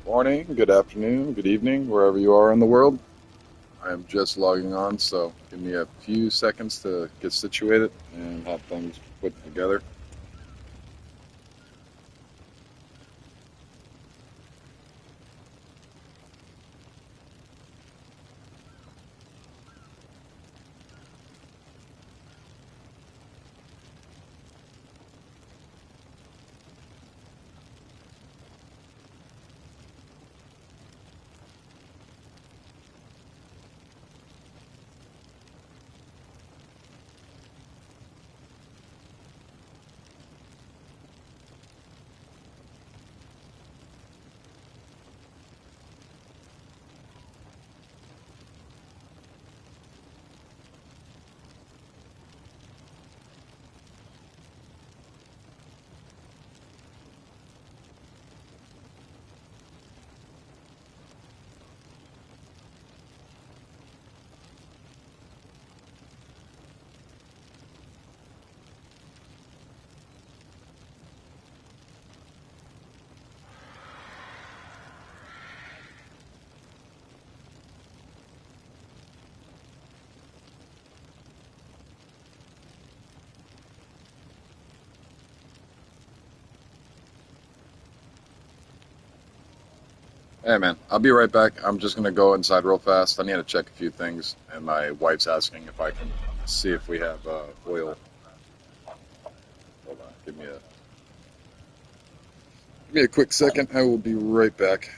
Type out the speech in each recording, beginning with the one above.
Morning, good afternoon, good evening, wherever you are in the world. I am just logging on, so give me a few seconds to get situated and have things put together. Hey man, I'll be right back. I'm just gonna go inside real fast. I need to check a few things, and my wife's asking if I can see if we have oil. Hold on, give me a quick second. I will be right back.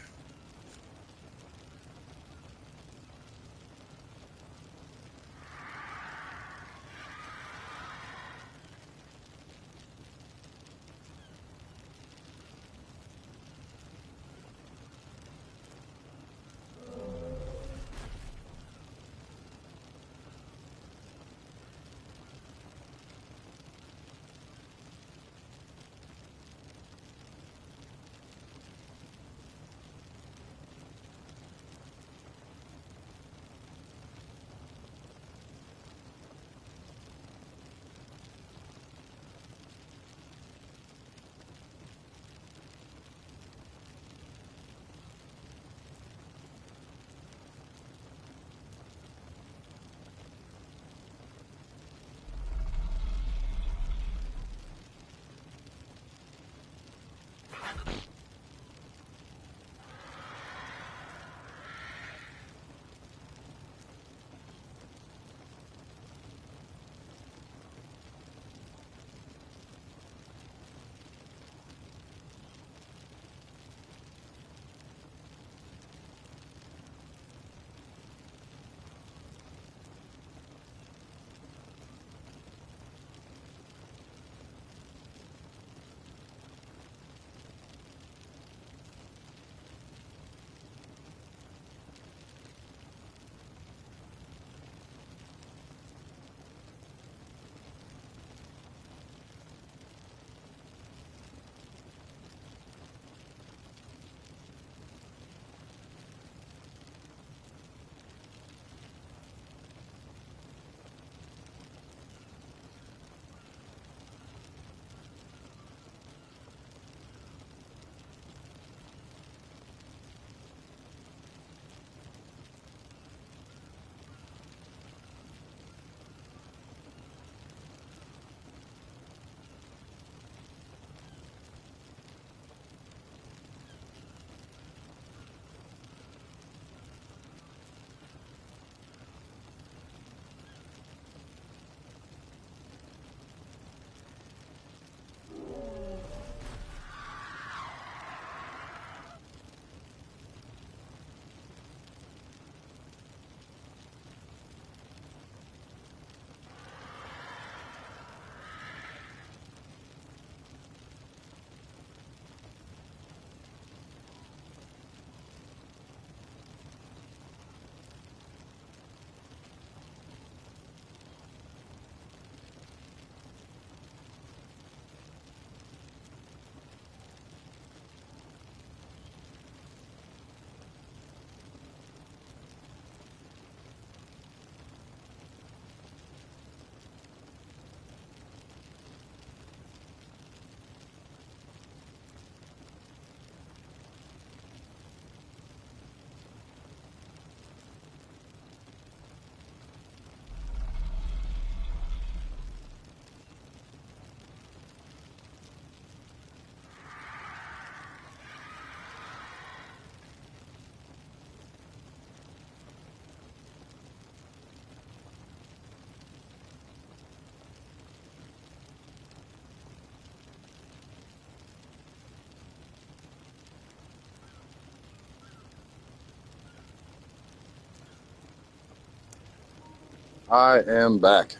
I am back.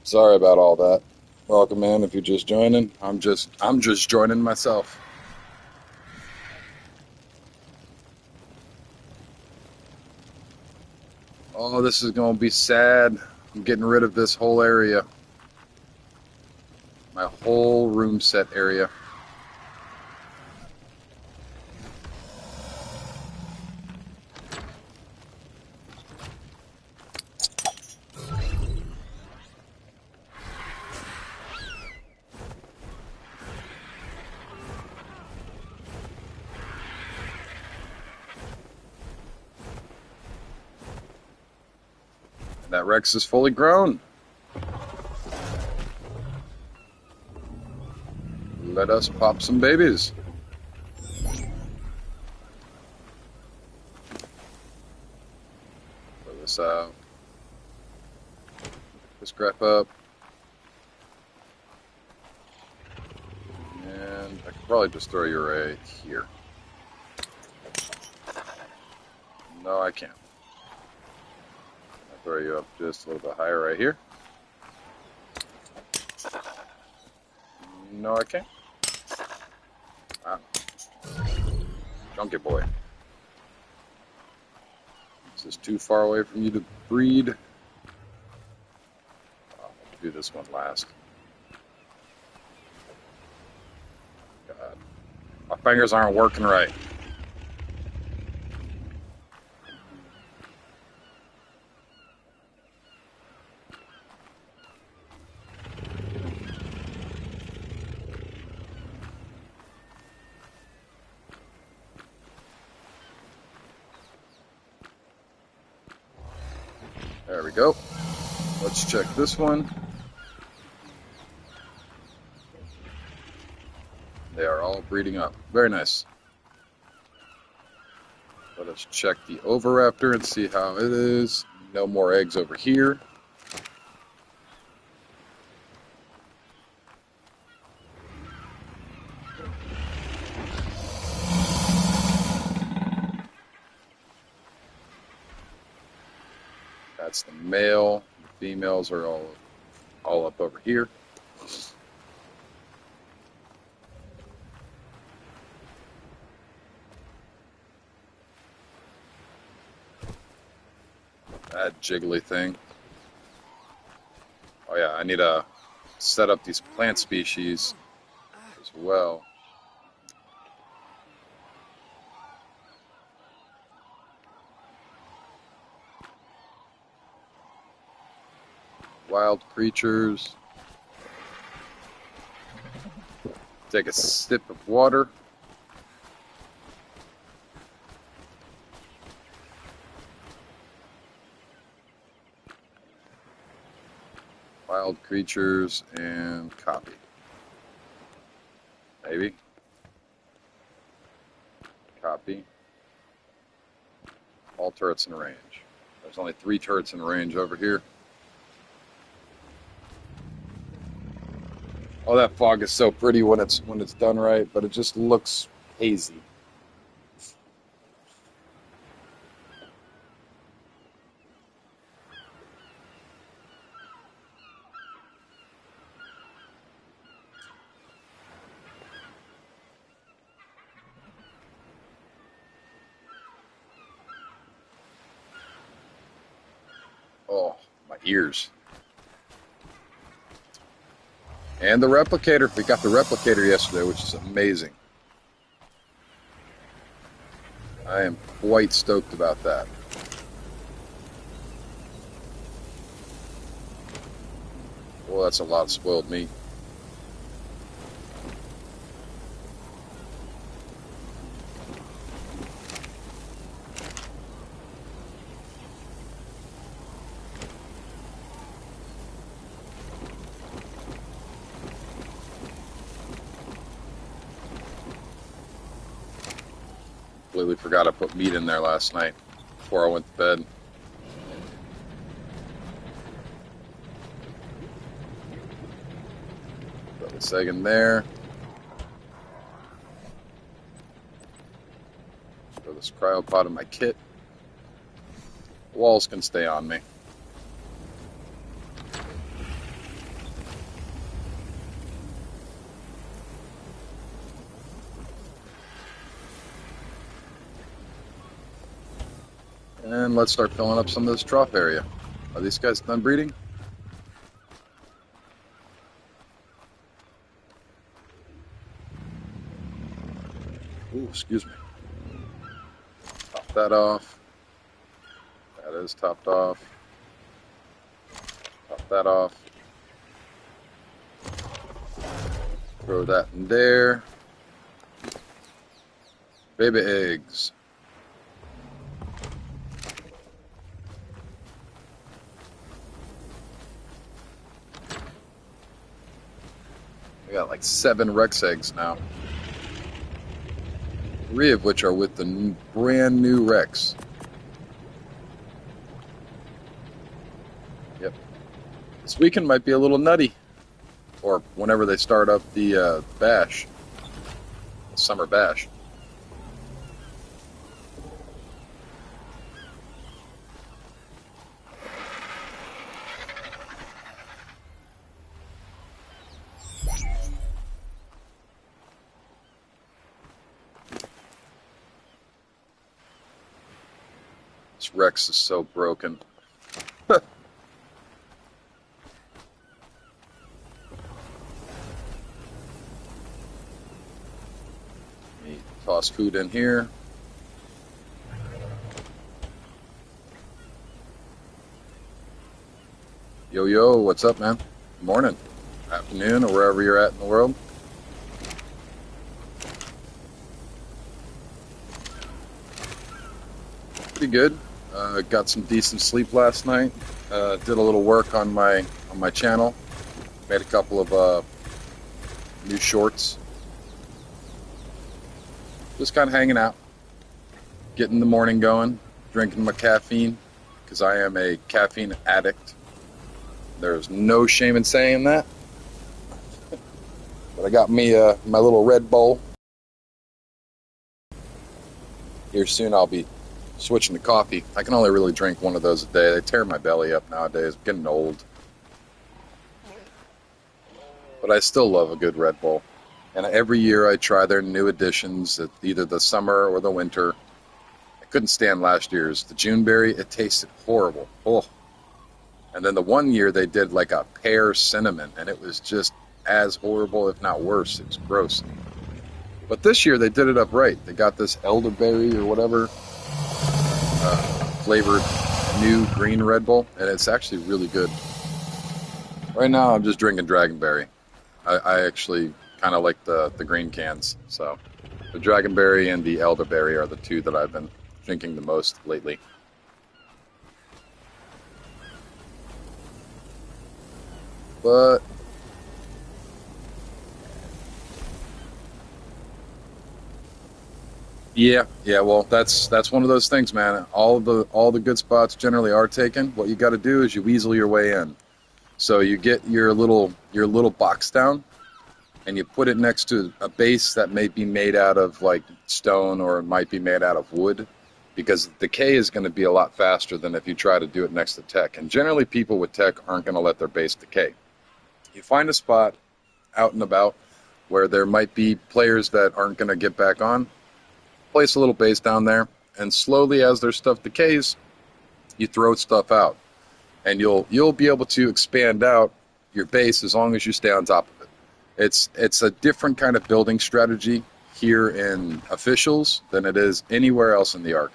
Sorry about all that. Welcome in if you're just joining. I'm just joining myself. Oh, this is gonna be sad. I'm getting rid of this whole area. My whole room set area. And that Rex is fully grown. Let us pop some babies. Throw this out. This crap up. And I could probably just throw you right here. No, I can't. I'll throw you up just a little bit higher right here. No, I can't. Ah, chunky boy. This is too far away from you to breed. I'll do this one last. God. My fingers aren't working right. There we go. Let's check this one. They are all breeding up. Very nice. Let us check the Oviraptor and see how it is. No more eggs over here. That's the male. The females are all up over here. That jiggly thing. Oh yeah, I need to set up these plant species as well. Wild creatures. Take a sip of water. Wild creatures and copy. Maybe. Copy. All turrets in range. There's only 3 turrets in range over here. Oh, that fog is so pretty when it's done right, but it just looks hazy. Oh, my ears. And the replicator. We got the replicator yesterday, which is amazing. I am quite stoked about that. Well, that's a lot of spoiled meat. Completely forgot I put meat in there last night before I went to bed. Throw this egg in there. Throw this cryopod in my kit. Walls can stay on me. And let's start filling up some of this trough area. Are these guys done breeding? Ooh, excuse me. Top that off. That is topped off. Top that off. Throw that in there. Baby eggs. We got like 7 Rex eggs now. 3 of which are with the brand new Rex. Yep. This weekend might be a little nutty. Or whenever they start up the bash. The summer bash. This Rex is so broken. Toss food in here. Yo, yo, what's up, man? Good morning, afternoon, or wherever you're at in the world. Pretty good. Got some decent sleep last night. Did a little work on my channel. Made a couple of new shorts. Just kind of hanging out, getting the morning going, drinking my caffeine, because I am a caffeine addict. There's no shame in saying that. But I got me my little Red Bull. Here soon I'll be switching to coffee. I can only really drink one of those a day. They tear my belly up nowadays. I'm getting old. But I still love a good Red Bull. And every year I try their new editions, at either the summer or the winter. I couldn't stand last year's. The Juneberry, it tasted horrible. Oh. And then the one year they did like a pear cinnamon, and it was just as horrible, if not worse. It was gross. But this year they did it up right. They got this elderberry or whatever flavored new green Red Bull, and it's actually really good. Right now I'm just drinking Dragonberry. I actually kind of like the green cans. So the Dragonberry and the elderberry are the two that I've been drinking the most lately. But yeah, well, that's one of those things, man. All the good spots generally are taken. What you got to do is you weasel your way in. So you get your little box down, and you put it next to a base that may be made out of like stone, or it might be made out of wood, because decay is going to be a lot faster than if you try to do it next to tech. And generally people with tech aren't going to let their base decay. You find a spot out and about where there might be players that aren't going to get back on, place a little base down there, and slowly as their stuff decays, you throw stuff out. And you'll be able to expand out your base as long as you stay on top of it. It's a different kind of building strategy here in officials than it is anywhere else in the Ark,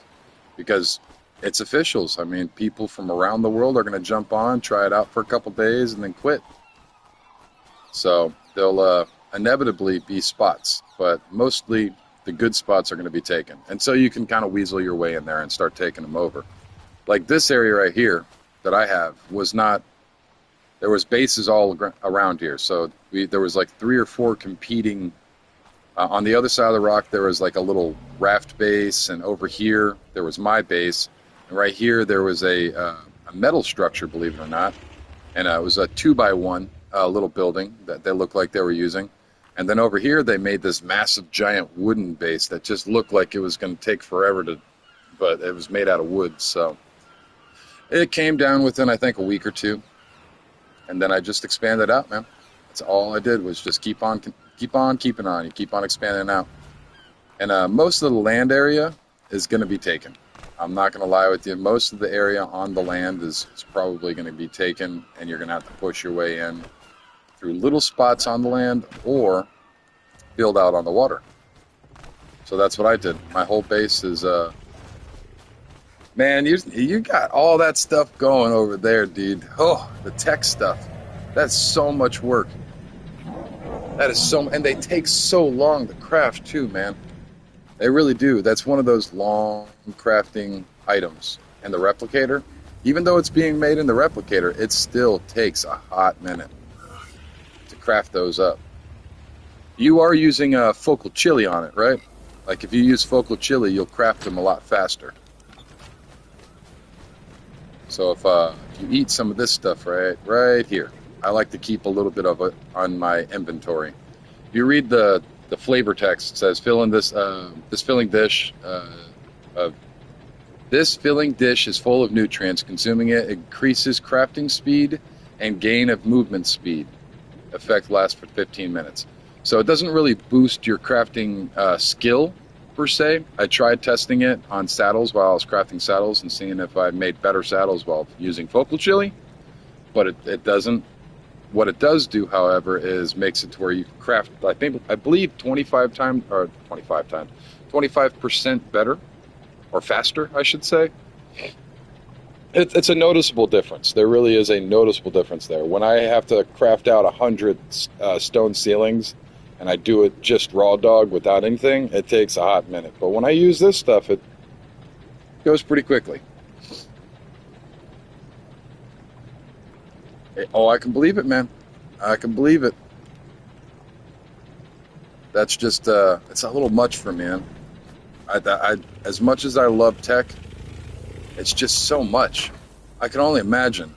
because it's officials. I mean, people from around the world are going to jump on, try it out for a couple days, and then quit. So there'll inevitably be spots, but mostly the good spots are going to be taken. And so you can kind of weasel your way in there and start taking them over. Like this area right here that I have was not, there was bases all around here. So there was like 3 or 4 competing. On the other side of the rock, there was like a little raft base, and over here there was my base, and right here there was a metal structure, believe it or not, and it was a 2x1 little building that they looked like they were using. And then over here they made this massive giant wooden base that just looked like it was going to take forever to, but it was made out of wood. So it came down within, I think, a week or 2. And then I just expanded out, man. That's all I did, was just keep on keeping on. You keep on expanding out. And most of the land area is going to be taken. I'm not going to lie with you. Most of the area on the land is probably going to be taken, and you're going to have to push your way in through little spots on the land or build out on the water. So that's what I did. My whole base is, man, you got all that stuff going over there, dude. Oh, the tech stuff. That's so much work. That is so, and they take so long to craft too, man. They really do. That's one of those long crafting items. And the replicator, even though it's being made in the replicator, it still takes a hot minute to craft those up. You are using a focal chili on it, right? Like if you use focal chili, you'll craft them a lot faster. So if you eat some of this stuff right here, I like to keep a little bit of it on my inventory. If you read the flavor text, it says fill in this filling dish. This filling dish is full of nutrients. Consuming it increases crafting speed and gain of movement speed. Effect lasts for 15 minutes. So it doesn't really boost your crafting skill per se. I tried testing it on saddles while I was crafting saddles and seeing if I made better saddles while using focal chili, but it doesn't. What it does do, however, is makes it to where you can craft, I believe 25% better, or faster, I should say. It's a noticeable difference. There really is a noticeable difference there. When I have to craft out 100 stone ceilings, and I do it just raw dog without anything, it takes a hot minute. But when I use this stuff, it goes pretty quickly. Oh, I can believe it, man. I can believe it. That's just, it's a little much for me, man. As much as I love tech, it's just so much. I can only imagine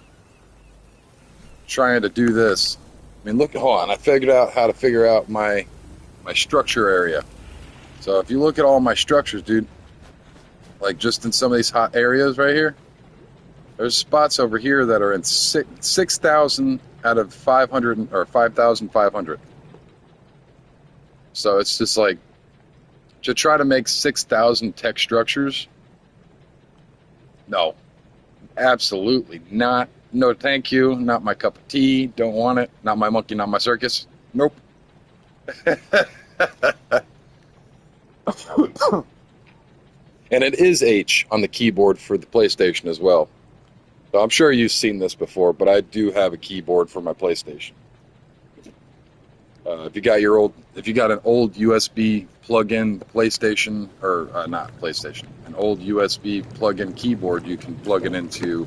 trying to do this. I mean, hold on. I figured out how to figure out my structure area. So if you look at all my structures, dude, like just in some of these hot areas right here, there's spots over here that are in 6,000 out of 500 or 5,500. So it's just like to try to make 6,000 tech structures. No, absolutely not. No, thank you. Not my cup of tea. Don't want it. Not my monkey, not my circus. Nope. And it is H on the keyboard for the PlayStation as well. So I'm sure you've seen this before, but I do have a keyboard for my PlayStation. If you got an old USB plug-in PlayStation, or not PlayStation, an old USB plug-in keyboard, you can plug it into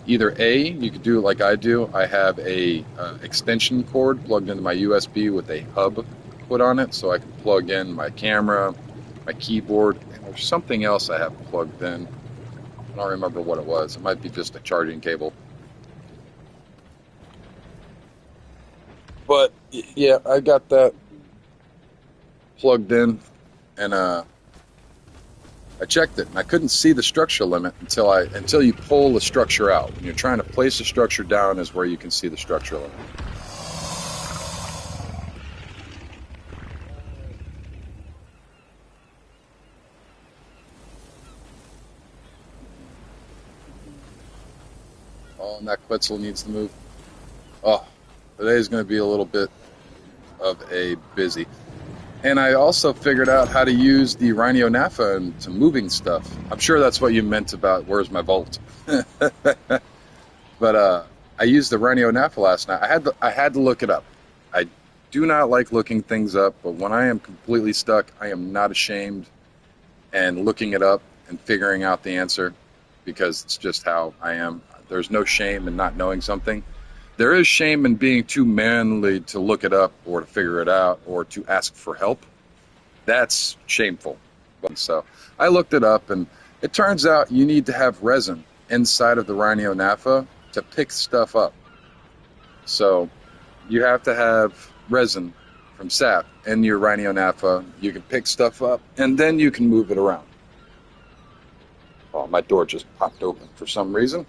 either you could do it like I do. I have a extension cord plugged into my USB with a hub put on it, so I can plug in my camera, my keyboard, and there's something else I have plugged in. I don't remember what it was. It might be just a charging cable. But yeah, I got that plugged in, and I checked it, and I couldn't see the structure limit until you pull the structure out. When you're trying to place the structure down is where you can see the structure limit. Oh, and that Quetzal needs to move. Oh, today's going to be a little bit of a busy. And I also figured out how to use the Rhino Napha into moving stuff. I'm sure that's what you meant about where's my vault. But I used the Rhino Napha last night. I had to look it up. I do not like looking things up, but when I am completely stuck, I am not ashamed and looking it up and figuring out the answer, because it's just how I am. There's no shame in not knowing something. There is shame in being too manly to look it up or to figure it out or to ask for help. That's shameful. So I looked it up, and it turns out you need to have resin inside of the Rhino Napha to pick stuff up. So you have to have resin from sap in your Rhino Napha. You can pick stuff up, and then you can move it around. Oh, my door just popped open for some reason.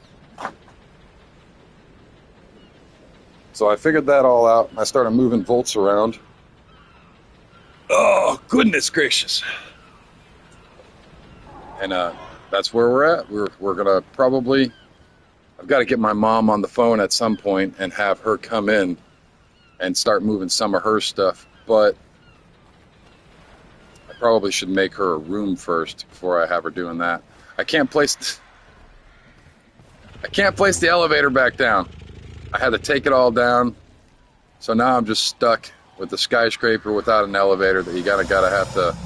So I figured that all out, and I started moving volts around. Oh, goodness gracious. And that's where we're at. We're gonna probably. I've got to get my mom on the phone at some point and have her come in and start moving some of her stuff. But I probably should make her a room first before I have her doing that. I can't place. I can't place the elevator back down. I had to take it all down, so now I'm just stuck with the skyscraper without an elevator. That you gotta have to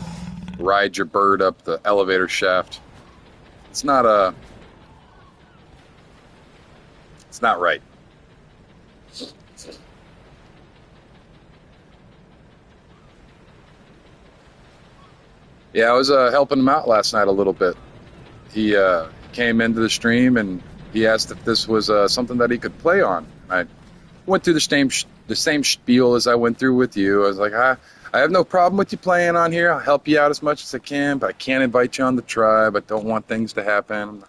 ride your bird up the elevator shaft. It's not It's not right. Yeah, I was helping him out last night a little bit. He came into the stream and he asked if this was something that he could play on. I went through the same spiel as I went through with you. I was like, I have no problem with you playing on here. I'll help you out as much as I can, but I can't invite you on the tribe. I don't want things to happen.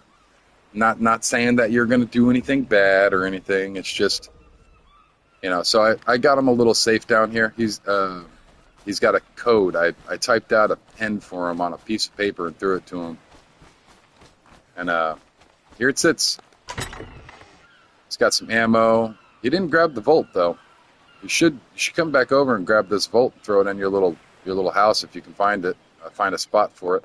Not saying that you're going to do anything bad or anything. It's just, so I got him a little safe down here. He's got a code. I typed out a pen for him on a piece of paper and threw it to him. And here it sits. It's got some ammo. He didn't grab the Volt though. You should come back over and grab this Volt and throw it in your little house if you can find it. Find a spot for it,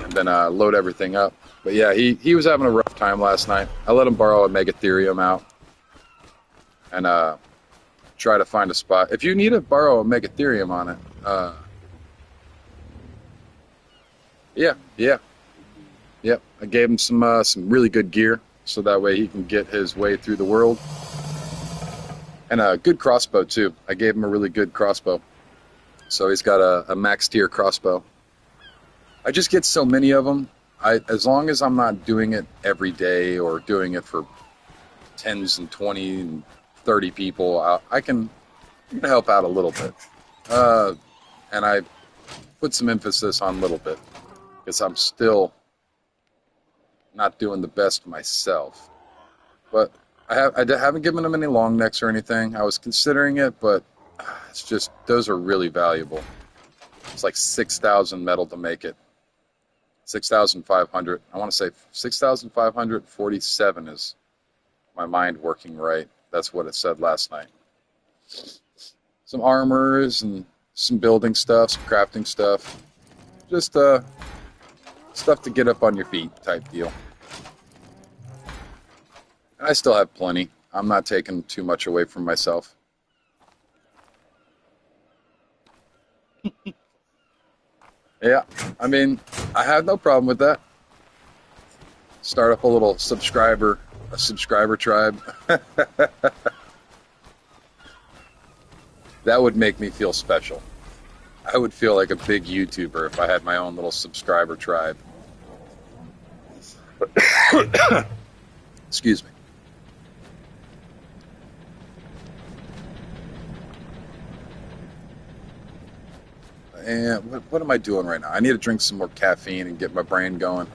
and then load everything up. But yeah, he was having a rough time last night. I let him borrow a Megatherium out and try to find a spot. If you need to borrow a Megatherium on it, yeah. I gave him some really good gear so that way he can get his way through the world. And a good crossbow too. I gave him a really good crossbow. So he's got a max tier crossbow. I just get so many of them. As long as I'm not doing it every day or doing it for 10s and 20 and 30 people, I can help out a little bit. And I put some emphasis on little bit because I'm still not doing the best myself. But I haven't given them any long necks or anything. I was considering it, but it's just, those are really valuable. It's like 6,000 metal to make it. 6,500. I want to say 6,547 is my mind working right. That's what it said last night. Some armors and some building stuff, some crafting stuff. Just stuff to get up on your feet type deal. And I still have plenty. I'm not taking too much away from myself. Yeah, I mean, I have no problem with that. Start up a little subscriber tribe. That would make me feel special. I would feel like a big YouTuber if I had my own little subscriber tribe. Excuse me. And what am I doing right now? I need to drink some more caffeine and get my brain going.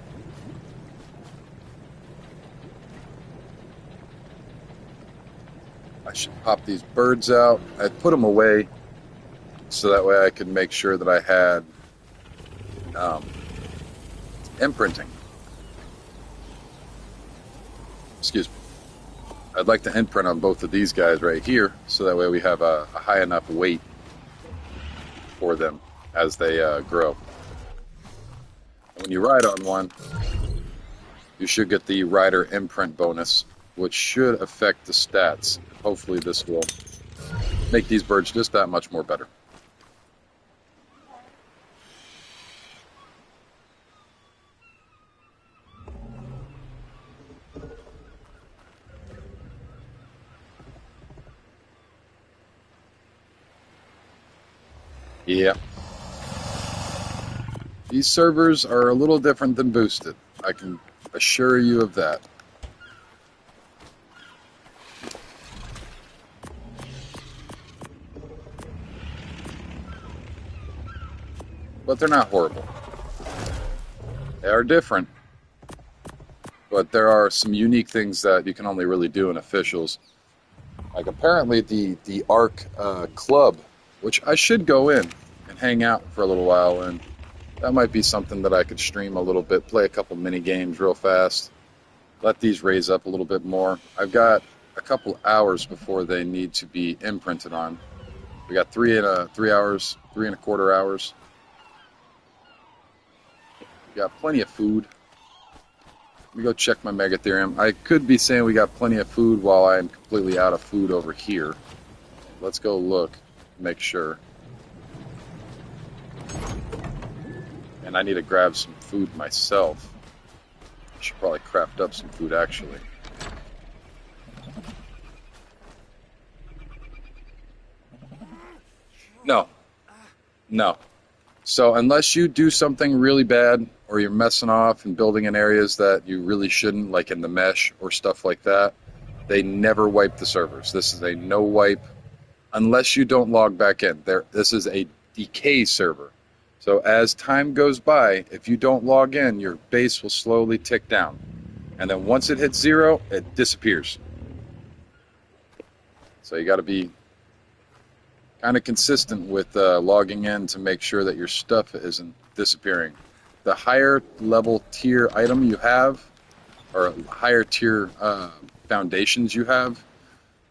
I should pop these birds out. I put them away so that way I could make sure that I had imprinting. Excuse me. I'd like to imprint on both of these guys right here so that way we have a high enough weight for them as they grow. And when you ride on one, you should get the rider imprint bonus, which should affect the stats. Hopefully this will make these birds just that much more better. Yeah. These servers are a little different than boosted. I can assure you of that. But they're not horrible. They are different. But there are some unique things that you can only really do in officials. Like apparently the Ark Club, which I should go in and hang out for a little while in. That might be something that I could stream a little bit, play a couple mini games real fast, let these raise up a little bit more. I've got a couple hours before they need to be imprinted on. We got 3 hours, 3.25 hours. We got plenty of food. Let me go check my Megatherium. I could be saying we got plenty of food while I'm completely out of food over here. Let's go look, make sure. And I need to grab some food myself. I should probably craft up some food actually. No, no. So unless you do something really bad or you're messing off and building in areas that you really shouldn't, like in the mesh or stuff like that, they never wipe the servers. This is a no wipe unless you don't log back in. This is a decay server. So as time goes by, if you don't log in, your base will slowly tick down. And then once it hits 0, it disappears. So you got to be kind of consistent with logging in to make sure that your stuff isn't disappearing. The higher level tier item you have, or higher tier foundations you have,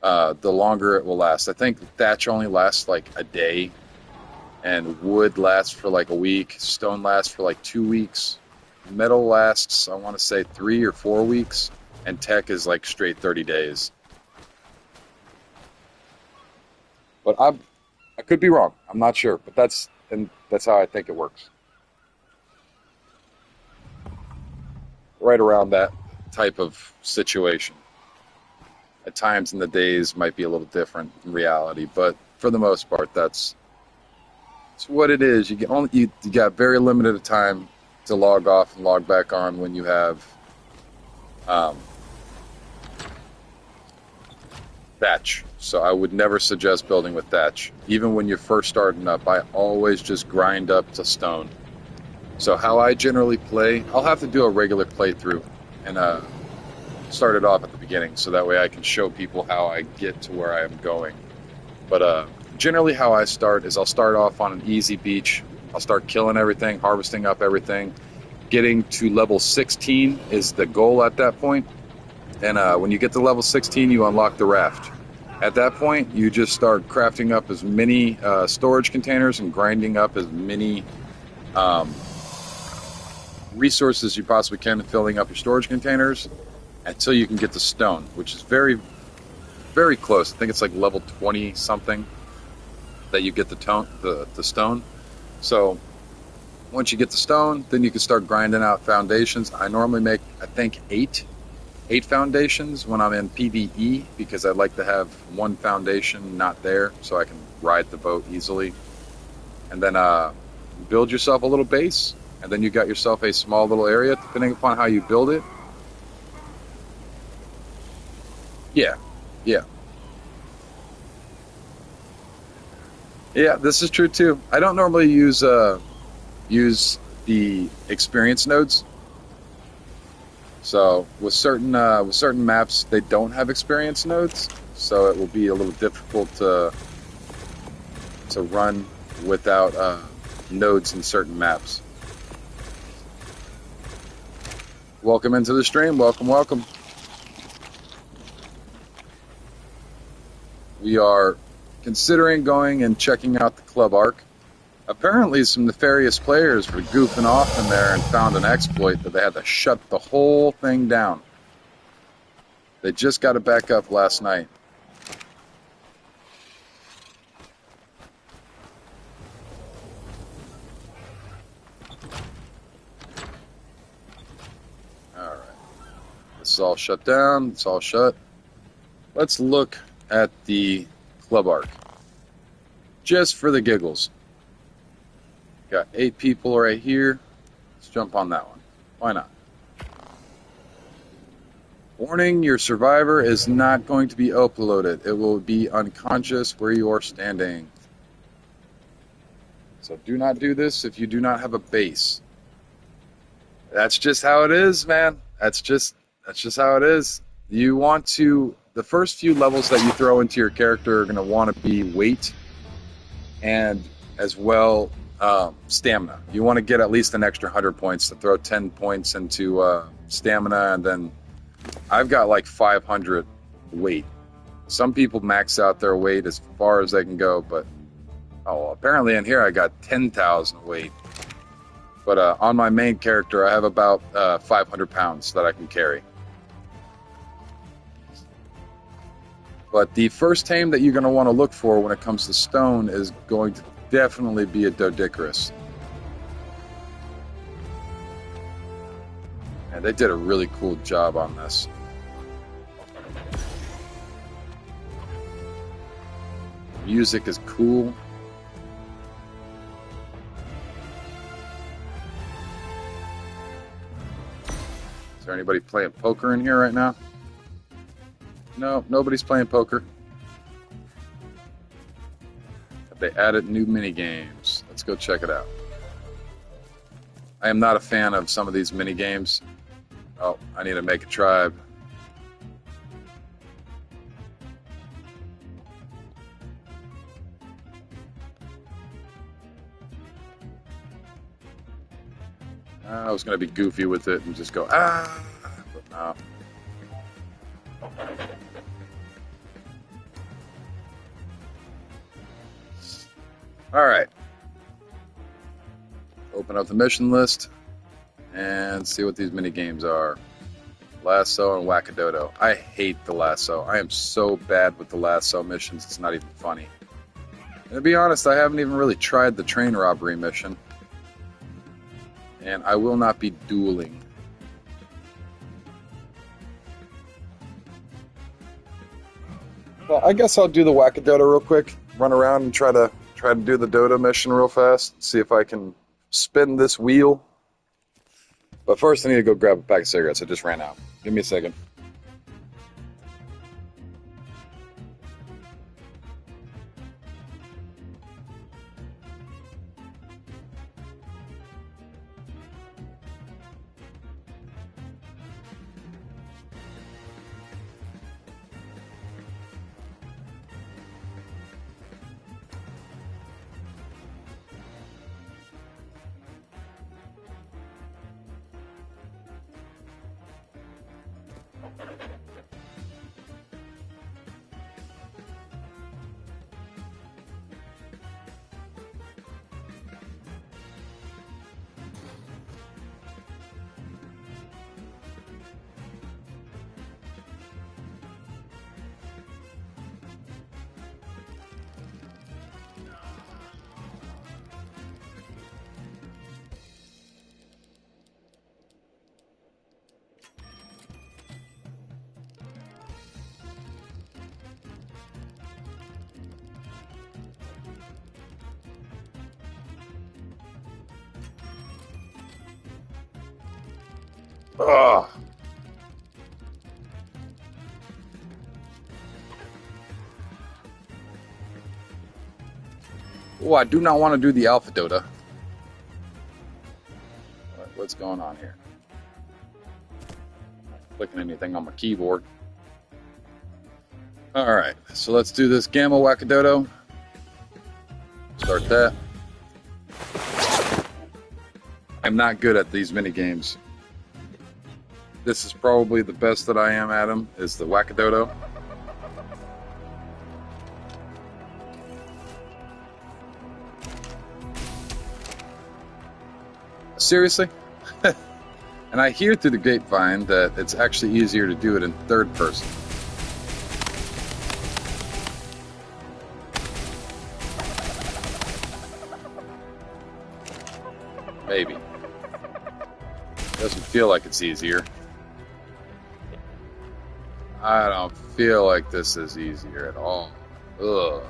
the longer it will last. I think thatch only lasts like a day, and wood lasts for like a week, stone lasts for like 2 weeks, metal lasts, I want to say 3 or 4 weeks, and tech is like straight 30 days. But I could be wrong. I'm not sure, but that's how I think it works. Right around that type of situation. At times in the days might be a little different in reality, but for the most part, that's what it is. You got very limited time to log off and log back on when you have thatch. So I would never suggest building with thatch. Even when you're first starting up, I always just grind up to stone. So how I generally play, I'll have to do a regular playthrough and start it off at the beginning so that way I can show people how I get to where I am going. But generally how I start is I'll start off on an easy beach. I'll start killing everything, harvesting up everything. Getting to level 16 is the goal at that point. And when you get to level 16, you unlock the raft. At that point, you just start crafting up as many storage containers and grinding up as many resources you possibly can, filling up your storage containers until you can get to stone, which is very, very close. I think it's like level 20 something that you get the stone. So once you get the stone, then you can start grinding out foundations. I normally make, I think, 8 foundations when I'm in PvE because I'd like to have one foundation not there so I can ride the boat easily. And then build yourself a little base, and then you got yourself a small little area depending upon how you build it. Yeah, this is true too. I don't normally use the experience nodes. So with certain maps, they don't have experience nodes, so it will be a little difficult to run without nodes in certain maps. Welcome into the stream. Welcome. We are considering going and checking out the Club Arc. Apparently some nefarious players were goofing off in there and found an exploit that they had to shut the whole thing down. They just got it back up last night. Alright. This is all shut down. It's all shut. Let's look at the Club Arc. Just for the giggles. Got 8 people right here. Let's jump on that one. Why not? Warning, your survivor is not going to be uploaded. It will be unconscious where you are standing. So do not do this if you do not have a base. That's just how it is, man. That's just how it is. You want to, the first few levels that you throw into your character are going to want to be weight and as well stamina. You want to get at least an extra 100 points to throw 10 points into stamina, and then I've got like 500 weight. Some people max out their weight as far as they can go, but apparently in here I got 10,000 weight. But on my main character, I have about 500 pounds that I can carry. But the first tame that you're going to want to look for when it comes to stone is going to definitely be a Doedicurus. And they did a really cool job on this. Music is cool. Is there anybody playing poker in here right now? No, nobody's playing poker. They added new mini games. Let's go check it out. I am not a fan of some of these mini games. Oh, I need to make a tribe. I was going to be goofy with it and just go, but no. All right. Open up the mission list and see what these mini games are. Lasso and Wackadoodle. I hate the lasso. I am so bad with the lasso missions, it's not even funny. And to be honest, I haven't even really tried the train robbery mission. And I will not be dueling. Well, I guess I'll do the Wackadoodle real quick. Run around and try to do the Dodo mission real fast. See if I can spin this wheel. But first I need to go grab a pack of cigarettes. I just ran out. Give me a second. Ugh. Oh, I do not want to do the Alpha Dota. What's going on here? Not clicking anything on my keyboard. Alright, so let's do this Gamma Wackadoodle. Start that. I'm not good at these mini games. This is probably the best that I am at them, is the Wackadoodle. Seriously? And I hear through the grapevine that it's actually easier to do it in third person. Maybe. Doesn't feel like it's easier. I don't feel like this is easier at all. Ugh.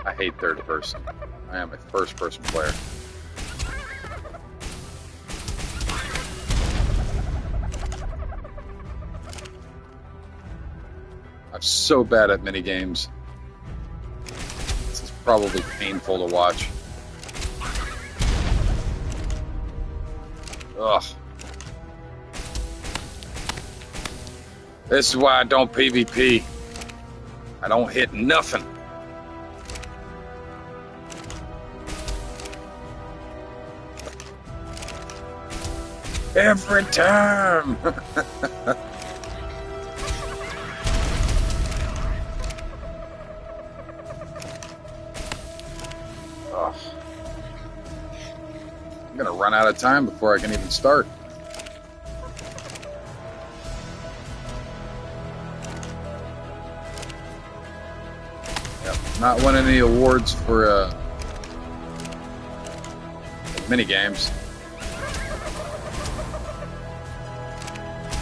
I hate third person. I am a first person player. I'm so bad at minigames. This is probably painful to watch. Ugh. This is why I don't PvP. I don't hit nothing. Every time! Oh. I'm gonna run out of time before I can even start. Yep, not winning any awards for mini games.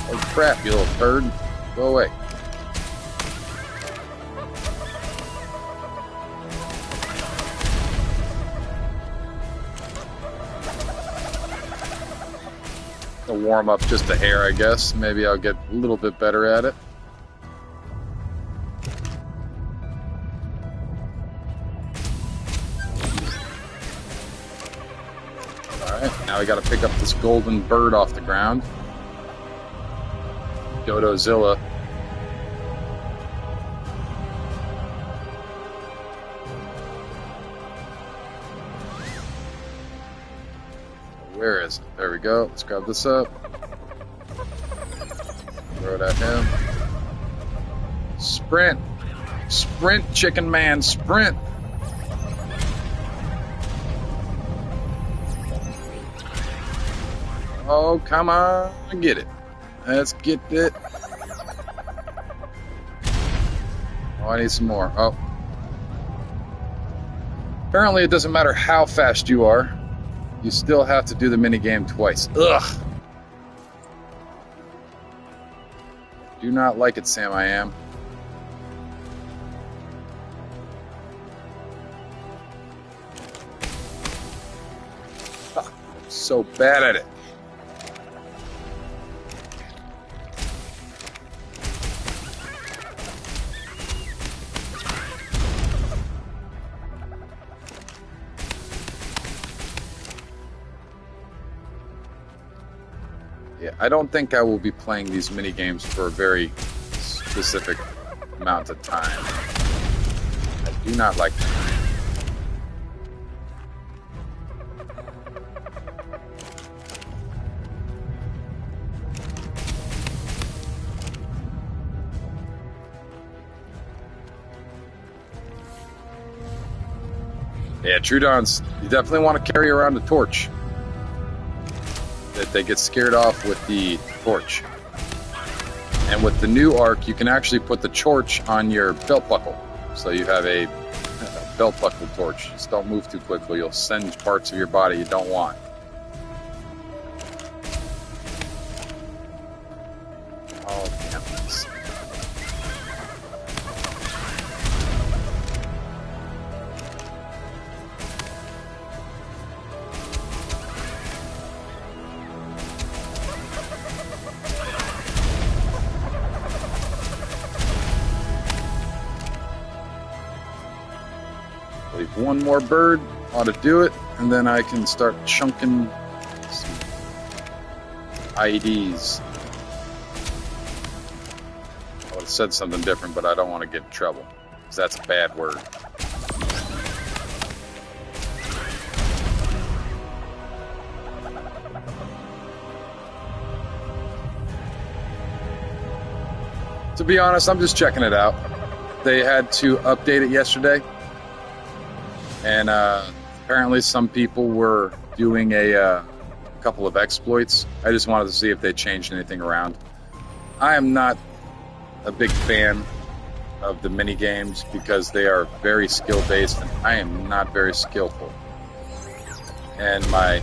Oh crap, you little turd. Go away. I'll warm up just a hair, I guess. Maybe I'll get a little bit better at it. Alright, now we gotta pick up this golden bird off the ground. Dodozilla. Where is it? There we go. Let's grab this up. Throw it at him. Sprint! Sprint, chicken man, sprint! Oh, come on, get it. Let's get it. Oh, I need some more. Oh. Apparently it doesn't matter how fast you are. You still have to do the minigame twice. Ugh! Do not like it, Sam I Am. I'm so bad at it. Yeah, I don't think I will be playing these mini games for a very specific amount of time. I do not like them. Yeah, Trudons, you definitely want to carry around a torch. That they get scared off with the torch. And with the new arc, you can actually put the torch on your belt buckle. So you have a belt buckle torch. Just don't move too quickly. You'll singe parts of your body you don't want. Oh, damn this. Leave one more bird, ought to do it, and then I can start chunking some IEDs. I would have said something different, but I don't want to get in trouble, because that's a bad word. To be honest, I'm just checking it out. They had to update it yesterday. And apparently some people were doing a couple of exploits. I just wanted to see if they changed anything around. I am not a big fan of the mini games because they are very skill-based, and I am not very skillful. And my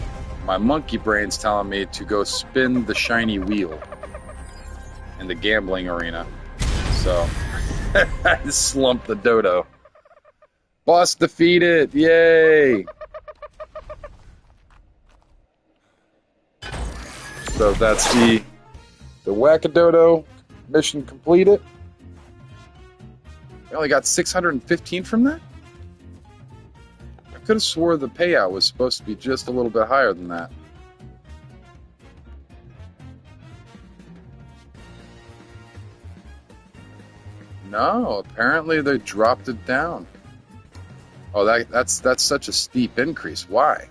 monkey brain's telling me to go spin the shiny wheel in the gambling arena. So I slumped the dodo. Boss defeated! Yay! So that's the Wackadoodle mission completed. I only got 615 from that? I could have swore the payout was supposed to be just a little bit higher than that. No, apparently they dropped it down. Oh, that's such a steep increase. Why?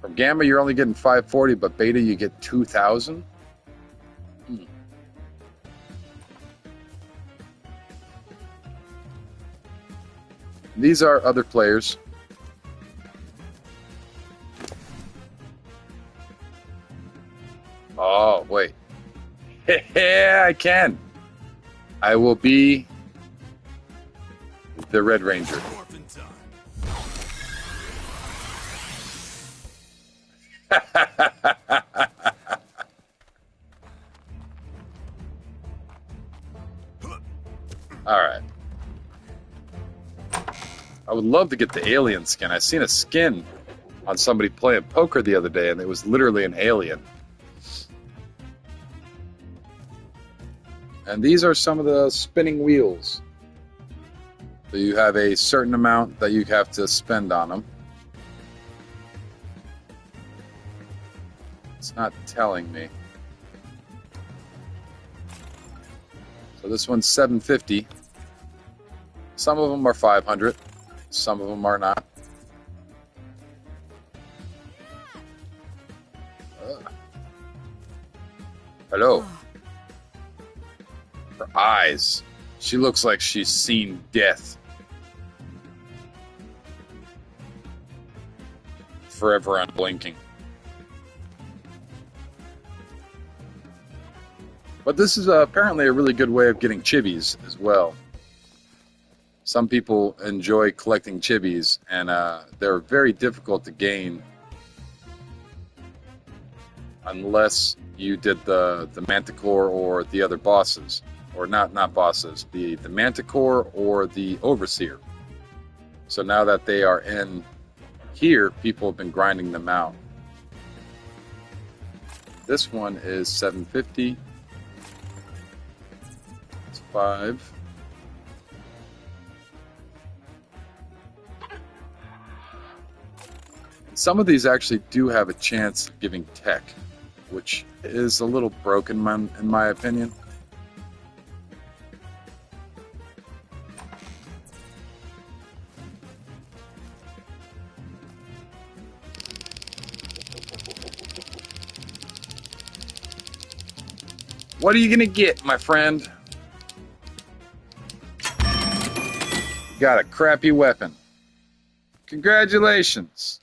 From gamma, you're only getting 540, but beta, you get 2,000. These are other players. Oh, wait. Yeah, I can. I will be the Red Ranger. All right. I would love to get the alien skin. I seen a skin on somebody playing poker the other day, and it was literally an alien. And these are some of the spinning wheels. So you have a certain amount that you have to spend on them. It's not telling me. So this one's 750. Some of them are 500. Some of them are not. Hello. Her eyes. She looks like she's seen death. Forever unblinking. But this is apparently a really good way of getting chibis as well. Some people enjoy collecting chibis, and they're very difficult to gain unless you did the Manticore or the other bosses. Or not bosses, the Manticore or the Overseer. So now that they are in here, people have been grinding them out. This one is 750. It's 5. Some of these actually do have a chance of giving tech, which is a little broken in my opinion. What are you gonna get, my friend? You got a crappy weapon. Congratulations.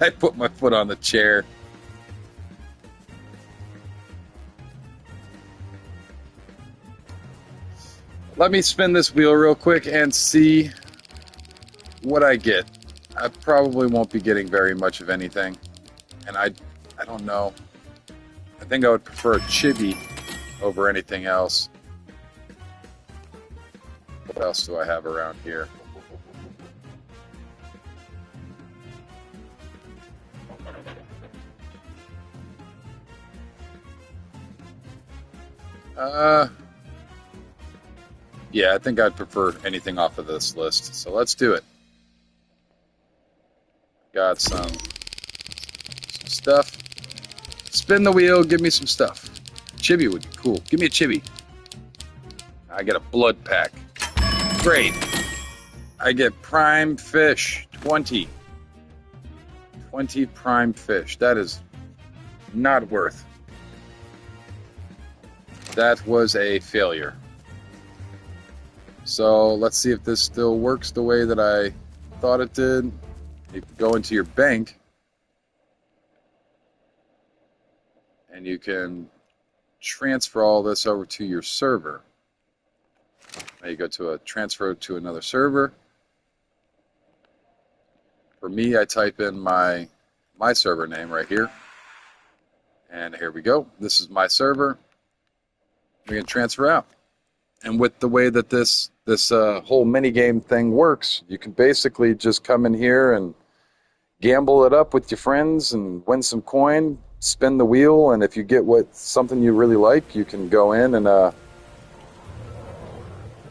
I put my foot on the chair. Let me spin this wheel real quick and see what I get. I probably won't be getting very much of anything. And I don't know. I think I would prefer a chibi over anything else. What else do I have around here? Yeah, I think I'd prefer anything off of this list. So let's do it. Got some stuff. Spin the wheel, give me some stuff. Chibi would be cool. Give me a chibi. I get a blood pack. Great. I get prime fish. 20. 20 prime fish. That is not worth. That was a failure. So let's see if this still works the way that I thought it did. You can go into your bank and you can transfer all this over to your server. Now you go to a transfer to another server. For me, I type in my server name right here. And here we go. This is my server. We can transfer out. And with the way that this whole minigame thing works, you can basically just come in here and gamble it up with your friends and win some coin, spin the wheel, and if you get something you really like, you can go in and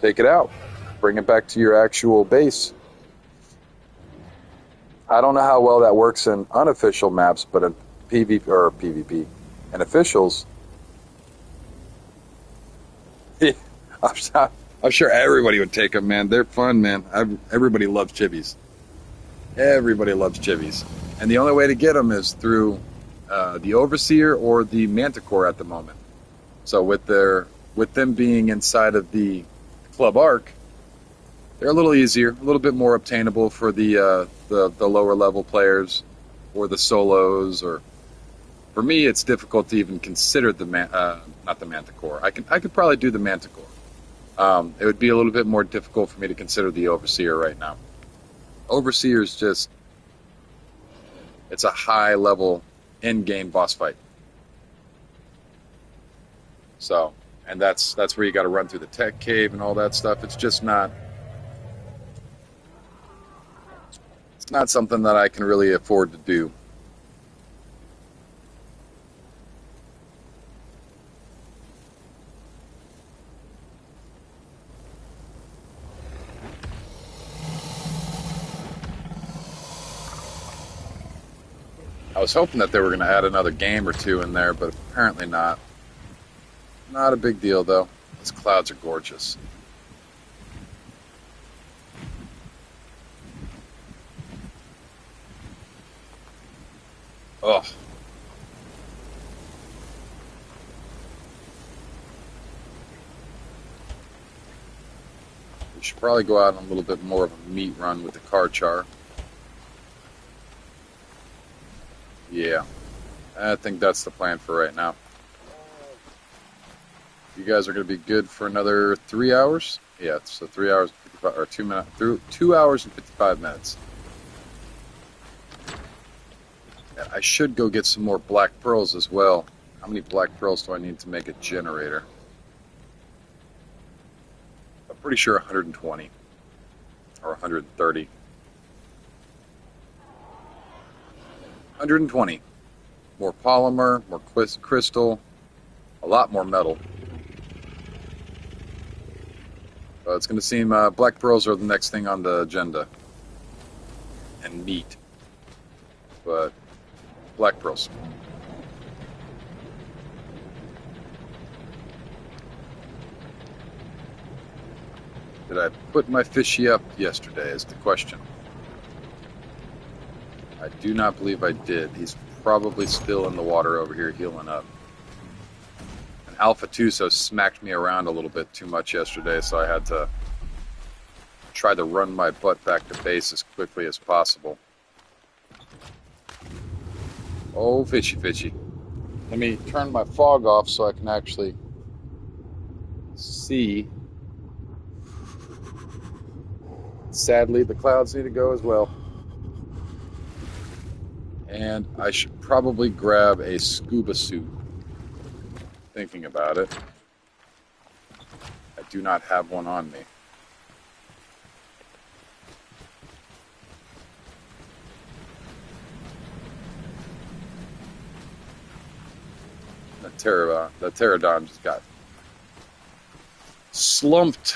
take it out, bring it back to your actual base. I don't know how well that works in unofficial maps, but in PvP or PvP and officials, I'm, sure- I'm sure everybody would take them, man. They're fun, man. Everybody loves chibis. Everybody loves chibis, and the only way to get them is through the overseer or the manticore at the moment. So with them being inside of the club arc, they're a little easier, a little bit more obtainable for the lower level players or the solos. Or for me, it's difficult to even consider not the manticore. I could probably do the manticore. It would be a little bit more difficult for me to consider the overseer right now. Overseer is just it's a high level end game boss fight. So, and that's where you got to run through the tech cave and all that stuff. It's not something that I can really afford to do. I was hoping that they were going to add another game or two in there, but apparently not. Not a big deal though. These clouds are gorgeous. Oh, we should probably go out on a little bit more of a meat run with the car char. Yeah, I think that's the plan for right now. You guys are going to be good for another 3 hours. Yeah, so 3 hours, 55, or 2 minutes, through 2 hours and 55 minutes. And I should go get some more black pearls as well. How many black pearls do I need to make a generator? I'm pretty sure 120 or 130. 120. More polymer, more crystal, a lot more metal. It's going to seem black pearls are the next thing on the agenda. And meat. But black pearls. Did I put my fishy up yesterday is the question. I do not believe I did. He's probably still in the water over here healing up. And Alpha Tuso smacked me around a little bit too much yesterday, so I had to try to run my butt back to base as quickly as possible. Oh, fishy, fishy. Let me turn my fog off so I can actually see. Sadly, the clouds need to go as well. And I should probably grab a scuba suit. Thinking about it. I do not have one on me. The pterodon just got slumped.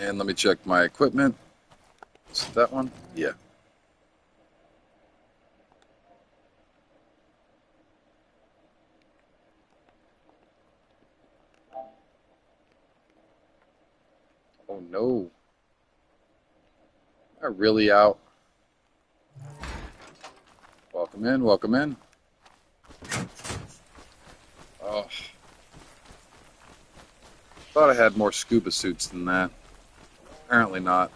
And let me check my equipment. Is it that one? Yeah. Oh no. Am I really out? Welcome in, welcome in. Oh. Thought I had more scuba suits than that. Apparently not.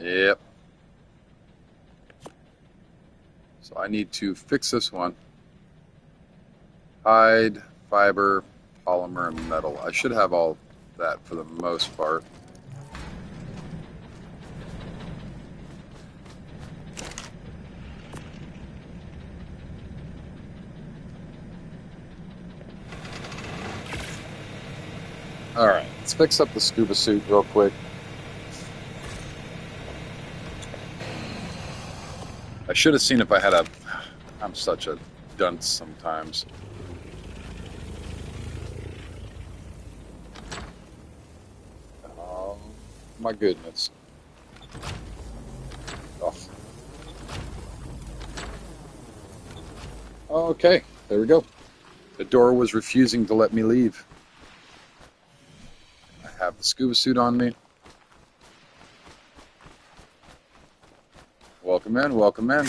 Yep. So I need to fix this one. Hide, fiber, polymer, and metal. I should have all that for the most part. Alright, let's fix up the scuba suit real quick. I should have seen if I had a... I'm such a dunce sometimes. Oh, my goodness. Oh. Okay, there we go. The door was refusing to let me leave. I have the scuba suit on me. Welcome in, welcome in.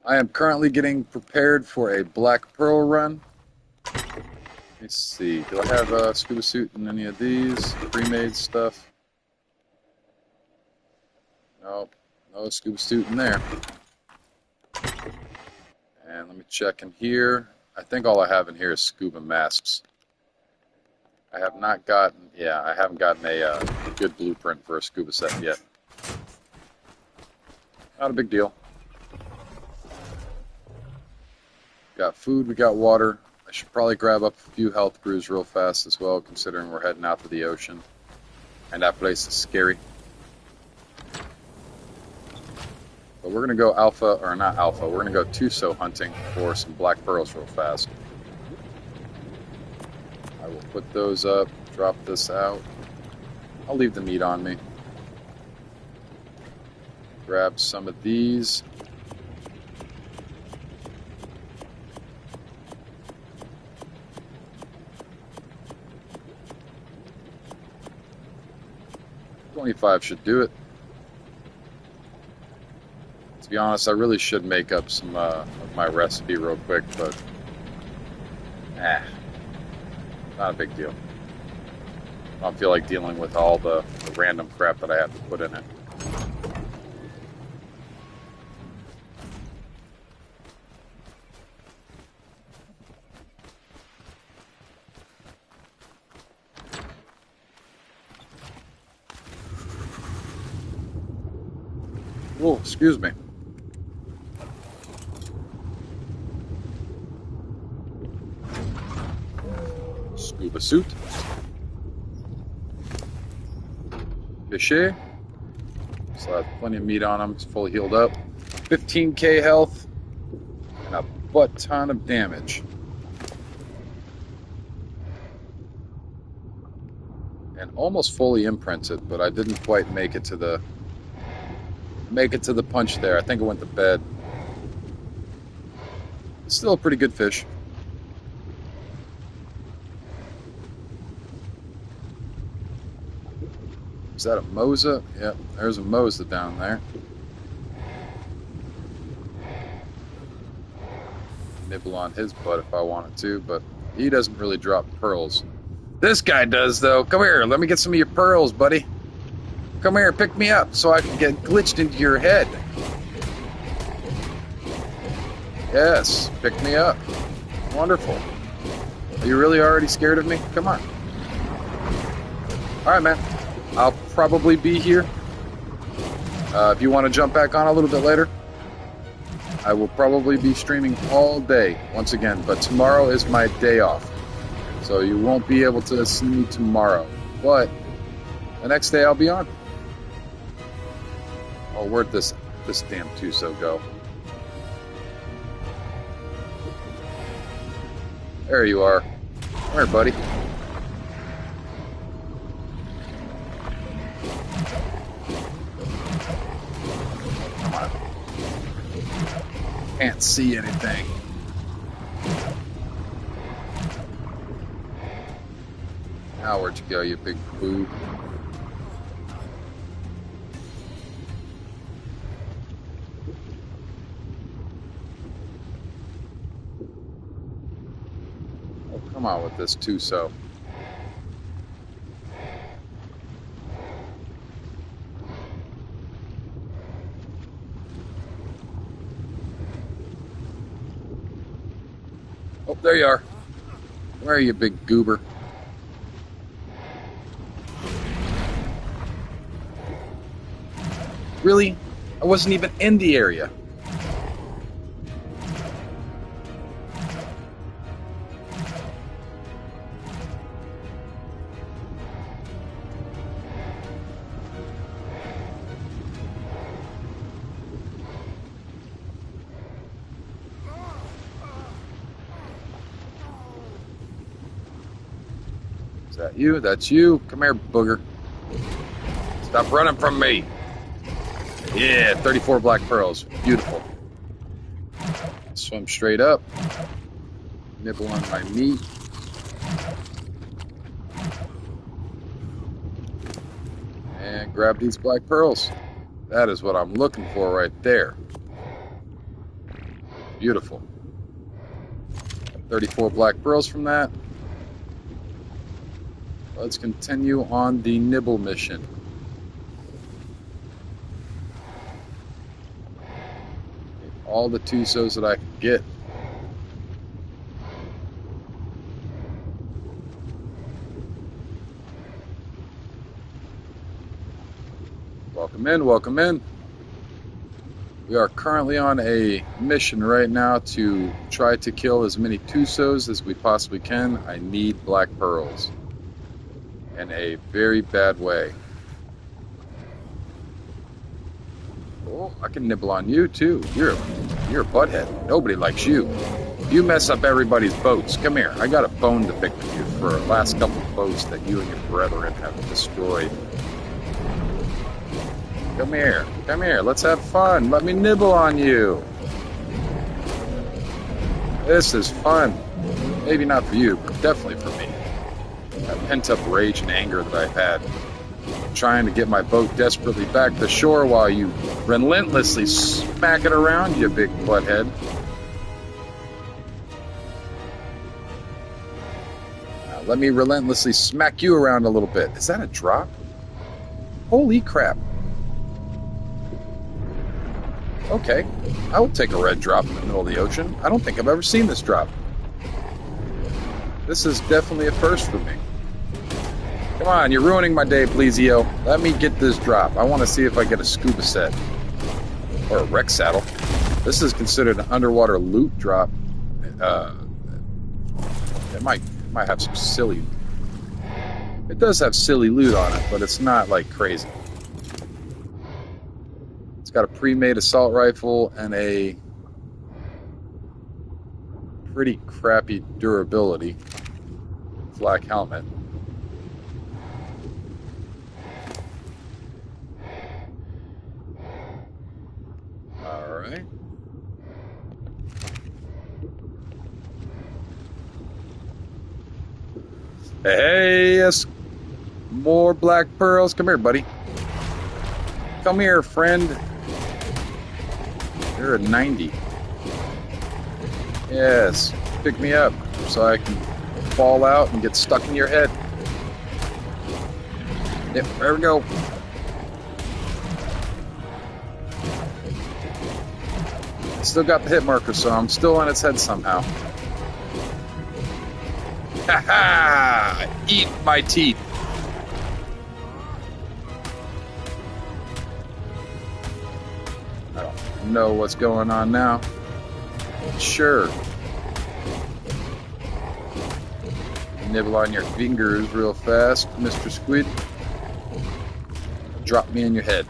I am currently getting prepared for a black pearl run. Let's see, do I have a scuba suit in any of these pre-made stuff? Nope, no scuba suit in there. And let me check in here. I think all I have in here is scuba masks. I have not gotten, yeah, I haven't gotten a good blueprint for a scuba set yet. Not a big deal. Got food, we got water. I should probably grab up a few health brews real fast as well, considering we're heading out to the ocean. And that place is scary. But we're going to go alpha, or not alpha, we're going to go Tuso hunting for some black pearls real fast. I will put those up, drop this out. I'll leave the meat on me. Grab some of these. $25 should do it. To be honest, I really should make up some of my recipe real quick, but not a big deal. I don't feel like dealing with all the random crap that I have to put in it. Oh, excuse me. Scuba suit. Fishy. So I have plenty of meat on him. He's fully healed up. 15k health and a butt ton of damage. And almost fully imprinted, but I didn't quite make it to the punch there. I think it went to bed. Still a pretty good fish. Is that a Mosa? Yep, there's a Mosa down there. Nibble on his butt if I wanted to, but he doesn't really drop pearls. This guy does, though. Come here, let me get some of your pearls, buddy. Come here, pick me up so I can get glitched into your head. Yes, pick me up. Wonderful. Are you really already scared of me? Come on. All right, man. I'll probably be here. If you want to jump back on a little bit later, I will probably be streaming all day once again, but tomorrow is my day off. So you won't be able to see me tomorrow. But the next day I'll be on. Oh, where'd this damn Tuso go? There you are. Come here, buddy. Come on. Can't see anything. Now where'd you go, you big boob? Oh, come on with this Tuso. Oh, there you are. Where are you, big goober? Really? I wasn't even in the area. Is that you? That's you. Come here, booger. Stop running from me. Yeah, 34 black pearls. Beautiful. Swim straight up. Nibble on my meat. And grab these black pearls. That is what I'm looking for right there. Beautiful. 34 black pearls from that. Let's continue on the nibble mission. All the Tusos that I can get. Welcome in, welcome in. We are currently on a mission right now to try to kill as many Tusos as we possibly can. I need black pearls in a very bad way. Oh, I can nibble on you too. You're a butthead. Nobody likes you. You mess up everybody's boats. Come here. I got a bone to pick with you for the last couple of boats that you and your brethren have destroyed. Come here. Come here. Let's have fun. Let me nibble on you. This is fun. Maybe not for you, but definitely for me. That pent-up rage and anger that I've had. Trying to get my boat desperately back to shore while you relentlessly smack it around, you big butthead. Now let me relentlessly smack you around a little bit. Is that a drop? Holy crap. Okay, I will take a red drop in the middle of the ocean. I don't think I've ever seen this drop. This is definitely a first for me. Come on, you're ruining my day, Plesio. Let me get this drop. I want to see if I get a scuba set. Or a wreck saddle. This is considered an underwater loot drop. It might have some silly... It does have silly loot on it, but it's not, like, crazy. It's got a pre-made assault rifle and a pretty crappy durability. Flak helmet. Alright. Hey, yes. More black pearls. Come here, buddy. Come here, friend. You're a 90. Yes. Pick me up so I can fall out and get stuck in your head. Yep, there we go. Still got the hit marker, so I'm still on its head somehow. Ha ha! Eat my teeth. I don't know what's going on now. Sure. Nibble on your fingers real fast, Mr. Squid. Drop me in your head.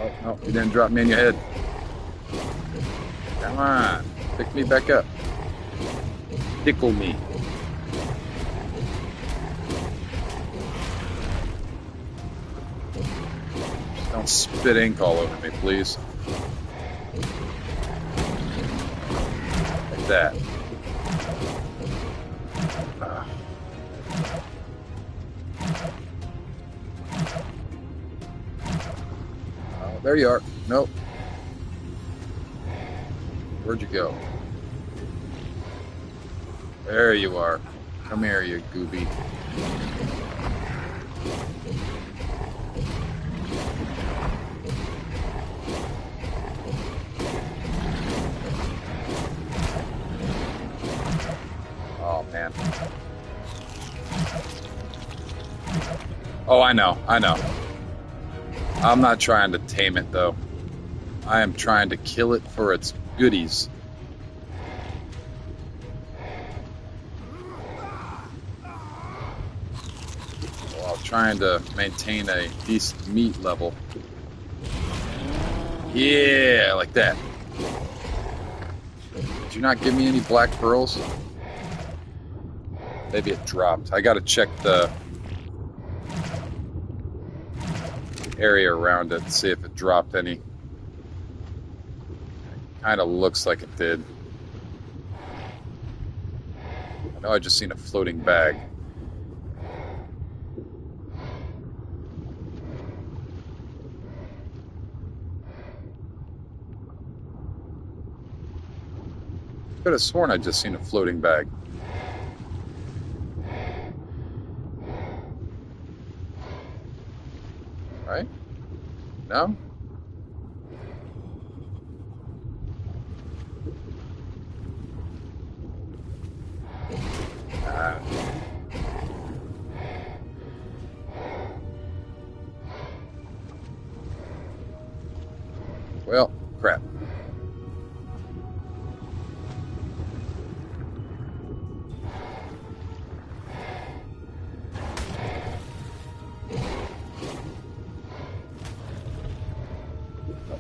Oh, no, you didn't drop me in your head. Come on, pick me back up. Tickle me. Don't spit ink all over me, please. that. Ah. Oh, there you are. Nope. Where'd you go? There you are. Come here, you gooby. Oh, man. Oh, I know. I'm not trying to tame it, though. I am trying to kill it for its goodies. While trying to maintain a decent meat level. Yeah, like that. Did you not give me any black pearls? Maybe it dropped. I gotta check the area around it to see if it dropped any. Kind of looks like it did. I know I just seen a floating bag. Could have sworn I just seen a floating bag. Right? No? Well, crap.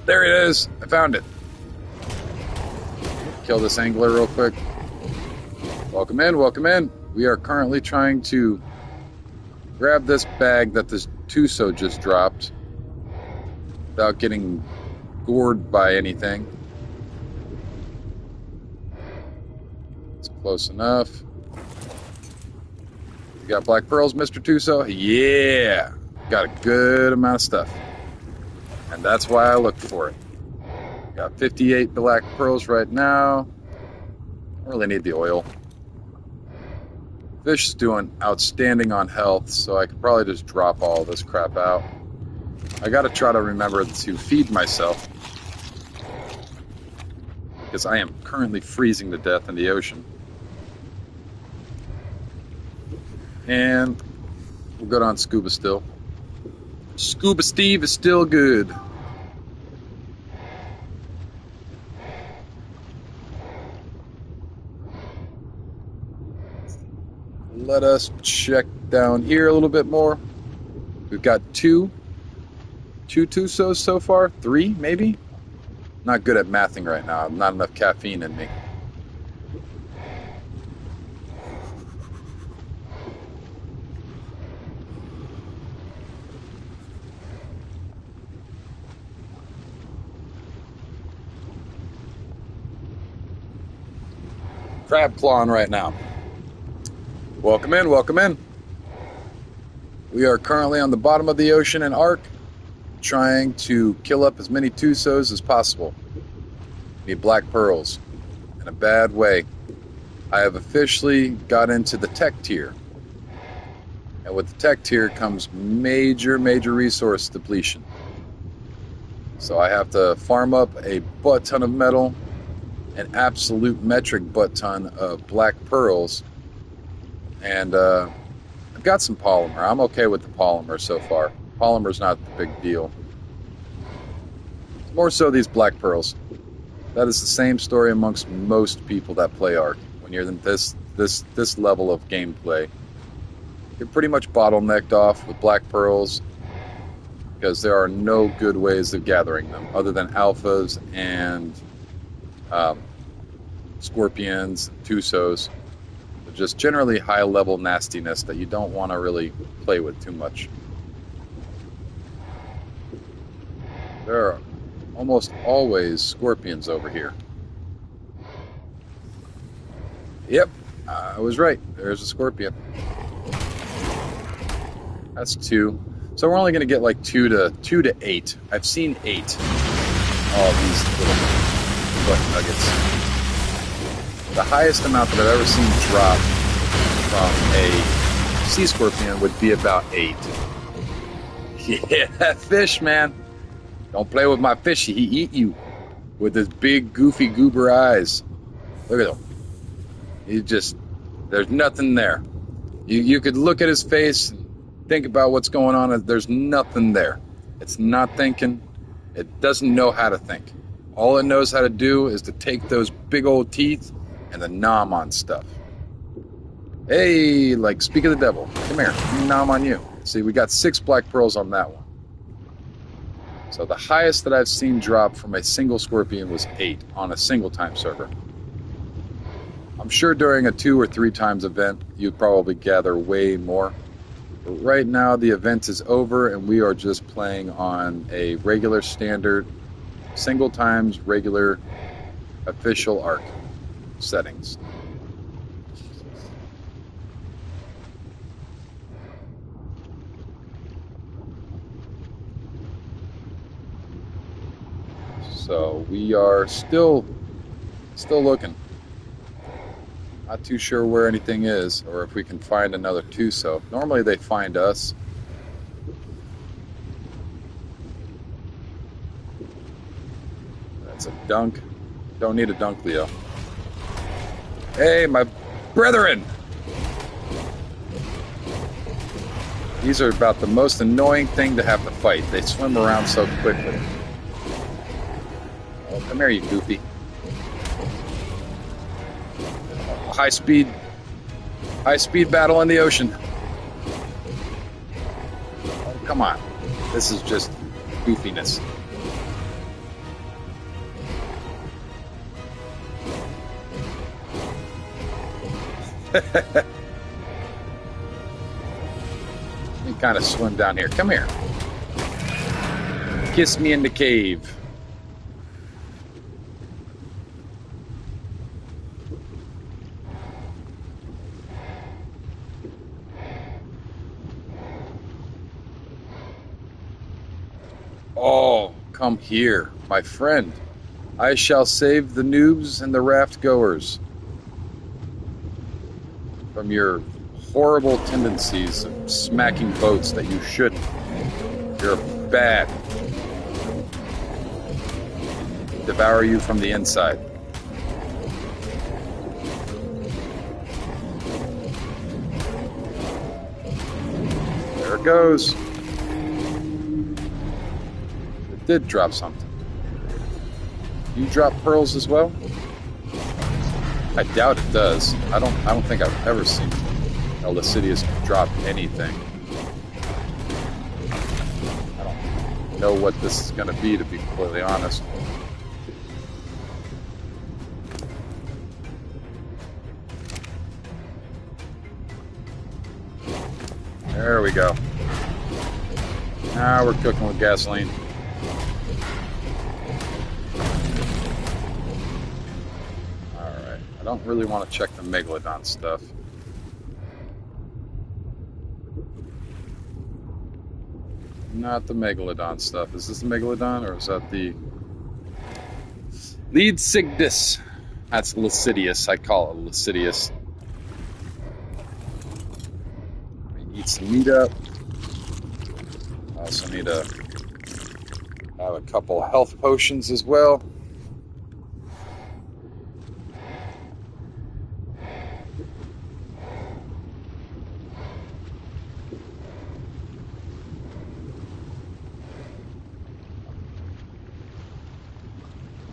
There it is. I found it. Kill this angler real quick. Welcome in, welcome in. We are currently trying to grab this bag that this Tuso just dropped without getting gored by anything. It's close enough. You got black pearls, Mr. Tuso? Yeah! Got a good amount of stuff. And that's why I looked for it. Got 58 black pearls right now. I really need the oil. Fish is doing outstanding on health, so I could probably just drop all this crap out. I gotta try to remember to feed myself, because I am currently freezing to death in the ocean. And we're good on scuba still. Scuba Steve is still good. Let us check down here a little bit more. We've got two Tusos so far. 3, maybe? Not good at mathing right now. Not enough caffeine in me. Crab clawing right now. Welcome in, welcome in. We are currently on the bottom of the ocean in Ark, trying to kill up as many Tusos as possible. Need black pearls. In a bad way. I have officially got into the tech tier. And with the tech tier comes major resource depletion. So I have to farm up a butt ton of metal, an absolute metric butt ton of black pearls, and I've got some polymer. I'm okay with the polymer so far. Polymer's not the big deal. It's more so these black pearls. That is the same story amongst most people that play Ark. When you're in this level of gameplay, you're pretty much bottlenecked off with black pearls, because there are no good ways of gathering them other than alphas and scorpions, Tusos. They're just generally high level nastiness that you don't want to really play with too much. There are almost always scorpions over here. Yep, I was right. There's a scorpion. That's two. So we're only going to get like two to eight. I've seen eight. All these little foot nuggets. The highest amount that I've ever seen drop from a sea scorpion would be about eight. Yeah, that fish, man. Don't play with my fishy. He eat you with his big, goofy, goober eyes. Look at him. He just, there's nothing there. You could look at his face and think about what's going on. There's nothing there. It's not thinking. It doesn't know how to think. All it knows how to do is to take those big old teeth and to nom on stuff. Hey, like, speak of the devil. Come here. Let me nom on you. See, we got 6 black pearls on that one. So the highest that I've seen drop from a single scorpion was 8 on a single time server. I'm sure during a 2 or 3 times event, you'd probably gather way more. But right now, the event is over, and we are just playing on a regular standard, single times, regular, official arc settings. So we are still looking. Not too sure where anything is, or if we can find another Tuso. Normally they find us. That's a dunk. Don't need a dunk, Leo. Hey, my brethren! These are about the most annoying thing to have to fight. They swim around so quickly. Oh, come here, you goofy. High speed battle in the ocean. Oh, come on. This is just goofiness. Let me kind of swim down here. Come here. Kiss me in the cave. Oh, come here, my friend. I shall save the noobs and the raft goers from your horrible tendencies of smacking boats that you shouldn't. You're bad. Devour you from the inside. There it goes. It did drop something. You drop pearls as well? I doubt it does. I don't think I've ever seen a Lascivious drop anything. I don't know what this is going to be completely honest. There we go. Now we're cooking with gasoline. I don't really want to check the Megalodon stuff. Not the Megalodon stuff. Is this the Megalodon or is that the Lead Cygnus? That's Lascivious. I call it Lascivious. Eat some meat up. I also need to have a couple health potions as well.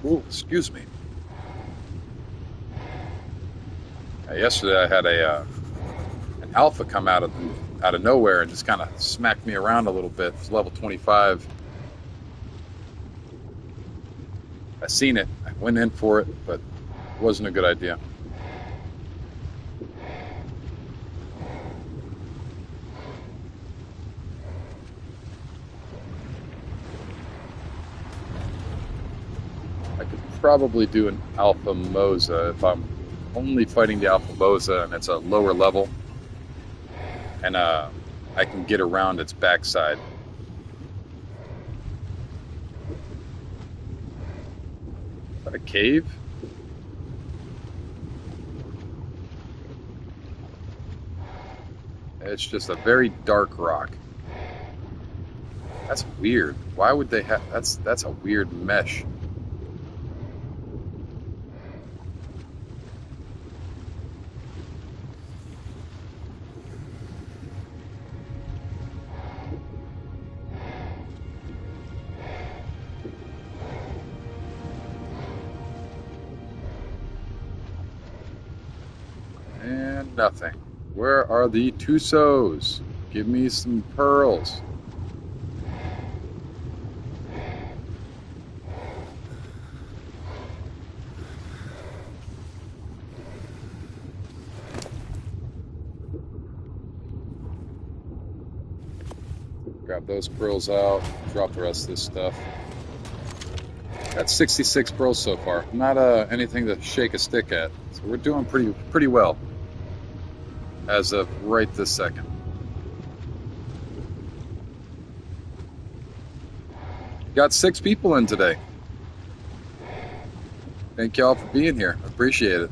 Ooh, excuse me. Yesterday I had an alpha come out of nowhere and just kind of smacked me around a little bit. It's level 25. I seen it. I went in for it, but it wasn't a good idea. I could probably do an alpha Mosa if I'm only fighting the Alpha Boza, and it's a lower level, and I can get around its backside. Is that a cave? It's just a very dark rock. That's weird. Why would they have? That's a weird mesh. And nothing. Where are the Tusos? Give me some pearls. Grab those pearls out. Drop the rest of this stuff. Got 66 pearls so far. Not anything to shake a stick at. So we're doing pretty well as of right this second. Got 6 people in today. Thank y'all for being here. I appreciate it.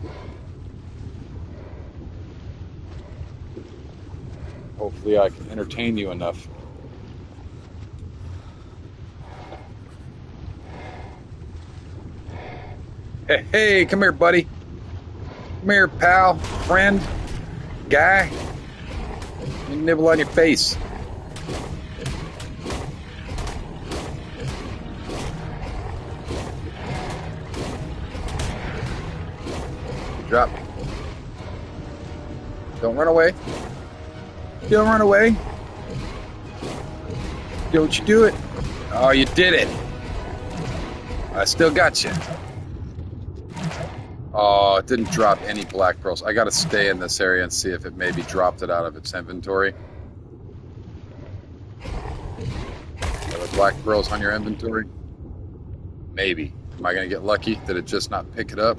Hopefully I can entertain you enough. Hey, come here, buddy. Come here, pal, friend, guy. Let me nibble on your face. Drop me. Don't run away. Don't run away. Don't you do it. Oh, you did it. I still got you. Oh, it didn't drop any black pearls. I gotta stay in this area and see if it maybe dropped it out of its inventory. Are there black pearls on your inventory? Maybe. Am I gonna get lucky? Did it just not pick it up?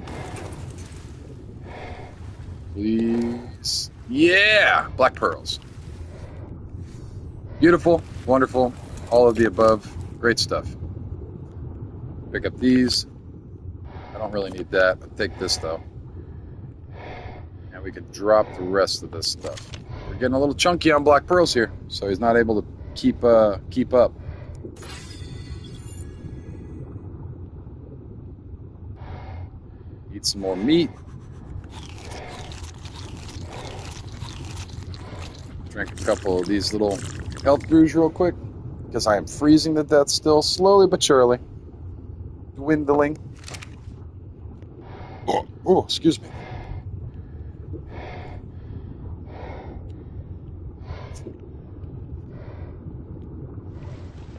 Please. Yeah! Black pearls. Beautiful, wonderful, all of the above. Great stuff. Pick up these. I don't really need that. I'll take this though. And we can drop the rest of this stuff. We're getting a little chunky on black pearls here, so he's not able to keep up. Eat some more meat. Drink a couple of these little health brews real quick, because I am freezing to death still, slowly but surely. Dwindling. Oh, excuse me.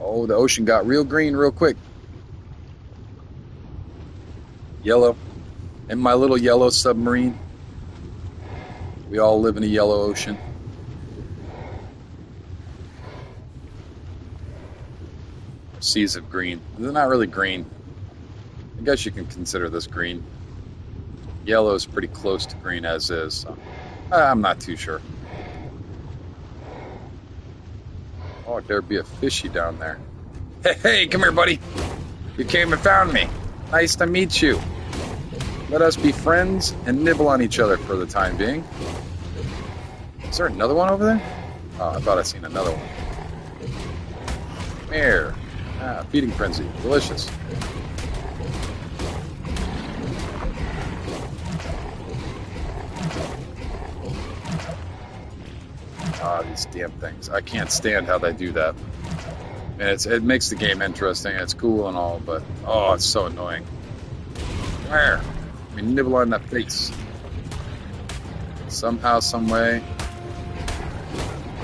Oh, the ocean got real green real quick. Yellow. In my little yellow submarine. We all live in a yellow ocean. Seas of green. They're not really green. I guess you can consider this green. Yellow is pretty close to green as is. So I'm not too sure. Oh, there'd be a fishy down there. Hey, come here, buddy. You came and found me. Nice to meet you. Let us be friends and nibble on each other for the time being. Is there another one over there? Oh, I thought I seen another one. Come here. Ah, feeding frenzy. Delicious. Ah, these damn things. I can't stand how they do that. And it makes the game interesting. It's cool and all, but oh, it's so annoying. Where? I mean, nibble on that face. Somehow, some way,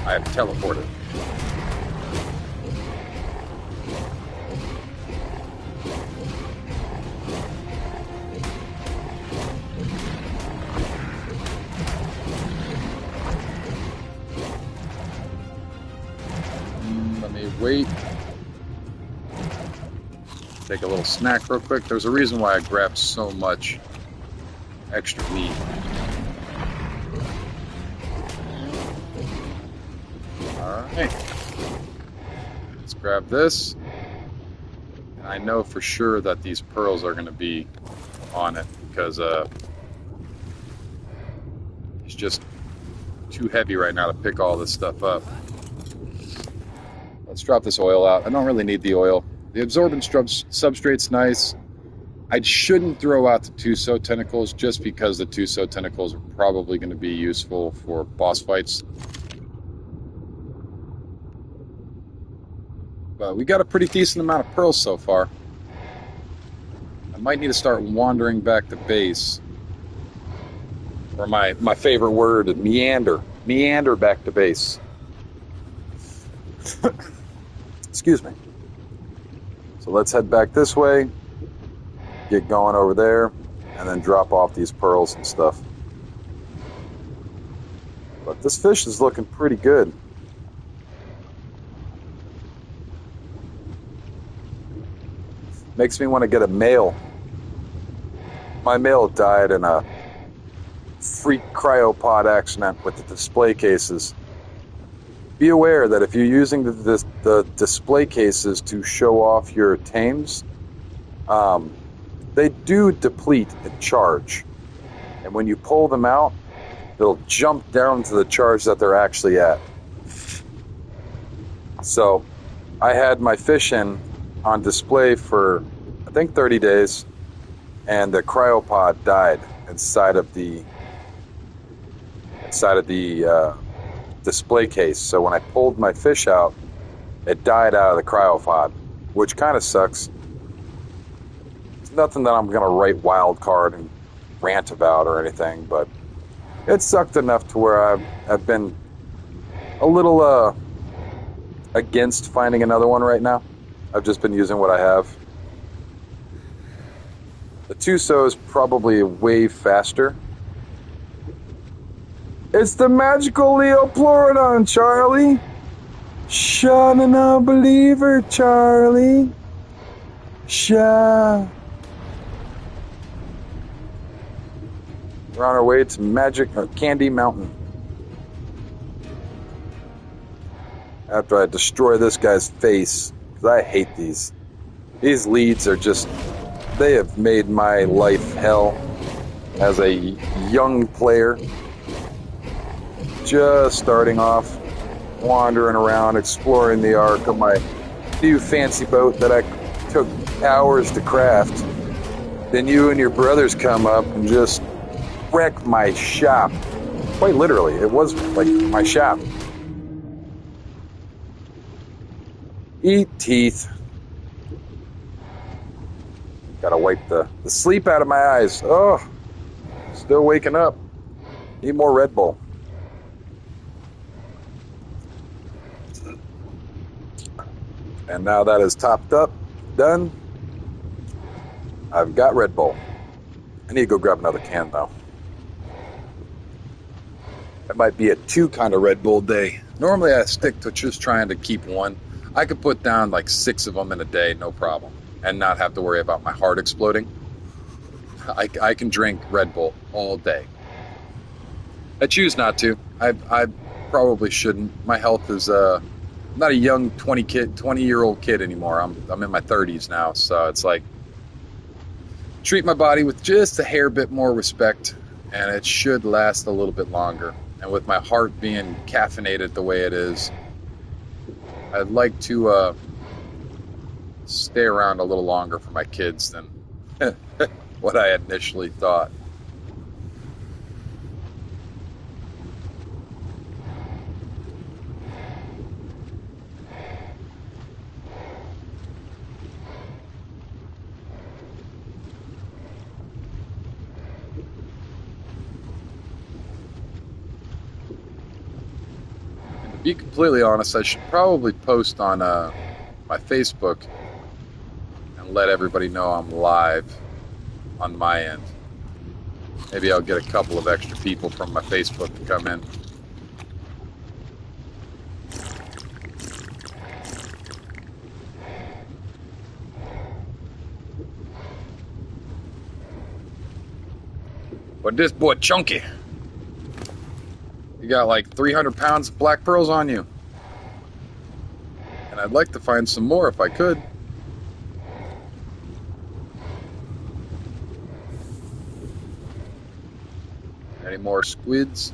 I have teleported. Let me wait. Take a little snack real quick. There's a reason why I grabbed so much extra meat. Alright. Let's grab this. And I know for sure that these pearls are going to be on it because it's just too heavy right now to pick all this stuff up. Let's drop this oil out. I don't really need the oil. The absorbent substrate's nice. I shouldn't throw out the Tuso tentacles just because the Tuso tentacles are probably going to be useful for boss fights. But we got a pretty decent amount of pearls so far. I might need to start wandering back to base. Or my favorite word, meander. Meander back to base. Excuse me. So let's head back this way, get going over there, and then drop off these pearls and stuff. But this fish is looking pretty good. Makes me want to get a male. My male died in a freak cryopod accident with the display cases. Be aware that if you're using the display cases to show off your tames, they do deplete and charge. And when you pull them out, they'll jump down to the charge that they're actually at. So I had my fish in on display for, I think, 30 days, and the cryopod died inside of the display case. So when I pulled my fish out, it died out of the cryopod, which kind of sucks. It's nothing that I'm going to write wild card and rant about or anything, but it sucked enough to where I've been a little against finding another one right now. I've just been using what I have. The Tuso is probably way faster. It's the magical Leoplorodon, Charlie. Shana no believer, Charlie. Sha. We're on our way to Candy Mountain. After I destroy this guy's face, because I hate these. These leads are just, they have made my life hell as a young player. Just starting off, wandering around, exploring the ark of my new fancy boat that I took hours to craft. Then you and your brothers come up and just wreck my shop. Quite literally, it was like my shop. Eat teeth. Gotta wipe the sleep out of my eyes. Oh, still waking up. Need more Red Bull. And now that is topped up, done, I've got Red Bull. I need to go grab another can, though. It might be a 2 kind of Red Bull day. Normally I stick to just trying to keep one. I could put down like 6 of them in a day, no problem, and not have to worry about my heart exploding. I can drink Red Bull all day. I choose not to. I probably shouldn't. My health is I'm not a young 20-year-old kid anymore. I'm in my 30s now, so it's like treat my body with just a hair bit more respect, and it should last a little bit longer. And with my heart being caffeinated the way it is, I'd like to stay around a little longer for my kids than what I initially thought. To be completely honest, I should probably post on my Facebook and let everybody know I'm live on my end. Maybe I'll get a couple of extra people from my Facebook to come in. But this boy chunky. You got like 300 pounds of black pearls on you. And I'd like to find some more if I could. Any more squids?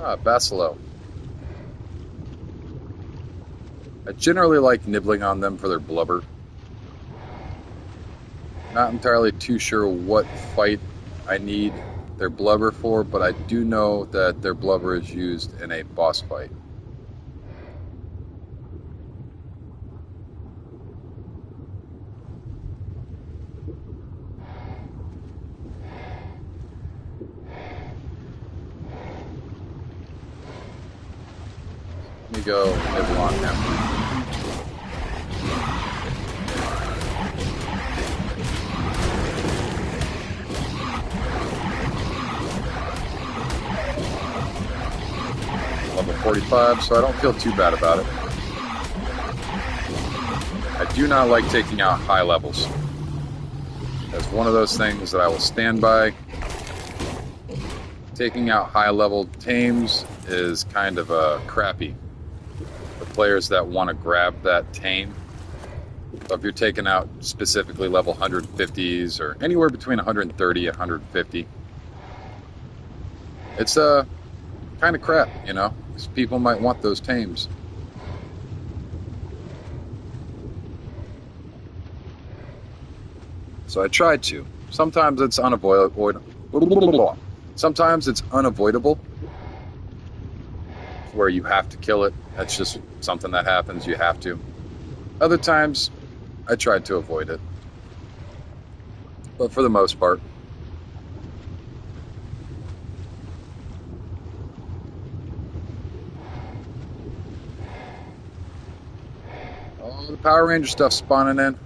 Ah, basilo. I generally like nibbling on them for their blubber. Not entirely too sure what fight I need their blubber for, but I do know that their blubber is used in a boss fight. Let me go nibble on him. Level 45, so I don't feel too bad about it. I do not like taking out high levels. That's one of those things that I will stand by. Taking out high level tames is kind of crappy. The players that want to grab that tame. So if you're taking out specifically level 150s or anywhere between 130 and 150, it's kind of crap, you know, because people might want those tames. So I tried to. Sometimes it's unavoidable. Sometimes it's unavoidable, where you have to kill it. That's just something that happens. You have to. Other times, I tried to avoid it. But for the most part, all the Power Ranger stuff spawning in.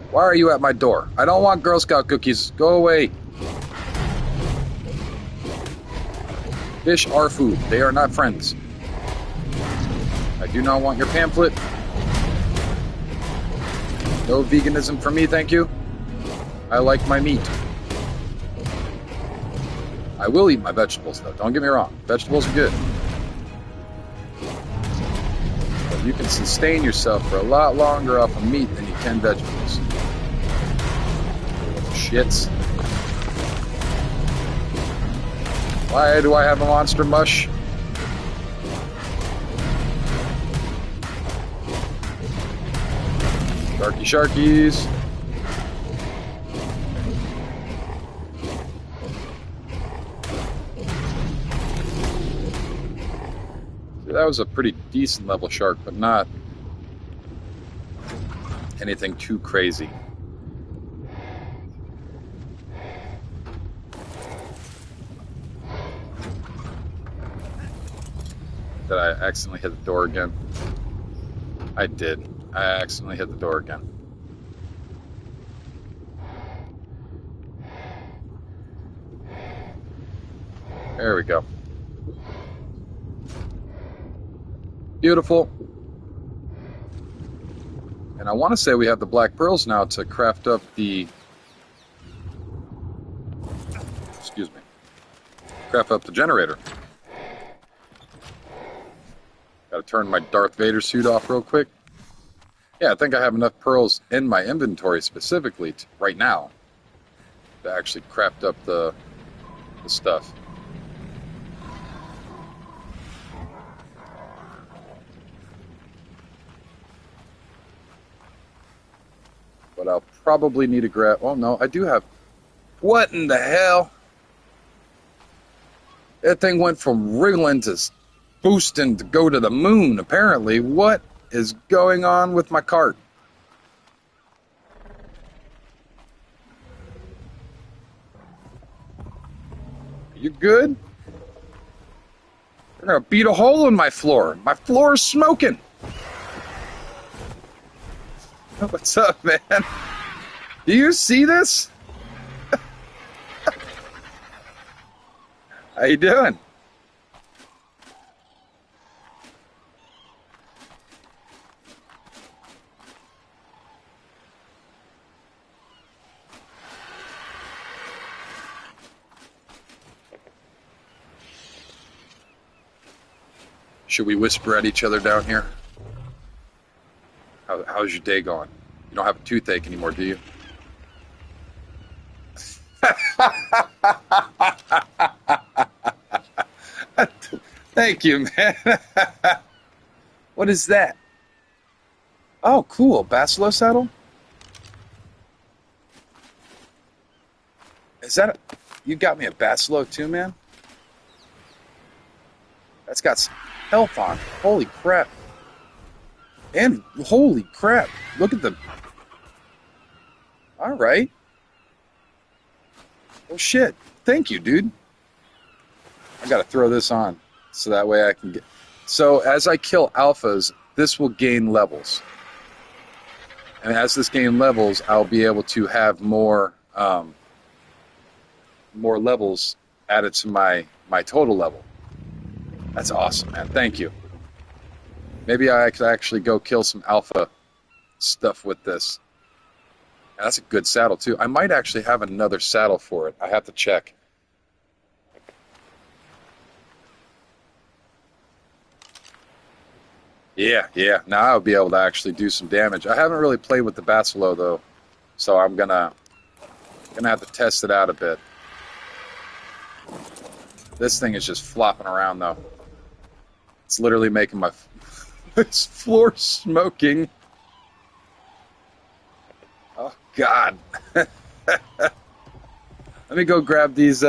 Why are you at my door? I don't want Girl Scout cookies. Go away. Fish are food. They are not friends. I do not want your pamphlet. No veganism for me, thank you. I like my meat. I will eat my vegetables, though. Don't get me wrong. Vegetables are good. But you can sustain yourself for a lot longer off of meat than you can vegetables. Shits. Why do I have a monster mush? Sharkies. See, that was a pretty decent level shark, but not anything too crazy. Did I accidentally hit the door again? I did. I accidentally hit the door again. There we go. Beautiful. And I want to say we have the black pearls now to craft up the... Excuse me. Craft up the generator. Gotta turn my Darth Vader suit off real quick. Yeah, I think I have enough pearls in my inventory specifically right now actually crapped up the stuff. But I'll probably need to grab. Oh no, I do have. What in the hell? That thing went from wriggling to boosting to go to the moon, apparently. What is going on with my cart? You good? They're gonna beat a hole in my floor. My floor is smoking. What's up, man? Do you see this? How you doing? Should we whisper at each other down here? How's your day going? You don't have a toothache anymore, do you? Thank you, man. What is that? Oh, cool. Basilo saddle? Is that you got me a basilo too, man? That's got some health on it. Holy crap. And holy crap. Look at the... Alright. Well, shit. Thank you, dude. I gotta throw this on so that way I can get... So as I kill alphas, this will gain levels. And as this gain levels, I'll be able to have more more levels added to my total level. That's awesome, man. Thank you. Maybe I could actually go kill some alpha stuff with this. That's a good saddle, too. I might actually have another saddle for it. I have to check. Yeah. Now I'll be able to actually do some damage. I haven't really played with the basilo, though, so I'm gonna have to test it out a bit. This thing is just flopping around, though. It's literally making my this floor smoking. Oh God! Let me go grab these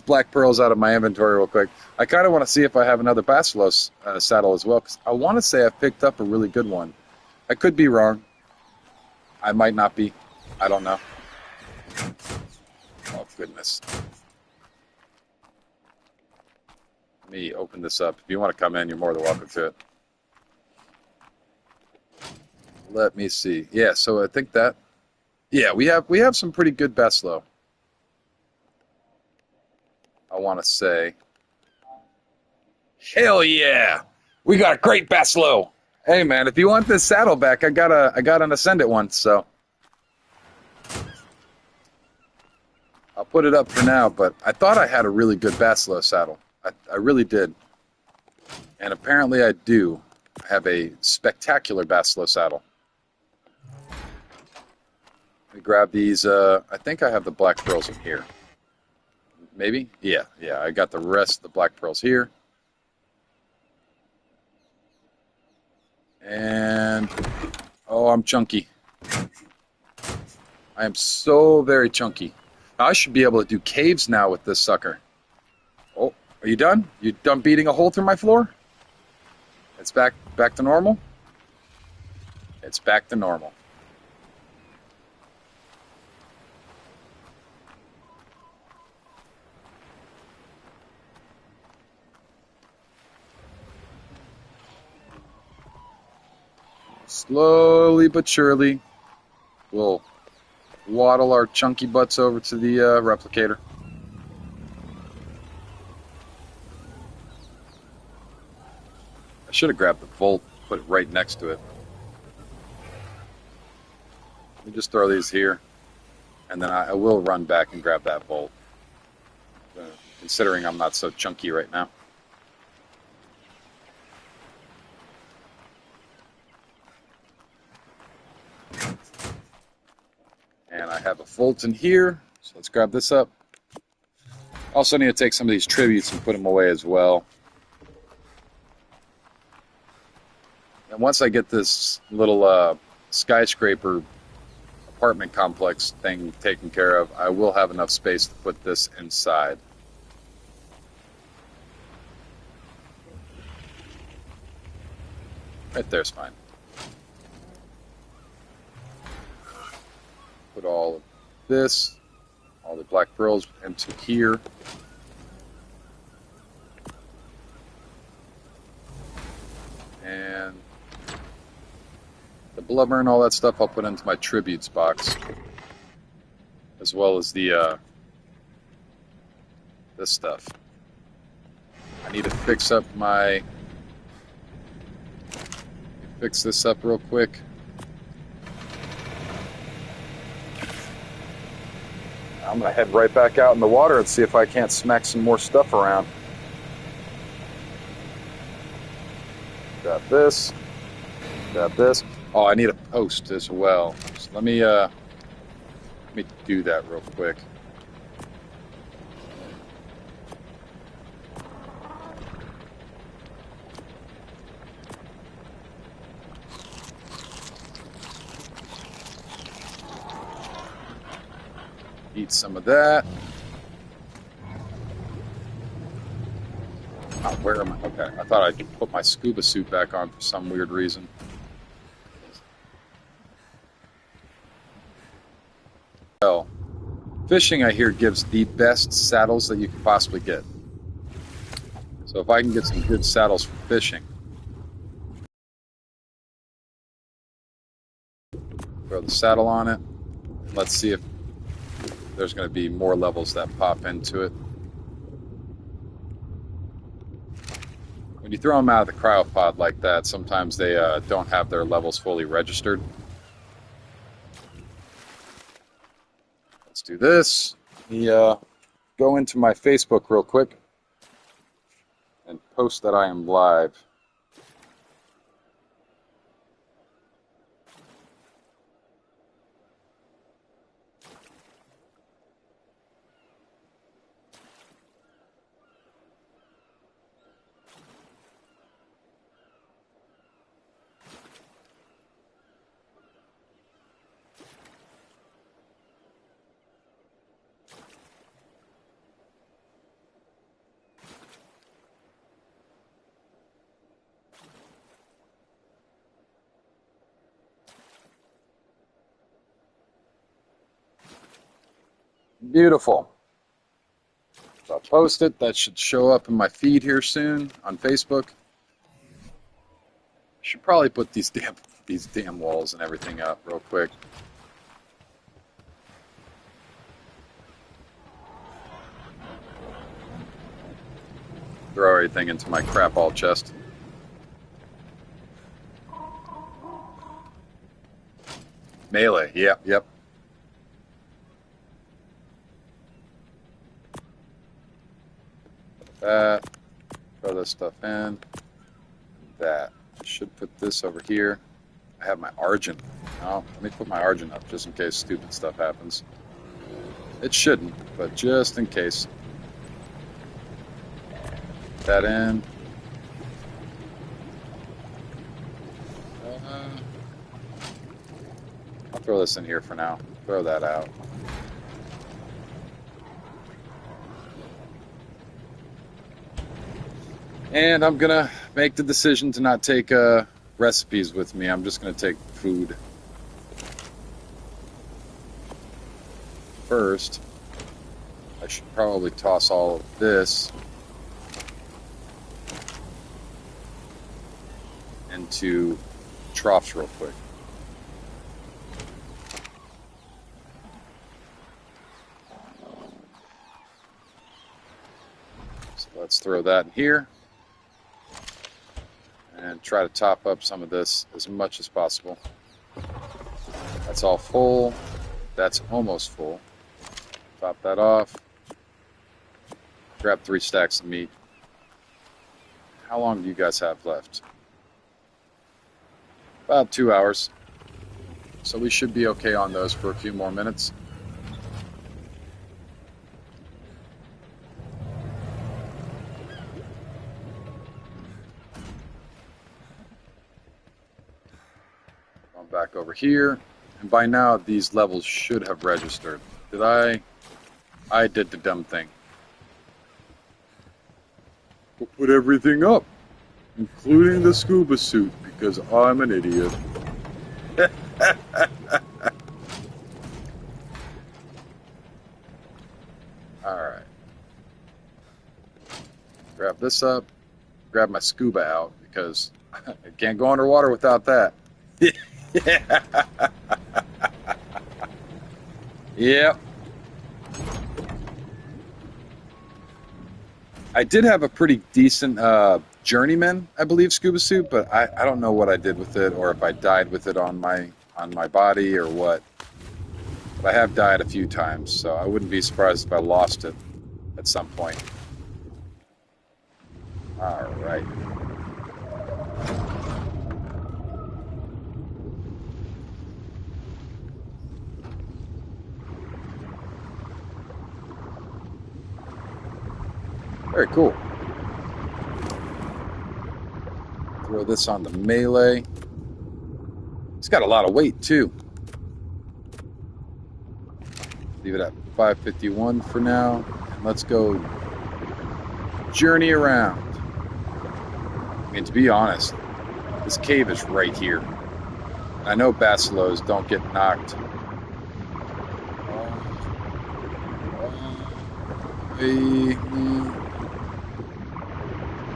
black pearls out of my inventory real quick. I kind of want to see if I have another basilo saddle as well, because I want to say I picked up a really good one. I could be wrong. I might not be. I don't know. Oh goodness. Let me open this up. If you want to come in, you're more than welcome to it. Let me see. Yeah, so I think that... Yeah, we have some pretty good basilo. I want to say... Hell yeah! We got a great basilo! Hey man, if you want this saddle back, I got an Ascendant one, so... I'll put it up for now, but I thought I had a really good basilo saddle. I really did. And apparently I do have a spectacular basilo saddle. Let me grab these. I think I have the black pearls in here. Maybe? Yeah. I got the rest of the black pearls here. And... Oh, I'm chunky. I am so very chunky. I should be able to do caves now with this sucker. Oh, are you done? You done beating a hole through my floor? It's back to normal? It's back to normal. Slowly but surely, we'll waddle our chunky butts over to the replicator. I should have grabbed the Volt, put it right next to it. Let me just throw these here, and then I will run back and grab that Volt, considering I'm not so chunky right now. And I have a Volt in here, So let's grab this up. Also need to take some of these tributes and put them away as well. And once I get this little skyscraper apartment complex thing taken care of, I will have enough space to put this inside. Right there's fine. Put all of this, all the black pearls into here. And the blubber and all that stuff I'll put into my tributes box, as well as the this stuff. I need to fix up my fix this up real quick. I'm gonna head right back out in the water and see if I can't smack some more stuff around. Got this. Got this. Oh, I need a post as well. So let me do that real quick. Eat some of that. Oh, where am I? Okay, I thought I'd put my scuba suit back on for some weird reason. Well, fishing, I hear, gives the best saddles that you could possibly get. So if I can get some good saddles for fishing, throw the saddle on it. Let's see if there's going to be more levels that pop into it. When you throw them out of the cryopod like that, sometimes they don't have their levels fully registered. Let's do this. Let me go into my Facebook real quick and post that I am live. Beautiful. So I'll post it. That should show up in my feed here soon on Facebook. Should probably put these damn walls and everything up real quick. Throw everything into my crap all chest. Melee, yep. That. Throw this stuff in. That. I should put this over here. I have my Argent. No, let me put my Argent up just in case stupid stuff happens. It shouldn't, but just in case. Put that in. I'll throw this in here for now. Throw that out. And I'm going to make the decision to not take recipes with me. I'm just going to take food. First, I should probably toss all of this into troughs real quick. So let's throw that in here. And try to top up some of this as much as possible. That's all full. That's almost full. Top that off. Grab 3 stacks of meat. How long do you guys have left? About 2 hours. So we should be okay on those for a few more minutes. Going back over here. And by now, these levels should have registered. Did I? I did the dumb thing. We'll put everything up, including the scuba suit, because I'm an idiot. Alright. Grab this up. Grab my scuba out, because I can't go underwater without that. Yep. I did have a pretty decent journeyman, I believe, scuba suit, but I don't know what I did with it, or if I died with it on my body or what. But I have died a few times, so I wouldn't be surprised if I lost it at some point. All right. Very cool. Throw this on the melee. It's got a lot of weight, too. Leave it at 551 for now. And let's go journey around. I mean, to be honest, this cave is right here. I know basilos don't get knocked.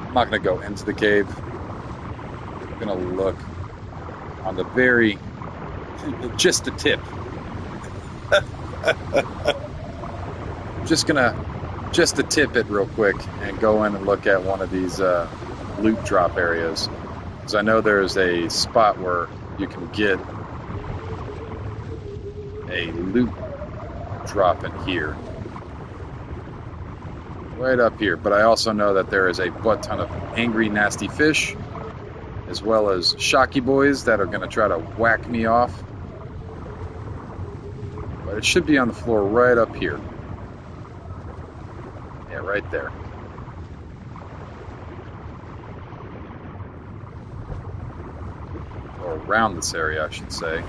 I'm not going to go into the cave. I'm going to look on the very, just the tip. Just to tip it real quick and go in and look at one of these loot drop areas. Because I know there's a spot where you can get a loot drop in here. Right up here. But I also know that there is a butt ton of angry, nasty fish, as well as shocky boys that are going to try to whack me off. But it should be on the floor right up here. Yeah, right there. Or around this area, I should say.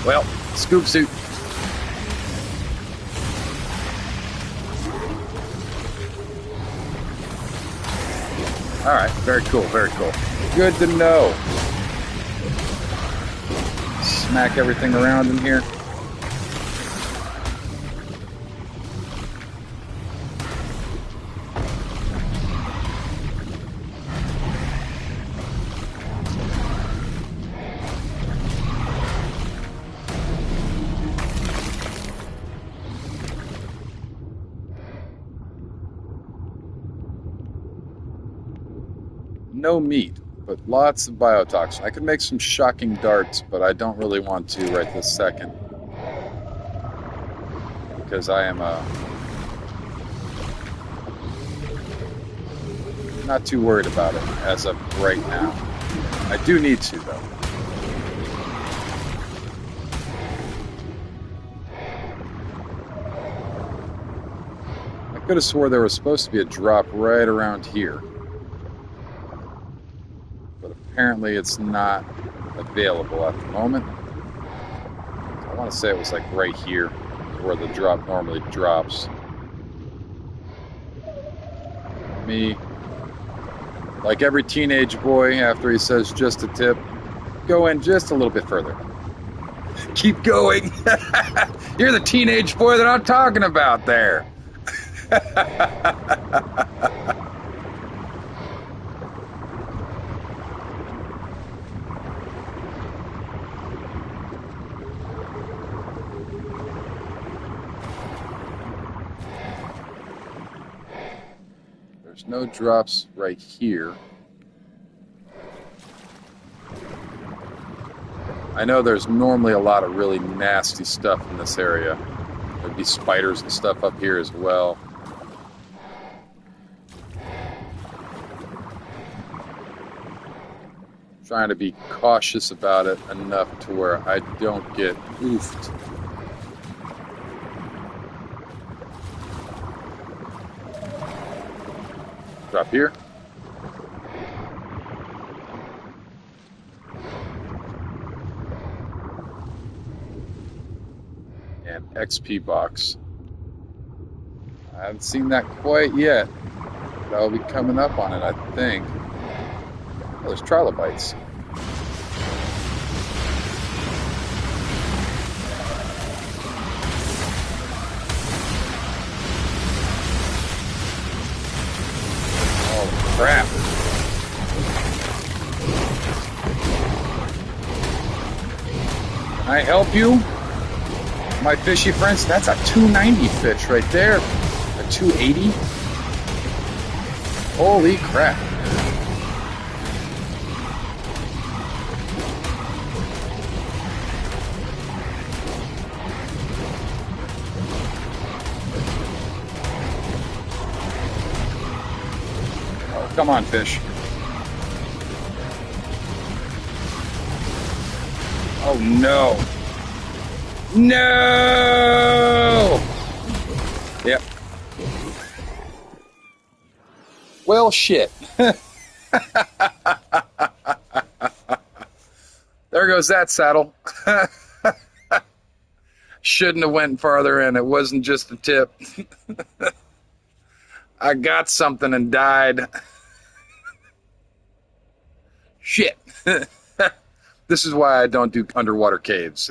Well, scoop suit. Alright, very cool, very cool. Good to know. Smack everything around in here. No meat, but lots of biotoxin. I could make some shocking darts, but I don't really want to right this second. Because I am not too worried about it as of right now. I do need to, though. I could have swore there was supposed to be a drop right around here. Apparently it's not available at the moment. I want to say it was like right here where the drop normally drops. Me, like every teenage boy after he says just a tip, go in just a little bit further. Keep going. You're the teenage boy that I'm talking about there. There's no drops right here. I know there's normally a lot of really nasty stuff in this area. There'd be spiders and stuff up here as well. Trying to be cautious about it enough to where I don't get oofed. Drop here. XP box. I haven't seen that quite yet. That'll be coming up on it, I think. Oh, there's trilobites. Oh, crap. Can I help you? My fishy friends? That's a 290 fish right there. A 280? Holy crap. Oh, come on, fish. Oh, no. No! Yep. Well, shit. There goes that saddle. Shouldn't have went farther in. It wasn't just a tip. I got something and died. Shit. This is why I don't do underwater caves.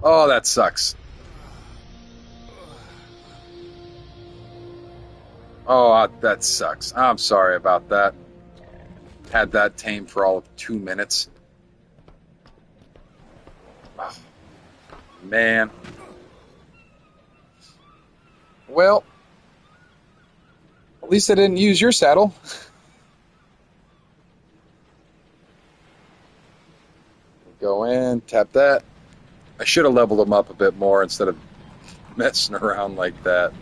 Oh, that sucks. Oh, that sucks. I'm sorry about that. Had that tamed for all of 2 minutes. Oh, man. Well, at least I didn't use your saddle. Go in, tap that. I should have leveled them up a bit more instead of messing around like that.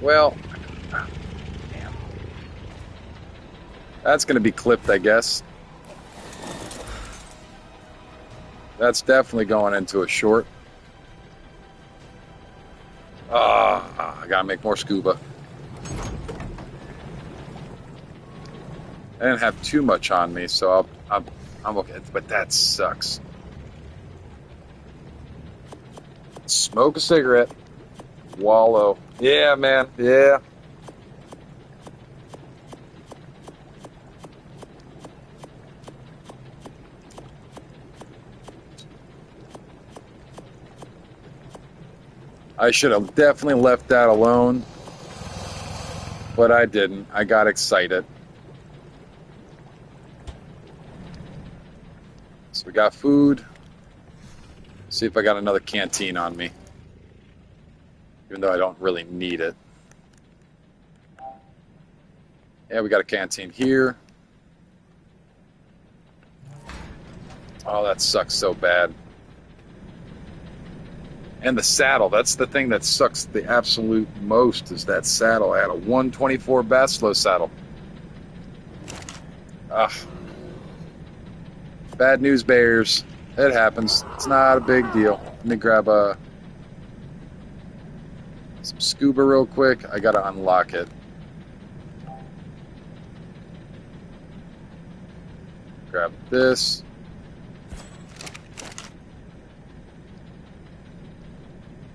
Well, damn. That's going to be clipped, I guess. That's definitely going into a short. I got to make more scuba. I didn't have too much on me, so I'm okay. But that sucks. Smoke a cigarette. Wallow. Yeah, man. Yeah. I should have definitely left that alone, but I didn't. I got excited. So we got food. See if I got another canteen on me, even though I don't really need it. Yeah, we got a canteen here. Oh, that sucks so bad. And the saddle, that's the thing that sucks the absolute most, is that saddle. I had a 124 basilo saddle. Ugh. Bad news bears. It happens. It's not a big deal. Let me grab some scuba real quick. I gotta unlock it. Grab this.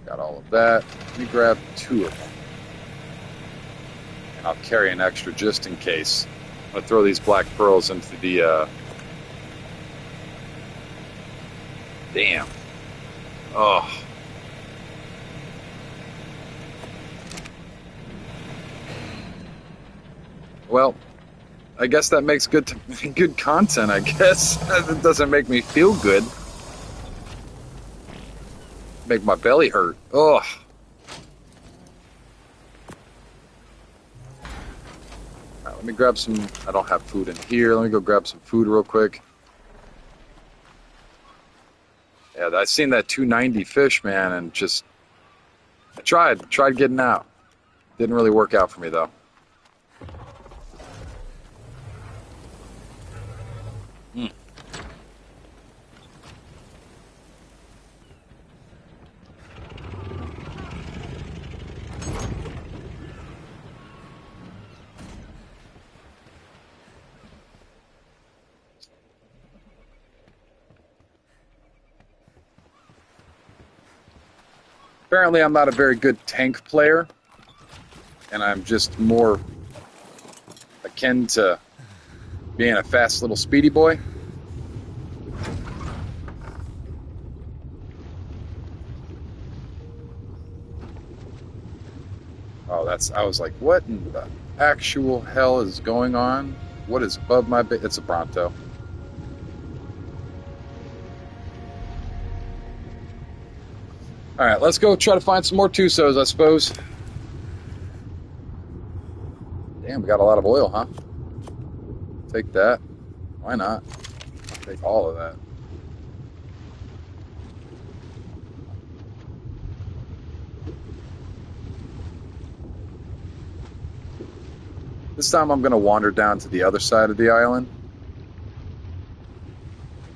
Got all of that. Let me grab 2 of them. And I'll carry an extra just in case. I'm going to throw these black pearls into the... Damn. Oh. Well, I guess that makes good content, I guess. It doesn't make me feel good. Make my belly hurt. Ugh. Right, let me grab some... I don't have food in here. Let me go grab some food real quick. Yeah, I seen that 290 fish, man, and just... I tried getting out. Didn't really work out for me, though. Apparently, I'm not a very good tank player, and I'm just more akin to being a fast little speedy boy. Oh, I was like, what in the actual hell is going on? What is above my base? It's a Bronto. All right, let's go try to find some more Tusos, I suppose. Damn, we got a lot of oil, huh? Take that. Why not? Take all of that. This time I'm going to wander down to the other side of the island.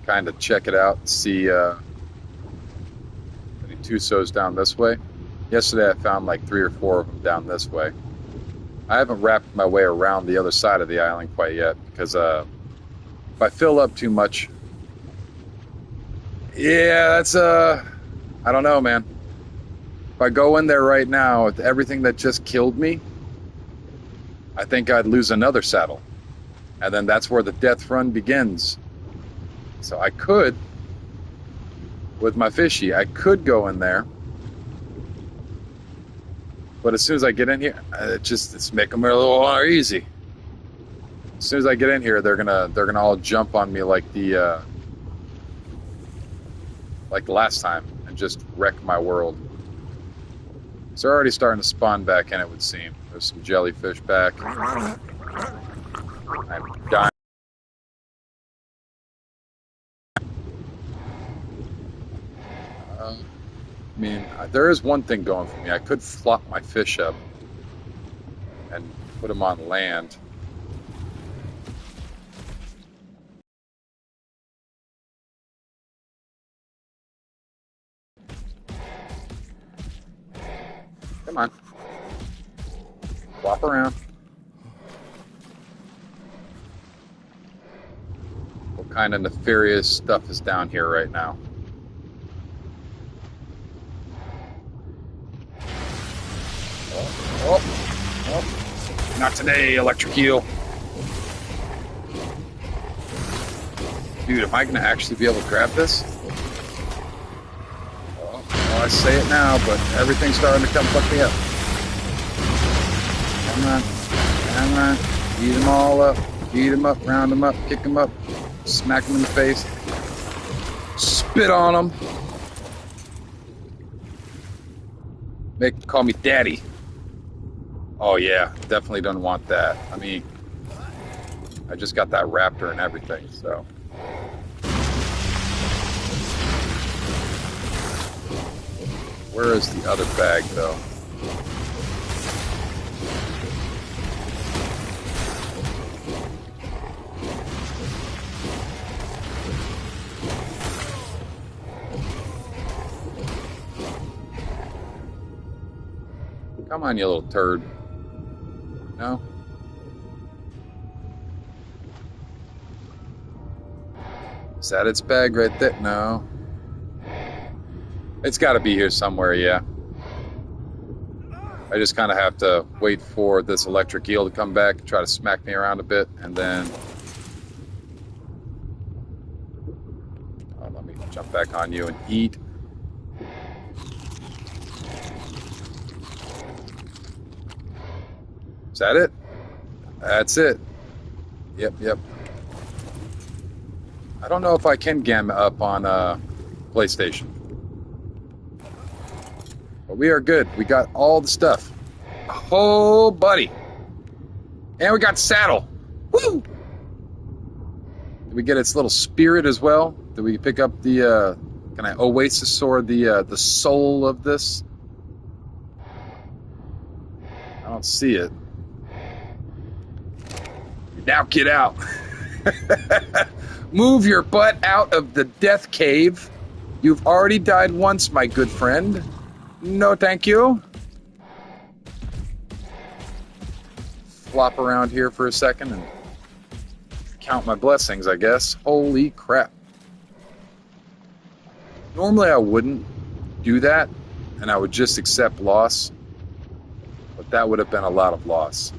Kind of check it out and see any Tusos down this way. Yesterday I found like 3 or 4 of them down this way. I haven't wrapped my way around the other side of the island quite yet because if I fill up too much... Yeah, that's... I don't know, man. If I go in there right now with everything that just killed me, I think I'd lose another saddle. And then that's where the death run begins. So I could, with my fishy, I could go in there. But as soon as I get in here, it's making me a little more easy. As soon as I get in here, they're gonna all jump on me like the last time and just wreck my world. So they're already starting to spawn back in, it would seem. There's some jellyfish back. I'm dying. I mean, there is one thing going for me. I could flop my fish up and put them on land. Come on. Flop around. What kind of nefarious stuff is down here right now? Oh. Not today, electric eel. Dude, am I going to actually be able to grab this? Oh, I say it now, but everything's starting to come fuck me up. Come on. Come on. Eat them all up. Eat them up, round them up, kick them up, smack them in the face, spit on them. Call me daddy. Oh yeah, definitely don't want that. I mean, I just got that raptor and everything, so. Where is the other bag, though? Come on, you little turd. No? Is that its bag right there? No. It's got to be here somewhere, yeah. I just kind of have to wait for this electric eel to come back, try to smack me around a bit, and then... Oh, let me jump back on you and eat. Is that it? That's it. Yep. I don't know if I can gam up on PlayStation. But we are good. We got all the stuff. Oh, buddy. And we got saddle. Woo! Did we get its little spirit as well? Did we pick up the, can I oasis or the soul of this? I don't see it. Now get out. Move your butt out of the death cave. You've already died once, my good friend. No, thank you. Flop around here for a second and count my blessings, I guess. Holy crap. Normally I wouldn't do that, and I would just accept loss, but that would have been a lot of loss.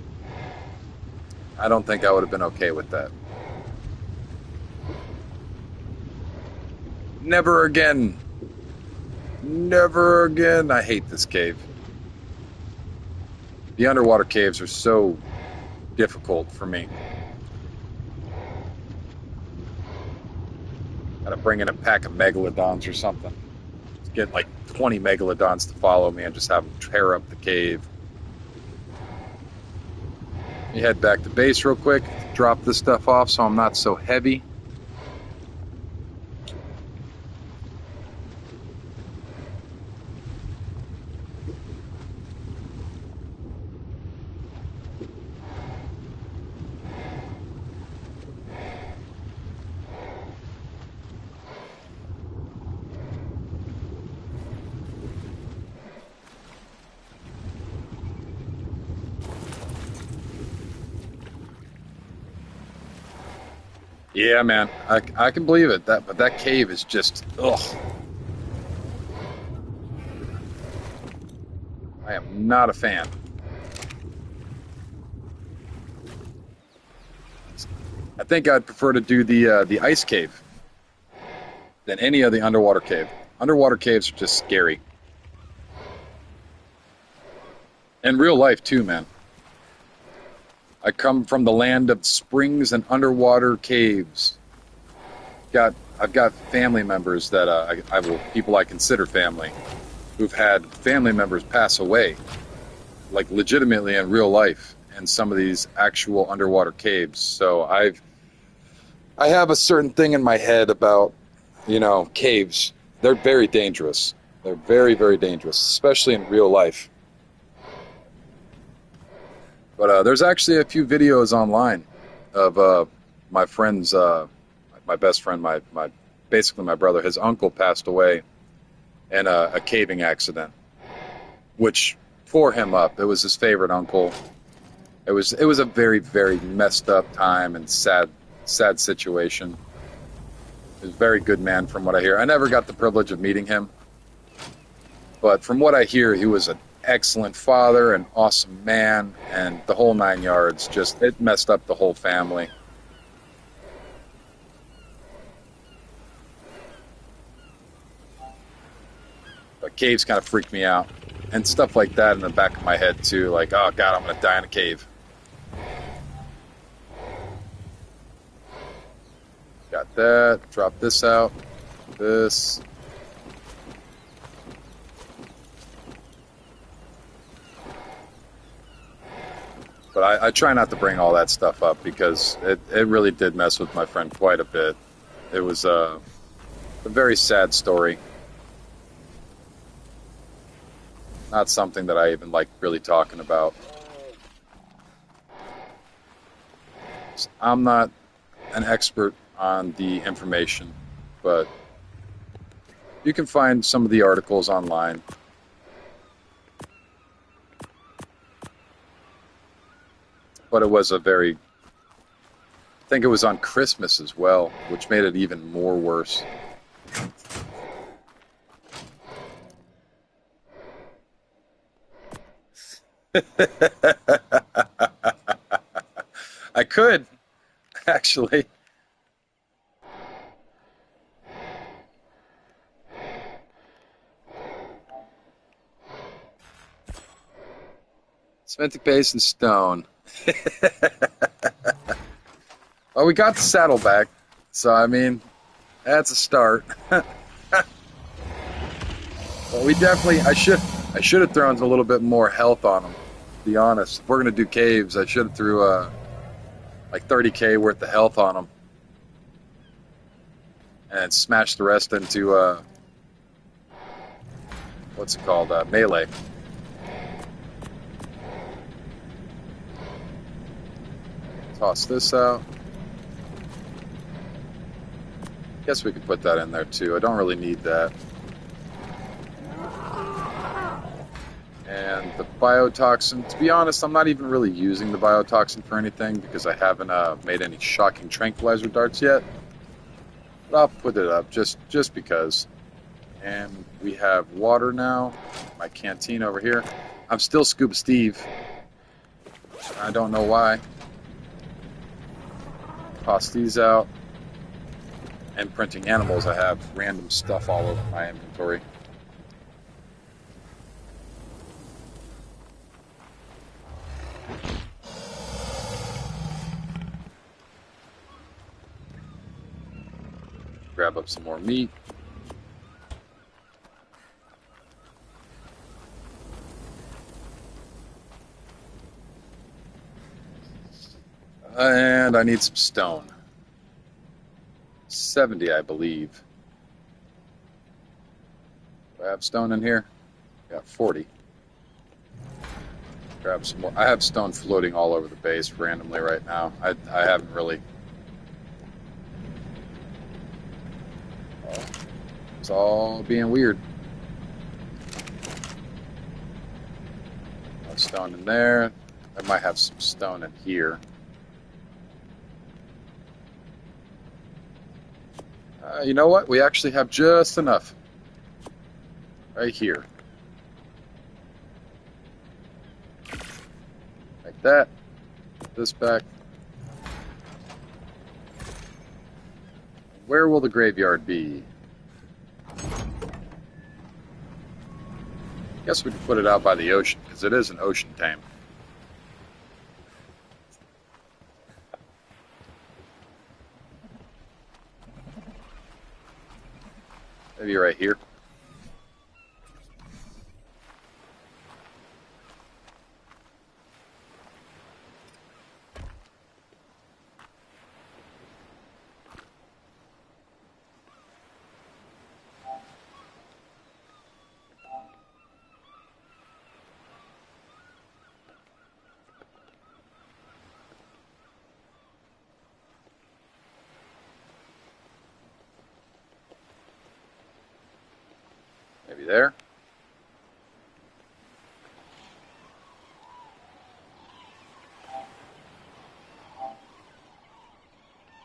I don't think I would have been okay with that. Never again. Never again. I hate this cave. The underwater caves are so difficult for me. Gotta bring in a pack of megalodons or something. Get like 20 megalodons to follow me and just have them tear up the cave. Let me head back to base real quick, drop this stuff off so I'm not so heavy. Yeah, man, I can believe it. But that cave is just ugh. I am not a fan. I think I'd prefer to do the ice cave than any of the underwater cave. Underwater caves are just scary. In real life too, man. I come from the land of springs and underwater caves. I've got family members that people I consider family, who've had family members pass away, like legitimately in real life, in some of these actual underwater caves. So I have a certain thing in my head about, caves. They're very dangerous. They're very, very dangerous, especially in real life. But there's actually a few videos online of my friends, my best friend, basically my brother. His uncle passed away in a caving accident, which tore him up. It was his favorite uncle. It was a very, very messed up time and sad situation. He was a very good man from what I hear. I never got the privilege of meeting him, but from what I hear, he was an excellent father, an awesome man, and the whole 9 yards. Just, it messed up the whole family. But caves kind of freak me out. And stuff like that in the back of my head too, like, oh God, I'm gonna die in a cave. Got that, drop this out, this. But I try not to bring all that stuff up because it really did mess with my friend quite a bit. It was a very sad story. Not something that I even like really talking about. I'm not an expert on the information, but you can find some of the articles online. But it was I think it was on Christmas as well, which made it even more worse. I could, actually. Cementing base and stone. Well, we got the saddle back, so I mean, that's a start. But we definitely, I should have thrown a little bit more health on them. To be honest, if we're gonna do caves, I should have threw like 30k worth of health on them, and smashed the rest into what's it called, melee. Toss this out. Guess we could put that in there too. I don't really need that. And the biotoxin, to be honest, I'm not even really using the biotoxin for anything because I haven't made any shocking tranquilizer darts yet. But I'll put it up just because. And we have water now. my canteen over here. I'm still Scuba Steve. I don't know why. Toss these out. And printing animals, I have random stuff all over my inventory. Grab up some more meat. And I need some stone. 70, I believe. Do I have stone in here? Got 40. Grab some more. I have stone floating all over the base randomly right now. I haven't really. It's all being weird. No stone in there. I might have some stone in here. You know what? We actually have just enough. Right here. Like that. Put this back. Where will the graveyard be? Guess we could put it out by the ocean, because it is an ocean tame. Maybe right here. Maybe there.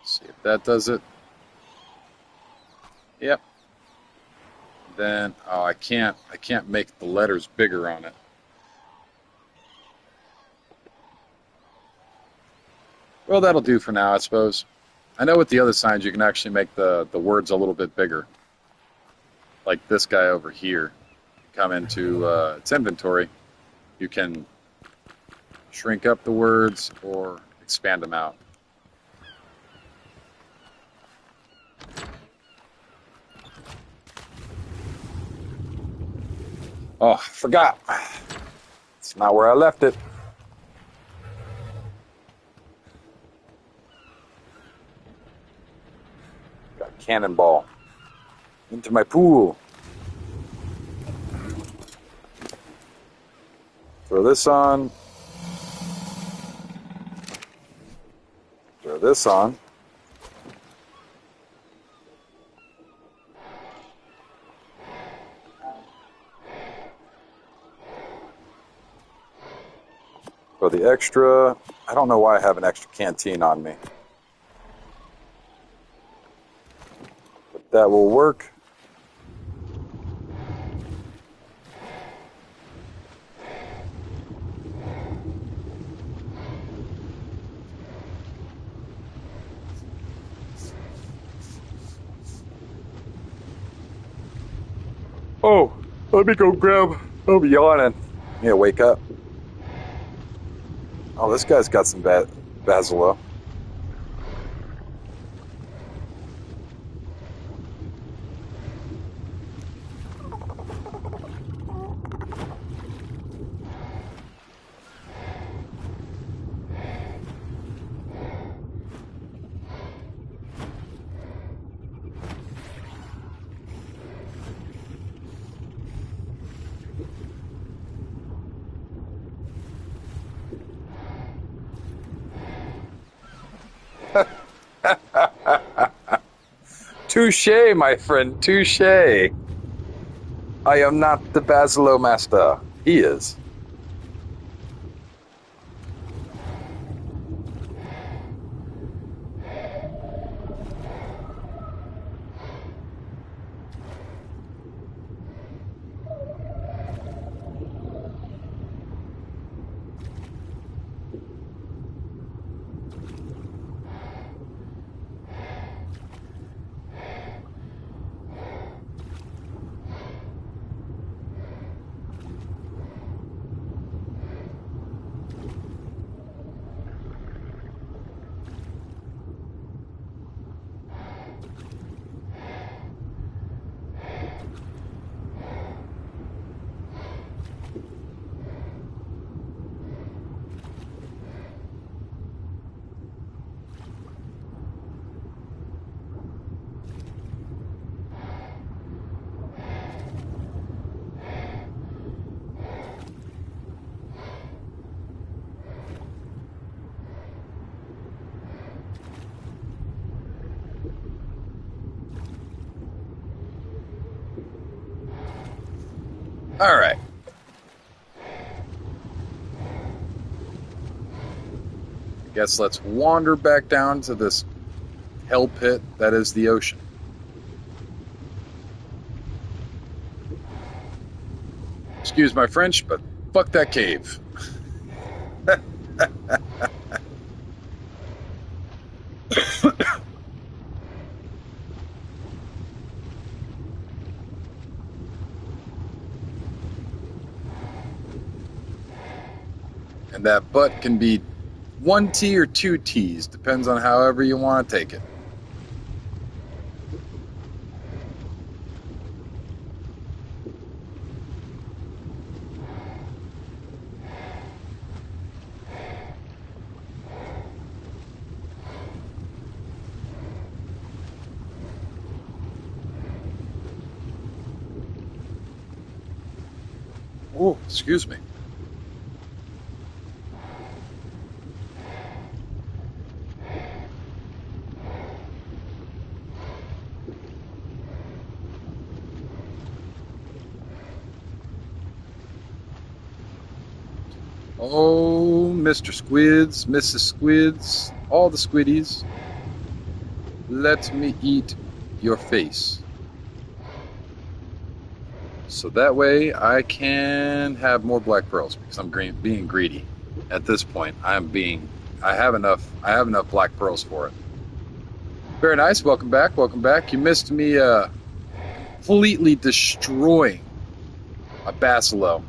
See if that does it. Yep. Then, oh, I can't make the letters bigger on it. Well, that'll do for now, I suppose. I know with the other signs you can actually make the words a little bit bigger. Like this guy over here. Come into its inventory, you can shrink up the words or expand them out. Oh, I forgot. It's not where I left it. Got a cannonball into my pool. Throw this on. Throw this on. For the extra, I don't know why I have an extra canteen on me. But that will work. Oh, let me go grab. I'm yawning. I need to wake up. Oh, this guy's got some basilo. Touché, my friend, touché. I am not the basilo master. He is. All right. I guess let's wander back down to this hell pit that is the ocean. Excuse my French, but fuck that cave. And that butt can be 1T or 2Ts, depends on however you want to take it. Oh, excuse me. Oh, Mr. Squids, Mrs. Squids, all the squiddies, let me eat your face. So that way I can have more black pearls because I'm being greedy. At this point, I have enough black pearls for it. Very nice. Welcome back. Welcome back. You missed me completely destroying a basilo.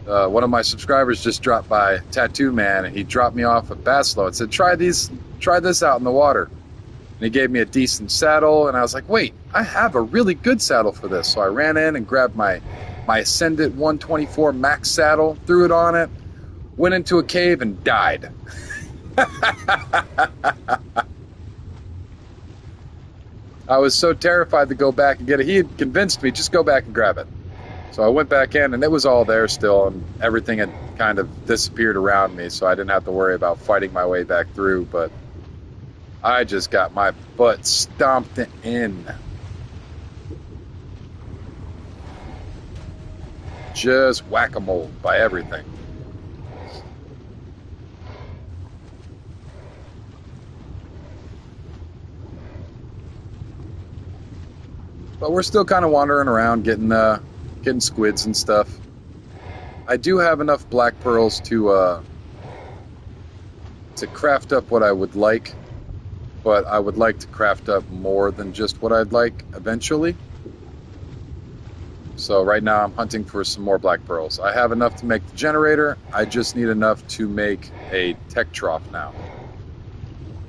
One of my subscribers just dropped by, Tattoo Man, and he dropped me off a basilo and said, try this out in the water. And he gave me a decent saddle, and I was like, wait, I have a really good saddle for this. So I ran in and grabbed my Ascendant 124 Max saddle, threw it on it, went into a cave, and died. I was so terrified to go back and get it. He had convinced me, just go back and grab it. So I went back in, and it was all there still, and everything had kind of disappeared around me, so I didn't have to worry about fighting my way back through, but I just got my butt stomped in. Just whack-a-mole by everything. But we're still kind of wandering around, getting squids and stuff. I do have enough black pearls to craft up what I would like. But I would like to craft up more than just what I'd like eventually. So right now I'm hunting for some more black pearls. I have enough to make the generator. I just need enough to make a tech trough now.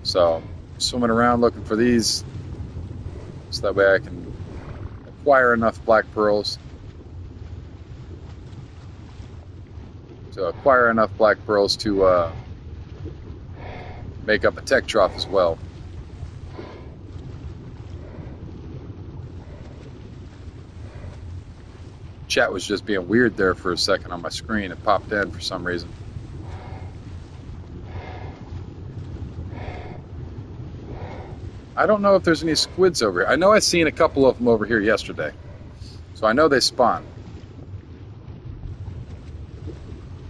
So swimming around looking for these, so that way I can acquire enough black pearls to make up a tech trough as well. Chat was just being weird there for a second on my screen. It popped in for some reason. I don't know if there's any squids over here. I know I seen a couple of them over here yesterday. So I know they spawn.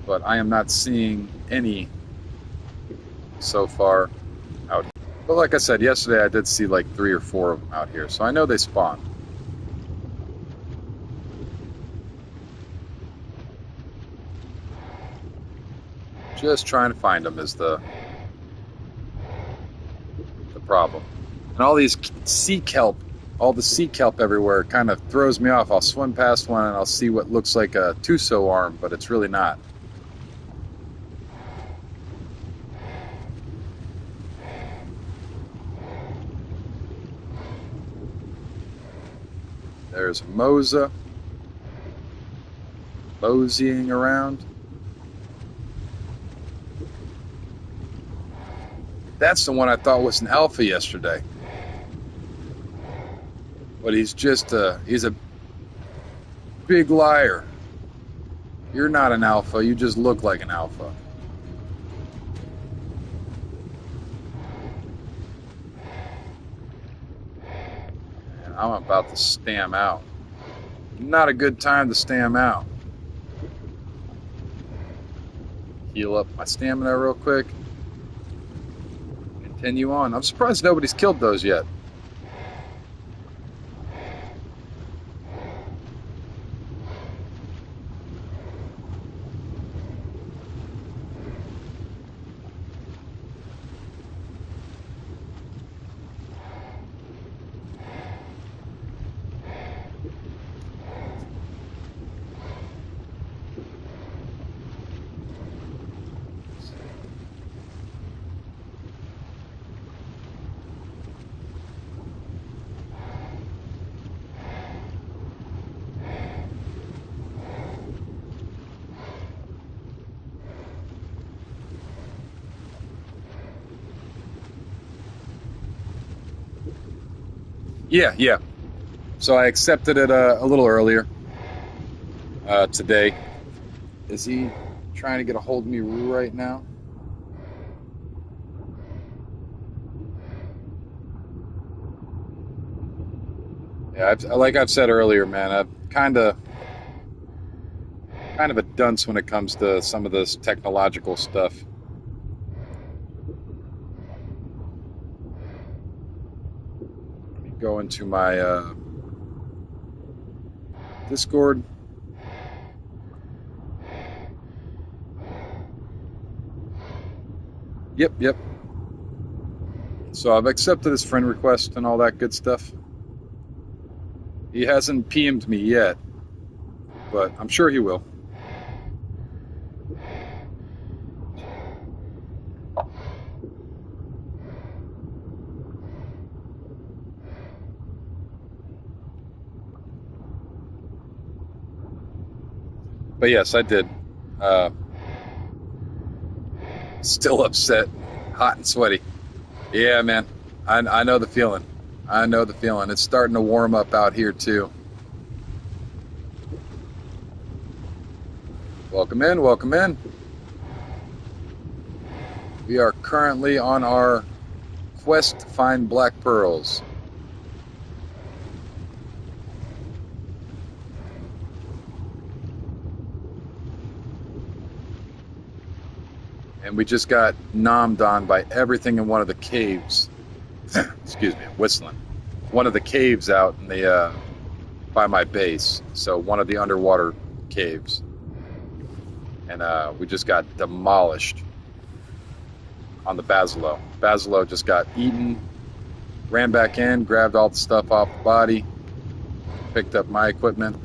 But I am not seeing any so far out here. But like I said, yesterday I did see like 3 or 4 of them out here. So I know they spawn. Just trying to find them is the problem. And all these sea kelp, all the sea kelp everywhere kind of throws me off. I'll swim past one and I'll see what looks like a Tuso arm, but it's really not. There's Moza moseying around. That's the one I thought was an alpha yesterday. But he's a big liar. You're not an alpha, you just look like an alpha. And I'm about to spam out. Not a good time to stay him out. Heal up my stamina real quick. Continue on. I'm surprised nobody's killed those yet. Yeah. So I accepted it a little earlier today. Is he trying to get a hold of me right now? Yeah, like I've said earlier, man, I'm kind of a dunce when it comes to some of this technological stuff. Let me go into my Discord. Yep. So I've accepted his friend request and all that good stuff. He hasn't PM'd me yet, but I'm sure he will. But yes, I did. Uh, Still upset, hot and sweaty. Yeah, man. I know the feeling. I know the feeling. It's starting to warm up out here too. Welcome in, welcome in. We are currently on our quest to find black pearls. And we just got nommed on by everything in one of the caves. Excuse me, I'm whistling. One of the caves out in the by my base. So one of the underwater caves. And we just got demolished on the basilo. Basilo just got eaten, ran back in, grabbed all the stuff off the body, picked up my equipment.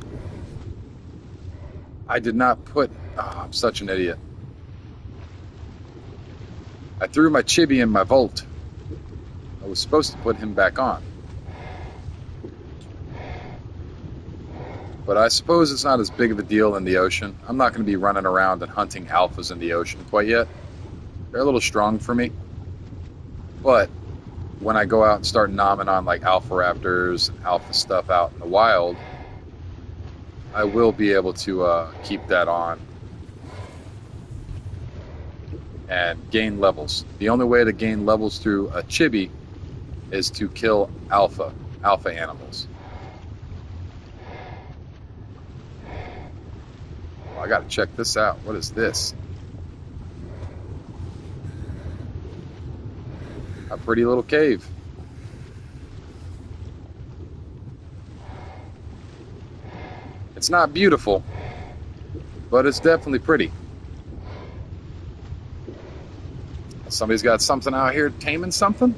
I did not put... Oh, I'm such an idiot. I threw my chibi in my vault. I was supposed to put him back on. But I suppose it's not as big of a deal in the ocean. I'm not going to be running around and hunting alphas in the ocean quite yet. They're a little strong for me. But when I go out and start nomming on like alpha raptors and alpha stuff out in the wild, I will be able to keep that on and gain levels. The only way to gain levels through a chibi is to kill alpha animals. Oh, I gotta check this out. What is this? A pretty little cave. It's not beautiful, but it's definitely pretty. Somebody's got something out here taming something?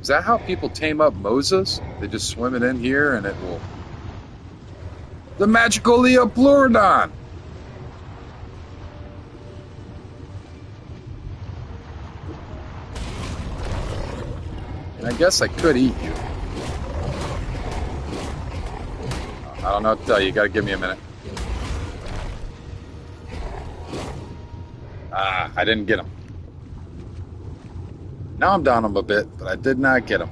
Is that how people tame up Moses? They just swim it in here and it will... The magical Leopleurodon! And I guess I could eat you. I don't know what to tell you. You gotta give me a minute. Ah, I didn't get him. Now I'm down him a bit, but I did not get him.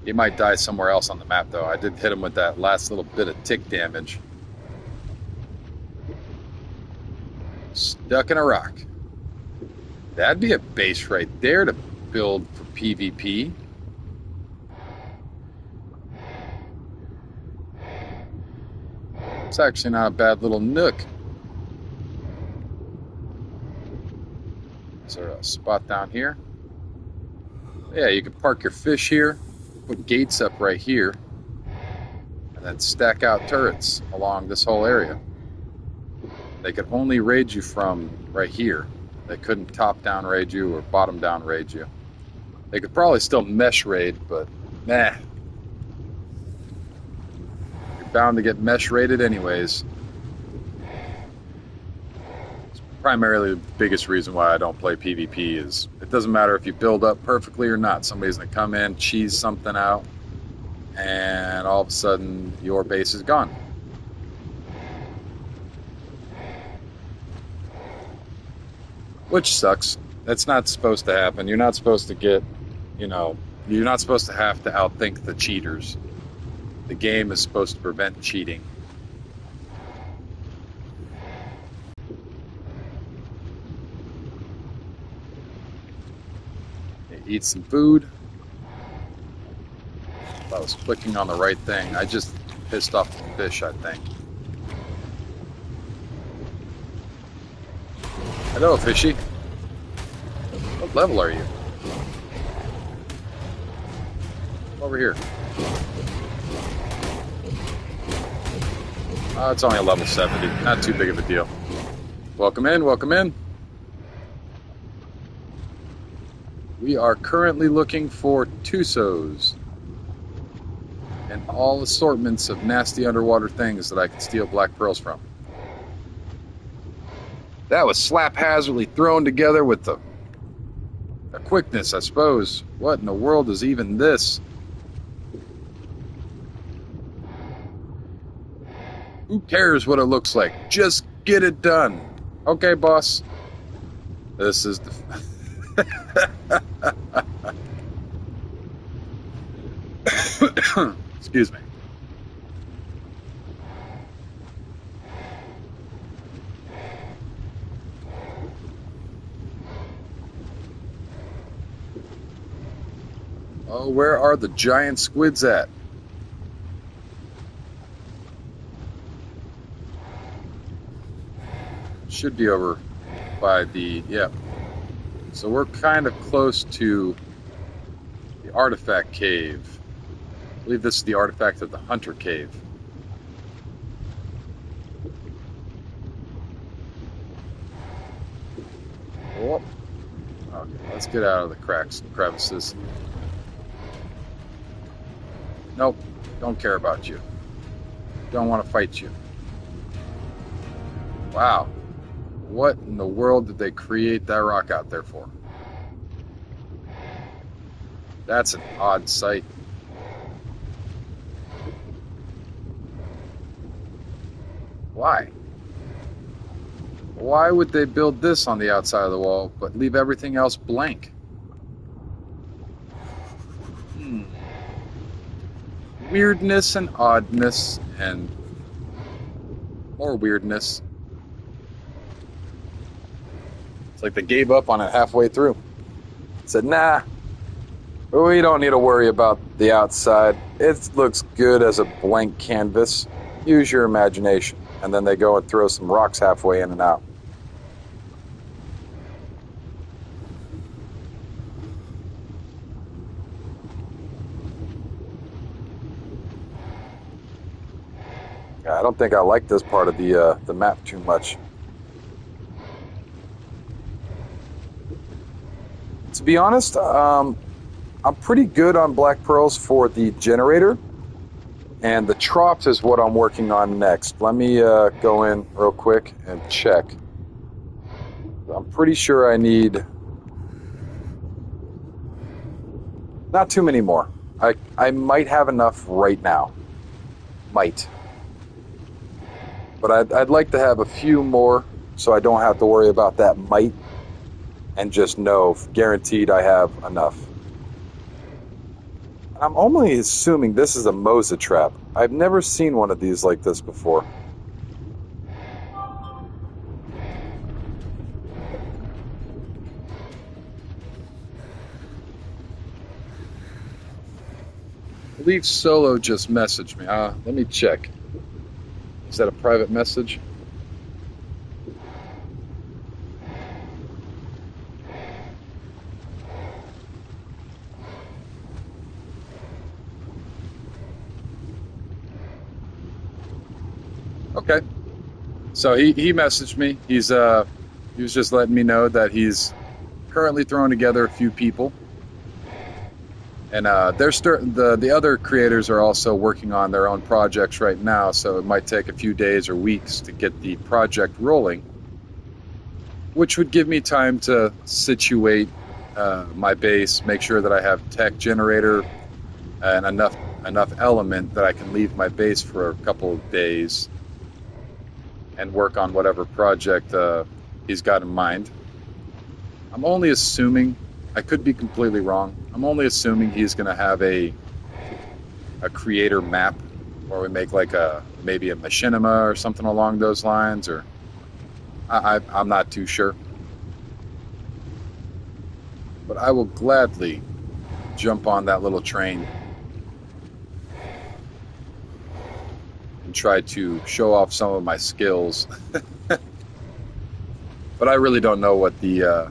He might die somewhere else on the map, though. I did hit him with that last little bit of tick damage. Stuck in a rock. That'd be a base right there to build for PvP. It's actually not a bad little nook. Is there a spot down here? Yeah, you could park your fish here, put gates up right here, and then stack out turrets along this whole area. They could only raid you from right here. They couldn't top-down raid you or bottom-down raid you. They could probably still mesh raid, but nah. You're bound to get mesh raided anyways. It's primarily the biggest reason why I don't play PvP is it doesn't matter if you build up perfectly or not. Somebody's going to come in, cheese something out, and all of a sudden your base is gone. Which sucks. That's not supposed to happen. You're not supposed to get, you're not supposed to have to outthink the cheaters. The game is supposed to prevent cheating. Eat some food. I was clicking on the right thing. I just pissed off the fish, I think. Hello, fishy. What level are you? Over here. It's only a level 70. Not too big of a deal. Welcome in, welcome in. We are currently looking for Tusos and all assortments of nasty underwater things that I can steal black pearls from. That was slap-hazardly thrown together with the quickness, I suppose. What in the world is even this? Who cares what it looks like? Just get it done. Okay, boss. This is the... Excuse me. Oh, where are the giant squids at? Should be over by the, yeah. So we're kind of close to the artifact cave. I believe this is the artifact of the hunter cave. Oh. Okay, let's get out of the cracks and crevices. Nope, don't care about you. Don't want to fight you. Wow. What in the world did they create that rock out there for? That's an odd sight. Why? Why would they build this on the outside of the wall, but leave everything else blank? Weirdness and oddness and more weirdness. It's like they gave up on it halfway through. Said, nah, we don't need to worry about the outside. It looks good as a blank canvas. Use your imagination. And then they go and throw some rocks halfway in and out. I don't think I like this part of the map too much. To be honest, I'm pretty good on black pearls for the generator, and the troughs is what I'm working on next. Let me go in real quick and check. I'm pretty sure I need not too many more. I might have enough right now. Might. But I'd like to have a few more so I don't have to worry about that might and just know guaranteed I have enough. I'm only assuming this is a Mosa trap. I've never seen one of these like this before. I believe Solo just messaged me. Let me check. Is that a private message? Okay. So he messaged me. He was just letting me know that he's currently throwing together a few people, and the other creators are also working on their own projects right now. So it might take a few days or weeks to get the project rolling, which would give me time to situate my base, make sure that I have tech generator and enough element that I can leave my base for a couple of days and work on whatever project he's got in mind. I'm only assuming, I could be completely wrong. I'm only assuming he's going to have a creator map where we make like maybe a machinima or something along those lines, or I'm not too sure. But I will gladly jump on that little train and try to show off some of my skills. But I really don't know what the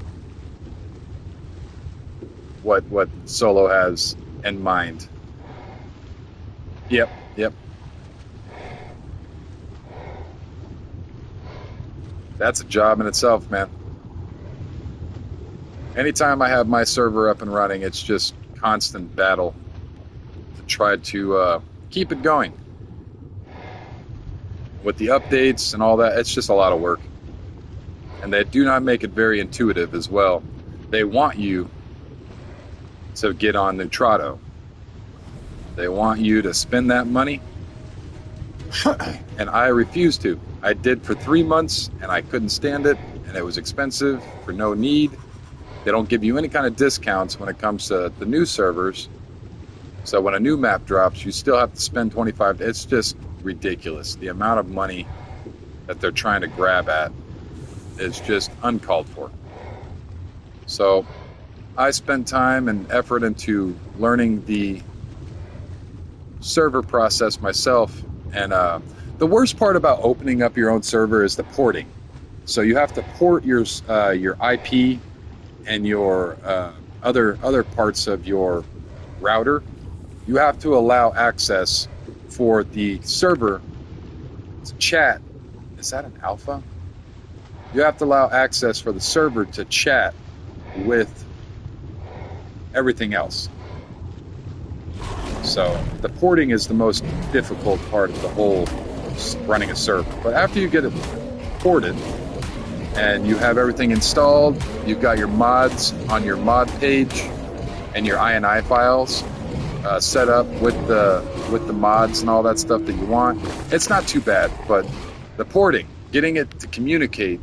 what Solo has in mind. Yep. That's a job in itself, man. Anytime I have my server up and running, it's just constant battle to try to keep it going. With the updates and all that, it's just a lot of work. And they do not make it very intuitive as well. They want you to get on Neutrado. They want you to spend that money, and I refuse to. I did for 3 months, and I couldn't stand it, and it was expensive for no need. They don't give you any kind of discounts when it comes to the new servers. So when a new map drops, you still have to spend 25. It's just ridiculous. The amount of money that they're trying to grab at is just uncalled for. So I spent time and effort into learning the server process myself, and the worst part about opening up your own server is the porting. So you have to port your IP and your other parts of your router. You have to allow access for the server to chat. Is that an alpha? You have to allow access for the server to chat with everything else. So the porting is the most difficult part of the whole running a server. But after you get it ported and you have everything installed, you've got your mods on your mod page and your INI files set up with the mods and all that stuff that you want, it's not too bad. But the porting, getting it to communicate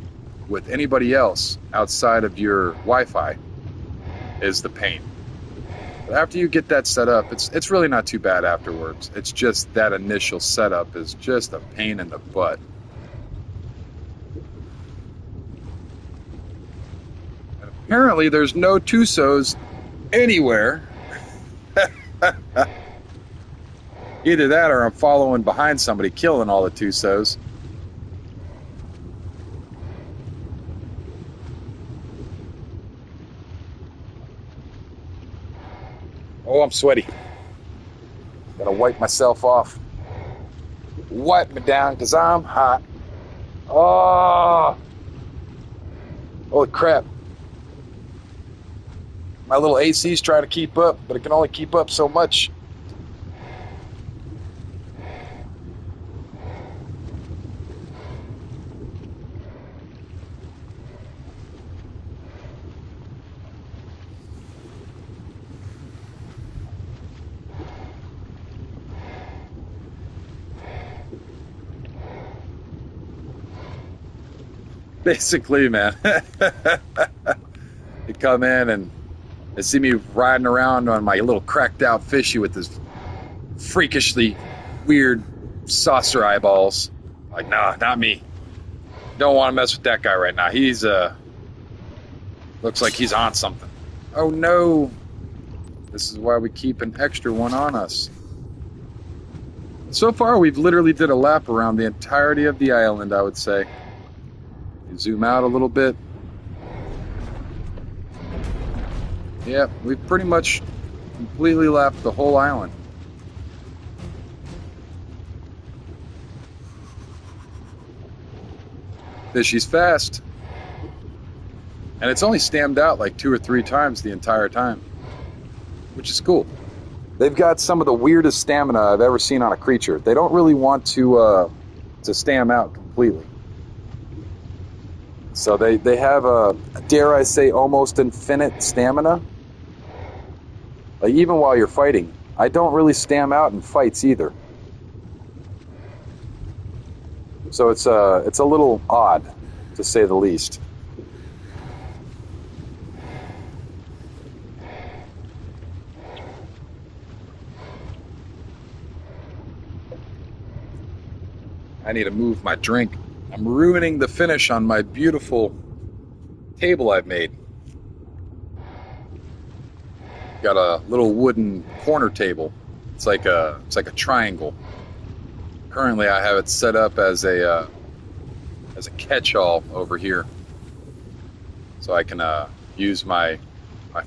with anybody else outside of your Wi-Fi is the pain. But after you get that set up, it's really not too bad afterwards. It's just that initial setup is just a pain in the butt. And apparently there's no Tusos anywhere. Either that or I'm following behind somebody killing all the Tusos. Oh, I'm sweaty. Gotta wipe myself off. Wipe me down because I'm hot. Oh, holy crap. My little AC's trying to keep up, but it can only keep up so much. Basically, man. You come in and they see me riding around on my little cracked out fishy with this freakishly weird saucer eyeballs. Like, nah, not me. Don't want to mess with that guy right now. He's looks like he's on something. Oh no. This is why we keep an extra one on us. So far, we've literally did a lap around the entirety of the island, I would say. You zoom out a little bit. Yeah, we've pretty much completely lapped the whole island. Fishy's fast. And it's only stammed out like 2 or 3 times the entire time, which is cool. They've got some of the weirdest stamina I've ever seen on a creature. They don't really want to stam out completely. So they have a, dare I say, almost infinite stamina. Like even while you're fighting, I don't really stam out in fights either. So it's a little odd, to say the least. I need to move my drink. I'm ruining the finish on my beautiful table I've made. Got a little wooden corner table. It's like a triangle. Currently, I have it set up as a catch-all over here, so I can use my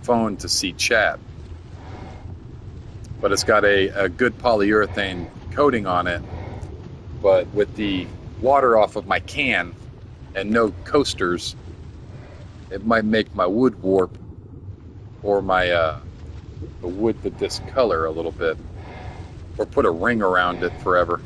phone to see chat. But it's got a good polyurethane coating on it. But with the water off of my can and no coasters, it might make my wood warp or my the wood to discolor a little bit, or put a ring around it forever.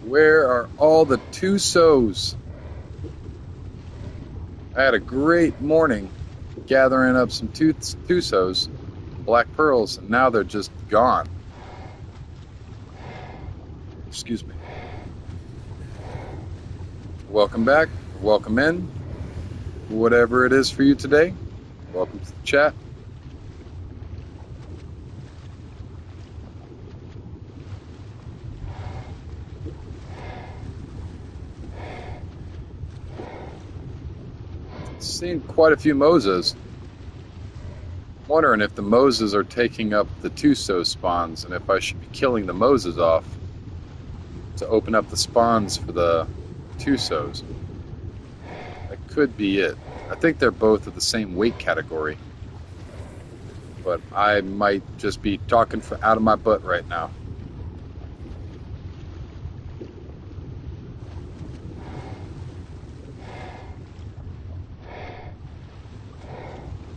Where are all the Tusos? I had a great morning gathering up some Tusos, black pearls, and now they're just gone. Excuse me. Welcome back. Welcome in. Whatever it is for you today, welcome to the chat. Seen quite a few Moses. Wondering if the Moses are taking up the Tuso spawns and if I should be killing the Moses off to open up the spawns for the Tusos. That could be it. I think they're both of the same weight category. But I might just be talking out of my butt right now.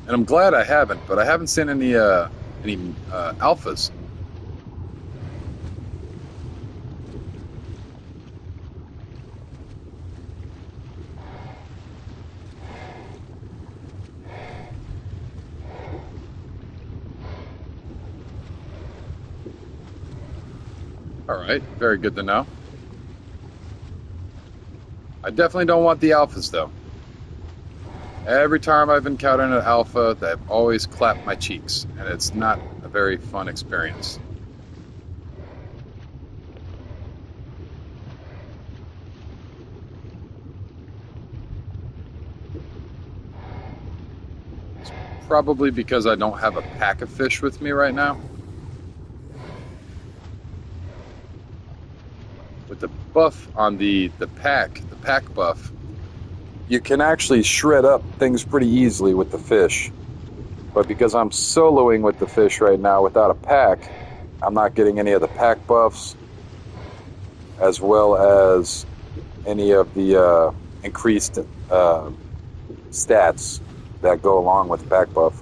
And I'm glad I haven't, but I haven't seen any alphas. All right, very good to know. I definitely don't want the alphas, though. Every time I've encountered an alpha, they've always clapped my cheeks, and it's not a very fun experience. It's probably because I don't have a pack of fish with me right now. With the buff on the pack buff, you can actually shred up things pretty easily with the fish. But because I'm soloing with the fish right now without a pack, I'm not getting any of the pack buffs, as well as any of the increased stats that go along with the pack buff.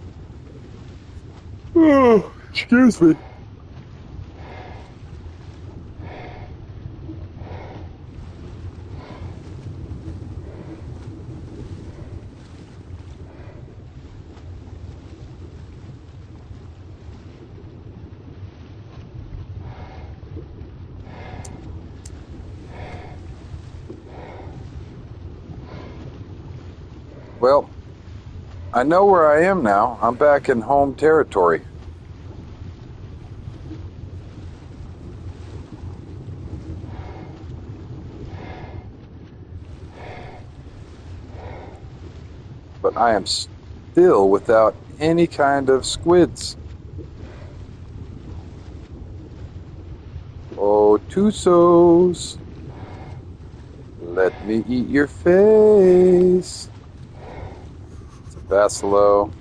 Oh, excuse me. Well, I know where I am now. I'm back in home territory. I am still without any kind of squids. Oh, Tusos, let me eat your face. It's a basilo.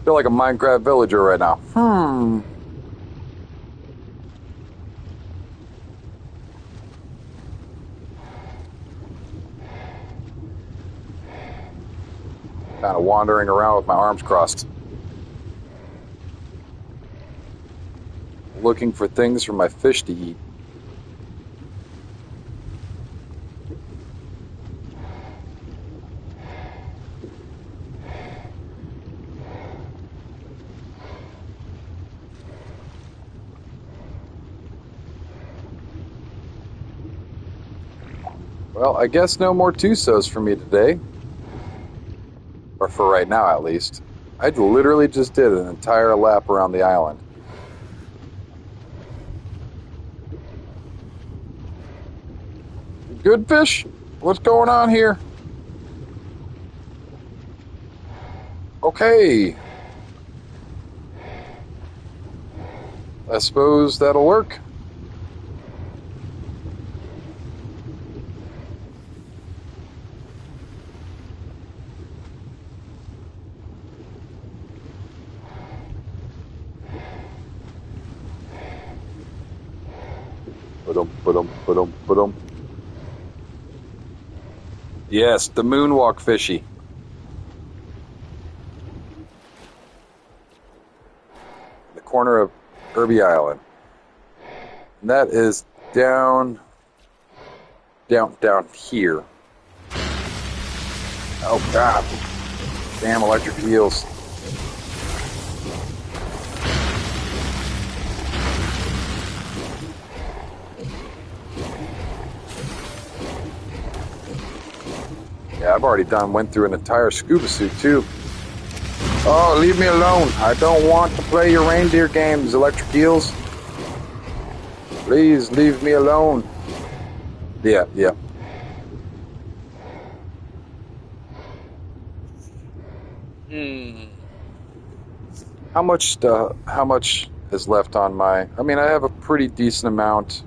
Feel like a Minecraft villager right now. Kind of wandering around with my arms crossed. Looking for things for my fish to eat. Well, I guess no more Tusos for me today. Or for right now, at least. I literally just did an entire lap around the island. Good fish? What's going on here? Okay. I suppose that'll work. Ba-dum. Yes, the moonwalk fishy. The corner of Irby Island. And that is down here. Oh God. Damn electric eels. Yeah, I've already went through an entire scuba suit too. Oh, leave me alone. I don't want to play your reindeer games, electric eels. Please leave me alone. Yeah. How much is left on my... I mean, I have a pretty decent amount.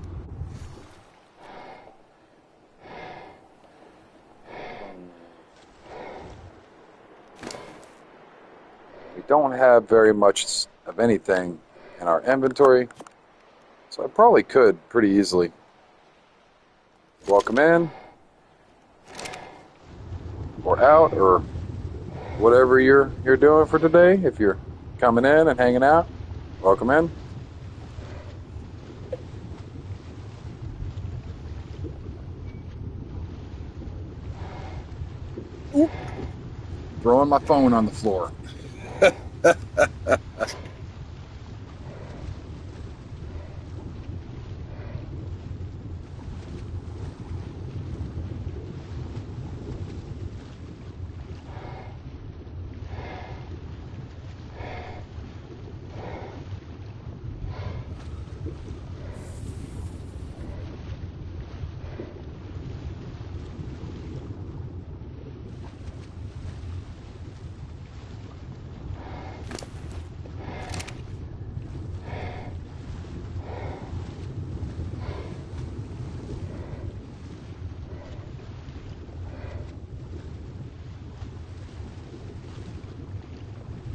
We don't have very much of anything in our inventory, so I probably could pretty easily. Welcome in, or out, or whatever you're doing for today. If you're coming in and hanging out, welcome in. Oop. Throwing my phone on the floor.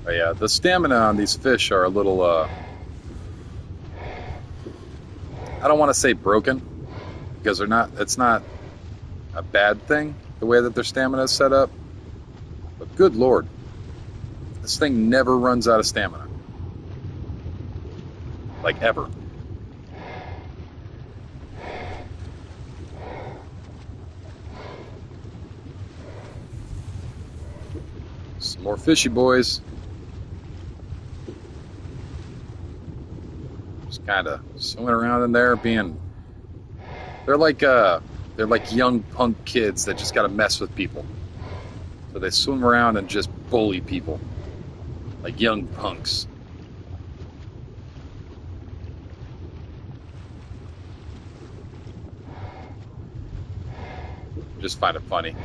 But yeah, the stamina on these fish are a little, I don't want to say broken, because it's not a bad thing, the way that their stamina is set up. But good Lord, this thing never runs out of stamina. Like, ever. Some more fishy boys. Kind of swimming around in there, they're like young punk kids that just got to mess with people. So they swim around and just bully people like young punks. Just find it funny.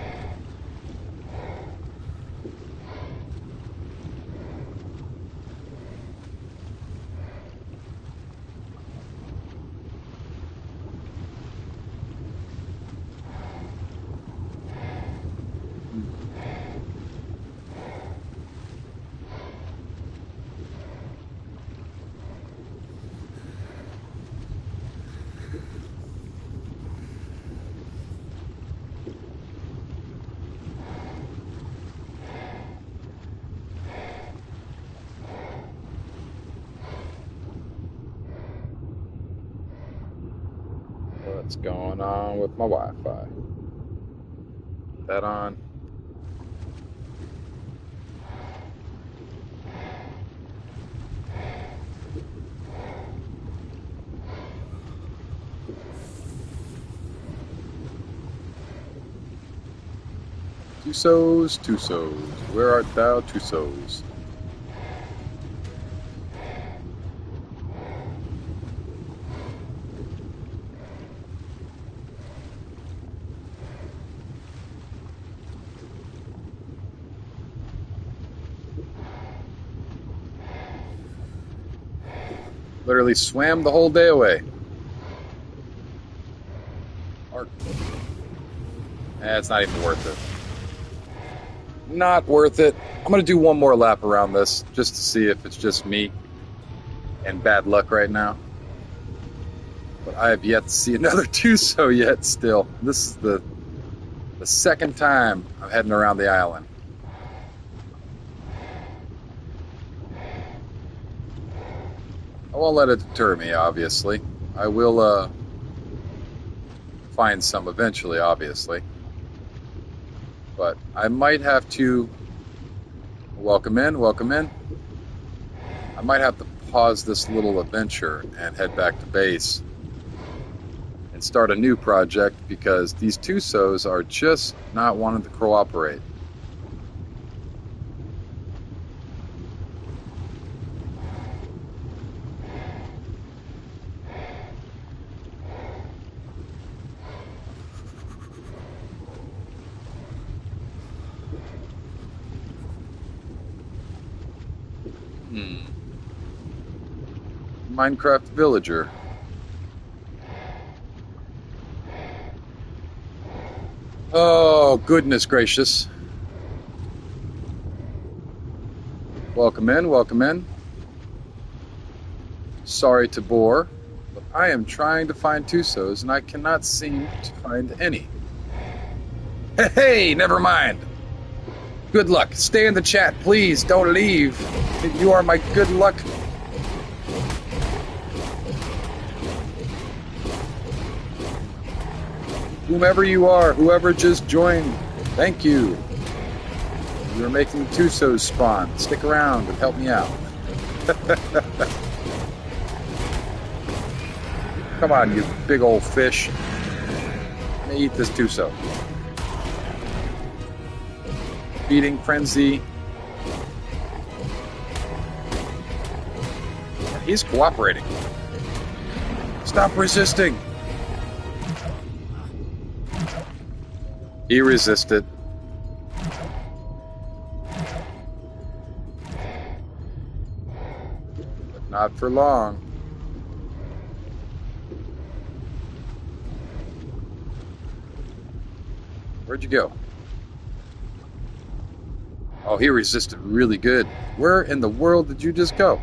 What's going on with my Wi-Fi? That on? Tusos, where art thou, Tusos? Literally swam the whole day away. It's not even worth it. Not worth it. I'm going to do one more lap around this just to see if it's just me and bad luck right now. But I have yet to see another Tuso yet still. This is the second time I'm heading around the island. I won't let it deter me, obviously. I will find some eventually, obviously. But I might have to... Welcome in, welcome in. I might have to pause this little adventure and head back to base and start a new project because these Tusos are just not wanting to cooperate. Minecraft villager. Oh, goodness gracious. Welcome in, welcome in. Sorry to bore, but I am trying to find Tusos and I cannot seem to find any. Hey, never mind. Good luck. Stay in the chat, please. Don't leave. You are my good luck. Whomever you are, whoever just joined, thank you. You're making Tusos spawn. Stick around and help me out. Come on, you big old fish. Let me eat this Tuso. Feeding frenzy. He's cooperating. Stop resisting. He resisted. But not for long. Where'd you go? Oh, he resisted really good. Where in the world did you just go?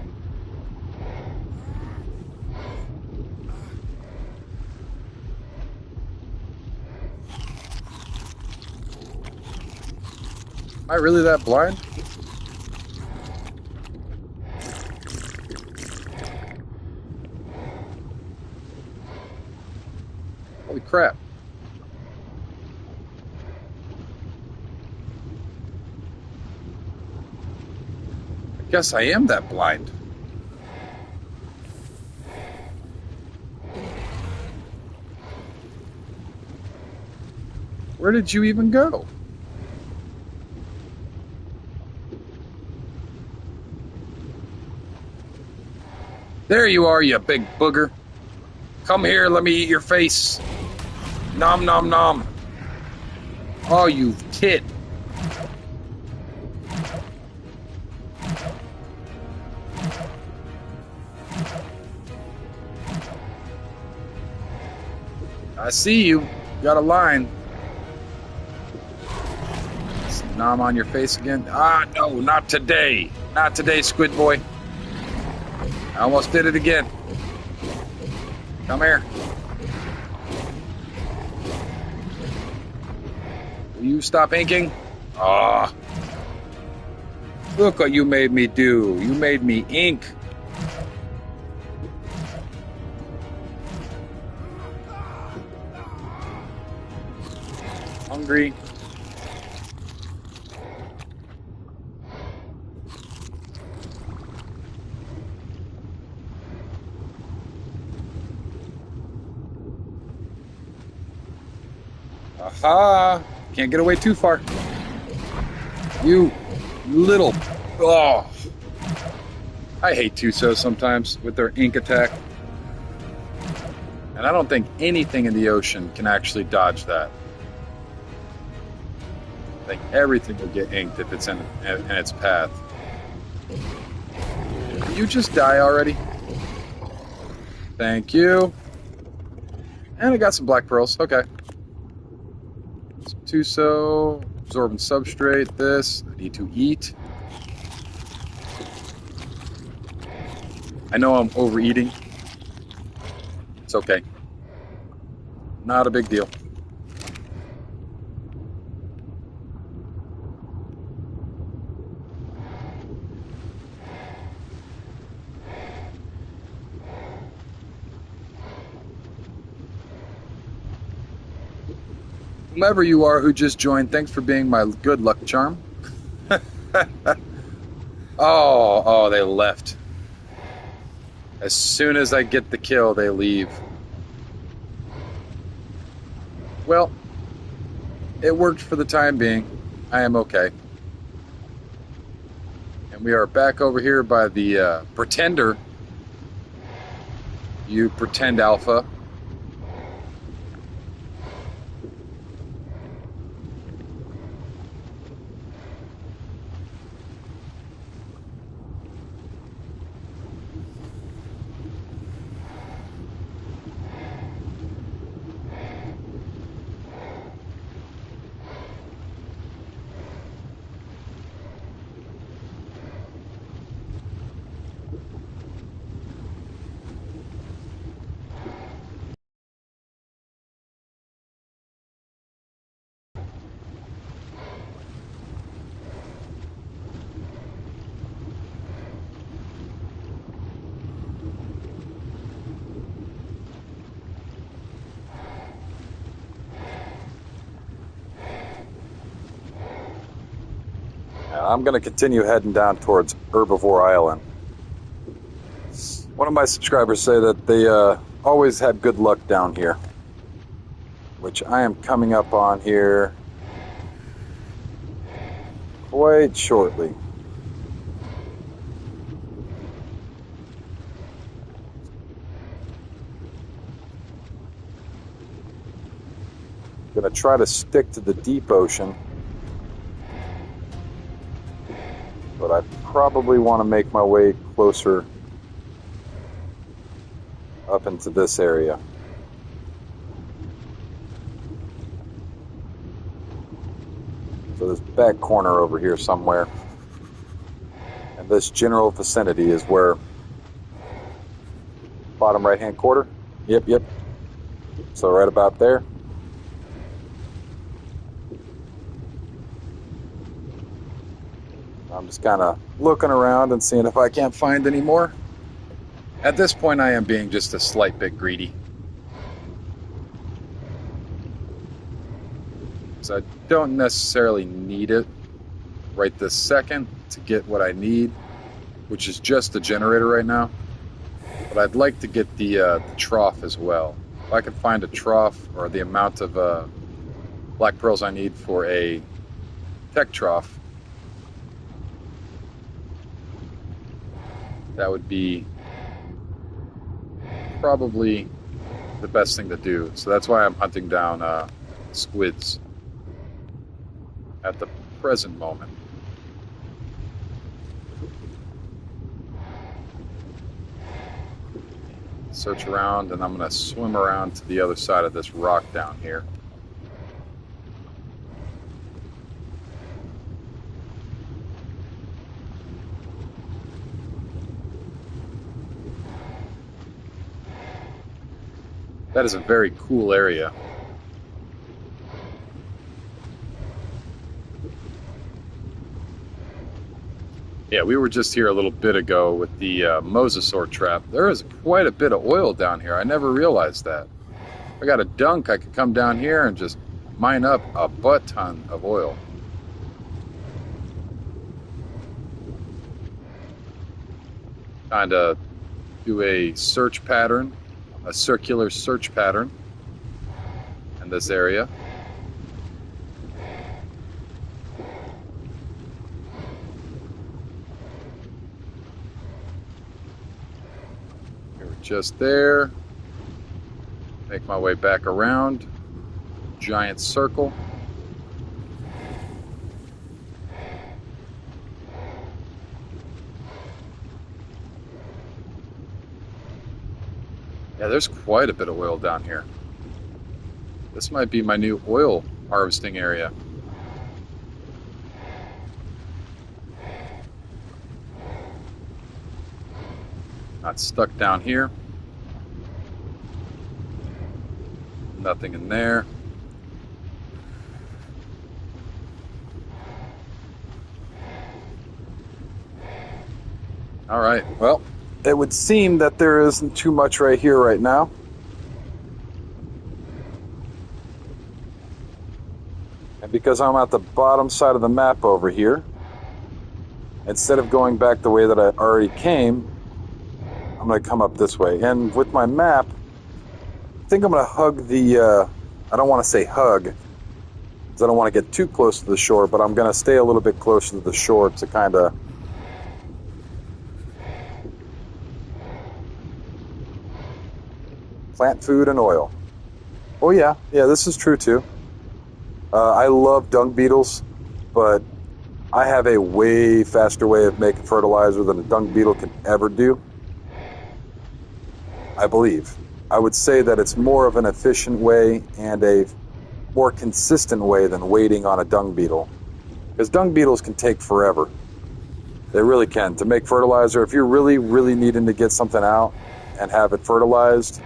Am I really that blind? Holy crap. I guess I am that blind. Where did you even go? There you are, you big booger. Come here, let me eat your face. Nom nom nom. Oh, you tit. I see you. Got a line. Nom on your face again. Ah, no, not today. Not today, Squid Boy. I almost did it again. Come here. Will you stop inking? Ah. Look what you made me do. You made me ink. Hungry. Aha! Can't get away too far. You little... Oh! I hate Tusos sometimes with their ink attack. And I don't think anything in the ocean can actually dodge that. I think everything will get inked if it's in its path. Did you just die already? Thank you. And I got some black pearls. Okay. Tuso, absorbent substrate, this. I need to eat. I know I'm overeating. It's okay. Not a big deal. Whomever you are who just joined, thanks for being my good luck charm. Oh, they left. As soon as I get the kill, they leave. Well, it worked for the time being. I am okay. And we are back over here by the Pretender. You pretend alpha. I'm going to continue heading down towards Herbivore Island. One of my subscribers say that they always had good luck down here, which I am coming up on here quite shortly. I'm going to try to stick to the deep ocean, but I probably want to make my way closer up into this area. So this back corner over here somewhere, and this general vicinity is where, bottom right hand quarter, yep, so right about there. I'm just kind of looking around and seeing if I can't find any more. At this point, I am being just a slight bit greedy. So I don't necessarily need it right this second to get what I need, which is just the generator right now. But I'd like to get the trough as well. If I can find a trough or the amount of black pearls I need for a tech trough, that would be probably the best thing to do. So that's why I'm hunting down squids at the present moment. Search around, and I'm going to swim around to the other side of this rock down here. That is a very cool area. Yeah, we were just here a little bit ago with the mosasaur trap. There is quite a bit of oil down here. I never realized that. If I got a dunk, I could come down here and just mine up a butt ton of oil. Kind of do a search pattern, a circular search pattern in this area. Just there. Make my way back around. Giant circle. Yeah, there's quite a bit of oil down here. This might be my new oil harvesting area. Not stuck down here. Nothing in there. All right, well, it would seem that there isn't too much right here right now. And because I'm at the bottom side of the map over here, instead of going back the way that I already came, I'm going to come up this way. And with my map, I think I'm going to hug the, I don't want to say hug, because I don't want to get too close to the shore, but I'm going to stay a little bit closer to the shore to kind of plant food and oil. Oh yeah, this is true too. I love dung beetles, but I have a way faster way of making fertilizer than a dung beetle can ever do. I believe. I would say that it's more of an efficient way and a more consistent way than waiting on a dung beetle. Because dung beetles can take forever. They really can. To make fertilizer, if you're really, really needing to get something out and have it fertilized,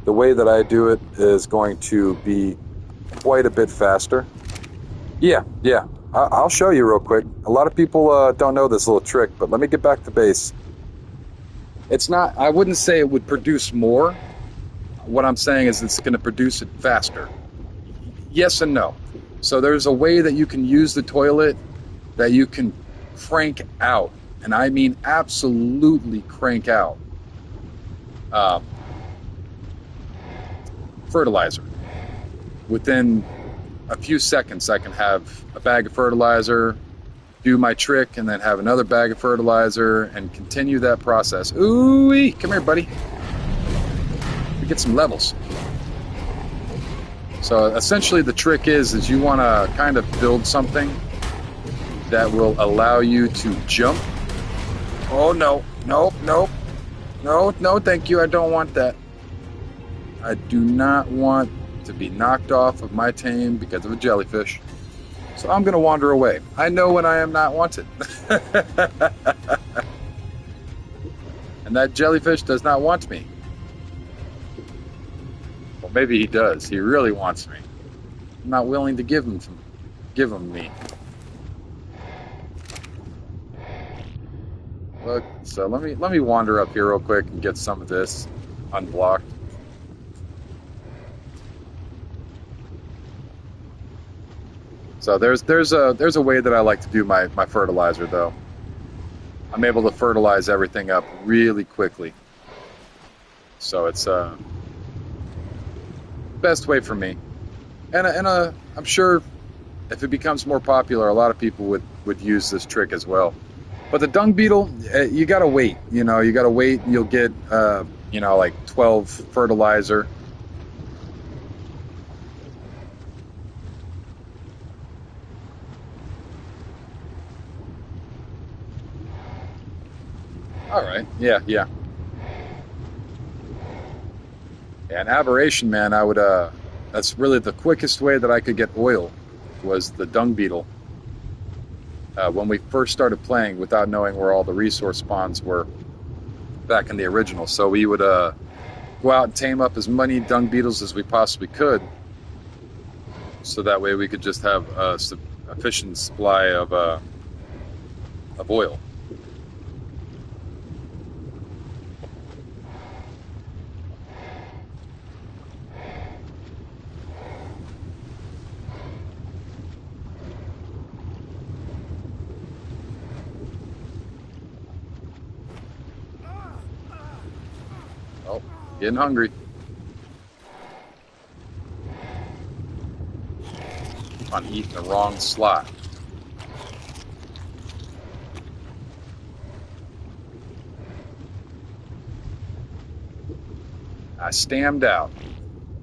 the way that I do it is going to be quite a bit faster. Yeah. I'll show you real quick. A lot of people don't know this little trick, but let me get back to base. It's not, I wouldn't say it would produce more. What I'm saying is it's going to produce it faster. Yes and no. So there's a way that you can use the toilet that you can crank out, and I mean absolutely crank out, fertilizer. Within a few seconds, I can have a bag of fertilizer, do my trick, and then have another bag of fertilizer and continue that process. Ooh-wee, come here, buddy. We get some levels. So essentially the trick is you want to kind of build something that will allow you to jump. Oh, no, thank you. I don't want that. I do not want to be knocked off of my tame because of a jellyfish. So I'm going to wander away. I know when I am not wanted. And that jellyfish does not want me. Well, maybe he does. He really wants me. I'm not willing to give him me. Look, so let me wander up here real quick and get some of this unblocked. So there's a way that I like to do my fertilizer though. I'm able to fertilize everything up really quickly. So it's best way for me. And I'm sure if it becomes more popular, a lot of people would use this trick as well. But the dung beetle, you gotta wait. You know, you gotta wait. You'll get you know, like 12 fertilizer. All right. Yeah, yeah. Yeah, an aberration, man, I would that's really the quickest way that I could get oil was the dung beetle. When we first started playing without knowing where all the resource spawns were back in the original. So we would go out and tame up as many dung beetles as we possibly could, so that way we could just have a sufficient supply of oil. Oh, getting hungry. On eating the wrong slot. I stammed out.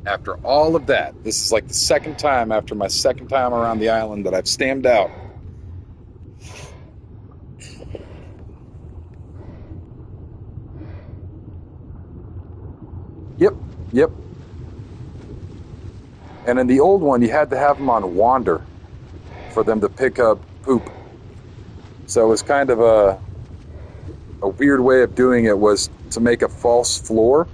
After all of that, this is like the second time after my second time around the island that I've stammed out. Yep, yep. And in the old one, you had to have them on wander for them to pick up poop. So it was kind of a weird way of doing it was to make a false floor,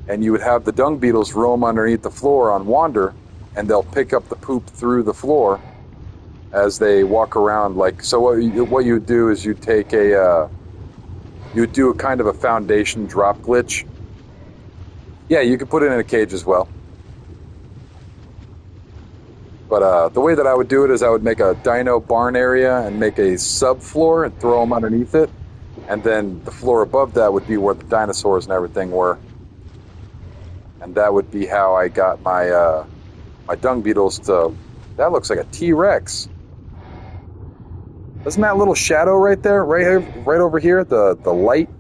and you would have the dung beetles roam underneath the floor on wander, and they'll pick up the poop through the floor as they walk around. Like, so what you would do is you take you would do a kind of a foundation drop glitch. Yeah, you could put it in a cage as well. But the way that I would do it is I would make a dino barn area and make a subfloor and throw them underneath it. And then the floor above that would be where the dinosaurs and everything were. And that would be how I got my my dung beetles to... That looks like a T-Rex. Doesn't that little shadow right there, right over here, the light,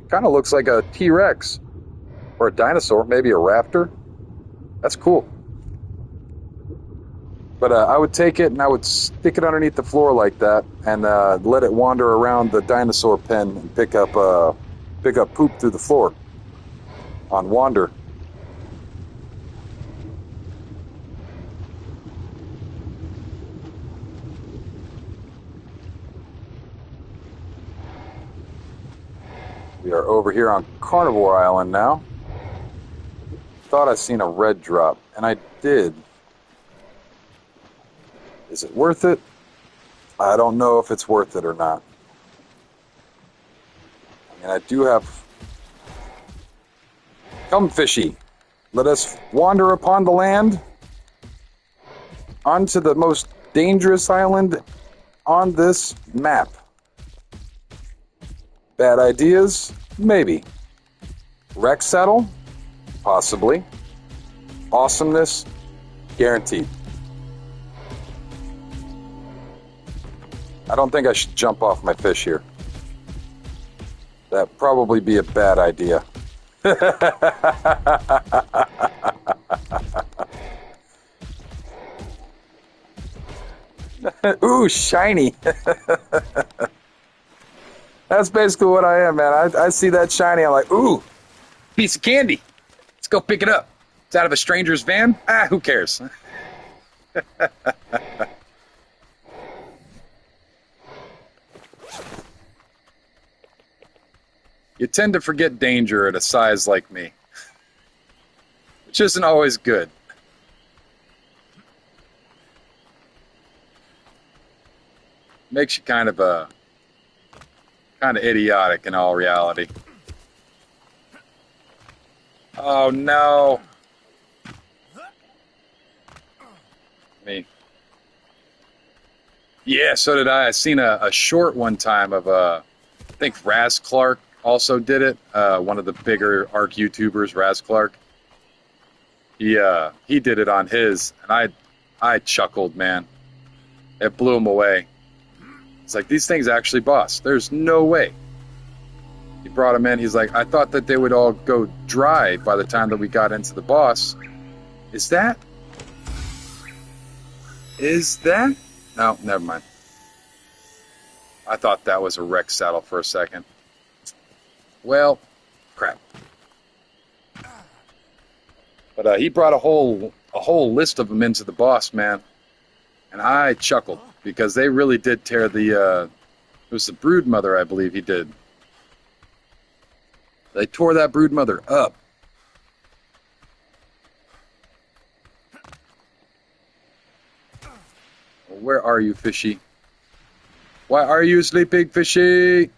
kind of looks like a T-Rex. Or a dinosaur, maybe a raptor. That's cool. But I would take it and I would stick it underneath the floor like that and let it wander around the dinosaur pen and pick up poop through the floor on wander. We are over here on Carnivore Island now. Thought I seen a red drop, and I did. Is it worth it? I don't know if it's worth it or not. I mean, I do have... Come, fishy. Let us wander upon the land onto the most dangerous island on this map. Bad ideas? Maybe. Wreck saddle? Possibly. Awesomeness? Guaranteed. I don't think I should jump off my fish here. That'd probably be a bad idea. Ooh, shiny. That's basically what I am, man. I see that shiny, I'm like, ooh, piece of candy. Let's go pick it up. It's out of a stranger's van. Ah, who cares? You tend to forget danger at a size like me, which isn't always good. Makes you kind of idiotic in all reality. Oh no! Me. Yeah, so did I. I seen a short one time of I think Raz Clark also did it. One of the bigger ARC YouTubers, Raz Clark. He did it on his, and I chuckled, man. It blew him away. It's like, these things actually boss. There's no way. He brought them in. He's like, I thought that they would all go dry by the time that we got into the boss. Is that? No, never mind. I thought that was a wreck saddle for a second. Well, crap. But he brought a whole list of them into the boss, man. And I chuckled because they really did tear the, it was the brood mother, I believe he did. They tore that brood mother up. Where are you, fishy? Why are you sleeping, fishy?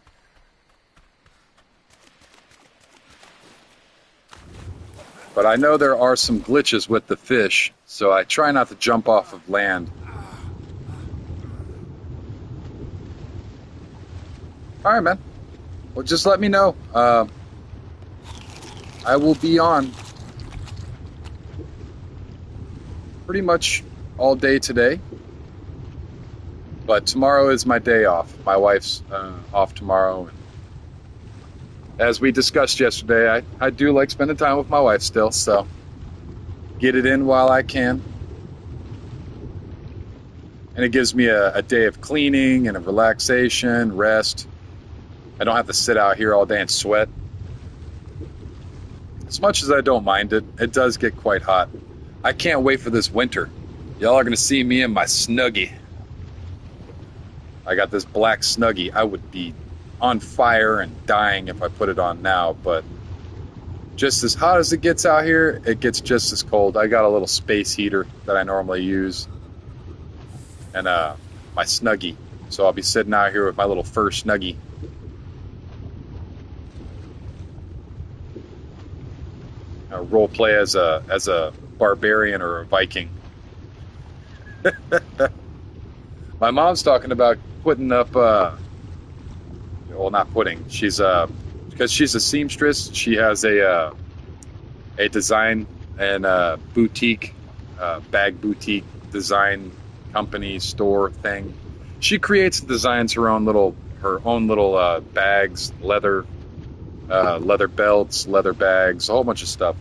But I know there are some glitches with the fish, so I try not to jump off of land. Alright, man. Well, just let me know. I will be on pretty much all day today. But tomorrow is my day off. My wife's off tomorrow. As we discussed yesterday, I do like spending time with my wife still, so get it in while I can. And it gives me a day of cleaning and a relaxation, rest. I don't have to sit out here all day and sweat. As much as I don't mind it, it does get quite hot. I can't wait for this winter. Y'all are going to see me in my Snuggie. I got this black Snuggie. I would be on fire and dying if I put it on now, but just as hot as it gets out here, it gets just as cold. I got a little space heater that I normally use, and my Snuggie. So I'll be sitting out here with my little fur Snuggie. I role play as a barbarian or a Viking. My mom's talking about putting up, well, not putting. She's because she's a seamstress. She has a design and boutique, bag boutique design company store thing. She creates and designs her own little bags, leather belts, leather bags, a whole bunch of stuff.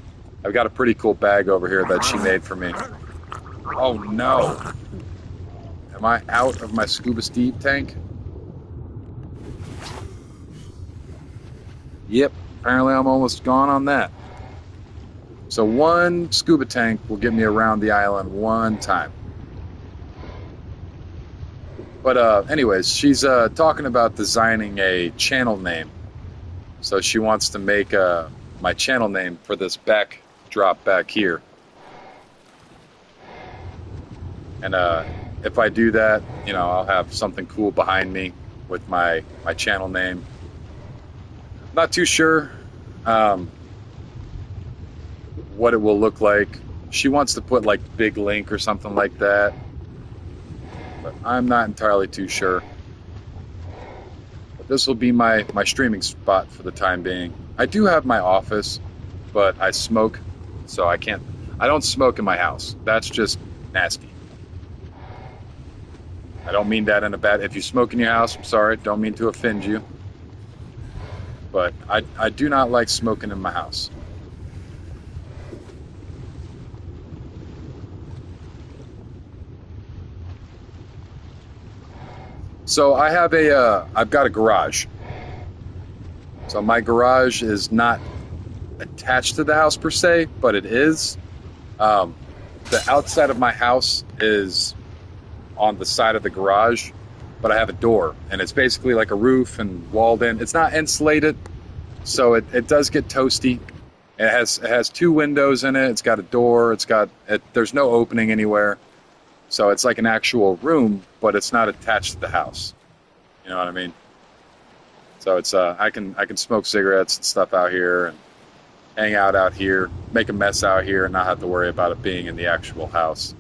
I've got a pretty cool bag over here that she made for me. Oh no! Am I out of my scuba Steve tank? Yep, apparently I'm almost gone on that. So one scuba tank will get me around the island one time. But anyways, she's talking about designing a channel name. So she wants to make my channel name for this backdrop back here. And if I do that, you know, I'll have something cool behind me with my channel name. Not too sure what it will look like. She wants to put like Big Link or something like that, but I'm not entirely too sure. But this will be my streaming spot for the time being. I do have my office, but I smoke, so I don't smoke in my house. That's just nasty. I don't mean that in a bad... If you smoke in your house, I'm sorry. Don't mean to offend you. But I do not like smoking in my house. So I've got a garage. So my garage is not attached to the house per se, but it is. The outside of my house is on the side of the garage, but I have a door, and it's basically like a roof and walled in. It's not insulated, so it does get toasty. It has two windows in it. It's got a door. There's no opening anywhere, so it's like an actual room, but it's not attached to the house. You know what I mean? So it's I can smoke cigarettes and stuff out here and hang out here, make a mess out here, and not have to worry about it being in the actual house.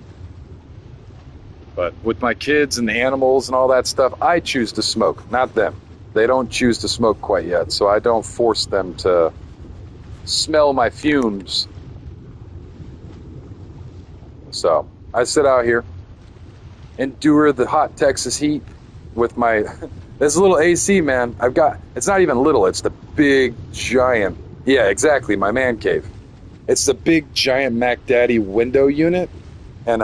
But with my kids and the animals and all that stuff, I choose to smoke, not them. They don't choose to smoke quite yet, so I don't force them to smell my fumes. So I sit out here, endure the hot Texas heat with my This little AC, man. I've got. It's not even little. It's the big giant. Yeah, exactly. My man cave. It's the big giant Mac Daddy window unit, and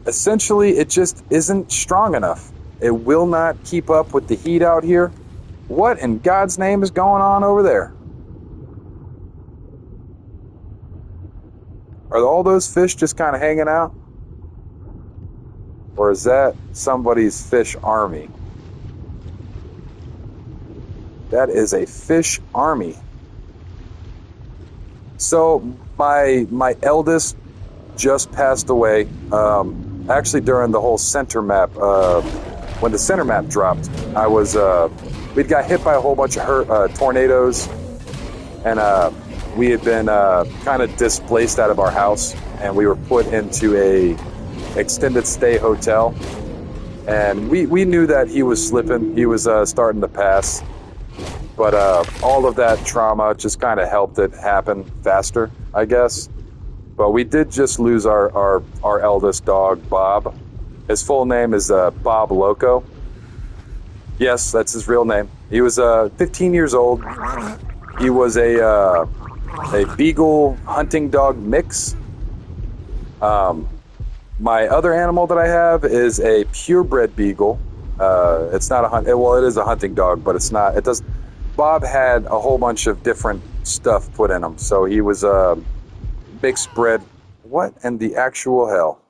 essentially it just isn't strong enough. It will not keep up with the heat out here. What in God's name is going on over there? Are all those fish just kind of hanging out? Or is that somebody's fish army? That is a fish army. So my eldest just passed away. Actually, during the whole center map, when the center map dropped, we'd got hit by a whole bunch of tornadoes, and we had been kind of displaced out of our house, and we were put into a extended stay hotel. And we knew that he was slipping. He was starting to pass. But all of that trauma just kind of helped it happen faster, I guess. But we did just lose our eldest dog, Bob. His full name is Bob Loco. Yes, that's his real name. He was 15 years old. He was a beagle hunting dog mix. My other animal that I have is a purebred beagle. It's not a hunt. Well, it is a hunting dog, but it's not. It does. Bob had a whole bunch of different stuff put in him, so he was mixed bred. What in the actual hell?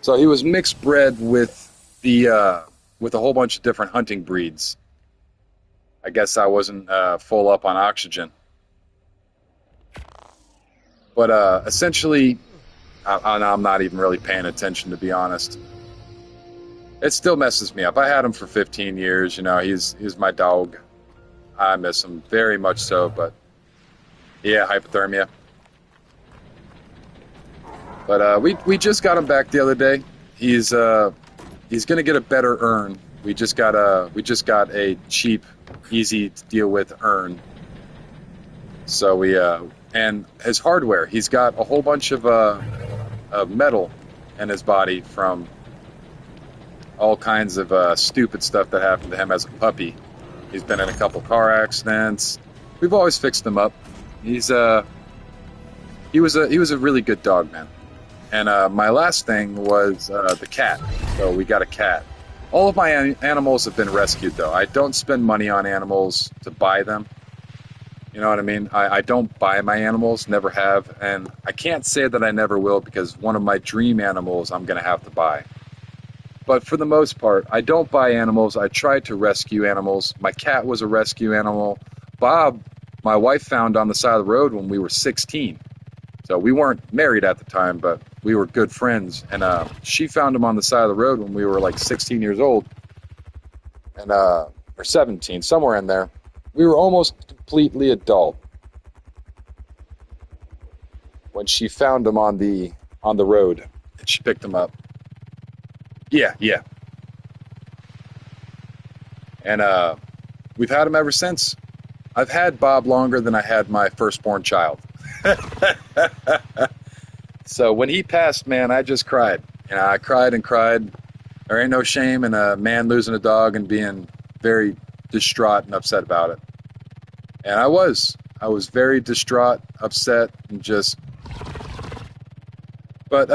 So he was mixed bred with a whole bunch of different hunting breeds. I guess I wasn't full up on oxygen, but essentially, I'm not even really paying attention, to be honest. It still messes me up. I had him for 15 years. You know, he's my dog. I miss him very much so, but yeah, hypothermia. But we just got him back the other day. He's gonna get a better urn. We just got a cheap, easy to deal with urn. So and his hardware. He's got a whole bunch of metal in his body from all kinds of stupid stuff that happened to him as a puppy. He's been in a couple car accidents. We've always fixed him up. He was a really good dog, man. And my last thing was the cat. So we got a cat. All of my animals have been rescued, though. I don't spend money on animals to buy them. You know what I mean? I don't buy my animals, never have. And I can't say that I never will, because one of my dream animals I'm going to have to buy. But for the most part, I don't buy animals. I try to rescue animals. My cat was a rescue animal. Bob, my wife found on the side of the road when we were 16. So we weren't married at the time, but we were good friends. And she found him on the side of the road when we were like 16 years old. And or 17, somewhere in there. We were almost completely adult when she found him on the road, and she picked him up. Yeah. And we've had him ever since. I've had Bob longer than I had my firstborn child. So when he passed, man, I just cried. You know, I cried and cried. There ain't no shame in a man losing a dog and being very distraught and upset about it. And I was very distraught, upset, and just... But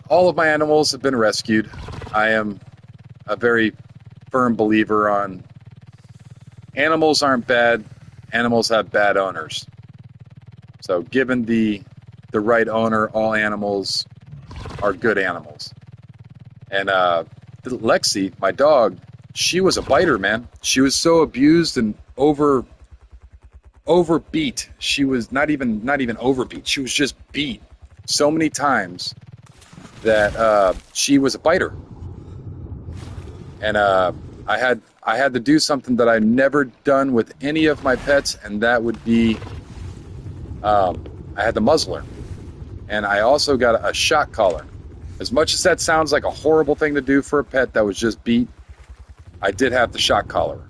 all of my animals have been rescued. I am a very firm believer on animals aren't bad. Animals have bad owners. So given the right owner, all animals are good animals. And Lexi, my dog, she was a biter, man. She was so abused and overbeat. She was not even overbeat. She was just beat so many times that she was a biter. And I had to do something that I've never done with any of my pets, and that would be I had to muzzle her. And I also got a shock collar. As much as that sounds like a horrible thing to do for a pet that was just beat, I did have the shock collar.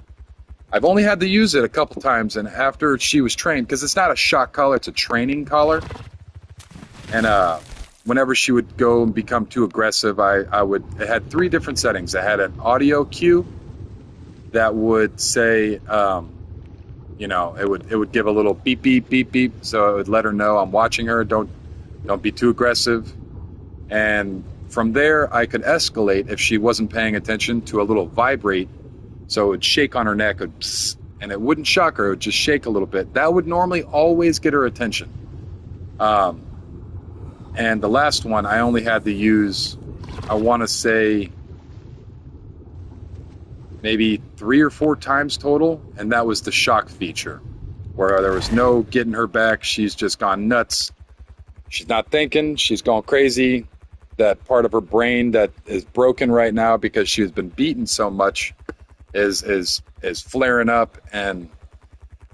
I've only had to use it a couple times, and after she was trained, because it's not a shock collar, it's a training collar. And whenever she would go and become too aggressive, it had 3 different settings. I had an audio cue, that would say, it would give a little beep beep beep beep, so it would let her know I'm watching her. Don't be too aggressive. And from there, I could escalate if she wasn't paying attention to a little vibrate, so it would shake on her neck, and it wouldn't shock her. It would just shake a little bit. That would normally always get her attention. And the last one, I only had to use, I want to say, maybe 3 or 4 times total, and that was the shock feature, where there was no getting her back. She's just gone nuts. She's not thinking. She's going crazy. That part of her brain that is broken right now because she's been beaten so much is flaring up. And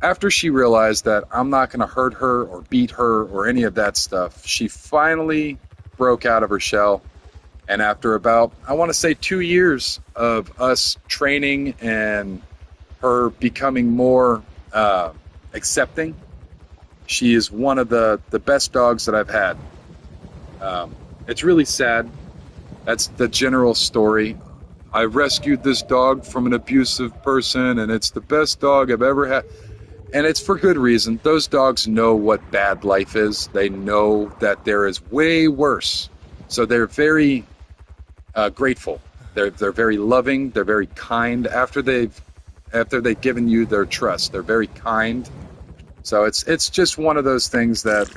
after she realized that I'm not going to hurt her or beat her or any of that stuff, she finally broke out of her shell. And after about, I want to say 2 years of us training and her becoming more accepting, she is one of the best dogs that I've had. It's really sad. That's the general story. I rescued this dog from an abusive person, and it's the best dog I've ever had. And it's for good reason. Those dogs know what bad life is. They know that there is way worse. So they're very grateful. They're very loving. They're very kind. After they've given you their trust, they're very kind. So it's just one of those things that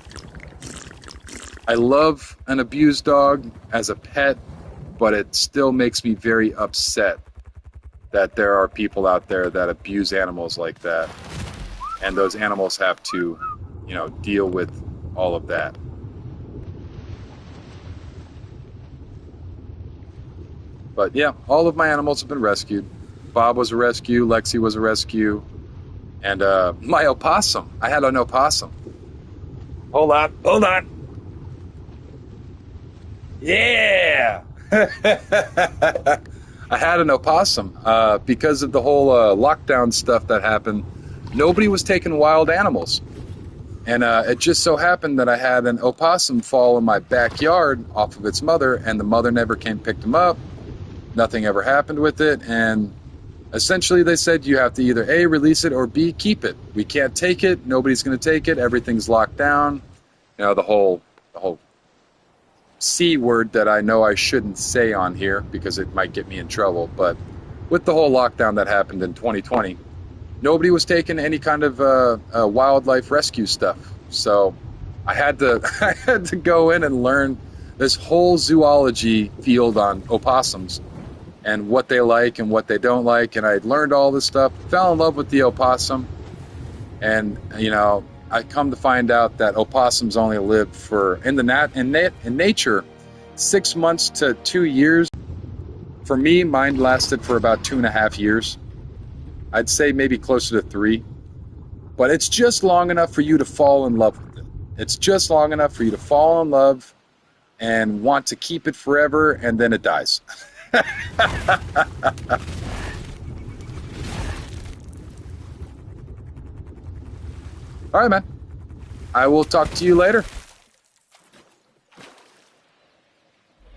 I love an abused dog as a pet, but it still makes me very upset that there are people out there that abuse animals like that, and those animals have to, deal with all of that. But yeah, all of my animals have been rescued. Bob was a rescue, Lexi was a rescue, and my opossum. I had an opossum. Hold on. Yeah! I had an opossum. Because of the whole lockdown stuff that happened, nobody was taking wild animals. And it just so happened that I had an opossum fall in my backyard off of its mother, and the mother never came picked him up. Nothing ever happened with it, and essentially they said you have to either A, release it, or B, keep it. We can't take it. Nobody's going to take it. Everything's locked down. The whole C word that I know I shouldn't say on here because it might get me in trouble. But with the whole lockdown that happened in 2020, nobody was taking any kind of wildlife rescue stuff. So I had to go in and learn this whole zoology field on opossums and what they like and what they don't like. And I learned all this stuff, fell in love with the opossum. And, I come to find out that opossums only live for, in nature, 6 months to 2 years. For me, mine lasted for about 2.5 years. I'd say maybe closer to 3. But it's just long enough for you to fall in love with it. It's just long enough for you to fall in love and want to keep it forever, and then it dies. All right, man. I will talk to you later.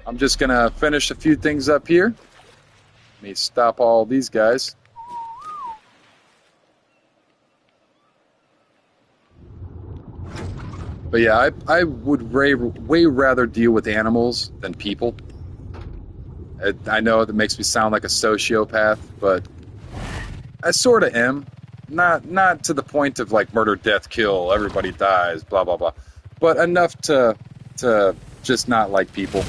I'm just going to finish a few things up here. Let me stop all these guys. But yeah, I would way rather deal with animals than people. I know that makes me sound like a sociopath, but I sort of am. Not to the point of like murder, death, kill, everybody dies, blah, blah, blah. But enough to just not like people.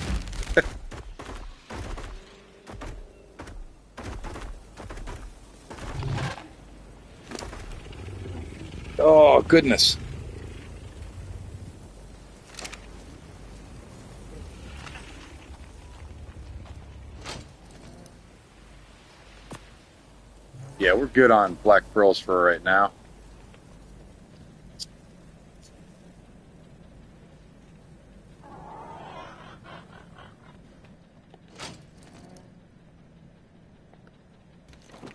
Oh, goodness. Yeah, we're good on black pearls for right now.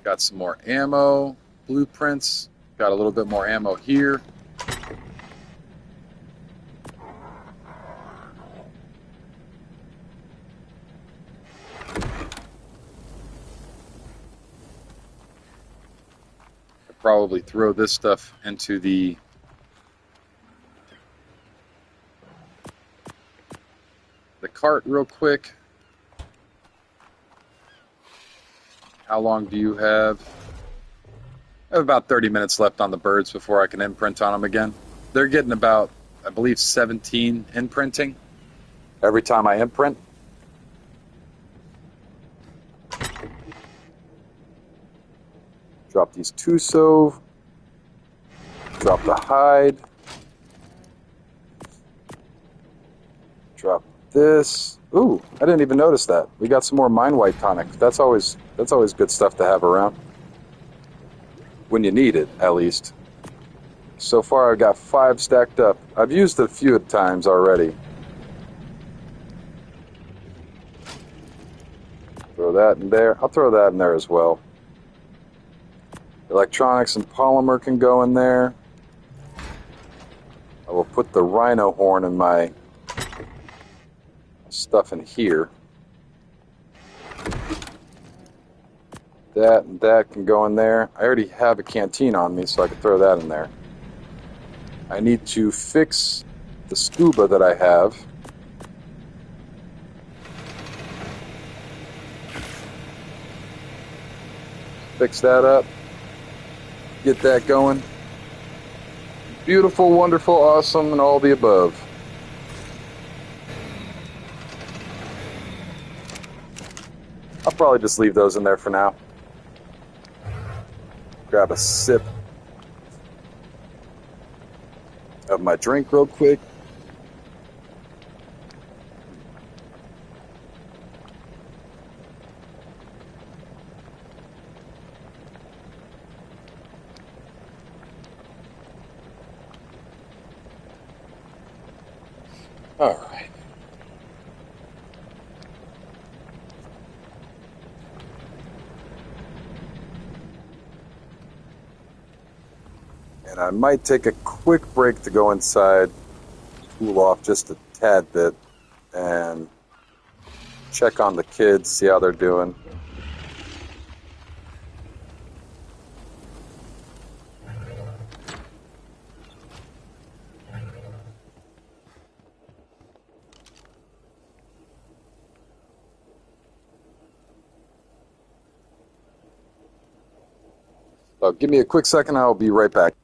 Got some more ammo, blueprints. Got a little bit more ammo here. probably throw this stuff into the cart real quick. How long do you have? I have about 30 minutes left on the birds before I can imprint on them again. They're getting about, I believe, 17 imprinting every time I imprint. Drop these two sauve. Drop the hide. Drop this. Ooh, I didn't even notice that. We got some more mine white tonic. That's always good stuff to have around. When you need it, at least. So far I've got 5 stacked up. I've used it a few times already. Throw that in there. I'll throw that in there as well. Electronics and polymer can go in there. I will put the rhino horn in my stuff in here. That and that can go in there. I already have a canteen on me, so I can throw that in there. I need to fix the scuba that I have. Fix that up. Get that going. Beautiful, wonderful, awesome, and all the above. I'll probably just leave those in there for now. Grab a sip of my drink real quick. All right. And I might take a quick break to go inside, cool off just a tad bit, and check on the kids, see how they're doing. So give me a quick second, I'll be right back.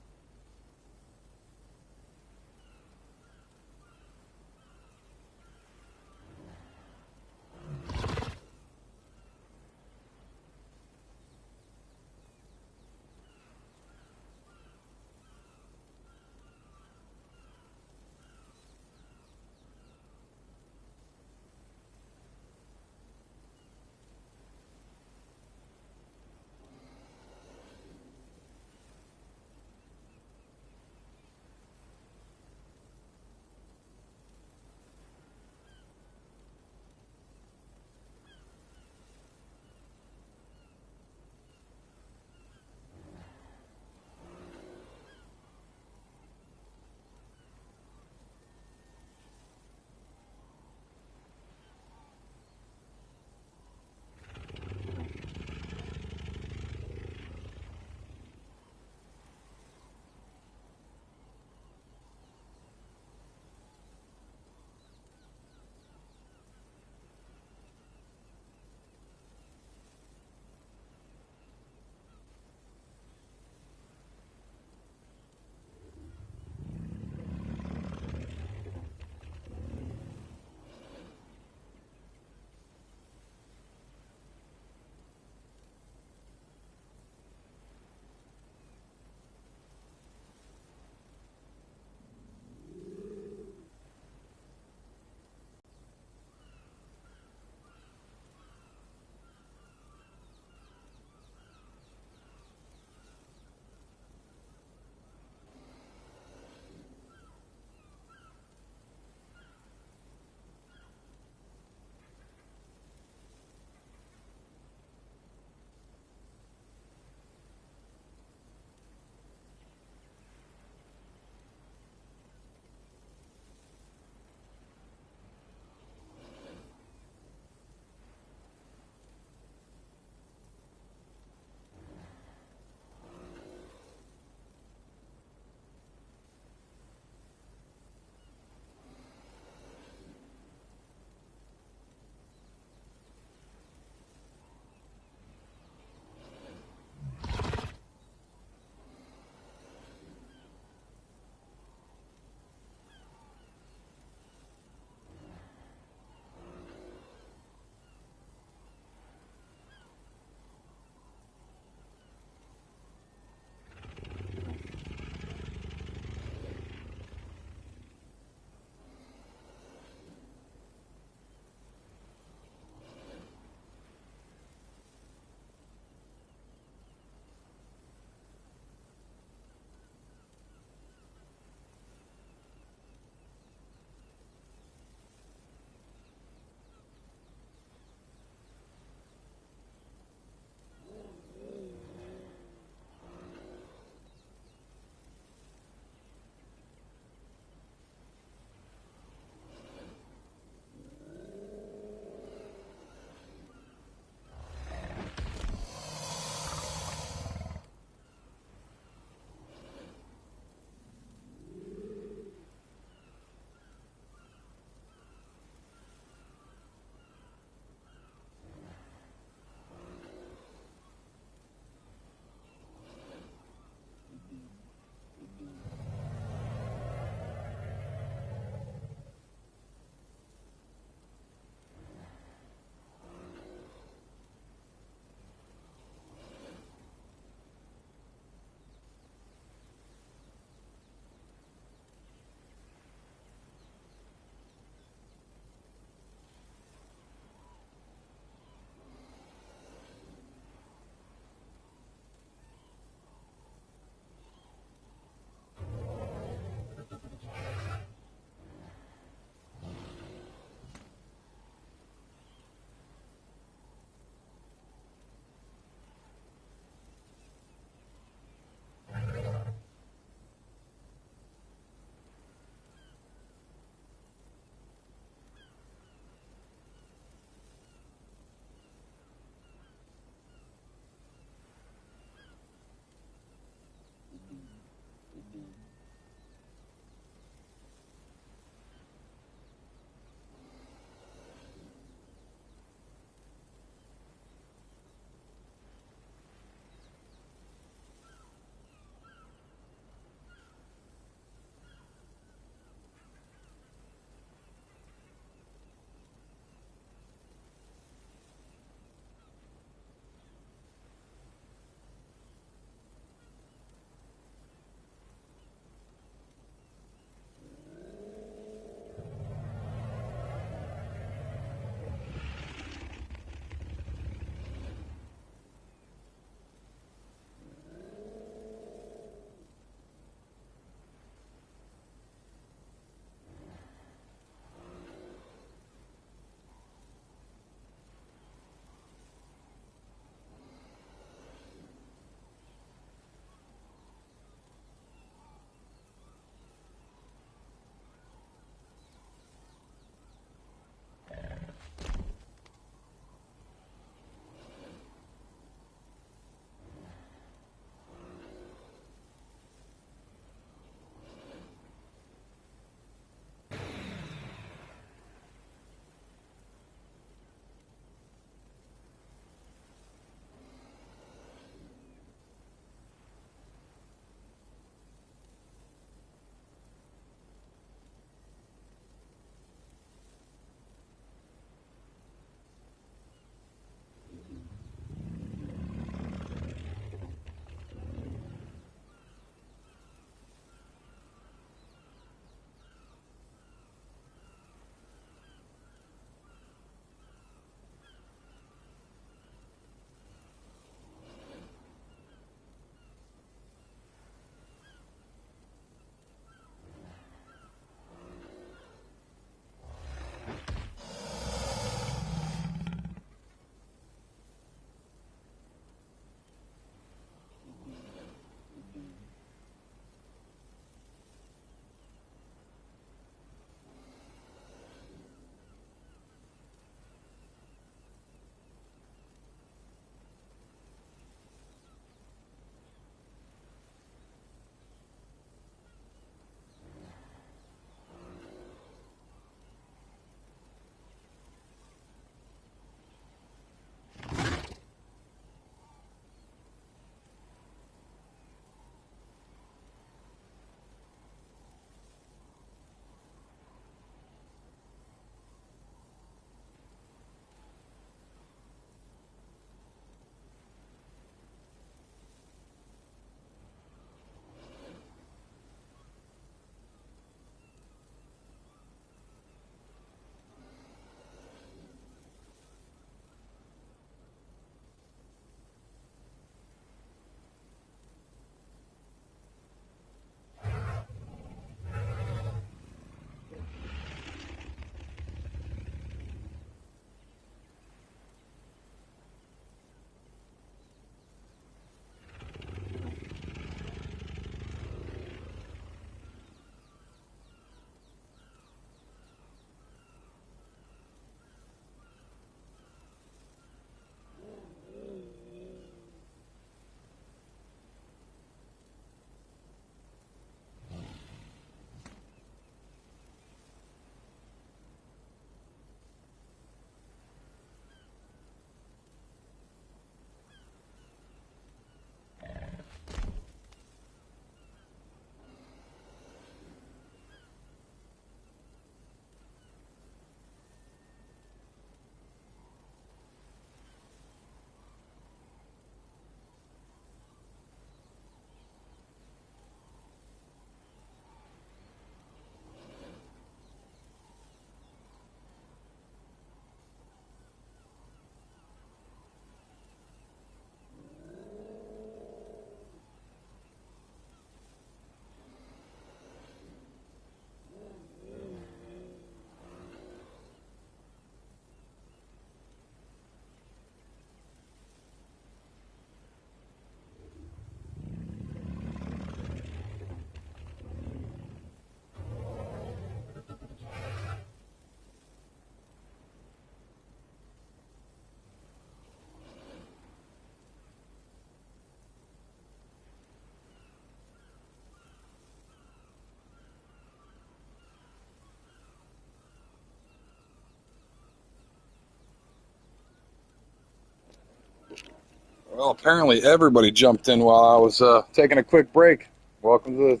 Well, apparently everybody jumped in while I was taking a quick break. Welcome to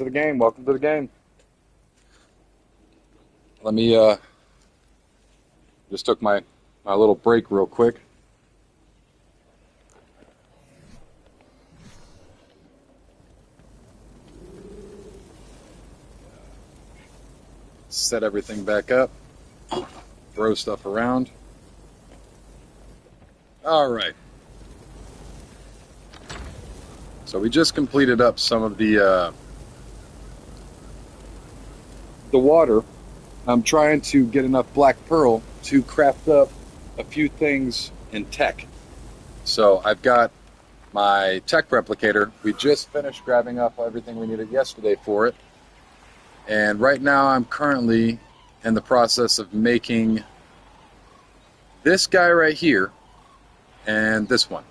the game. Welcome to the game. Let me just took my little break real quick. Set everything back up. Throw stuff around. All right. So we just completed up some of the water. I'm trying to get enough black pearl to craft up a few things in tech. So I've got my tech replicator. We just finished grabbing up everything we needed yesterday for it. And right now I'm currently in the process of making this guy right here and this one.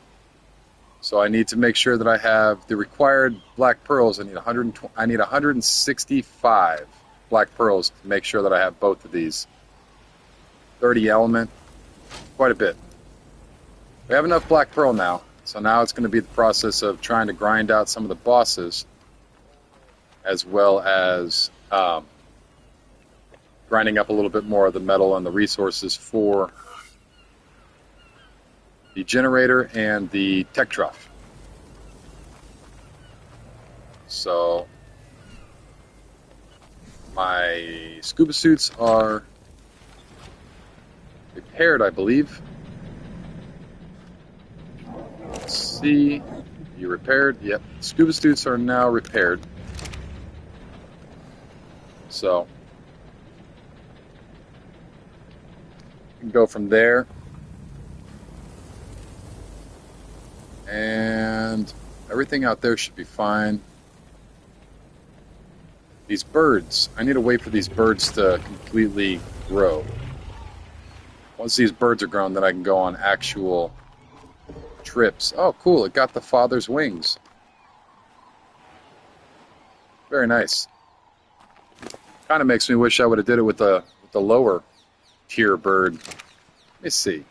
So I need to make sure that I have the required black pearls. I need 165 black pearls to make sure that I have both of these. 30 element, quite a bit. We have enough black pearl now, so now it's going to be the process of trying to grind out some of the bosses, as well as grinding up a little bit more of the metal and the resources for the generator and the tech trough. So my scuba suits are repaired, I believe. Let's see. You repaired? Yep. Scuba suits are now repaired. So you can go from there. And everything out there should be fine. These birds, I need to wait for these birds to completely grow. Once these birds are grown, then I can go on actual trips. Oh, cool, it got the father's wings. Very nice. Kind of makes me wish I would have did it with the lower tier bird. Let me see.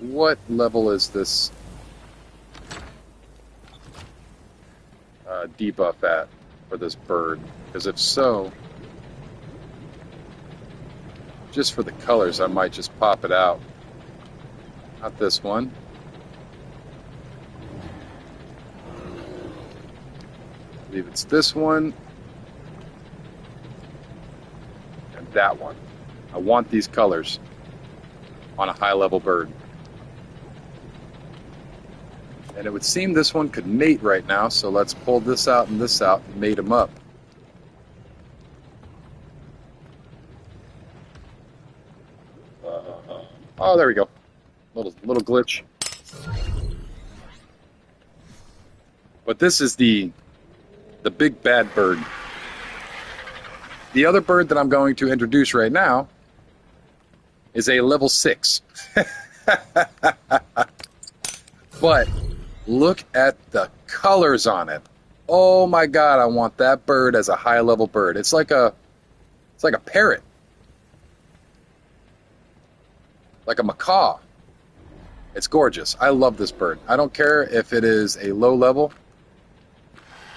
What level is this debuff at for this bird? Because if so, just for the colors, I might just pop it out. Not this one. I believe it's this one and that one. I want these colors on a high level bird. And it would seem this one could mate right now, so let's pull this out and mate them up. Oh, there we go. Little glitch. But this is the big bad bird. The other bird that I'm going to introduce right now is a level 6. But look at the colors on it. Oh my god, I want that bird as a high level bird. It's like a parrot. Like a macaw. It's gorgeous. I love this bird. I don't care if it is a low level.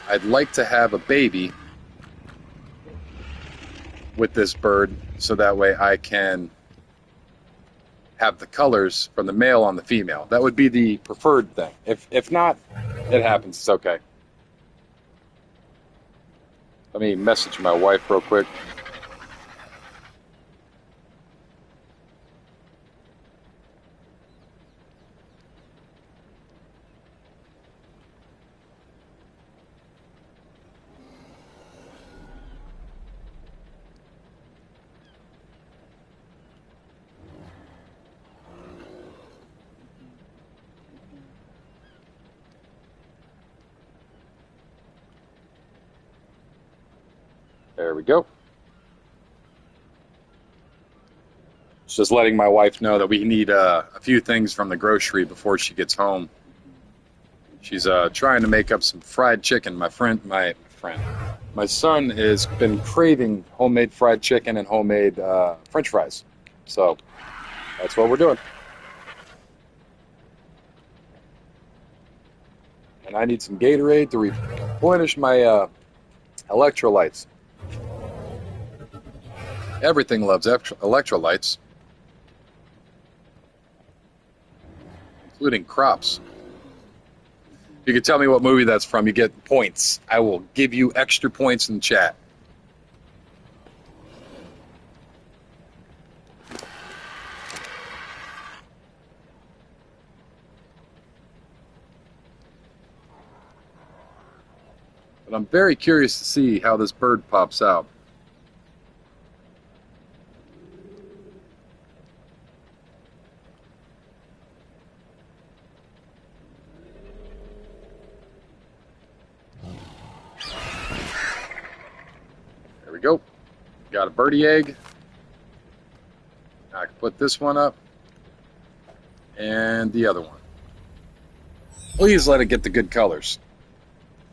I'd like to have a baby with this bird so that way I can have the colors from the male on the female. That would be the preferred thing. If not, it happens. It's okay. Let me message my wife real quick. There we go. Just letting my wife know that we need a few things from the grocery before she gets home. She's trying to make up some fried chicken. My son has been craving homemade fried chicken and homemade French fries. So that's what we're doing. And I need some Gatorade to replenish my electrolytes. Everything loves electrolytes, including crops. If you could tell me what movie that's from, you get points. I will give you extra points in the chat. But I'm very curious to see how this bird pops out. There we go. Got a birdie egg. I can put this one up. And the other one. Please let it get the good colors.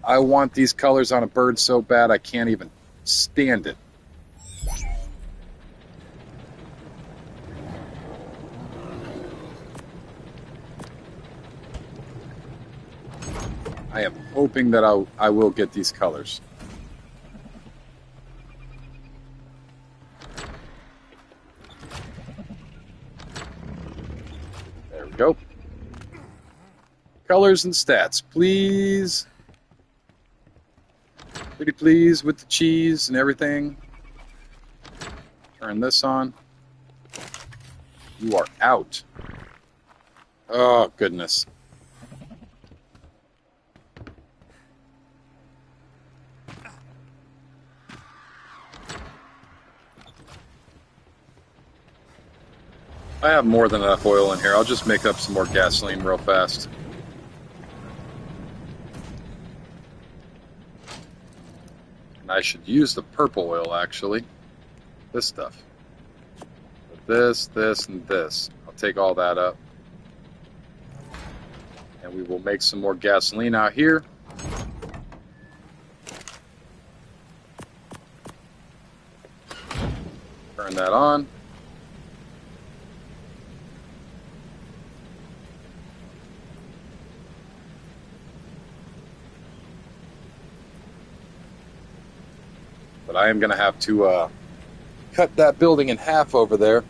I want these colors on a bird so bad I can't even stand it. I am hoping that I will get these colors. There we go. Colors and stats, please. Pretty please with the cheese and everything. Turn this on. You are out. Oh, goodness. I have more than enough oil in here. I'll just make up some more gasoline real fast. And I should use the purple oil, actually. This stuff. This, and this. I'll take all that up. And we will make some more gasoline out here. Turn that on. But I am going to have to cut that building in half over there.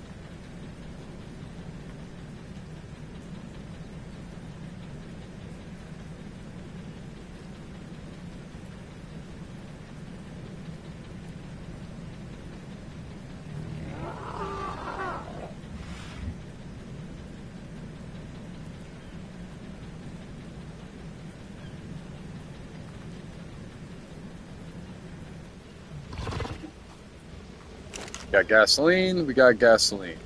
Got gasoline, we got gasoline.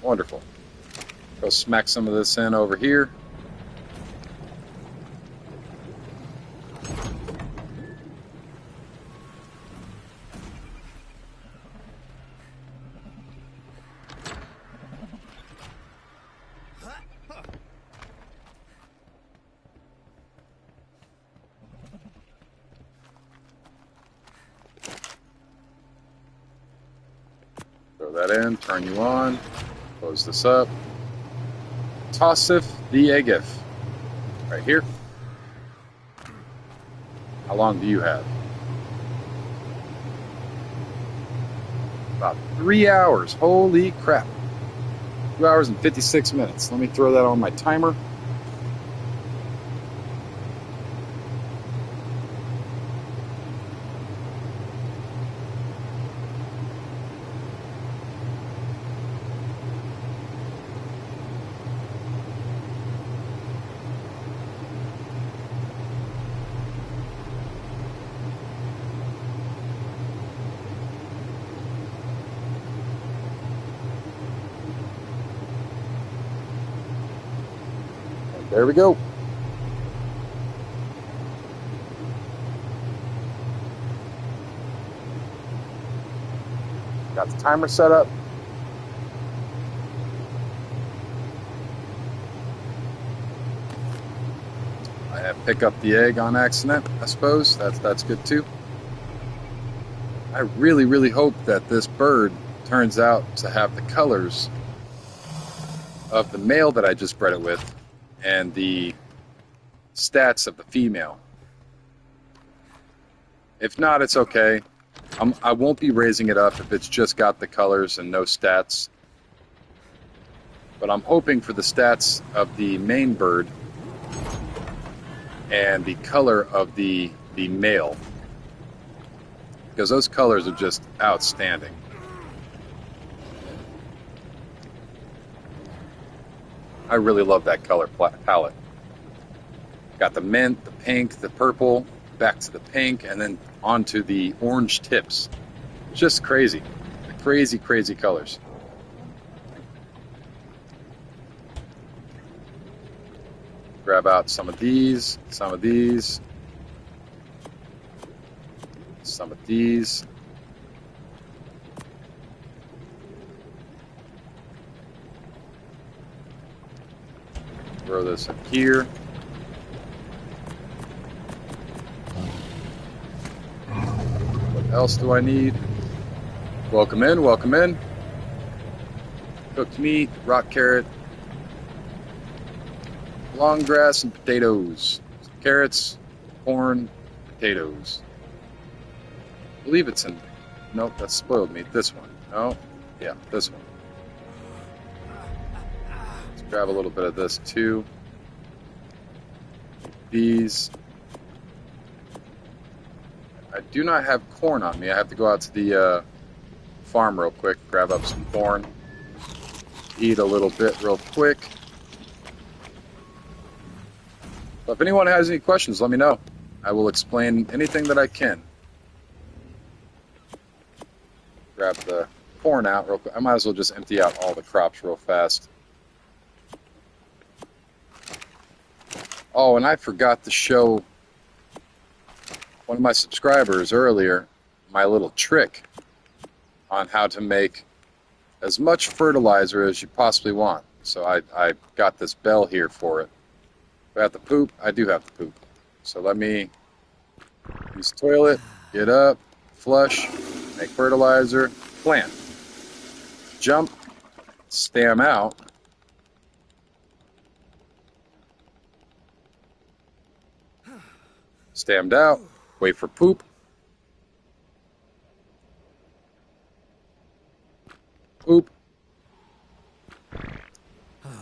Wonderful. Go smack some of this in over here. Throw that in, turn you on, close this up. Tossif the Eggif. Right here. How long do you have? About 3 hours. Holy crap. 2 hours and 56 minutes. Let me throw that on my timer. There we go. Got the timer set up. I have pick up the egg on accident, I suppose. That's good too. I really, really hope that this bird turns out to have the colors of the male that I just bred it with and the stats of the female. If not, it's okay. I won't be raising it up if it's just got the colors and no stats. But I'm hoping for the stats of the main bird and the color of the male. Because those colors are just outstanding. I really love that color palette. Got the mint, the pink, the purple, back to the pink, and then onto the orange tips. Just crazy. Crazy, crazy colors. Grab out some of these, some of these, some of these. Throw this in here. What else do I need? Welcome in, welcome in. Cooked meat, rock carrot, long grass, and potatoes. Carrots, corn, potatoes. I believe it's in... Nope, that's spoiled meat. This one. No, yeah, this one. Let's grab a little bit of this too. These. I do not have corn on me. I have to go out to the farm real quick, grab up some corn, eat a little bit real quick. But if anyone has any questions, let me know. I will explain anything that I can. Grab the corn out real quick. I might as well just empty out all the crops real fast. Oh, and I forgot to show one of my subscribers earlier my little trick on how to make as much fertilizer as you possibly want. So I got this bell here for it. If I have to poop, I do have to poop. So let me use toilet, get up, flush, make fertilizer, plant. Jump, stam out. Stammed out, wait for poop. Poop.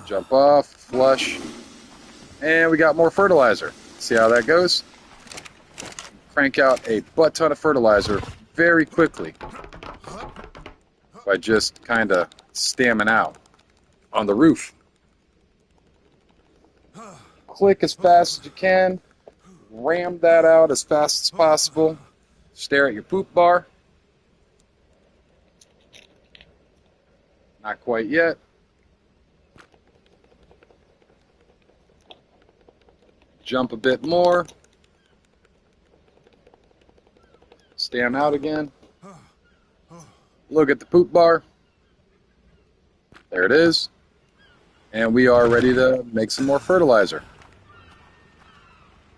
Jump off, flush. And we got more fertilizer. See how that goes? Crank out a butt ton of fertilizer very quickly by just kind of stamming out on the roof. Click as fast as you can. Ram that out as fast as possible. Stare at your poop bar. Not quite yet. Jump a bit more. Stam out again. Look at the poop bar. There it is. And we are ready to make some more fertilizer.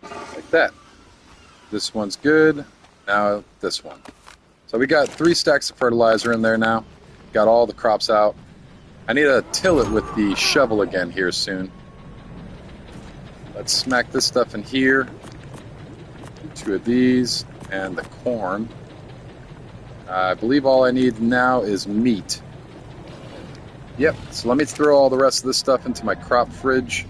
Like that. This one's good. Now this one. So we got 3 stacks of fertilizer in there now. Got all the crops out. I need to till it with the shovel again here soon. Let's smack this stuff in here. 2 of these and the corn. I believe all I need now is meat. Yep, so let me throw all the rest of this stuff into my crop fridge.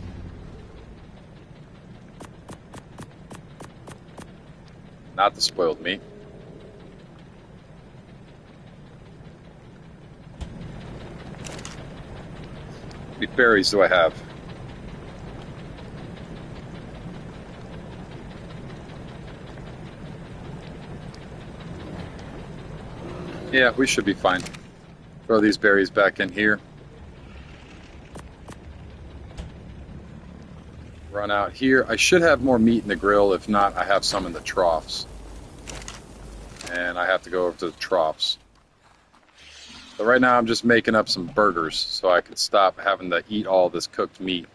Not the spoiled meat. How many berries do I have? Yeah, we should be fine. Throw these berries back in here. Run out here. I should have more meat in the grill. If not, I have some in the troughs. And I have to go over to the troughs. But right now I'm just making up some burgers so I can stop having to eat all this cooked meat.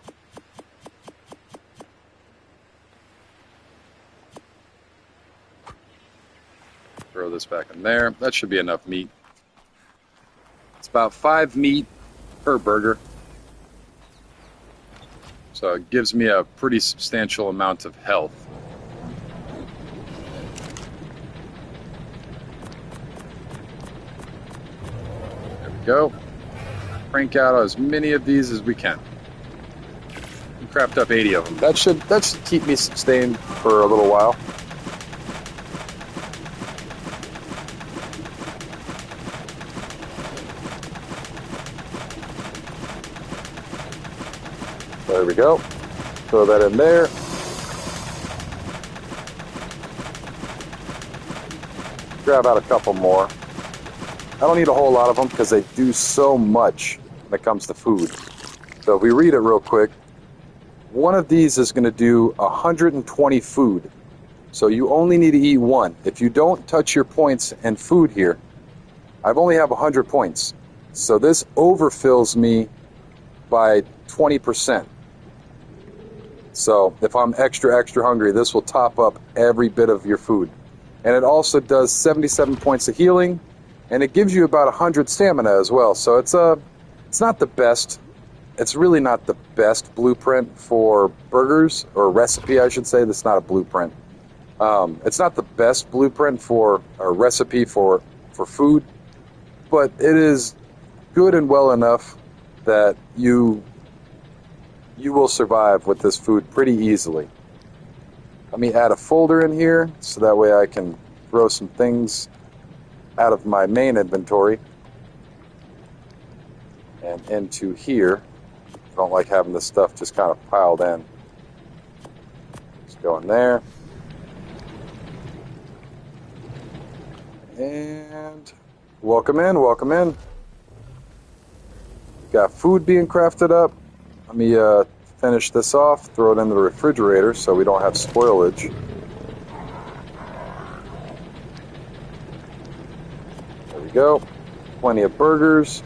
Throw this back in there. That should be enough meat. It's about 5 meat per burger. So it gives me a pretty substantial amount of health. There we go. Crank out as many of these as we can. We crapped up 80 of them. That should keep me sustained for a little while. There we go. Throw that in there. Grab out a couple more. I don't need a whole lot of them because they do so much when it comes to food. So if we read it real quick, one of these is going to do 120 food. So you only need to eat one. If you don't touch your points and food here, I only have 100 points. So this overfills me by 20%. So if I'm extra hungry, this will top up every bit of your food. And it also does 77 points of healing, and it gives you about 100 stamina as well. So it's not the best. It's really not the best blueprint for burgers, or recipe, I should say. That's not a blueprint. It's not the best blueprint for a recipe for food, but it is good and well enough that you will survive with this food pretty easily. Let me add a folder in here so that way I can throw some things out of my main inventory and into here. I don't like having this stuff just kind of piled in. Just go in there. And welcome in, welcome in. Got food being crafted up. Let me finish this off, throw it in the refrigerator so we don't have spoilage. There we go. Plenty of burgers.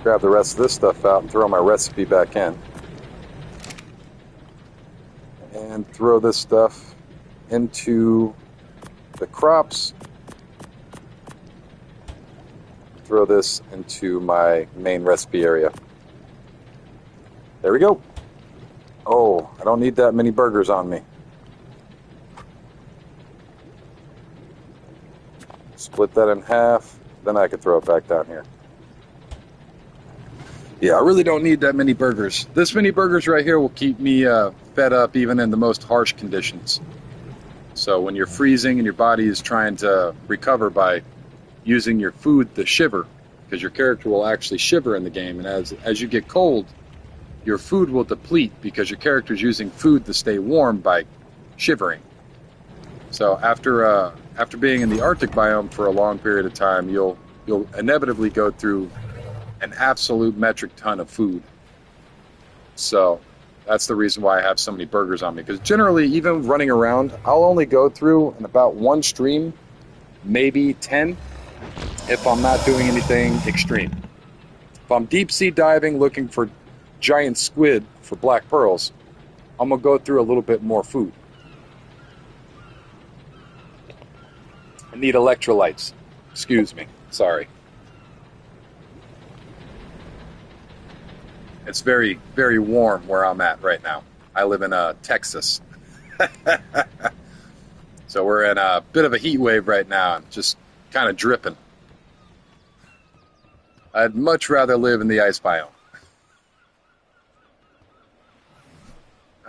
Grab the rest of this stuff out and throw my recipe back in. And throw this stuff into the crops. Throw this into my main recipe area. There we go. Oh, I don't need that many burgers on me. Split that in half, then I can throw it back down here. Yeah, I really don't need that many burgers. This many burgers right here will keep me fed up even in the most harsh conditions. So when you're freezing and your body is trying to recover by using your food to shiver, because your character will actually shiver in the game, and as you get cold, your food will deplete because your character is using food to stay warm by shivering. So after being in the Arctic biome for a long period of time, you'll inevitably go through an absolute metric ton of food. So that's the reason why I have so many burgers on me. Because generally, even running around, I'll only go through in about one stream, maybe 10, if I'm not doing anything extreme. If I'm deep sea diving looking for giant squid for black pearls, I'm gonna go through a little bit more food. I need electrolytes. Excuse me. Sorry. It's very, very warm where I'm at right now. I live in Texas. So we're in a bit of a heat wave right now. I'm just kind of dripping. I'd much rather live in the ice biome.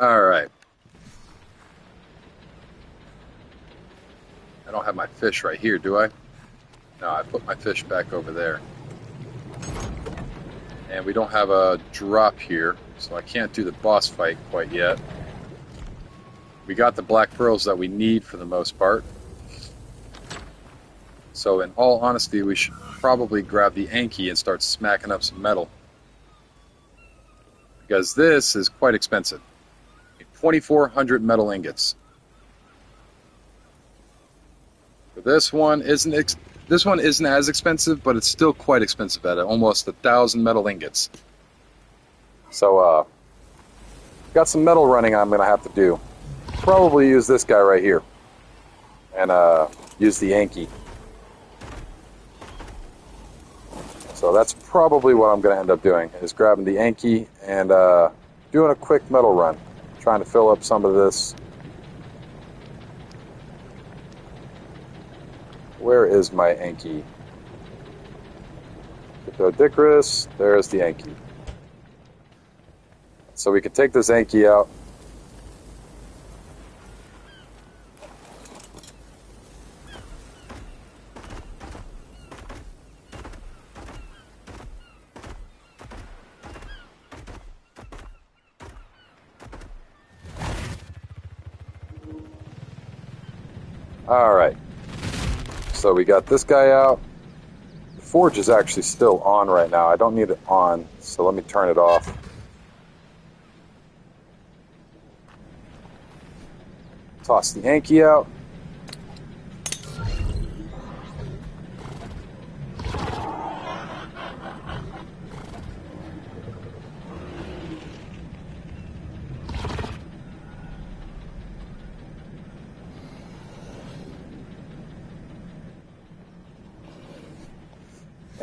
All right. I don't have my fish right here, do I? No, I put my fish back over there. And we don't have a drop here, so I can't do the boss fight quite yet. We got the black pearls that we need for the most part. So in all honesty, we should probably grab the Anki and start smacking up some metal. Because this is quite expensive. 2,400 metal ingots. But this one isn't as expensive, but it's still quite expensive at almost 1,000 metal ingots. So got some metal running I'm gonna have to do. Probably use this guy right here and use the Anki. So So that's probably what I'm going to end up doing, is grabbing the Anki and doing a quick metal run, trying to fill up some of this. Where is my Anki? Dicris, there's the Anki. So we can take this Anki out. Alright, so we got this guy out. The forge is actually still on right now. I don't need it on, so let me turn it off. Toss the Anki out.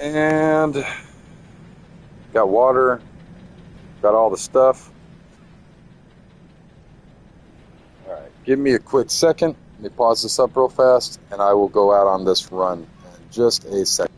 And got water, got all the stuff. All right, give me a quick second. Let me pause this up real fast, and I will go out on this run in just a second.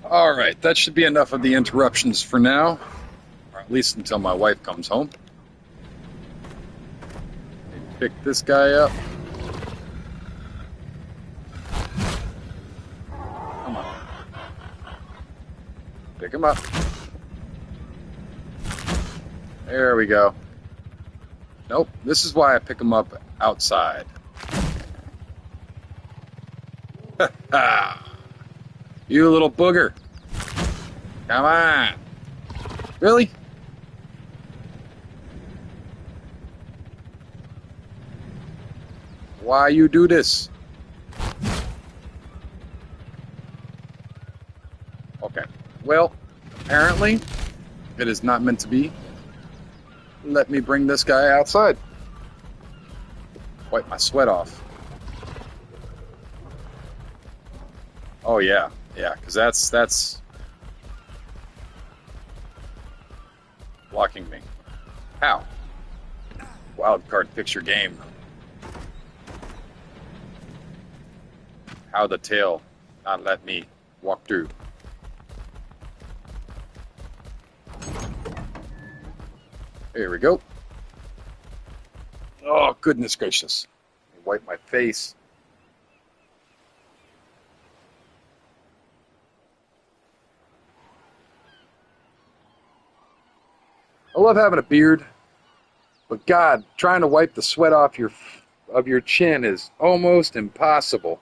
All right, that should be enough of the interruptions for now, or at least until my wife comes home. Pick this guy up. Come on. Pick him up. There we go. Nope, this is why I pick him up outside. You little booger. Come on. Really? Why you do this? Okay. Well, apparently it is not meant to be. Let me bring this guy outside. Wipe my sweat off. Oh yeah, yeah, because that's blocking me. How? Wild card picture game. How the tail not let me walk through. Here we go. Oh, goodness gracious. Wipe my face. I love having a beard, but God, trying to wipe the sweat off your chin is almost impossible.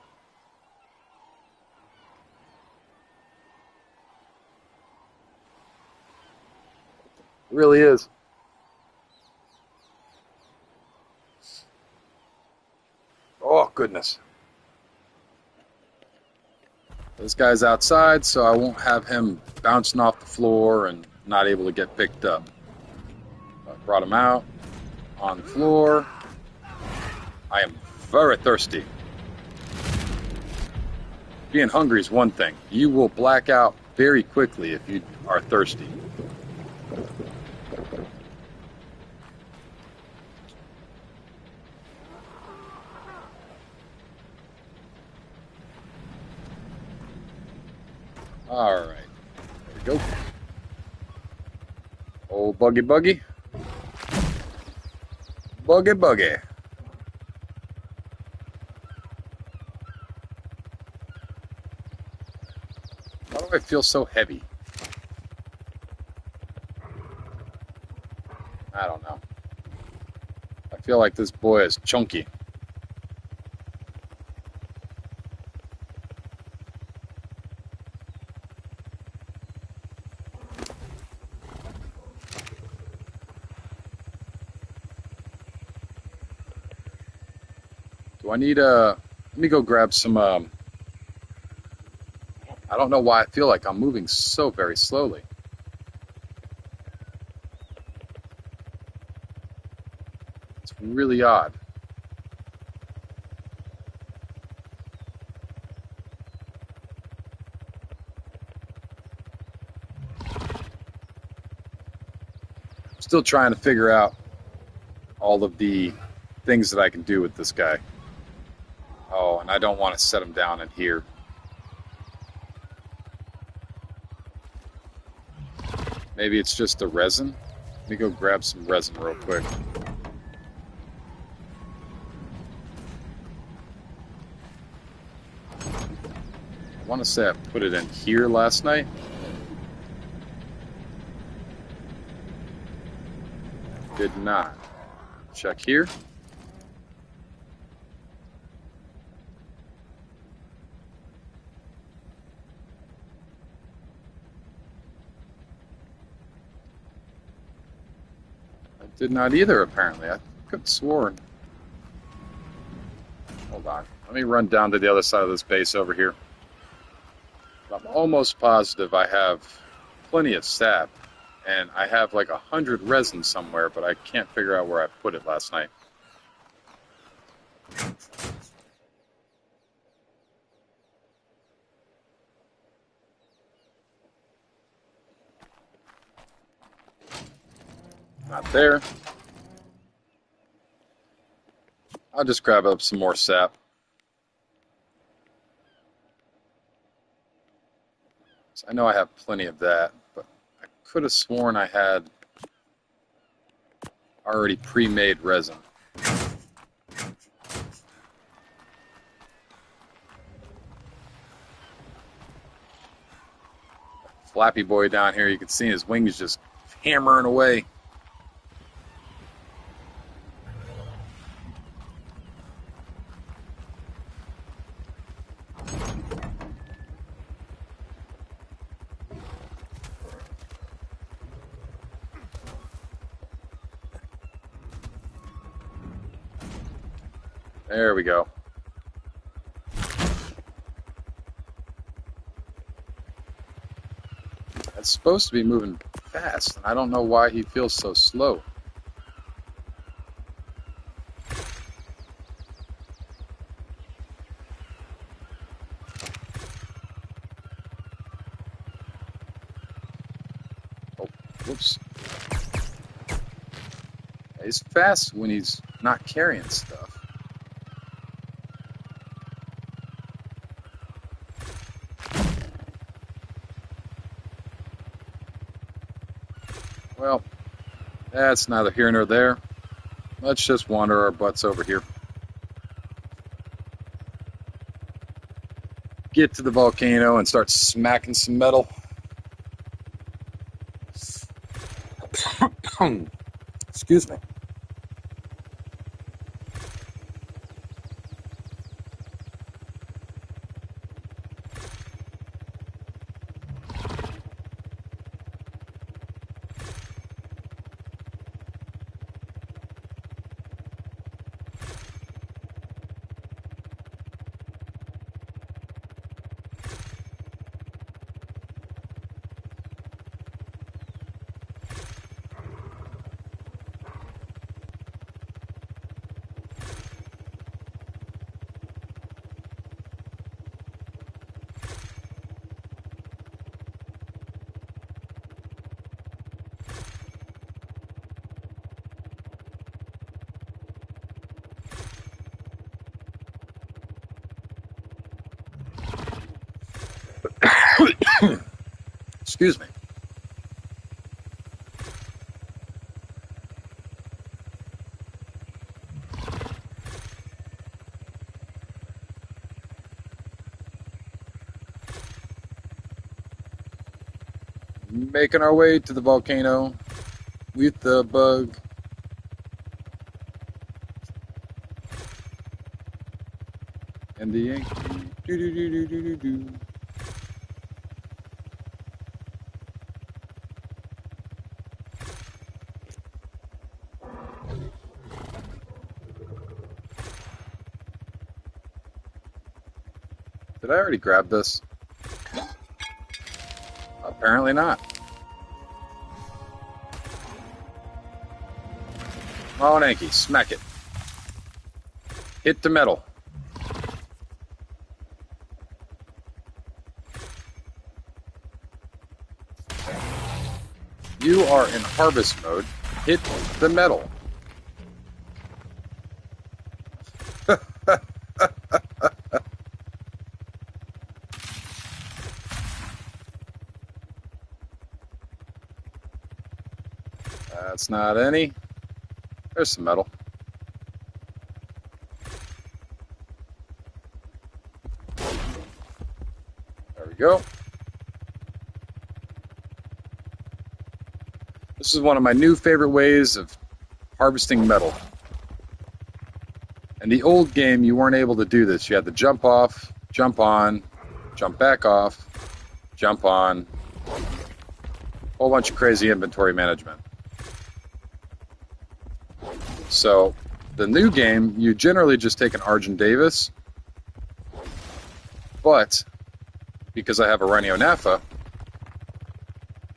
It really is. Oh, goodness. This guy's outside, so I won't have him bouncing off the floor and not able to get picked up. I brought him out on the floor. I am very thirsty. Being hungry is one thing. You will black out very quickly if you are thirsty. All right, there we go. Old buggy. Buggy. Why do I feel so heavy? I don't know. I feel like this boy is chunky. Do I need a... Let me go grab some... I don't know why I feel like I'm moving so very slowly. It's really odd. Still trying to figure out all of the things that I can do with this guy. Oh, and I don't want to set him down in here. Maybe it's just the resin. Let me go grab some resin real quick. I want to say I put it in here last night. Did not. Check here. I did not either, apparently. I could have sworn. Hold on. Let me run down to the other side of this base over here. I'm almost positive I have plenty of sap. And I have like 100 resin somewhere, but I can't figure out where I put it last night. Not there. I'll just grab up some more sap. So I know I have plenty of that, but I could have sworn I had already pre-made resin. Flappy boy down here, you can see his wings just hammering away. There we go. It's supposed to be moving fast, and I don't know why he feels so slow. Oh, whoops. He's fast when he's not carrying stuff. Well, that's neither here nor there. Let's just wander our butts over here. Get to the volcano and start smacking some metal. Excuse me. Excuse me. Making our way to the volcano with the bug. And the Yankee. Do do do do do do do. Did I already grab this? Apparently not. Oh, Yankee, smack it. Hit the metal. You are in harvest mode. Hit the metal. That's not any. There's some metal. There we go. This is one of my new favorite ways of harvesting metal. In the old game, you weren't able to do this. You had to jump off, jump on, jump back off, jump on. Whole bunch of crazy inventory management. So, the new game, you generally just take an Argent Davis, but because I have a Rhino Napha,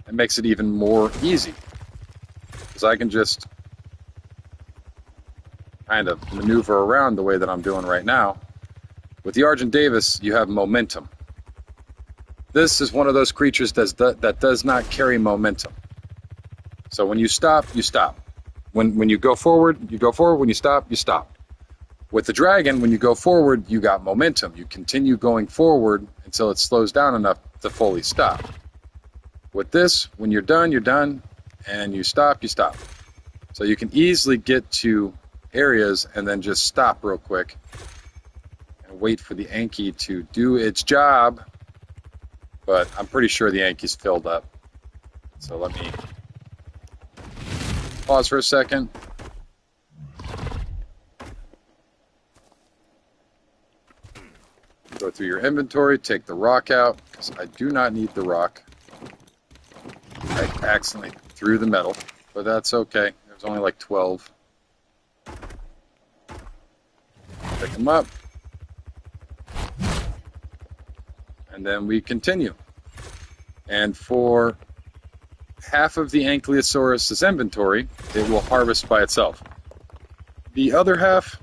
it makes it even more easy. Because I can just kind of maneuver around the way that I'm doing right now. With the Argent Davis, you have momentum. This is one of those creatures that does not carry momentum. So when you stop, you stop. When you go forward, you go forward. When you stop, you stop. With the dragon, when you go forward, you got momentum. You continue going forward until it slows down enough to fully stop. With this, when you're done, and you stop, you stop. So you can easily get to areas and then just stop real quick and wait for the Anki to do its job. But I'm pretty sure the Anki's filled up. So let me pause for a second. Go through your inventory, take the rock out, because I do not need the rock. I accidentally threw the metal, but that's okay. There's only like 12. Pick them up. And then we continue. And for half of the Ankylosaurus's inventory, it will harvest by itself. The other half,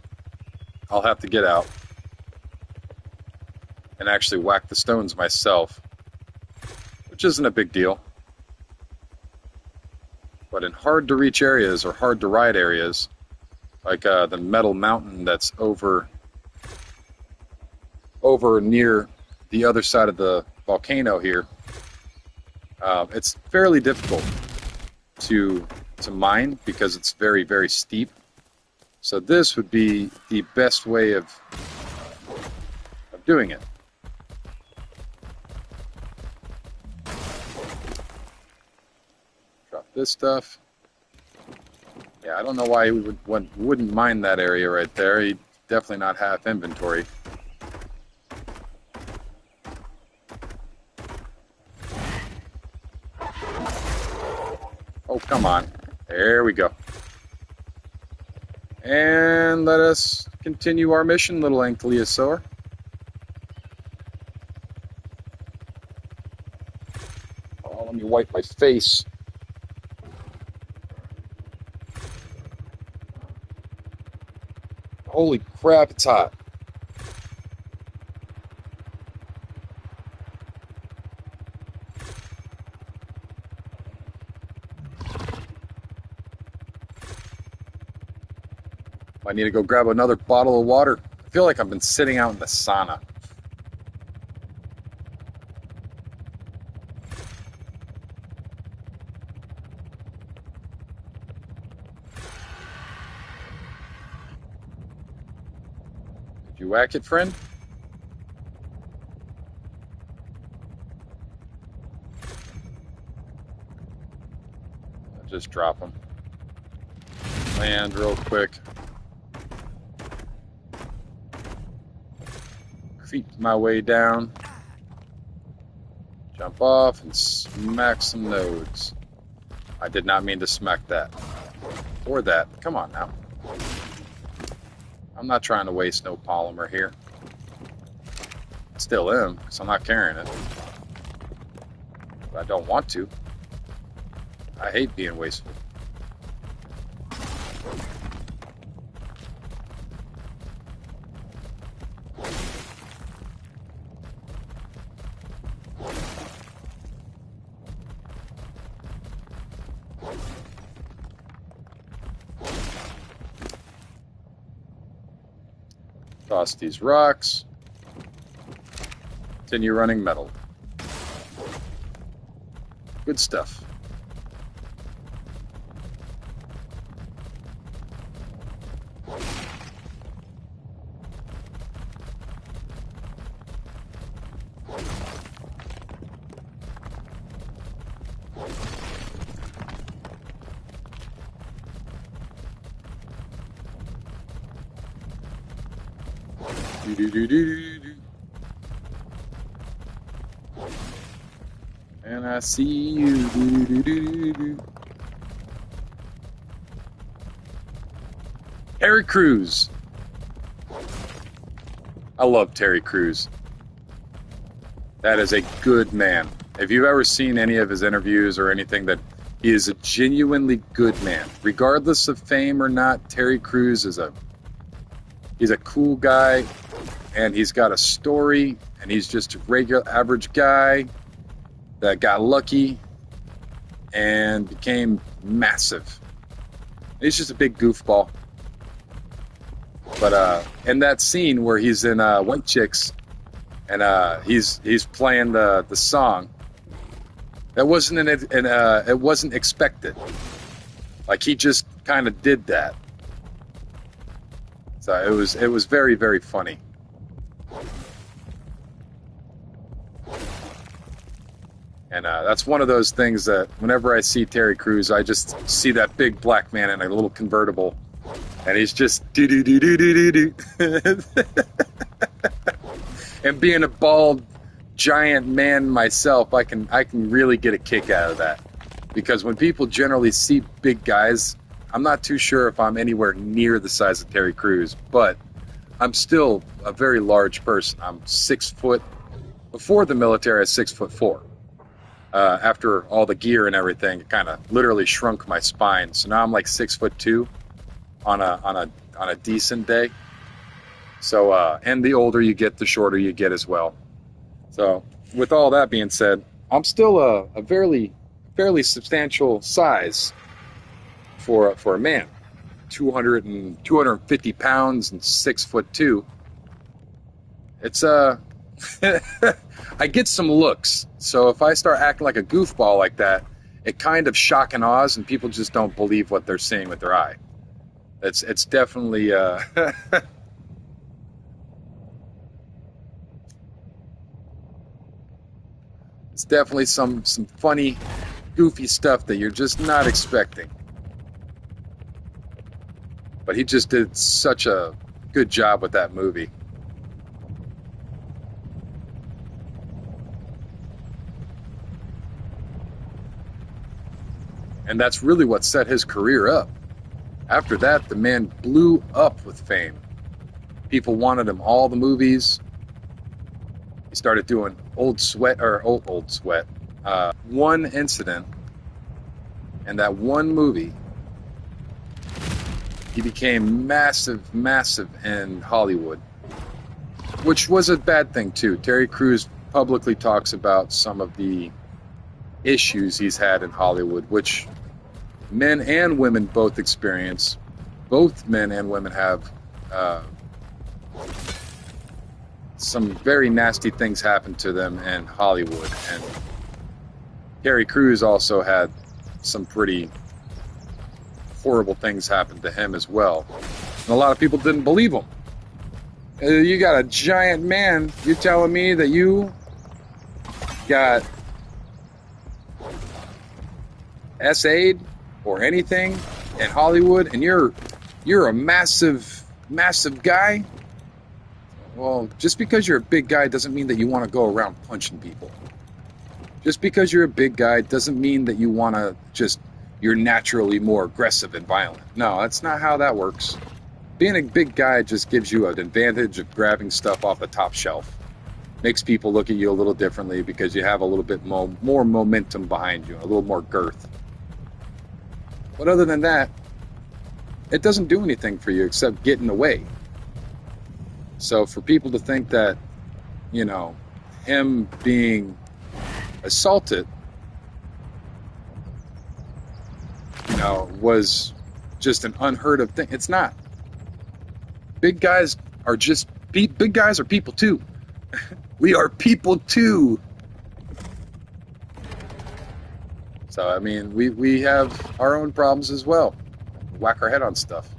I'll have to get out and actually whack the stones myself, which isn't a big deal. But in hard-to-reach areas or hard-to-ride areas, like the metal mountain that's over near the other side of the volcano here, it's fairly difficult to mine because it's very, very steep. So this would be the best way of doing it. Drop this stuff. Yeah, I don't know why he wouldn't mine that area right there. He'd definitely not have inventory. Oh, come on. There we go. And let us continue our mission, little Ankylosaur. Oh, let me wipe my face. Holy crap, it's hot. I need to go grab another bottle of water. I feel like I've been sitting out in the sauna. Did you whack it, friend? I'll just drop them. Land real quick. Creep my way down. Jump off and smack some nodes. I did not mean to smack that. Or that. Come on now. I'm not trying to waste no polymer here. Still am, because I'm not carrying it. But I don't want to. I hate being wasteful. Toss these rocks. Continue running metal. Good stuff. And I see you. Terry Crews. I love Terry Crews. That is a good man. If you've ever seen any of his interviews or anything, that he is a genuinely good man. Regardless of fame or not, Terry Crews is he's a cool guy, and he's got a story, and he's just a regular average guy that got lucky and became massive. He's just a big goofball. But in that scene where he's in White Chicks, and he's playing the song. That wasn't it wasn't expected. Like he just kind of did that. So it was very, very funny. And that's one of those things that whenever I see Terry Crews, I just see that big black man in a little convertible, and he's just do do do do do do do. And being a bald giant man myself, I can really get a kick out of that, because when people generally see big guys, I'm not too sure if I'm anywhere near the size of Terry Crews, but I'm still a very large person. I'm 6 foot. Before the military, I was 6'4". After all the gear and everything, it kind of literally shrunk my spine. So now I'm like 6'2" on a decent day. So and the older you get, the shorter you get as well. So with all that being said, I'm still a fairly substantial size for a man. 250 pounds and 6'2". It's I get some looks. So if I start acting like a goofball like that, it kind of shock and awes, and people just don't believe what they're seeing with their eye. It's definitely it's definitely some funny, goofy stuff that you're just not expecting. But he just did such a good job with that movie. And that's really what set his career up. After that, the man blew up with fame. People wanted him all the movies. He started doing Old Sweat. One incident and that one movie, he became massive in Hollywood, which was a bad thing too. Terry Crews publicly talks about some of the issues he's had in Hollywood, which men and women both experience. Both men and women have some very nasty things happen to them in Hollywood. And Terry Crews also had some pretty horrible things happen to him as well. And a lot of people didn't believe him. You got a giant man, you're telling me that you got SA'd or anything in Hollywood, and you're a massive guy? Well, just because you're a big guy doesn't mean that you want to go around punching people. Just because you're a big guy doesn't mean that you're naturally more aggressive and violent. No, that's not how that works. Being a big guy just gives you an advantage of grabbing stuff off the top shelf. Makes people look at you a little differently because you have a little bit more momentum behind you, a little more girth. But other than that, it doesn't do anything for you except get in the way. So for people to think that, him being assaulted, was just an unheard of thing. It's not. Big guys are people too. We are people too. So, I mean, we have our own problems as well. Whack our head on stuff.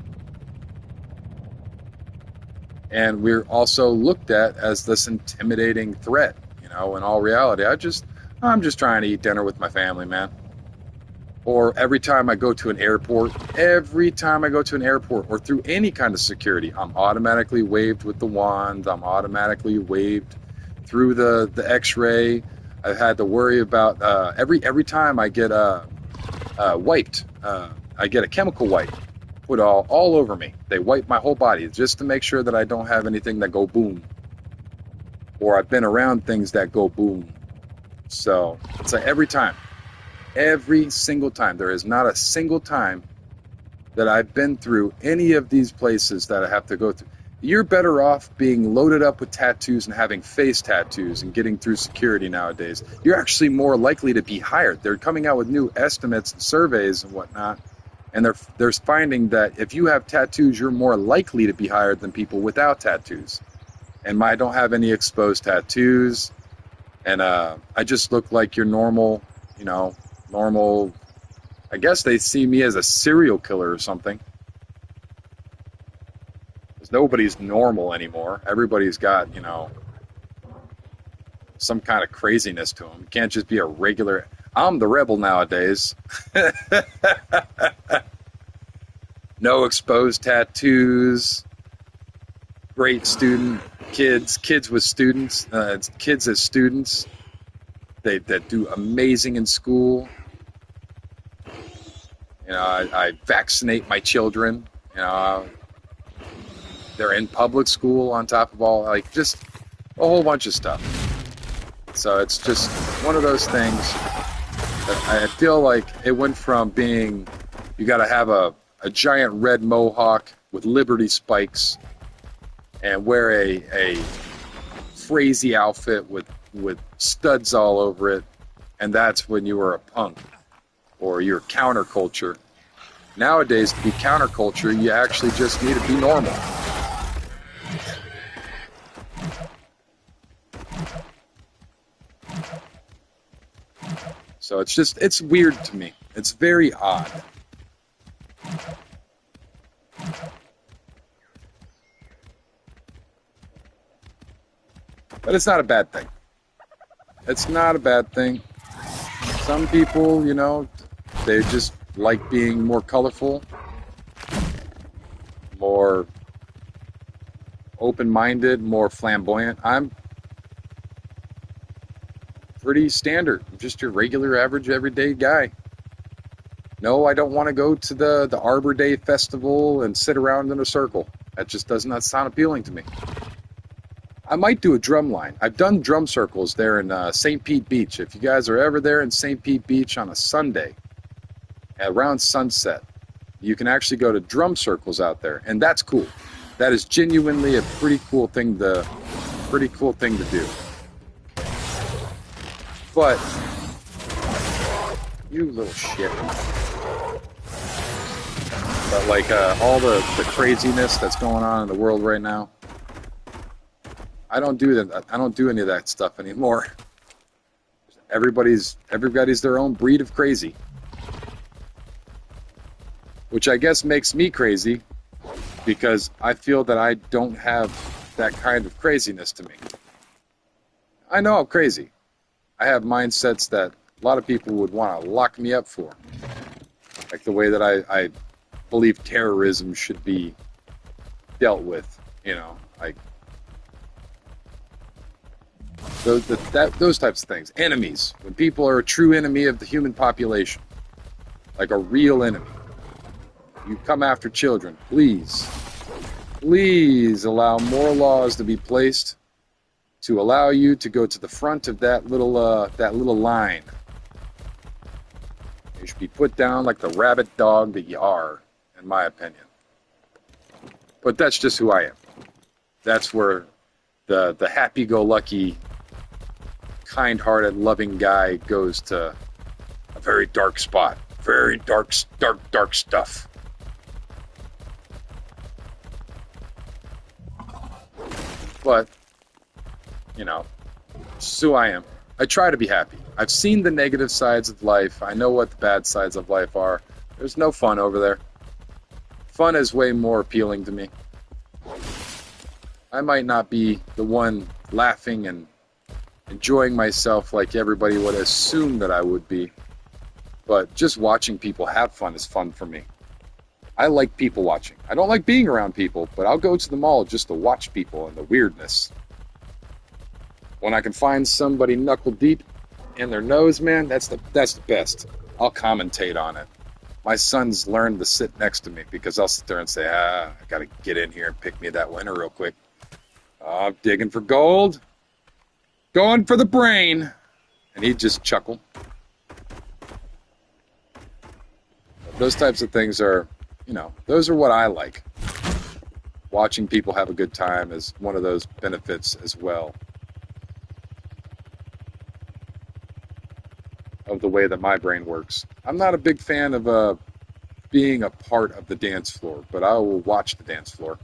And we're also looked at as this intimidating threat. In all reality, I'm just trying to eat dinner with my family, man. Or every time I go to an airport, or through any kind of security, I'm automatically waved with the wand. I'm automatically waved through the X-ray. I've had to worry about every time I get wiped. I get a chemical wipe put all over me. They wipe my whole body just to make sure that I don't have anything that go boom. Or I've been around things that go boom. So it's like every single time. There is not a single time that I've been through any of these places that I have to go through. You're better off being loaded up with tattoos and having face tattoos and getting through security nowadays. You're actually more likely to be hired. They're coming out with new estimates and surveys and whatnot, and they're finding that if you have tattoos, you're more likely to be hired than people without tattoos. and I don't have any exposed tattoos, and I just look like your normal, you know, normal. I guess they see me as a serial killer or something. Because nobody's normal anymore. Everybody's got, some kind of craziness to them. You can't just be a regular. I'm the rebel nowadays. No exposed tattoos. Great student. Kids with students. Kids as students. That do amazing in school. I vaccinate my children. They're in public school on top of all, like, just a whole bunch of stuff. So it's just one of those things that I feel like it went from being, you got to have a giant red mohawk with Liberty spikes and wear a crazy outfit with studs all over it, and that's when you were a punk or you're counterculture. Nowadays, to be counterculture, you actually just need to be normal. So it's weird to me. It's very odd. But it's not a bad thing. It's not a bad thing. Some people, they just like being more colorful, more open-minded, more flamboyant. I'm pretty standard. I'm just your regular, average, everyday guy. No, I don't want to go to the Arbor Day Festival and sit around in a circle. That just does not sound appealing to me. I might do a drum line. I've done drum circles there in St. Pete Beach. If you guys are ever there in St. Pete Beach on a Sunday, around sunset, you can actually go to drum circles out there, and that's cool. That is genuinely a pretty cool thing to do. But you little shit. But like all the craziness that's going on in the world right now, I don't do that. I don't do any of that stuff anymore. Everybody's their own breed of crazy, which I guess makes me crazy because I feel that I don't have that kind of craziness to me. I know I'm crazy. I have mindsets that a lot of people would want to lock me up for, like the way that I believe terrorism should be dealt with. Like those types of things. Enemies. When people are a true enemy of the human population, like a real enemy. You come after children. Please allow more laws to be placed to allow you to go to the front of that little line. You should be put down like the rabid dog that you are, in my opinion. But that's just who I am. That's where the happy-go-lucky, kind-hearted, loving guy goes to a very dark spot. Very dark stuff. But, it's who I am. I try to be happy. I've seen the negative sides of life. I know what the bad sides of life are. There's no fun over there. Fun is way more appealing to me. I might not be the one laughing and enjoying myself like everybody would assume that I would be, but just watching people have fun is fun for me. I like people watching. I don't like being around people, but I'll go to the mall just to watch people and the weirdness. When I can find somebody knuckle deep in their nose, man, that's the best. I'll commentate on it. My son's learned to sit next to me because I'll sit there and say, I gotta get in here and pick me that winner real quick. I'm digging for gold. Going for the brain. And he'd just chuckle. Those types of things are, those are what I like. Watching people have a good time is one of those benefits as well of the way that my brain works. I'm not a big fan of being a part of the dance floor, but I will watch the dance floor.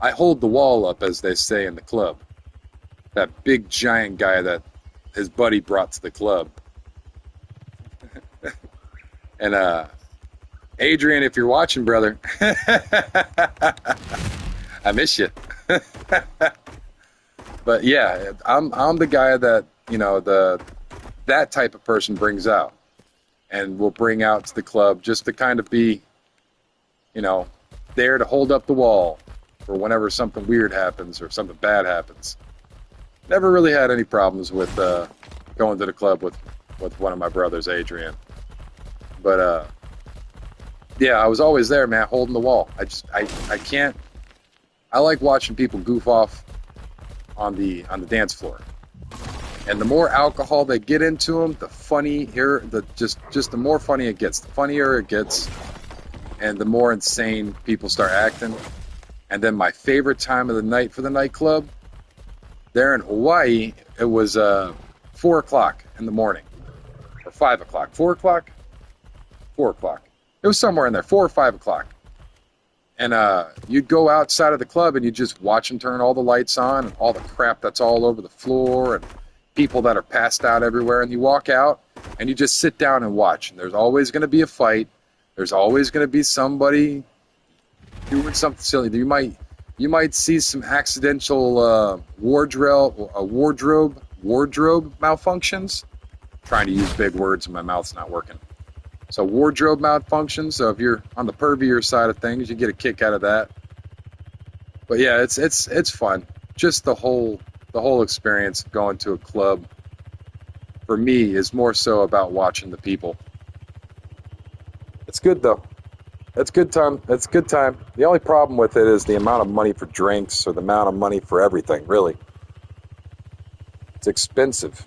I hold the wall up, as they say in the club. That big giant guy that his buddy brought to the club. And Adrian, if you're watching, brother, I miss you. But yeah, I'm the guy that, you know, that type of person brings out and will bring out to the club just to kind of be, you know, there to hold up the wall for whenever something weird happens or something bad happens. Never really had any problems with going to the club with one of my brothers, Adrian. But yeah, I was always there, man, holding the wall. I can't. I like watching people goof off on the dance floor. And the more alcohol they get into them, the funnier, just the more funny it gets. The funnier it gets, and the more insane people start acting. And then my favorite time of the night for the nightclub, there in Hawaii, it was 4 o'clock in the morning, or 5 o'clock. 4 o'clock? 4 o'clock. It was somewhere in there, 4 or 5 o'clock. And you'd go outside of the club and you just watch them turn all the lights on and all the crap that's all over the floor and people that are passed out everywhere. And you walk out and you just sit down and watch. And there's always going to be a fight. There's always going to be somebody doing something silly. You might see some accidental wardrobe malfunctions. I'm trying to use big words and my mouth's not working. So wardrobe malfunctions. So if you're on the pervier side of things, you get a kick out of that. But yeah, it's fun. Just the whole experience of going to a club for me is more so about watching the people. It's good though. It's good time. It's good time. The only problem with it is the amount of money for drinks or the amount of money for everything, really. It's expensive.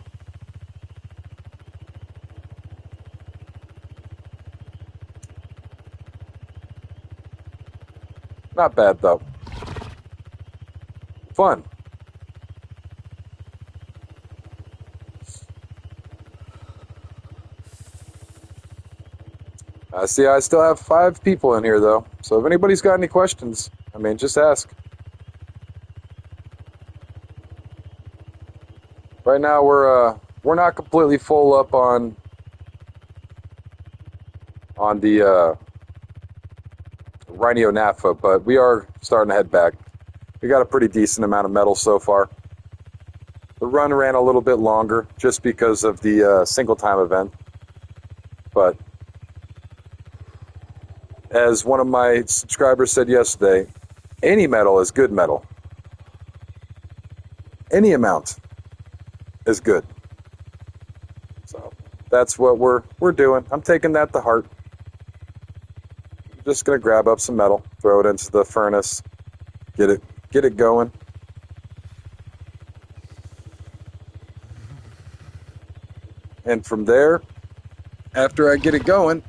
Not bad though. Fun. See, I still have 5 people in here though. So if anybody's got any questions, I mean, just ask. Right now we're not completely full up on the Rhino Naphtha, but we are starting to head back. We got a pretty decent amount of metal so far. The run ran a little bit longer just because of the single time event. But as one of my subscribers said yesterday, any metal is good metal. Any amount is good. So that's what we're doing. I'm taking that to heart. Just gonna grab up some metal, throw it into the furnace, get it going. And from there, after I get it going,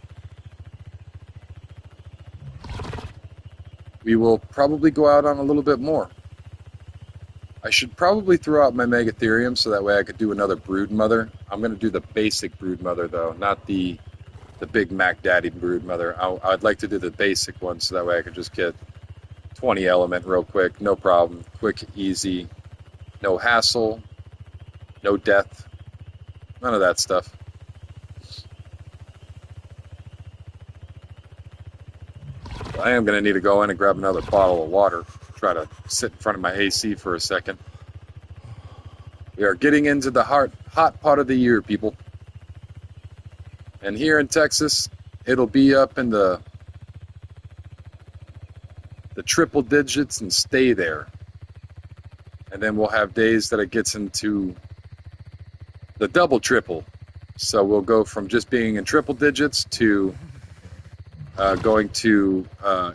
we will probably go out on a little bit more. I should probably throw out my Megatherium so that way I could do another Brood Mother. I'm going to do the basic Brood Mother though, not the Big Mac Daddy Brood Mother. I'd like to do the basic one so that way I could just get 20 element real quick, no problem, quick, easy, no hassle, no death, none of that stuff. I am going to need to go in and grab another bottle of water. Try to sit in front of my AC for a second. We are getting into the hot part of the year, people. And here in Texas, it'll be up in the triple digits and stay there. And then we'll have days that it gets into the double triple. So we'll go from just being in triple digits to going to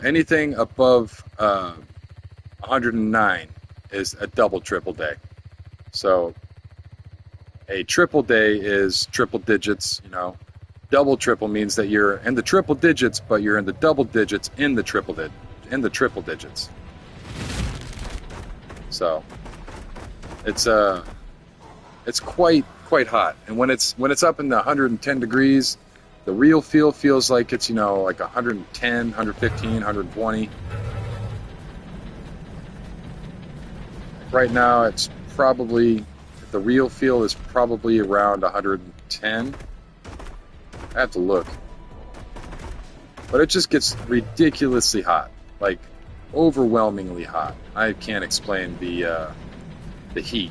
anything above 109 is a double triple day. So a triple day is triple digits, you know. Double triple means that you're in the triple digits, but you're in the double digits in the triple digits. So it's quite hot, and when it's up in the 110 degrees, the real feel feels like it's, you know, like 110, 115, 120. right now it's probably, the real feel is probably around 110. I have to look. But it just gets ridiculously hot, like overwhelmingly hot. I can't explain the heat.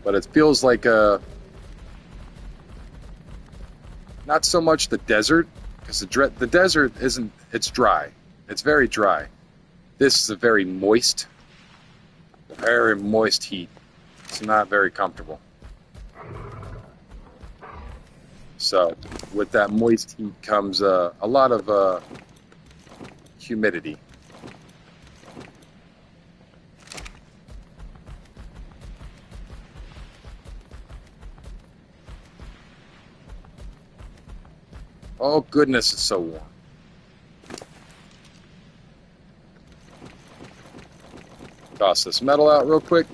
But it feels like not so much the desert, because the desert isn't, it's dry. It's very dry. This is a very moist heat. It's not very comfortable. So with that moist heat comes a lot of humidity. Oh goodness, it's so warm. Toss this metal out real quick.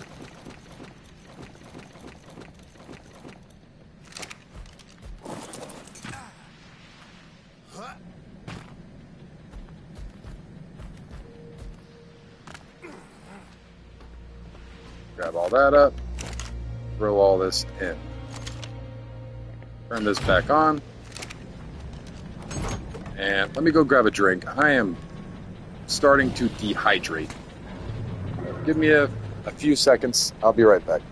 Grab all that up. Throw all this in. Turn this back on. And let me go grab a drink. I am starting to dehydrate. Give me a few seconds. I'll be right back.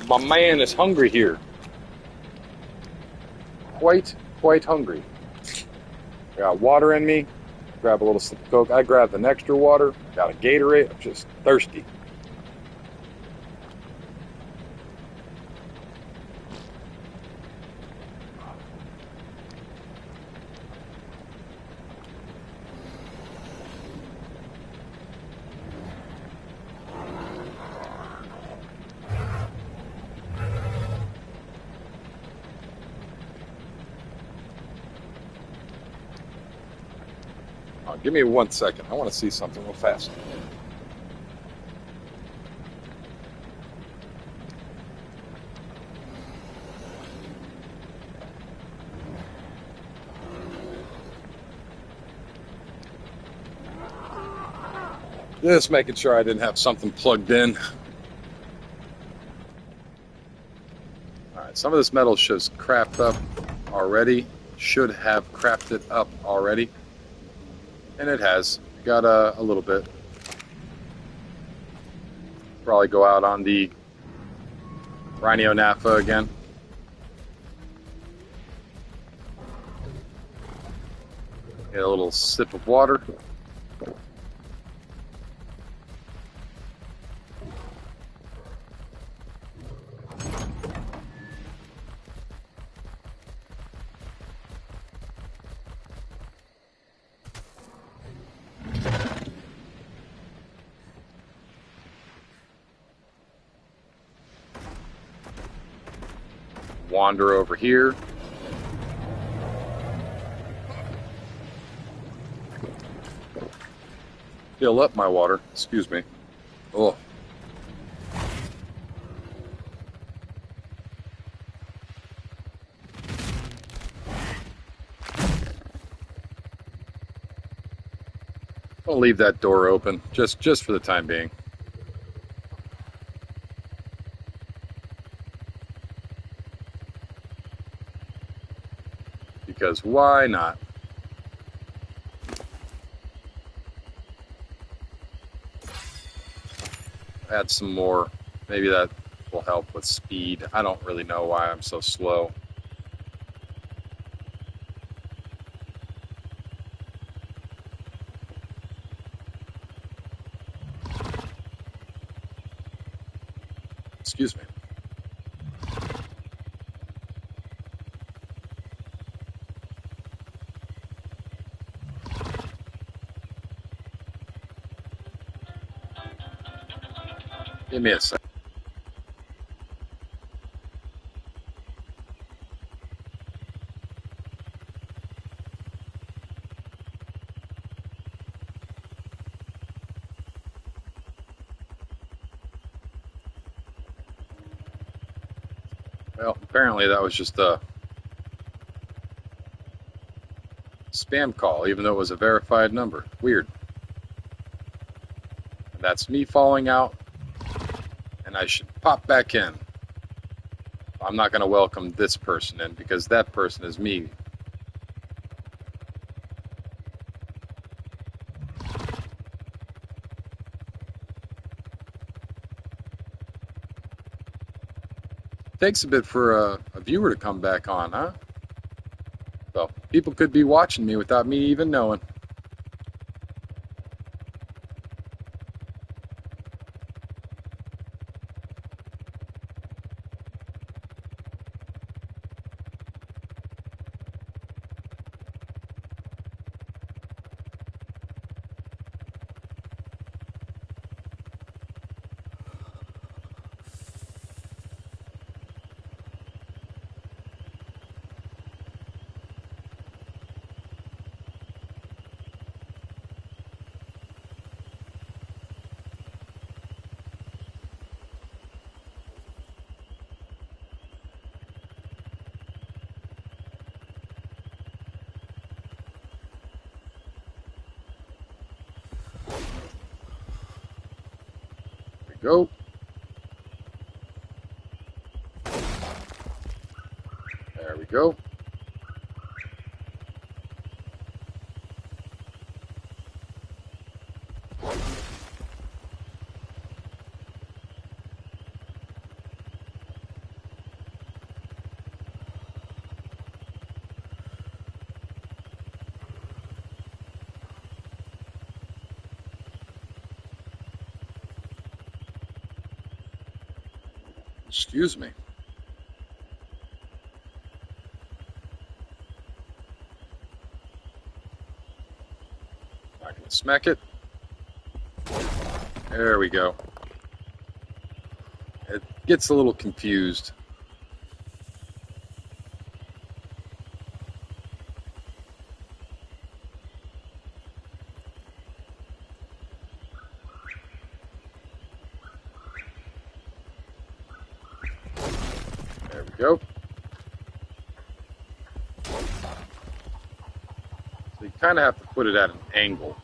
My man is hungry here. Quite hungry. Got water in me. Grab a little sip of Coke. I grabbed an extra water. Got a Gatorade. I'm just thirsty. Give me 1 second. I want to see something real fast. Just making sure I didn't have something plugged in. Alright, some of this metal should have crapped up already. Should have crapped it up already. And it has. Got a little bit. Probably go out on the Rhino Naphtha again. Get a little sip of water. Wander over here. Fill up my water. Excuse me. Oh. I'll leave that door open just for the time being. Because why not? Add some more. Maybe that will help with speed. I don't really know why I'm so slow. Excuse me. Give me a sec. Well, apparently that was just a spam call, even though it was a verified number. Weird. And that's me falling out, and I should pop back in. I'm not going to welcome this person in because that person is me. Takes a bit for a viewer to come back on, huh? So, people could be watching me without me even knowing. Go. There we go. Excuse me. Not gonna smack it. There we go. It gets a little confused. There we go. So you kind of have to put it at an angle.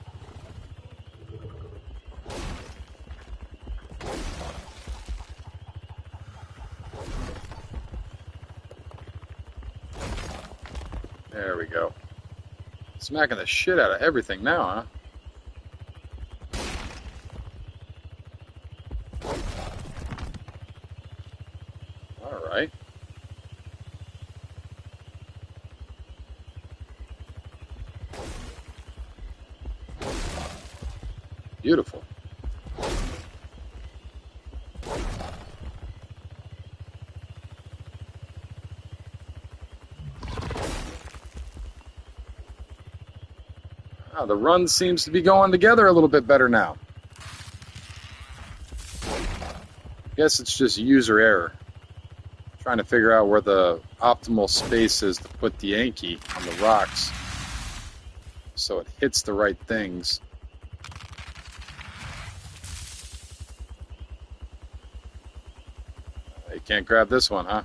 There we go. Smacking the shit out of everything now, huh? All right. Beautiful. Ah, the run seems to be going together a little bit better now. Guess it's just user error. Trying to figure out where the optimal space is to put the Yankee on the rocks so it hits the right things. You can't grab this one, huh?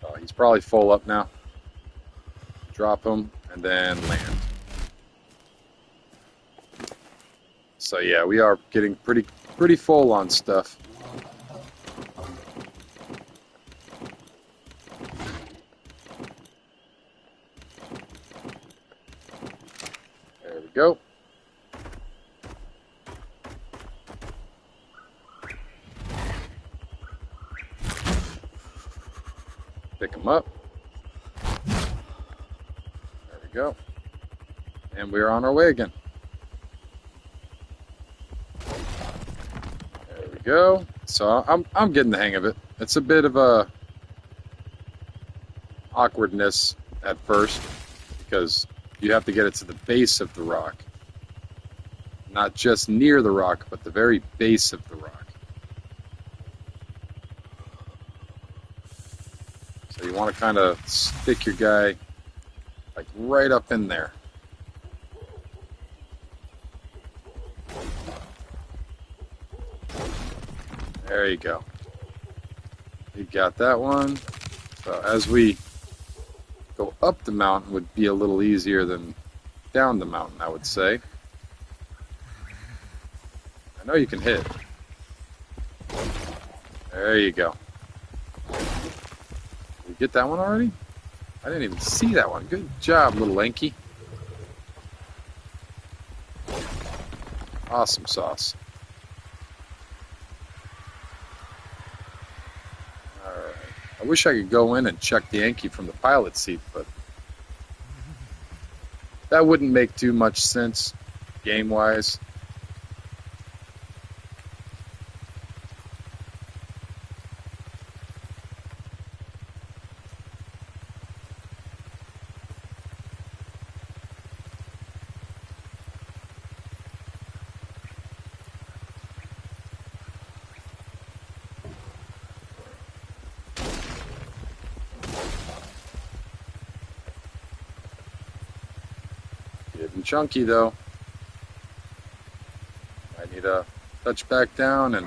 Oh, he's probably full up now. Drop him and then land. So yeah, we are getting pretty full on stuff. There we go. Pick them up. There we go. And we're on our way again. There we go. So I'm getting the hang of it. It's a bit of a awkwardness at first because you have to get it to the base of the rock. Not just near the rock, but the very base of the rock. So you want to kind of stick your guy like right up in there. There you go. You got that one. So as we go up the mountain would be a little easier than down the mountain, I would say. I know you can hit. There you go. Did you get that one already? I didn't even see that one. Good job, little Lanky. Awesome sauce. Alright. I wish I could go in and check the Yankee from the pilot seat, but that wouldn't make too much sense game-wise. Getting chunky though. I need to touch back down and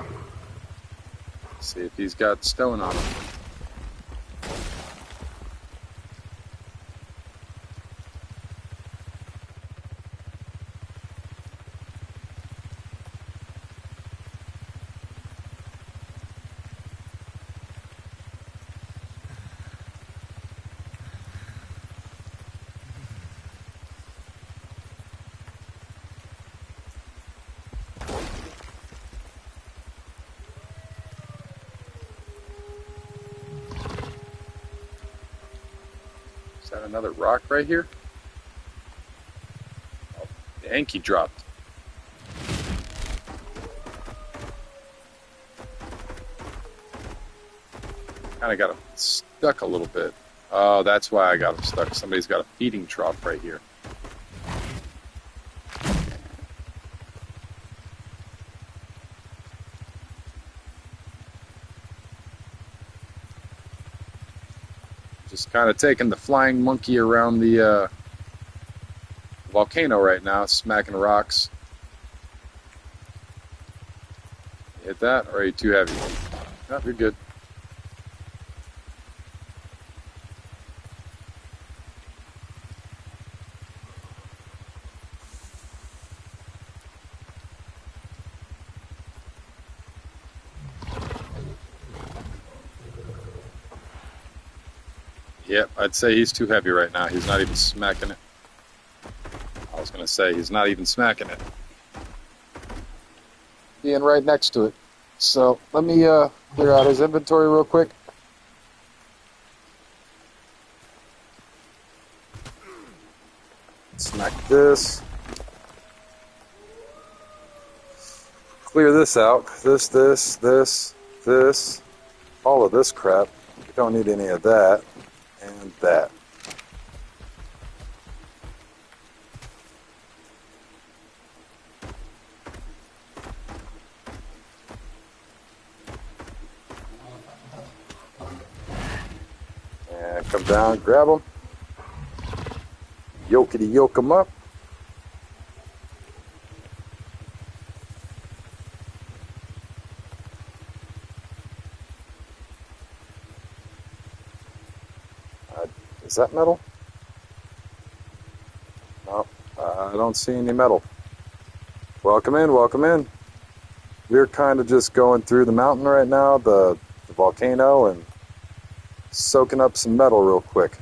see if he's got stone on him. Is that another rock right here? Oh, the Yankee dropped. Kind of got him stuck a little bit. Oh, that's why I got him stuck. Somebody's got a feeding trough right here. Just kind of taking the flying monkey around the volcano right now, smacking rocks. Hit that, or are you too heavy? No, you're good. Yep, I'd say he's too heavy right now. He's not even smacking it. I was going to say, he's not even smacking it. Being right next to it. So, let me clear out his inventory real quick. Smack this. Clear this out. This. All of this crap. We don't need any of that. And that. And come down, grab them. Yokety yoke them up. Is that metal? No, I don't see any metal. Welcome in, welcome in. We're kind of just going through the mountain right now, the volcano, and soaking up some metal real quick.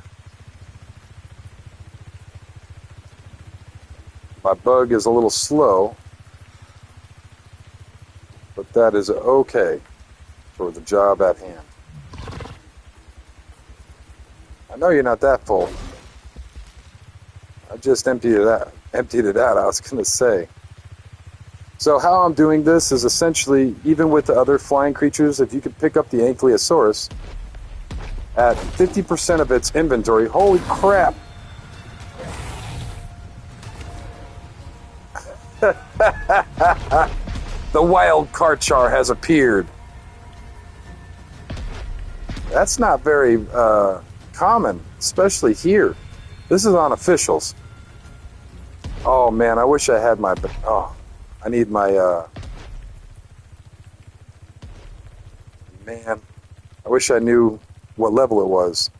My bug is a little slow, but that is okay for the job at hand. I know you're not that full. I just emptied it out. I was going to say. So how I'm doing this is essentially, even with the other flying creatures, if you could pick up the Ankylosaurus at 50% of its inventory, holy crap! The wild Karchar has appeared. That's not very common, especially here. This is on officials. Oh man, I wish I had my... Oh, I need my... Man, I wish I knew what level it was.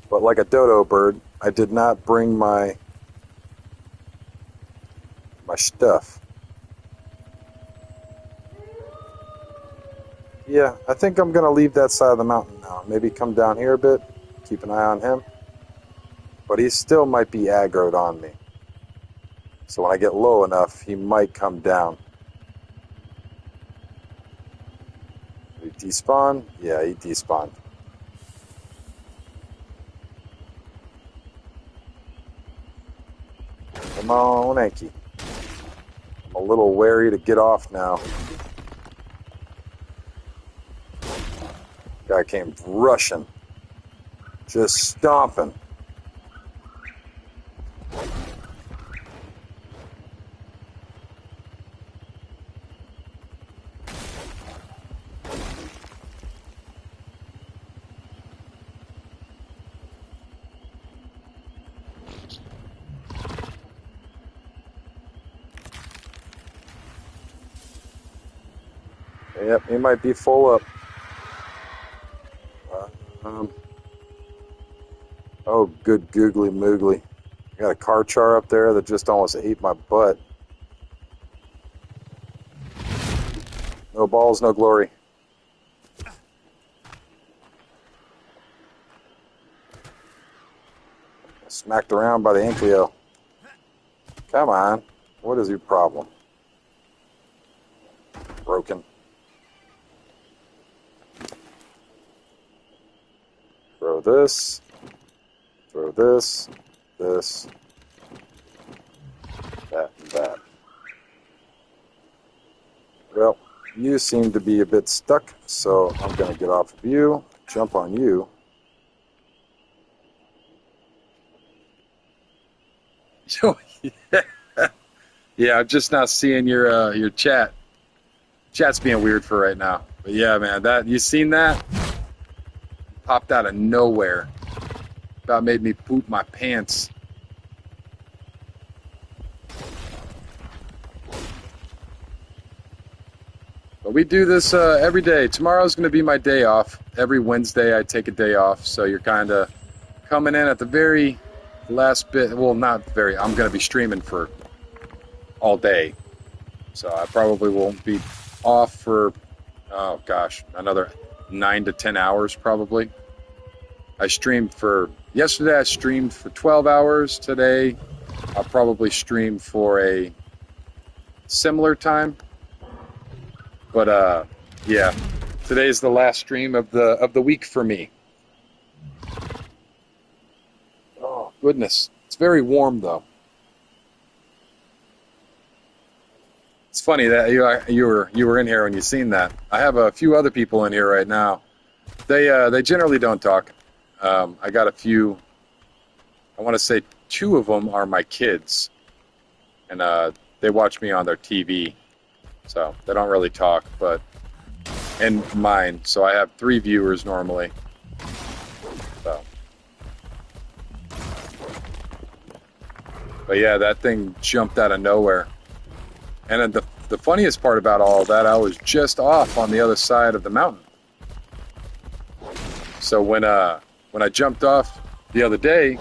But like a dodo bird, I did not bring my stuff. Yeah, I think I'm going to leave that side of the mountain now. Maybe come down here a bit, keep an eye on him. But he still might be aggroed on me. So when I get low enough, he might come down. Did he despawn? Yeah, he despawned. Come on, Anky. I'm a little wary to get off now. Guy came rushing. Just stomping. Yep, he might be full up. Oh, good googly moogly. I got a Karchar up there that just almost ate my butt. No balls, no glory. Smacked around by the Ankylo. Come on. What is your problem? Broken. Throw this. Throw this. This. That and that. Well, You seem to be a bit stuck, so I'm going to get off of you, jump on you. Yeah, I'm just not seeing your chat. Chat's being weird for right now. But yeah, man, that you seen that? Popped out of nowhere. About made me poop my pants. But we do this every day. Tomorrow's going to be my day off. Every Wednesday I take a day off. So you're kind of coming in at the very last bit. Well, not very. I'm going to be streaming for all day. So I probably won't be off for, oh gosh, another 9 to 10 hours probably. Yesterday I streamed for 12 hours. Today I'll probably stream for a similar time. But yeah, today's the last stream of the week for me. Oh goodness, it's very warm though. It's funny that you were in here when you seen that. I have a few other people in here right now. They generally don't talk. I got a few. I want to say 2 of them are my kids, and they watch me on their TV. So they don't really talk, and mine. So I have 3 viewers normally. So, but yeah, that thing jumped out of nowhere. And then the funniest part about all of that, I was just off on the other side of the mountain. So when I jumped off the other day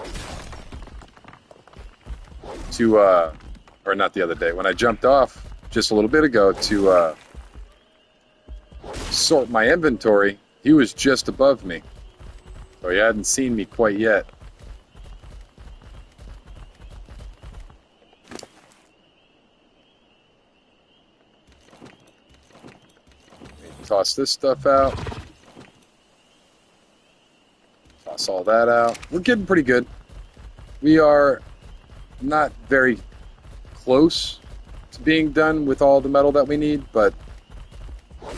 or not the other day, when I jumped off just a little bit ago to sort my inventory, he was just above me. So he hadn't seen me quite yet. Toss this stuff out. Toss all that out. We're getting pretty good. We are not very close to being done with all the metal that we need, but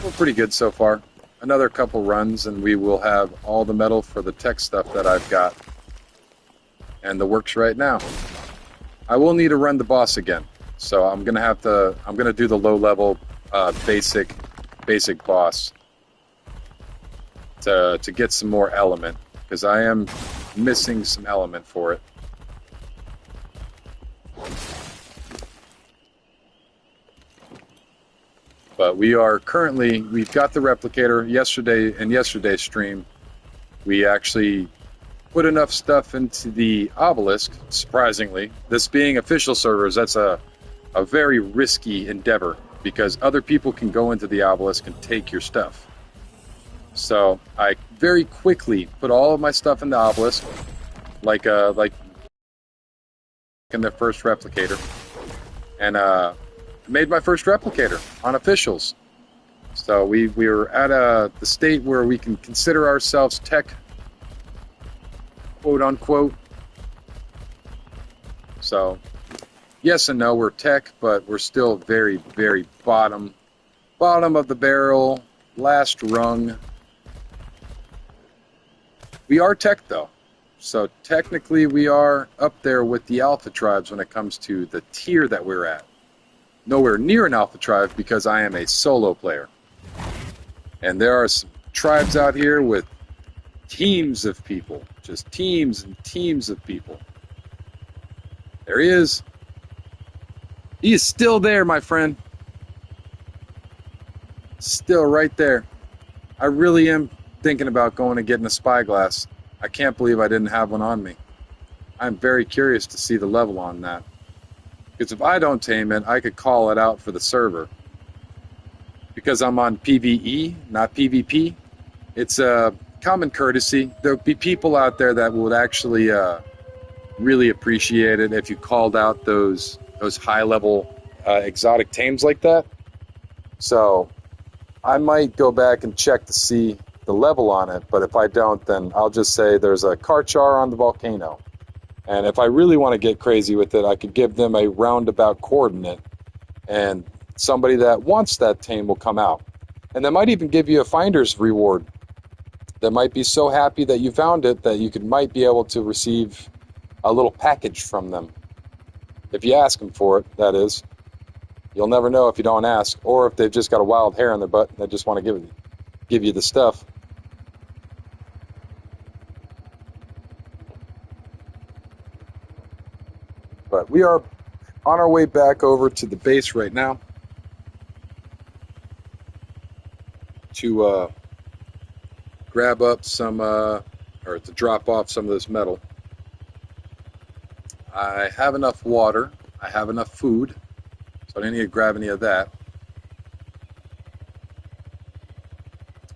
we're pretty good so far. Another couple runs and we will have all the metal for the tech stuff that I've got and the works right now. I will need to run the boss again, so I'm gonna do the low level basic boss to get some more element, because I am missing some element for it. But we've got the replicator. In yesterday's stream, we actually put enough stuff into the obelisk, surprisingly. This being official servers, that's a very risky endeavor, because other people can go into the obelisk and take your stuff. So I very quickly put all of my stuff in the obelisk, like in the first replicator, and made my first replicator on officials. So we were at the state where we can consider ourselves tech, quote unquote. So yes and no, we're tech, but we're still very, very bottom of the barrel, last rung. We are tech though. So technically we are up there with the alpha tribes when it comes to the tier that we're at. Nowhere near an alpha tribe because I am a solo player. And there are some tribes out here with teams of people. Just teams and teams of people. There he is. He is still there, my friend. Still right there. I really am thinking about going and getting a spyglass. I can't believe I didn't have one on me. I'm very curious to see the level on that. Because if I don't tame it, I could call it out for the server. Because I'm on PvE, not PvP, it's a common courtesy. There'll be people out there that would actually really appreciate it if you called out those high-level exotic tames like that. So I might go back and check to see the level on it, but if I don't, then I'll just say there's a Karchar on the volcano. And if I really want to get crazy with it, I could give them a roundabout coordinate, and somebody that wants that tame will come out. And they might even give you a finder's reward. They might be so happy that you found it that you might be able to receive a little package from them. If you ask them for it, that is. You'll never know if you don't ask, or if they've just got a wild hair in their butt and they just want to give you the stuff. But we are on our way back over to the base right now to grab up some, or to drop off some of this metal. I have enough water. I have enough food. So I didn't need to grab any of that.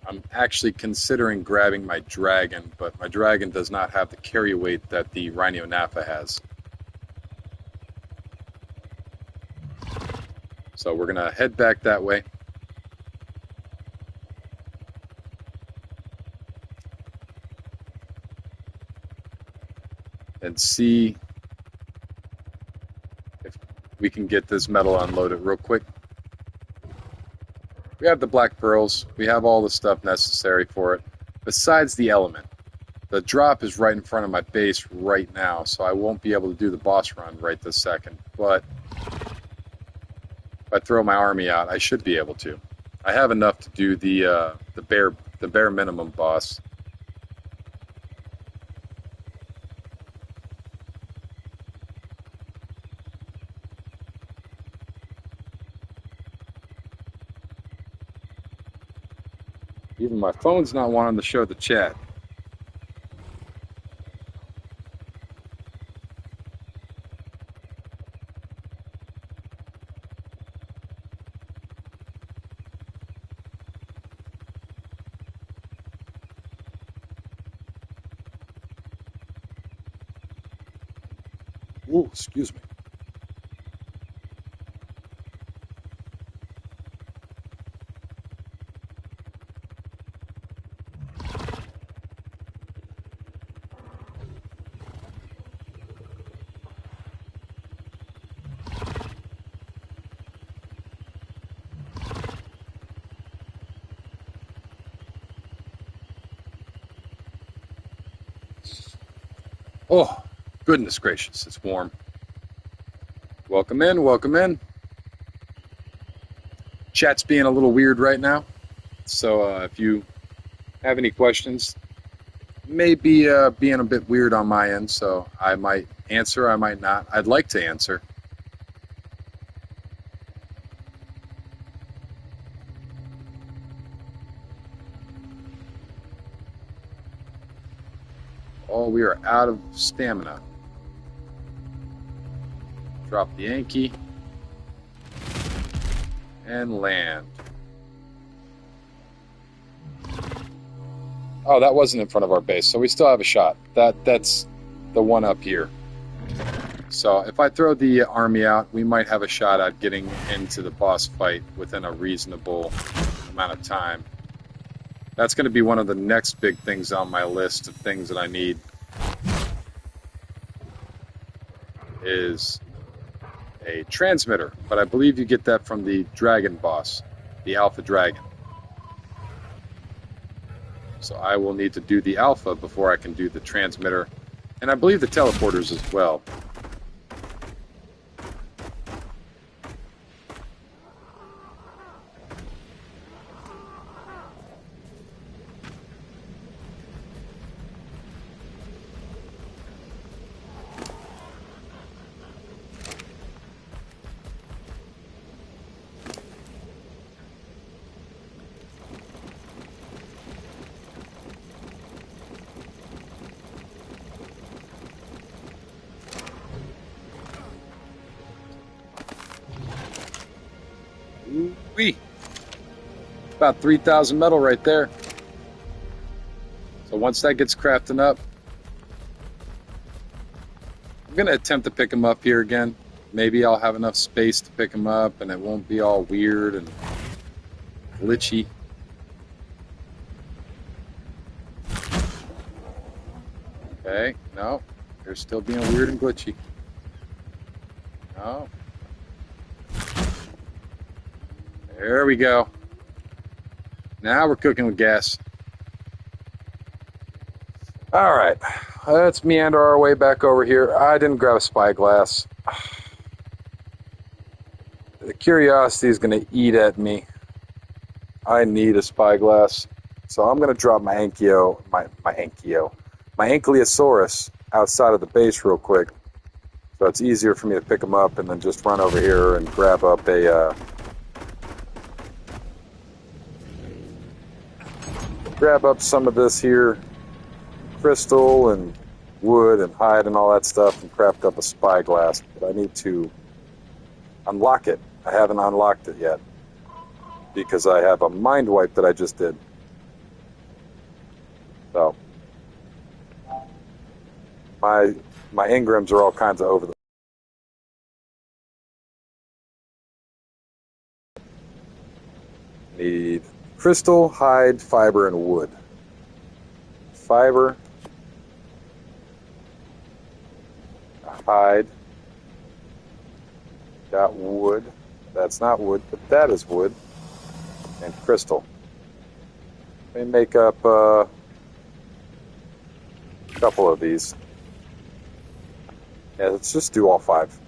I'm actually considering grabbing my dragon, but my dragon does not have the carry weight that the Rhino Nappa has. So we're going to head back that way. And see if we can get this metal unloaded real quick. We have the black pearls. We have all the stuff necessary for it. Besides the element. The drop is right in front of my base right now, so I won't be able to do the boss run right this second. But if I throw my army out, I should be able to. I have enough to do the bare minimum boss. Even my phone's not wanting to show the chat. Ooh, excuse me. Oh, goodness gracious, it's warm. Welcome in, welcome in. Chat's being a little weird right now, so if you have any questions, maybe being a bit weird on my end, so I might answer, I might not. I'd like to answer. Oh, we are out of stamina. Drop the Yankee. And land. Oh, that wasn't in front of our base, so we still have a shot. That's the one up here. So if I throw the army out, we might have a shot at getting into the boss fight within a reasonable amount of time. That's going to be one of the next big things on my list of things that I need. Is a transmitter, but I believe you get that from the dragon boss, the alpha dragon. So I will need to do the alpha before I can do the transmitter, and I believe the teleporters as well. Ooh-wee. About 3,000 metal right there. So once that gets crafting up, I'm going to attempt to pick them up here again. Maybe I'll have enough space to pick them up and it won't be all weird and glitchy. Okay, no, they're still being weird and glitchy. No. There we go. Now we're cooking with gas. All right, let's meander our way back over here. I didn't grab a spyglass. The curiosity is going to eat at me. I need a spyglass. So I'm going to drop my Ankylosaurus outside of the base real quick. So it's easier for me to pick them up and then just run over here and grab up some of this here crystal and wood and hide and all that stuff and craft up a spyglass. But I need to unlock it. I haven't unlocked it yet because I have a mind wipe that I just did. So my engrams are all kinds of over the need crystal, hide, fiber, and wood. Fiber, hide, got wood. That's not wood, but that is wood. And crystal. Let me make up a couple of these. Yeah, let's just do all 5.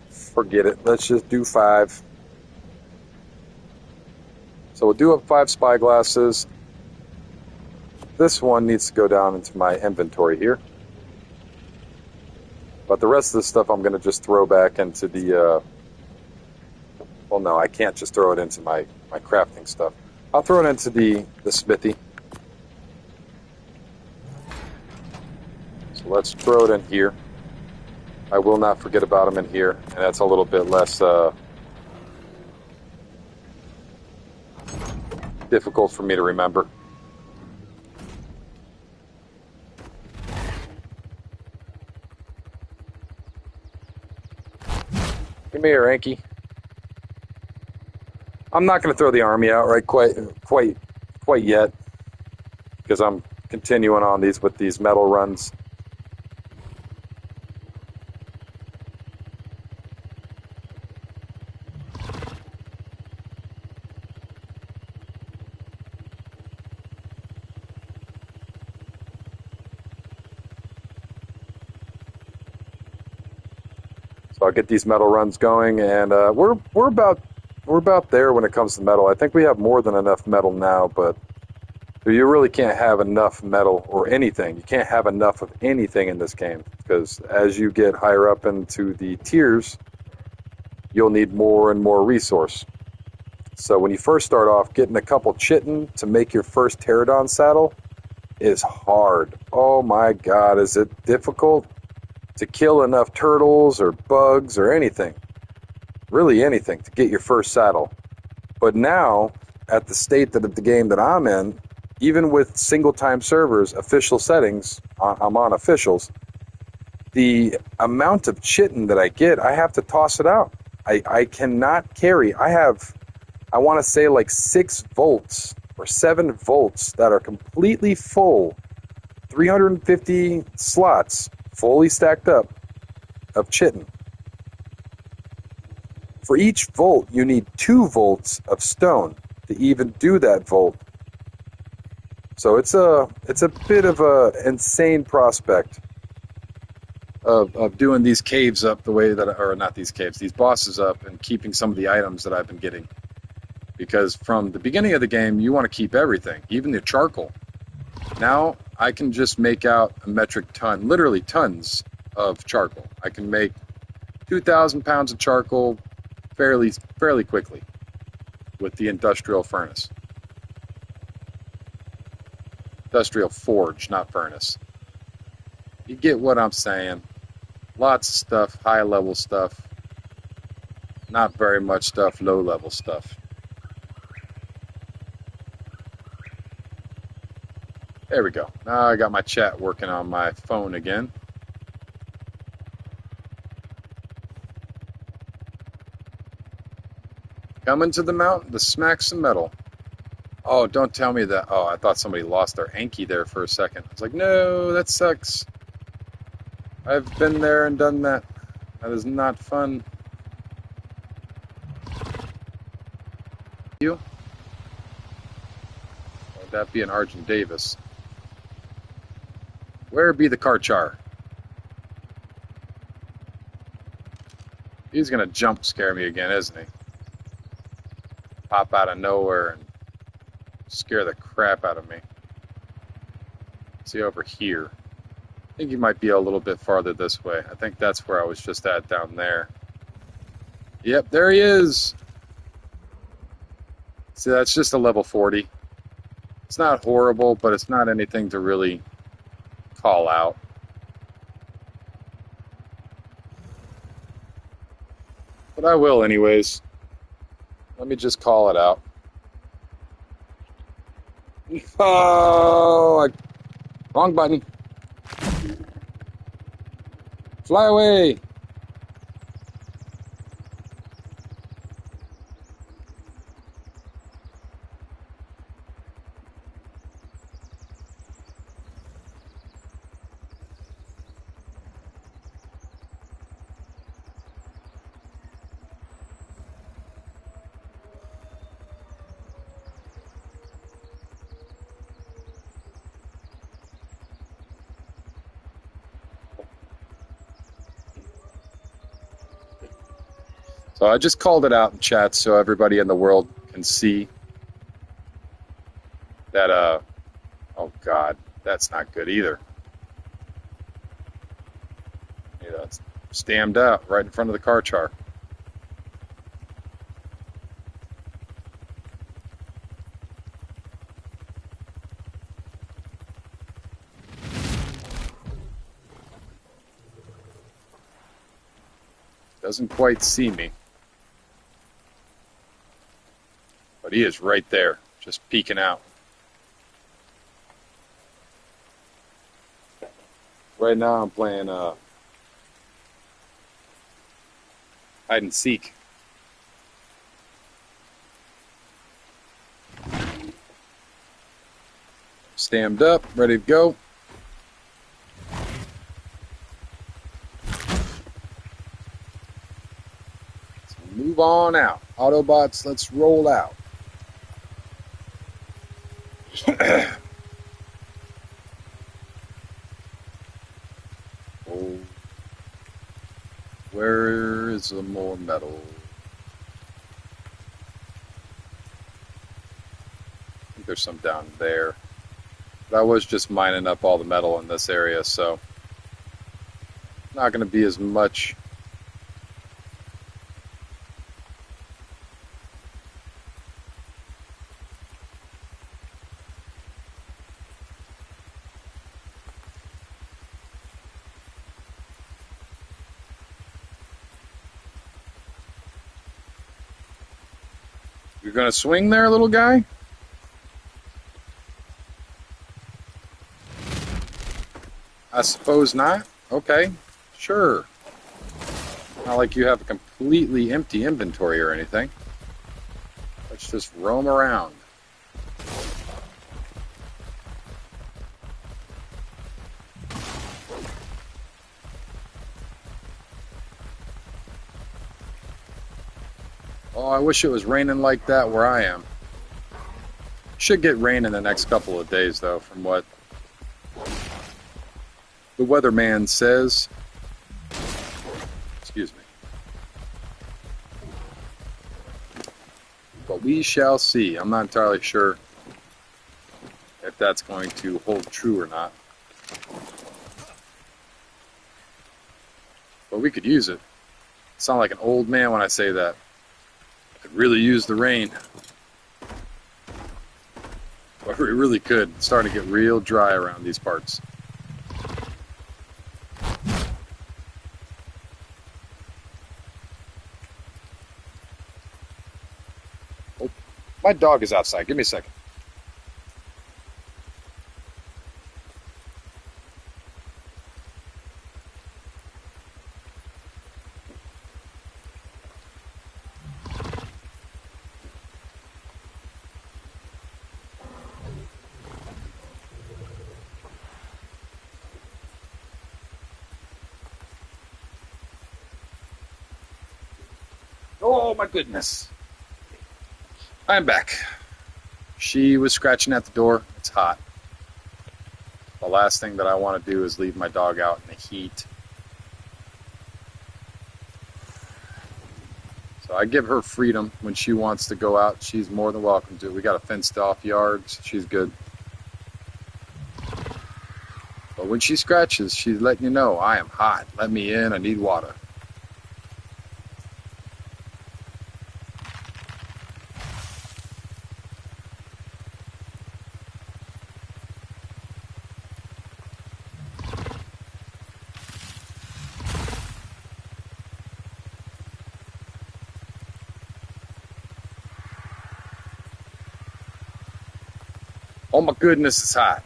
Forget it. Let's just do 5. So we'll do up 5 spyglasses. This one needs to go down into my inventory here. But the rest of the stuff I'm going to just throw back into the... well, no, I can't just throw it into my crafting stuff. I'll throw it into the smithy. So let's throw it in here. I will not forget about them in here. And that's a little bit less difficult for me to remember. Come here, Anky. I'm not going to throw the army out right quite yet because I'm continuing on with these metal runs. So I'll get these metal runs going, and we're about there when it comes to metal. I think we have more than enough metal now, but you really can't have enough metal or anything. You can't have enough of anything in this game because as you get higher up into the tiers, you'll need more and more resource. So when you first start off, getting a couple chitin to make your first pterodon saddle is hard. Oh my God, is it difficult to kill enough turtles or bugs or anything. Really anything to get your first saddle. But now, at the state of the game that I'm in, even with single-time servers, official settings, I'm on officials, the amount of chitin that I get, I have to toss it out. I cannot carry. I want to say like 6 volts or 7 volts that are completely full, 350 slots, fully stacked up of chitin. For each volt, you need 2 volts of stone to even do that volt. So it's a bit of a insane prospect of doing these caves up the way that, or not these caves, these bosses up and keeping some of the items that I've been getting. Because from the beginning of the game, you want to keep everything, even the charcoal. Now I can just make out a metric ton, literally tons of charcoal. I can make 2,000 pounds of charcoal fairly quickly with the industrial furnace. Industrial forge, not furnace. You get what I'm saying. Lots of stuff, high level stuff. Not very much stuff, low level stuff. There we go. Now I got my chat working on my phone again. Coming to the mountain to smack some metal. Oh, don't tell me that. Oh, I thought somebody lost their Anky there for a second. I was like, no, that sucks. I've been there and done that. That is not fun. you. Would that be an Argent Davis? Where be the Karchar? He's going to jump scare me again, isn't he? Pop out of nowhere and scare the crap out of me. See over here. I think he might be a little bit farther this way. I think that's where I was just at down there. Yep, there he is. See, that's just a level 40. It's not horrible, but it's not anything to really call out. But I will anyways. Let me just call it out. Oh, wrong button. Fly away. So I just called it out in chat so everybody in the world can see that, oh God, that's not good either. Yeah, it's stammed out right in front of the Karchar. Doesn't quite see me. But he is right there, just peeking out. Right now I'm playing hide and seek. Stammed up, ready to go. So move on out. Autobots, let's roll out. Oh, where is the more metal? I think there's some down there. But I was just mining up all the metal in this area, so not going to be as much. You're going to swing there, little guy? I suppose not. Okay, sure. Not like you have a completely empty inventory or anything. Let's just roam around. Oh, I wish it was raining like that where I am. Should get rain in the next couple of days, though, from what the weatherman says. Excuse me. But we shall see. I'm not entirely sure if that's going to hold true or not. But we could use it. I sound like an old man when I say that. Could really use the rain. But we really could. It's starting to get real dry around these parts. Oh, my dog is outside. Give me a second. Oh my goodness. I'm back. She was scratching at the door. It's hot. The last thing that I want to do is leave my dog out in the heat. So I give her freedom. When she wants to go out, she's more than welcome to. We got a fenced off yard, so she's good. But when she scratches, she's letting you know, I am hot. Let me in. I need water. Oh my goodness, it's hot.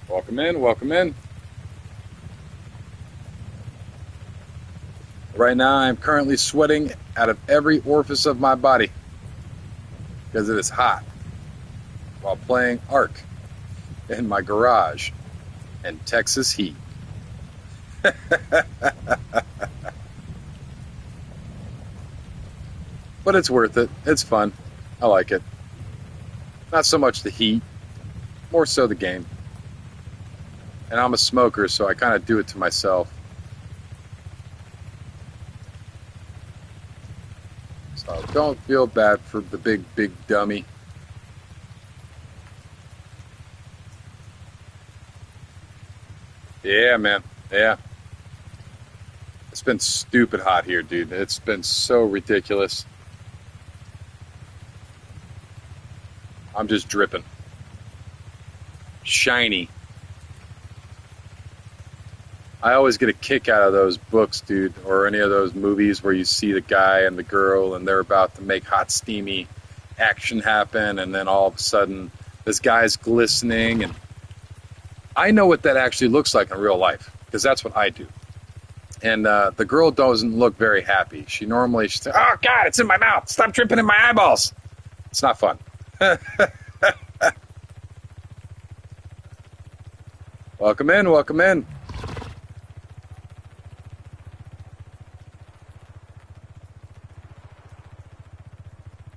Welcome in, welcome in. Right now, I'm currently sweating out of every orifice of my body because it is hot while playing Ark in my garage in Texas heat. But it's worth it. It's fun. I like it. Not so much the heat, more so the game. And I'm a smoker, so I kind of do it to myself. So don't feel bad for the big dummy. Yeah, man. Yeah. It's been stupid hot here, dude. It's been so ridiculous. I'm just dripping. Shiny. I always get a kick out of those books, dude, or any of those movies where you see the guy and the girl and they're about to make hot, steamy action happen, and then all of a sudden this guy's glistening. And I know what that actually looks like in real life because that's what I do. And the girl doesn't look very happy. She's like, oh, God, it's in my mouth. Stop dripping in my eyeballs. It's not fun. Welcome in, welcome in.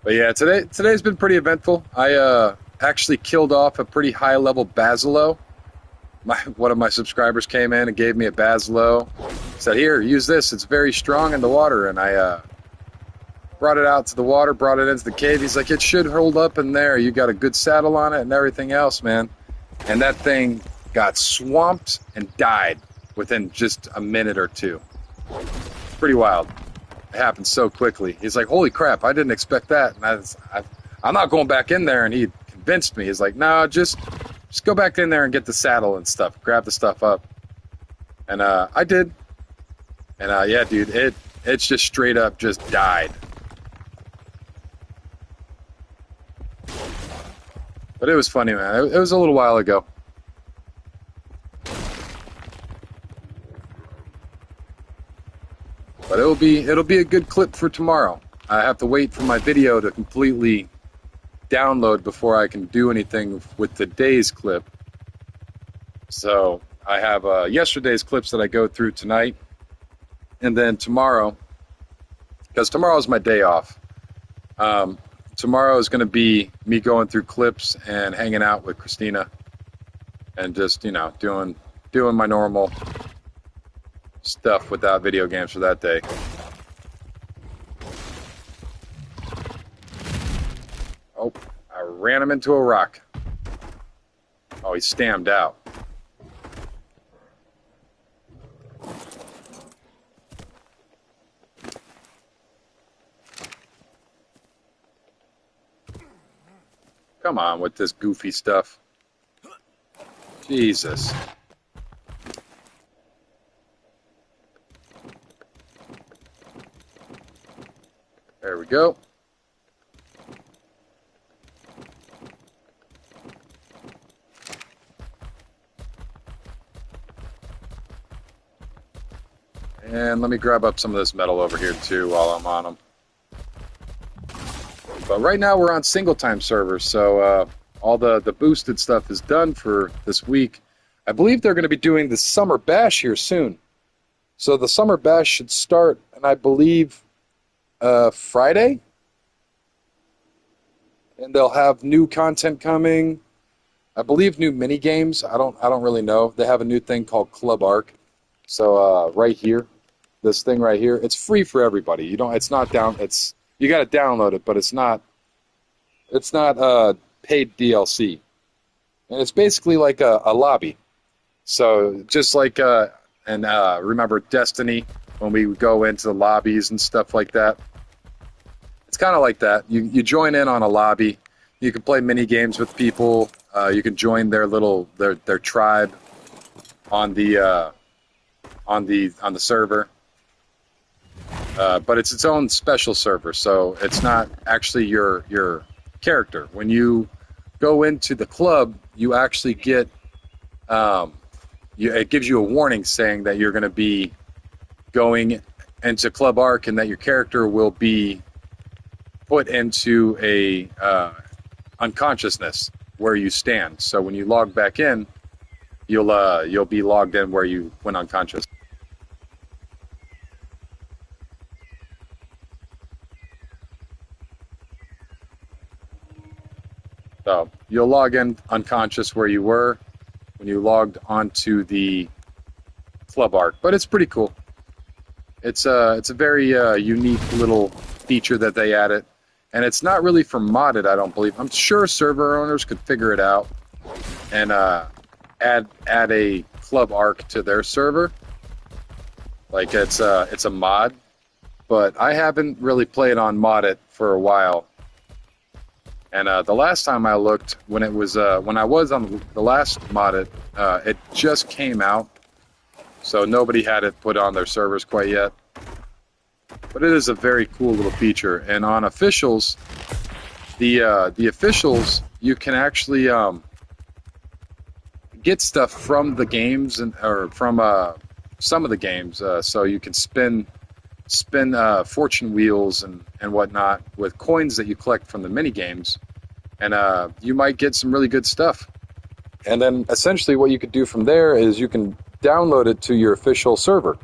But yeah, today's been pretty eventful. I actually killed off a pretty high level basilo. One of my subscribers came in and gave me a basilo. Said, here, use this. It's very strong in the water. And I brought it out to the water, brought it into the cave. He's like, it should hold up in there. You got a good saddle on it and everything else, man. And that thing got swamped and died within just a minute or two. Pretty wild. It happened so quickly. He's like, holy crap, I didn't expect that. And I'm not going back in there. And he convinced me. He's like, no, just go back in there and get the saddle and stuff. Grab the stuff up. And I did. And yeah, dude, it's just straight up just died. But it was funny, man. It was a little while ago. But it'll be a good clip for tomorrow. I have to wait for my video to completely download before I can do anything with today's clip. So I have yesterday's clips that I go through tonight, and then tomorrow, because tomorrow is my day off. Tomorrow is going to be me going through clips and hanging out with Christina, and just doing my normal stuff without video games for that day. Oh, I ran him into a rock. Oh, he stammed out. Come on with this goofy stuff. Jesus. There we go. And let me grab up some of this metal over here too while I'm on them. But right now we're on single time servers, so all the boosted stuff is done for this week. I believe they're going to be doing the summer bash here soon. So the summer bash should start, and I believe Friday. And they'll have new content coming. I believe new mini games. I don't really know. They have a new thing called Club Arc. So right here, this thing right here, it's free for everybody. It's not down. You got to download it, but it's not paid DLC. And it's basically like a lobby. So just like remember Destiny when we would go into the lobbies and stuff like that. It's kind of like that. You join in on a lobby. You can play mini games with people. You can join their tribe on the server. But it's its own special server, so it's not actually your character. When you go into the club, you actually get it gives you a warning saying that you're going to be going into Club Arc and that your character will be put into a unconsciousness where you stand. So when you log back in, you'll be logged in where you went unconscious. So you'll log in unconscious where you were when you logged onto the Club Arc, but it's pretty cool. It's a very unique little feature that they added, and it's not really for modded. I don't believe. I'm sure server owners could figure it out and add a Club Arc to their server. Like it's a mod, but I haven't really played on modded for a while. And the last time I looked, when I was on the last modded, it just came out, so nobody had it put on their servers quite yet. But it is a very cool little feature. And on officials, the officials, you can actually get stuff from the games or from some of the games. So you can spin fortune wheels and whatnot with coins that you collect from the mini games, and you might get some really good stuff. And then essentially what you could do from there is you can download it to your official server.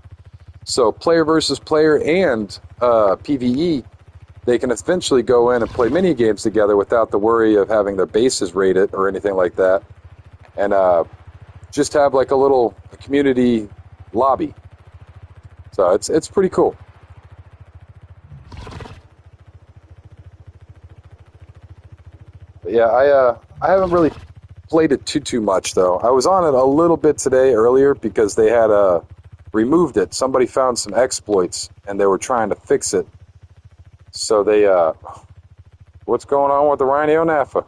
So player versus player and PvE, they can eventually go in and play mini games together without the worry of having their bases raided or anything like that, and just have like a little community lobby. So it's pretty cool. Yeah, I haven't really played it too much though. I was on it a little bit today earlier because they had removed it. Somebody found some exploits and they were trying to fix it. So they what's going on with the Rhino NAFA?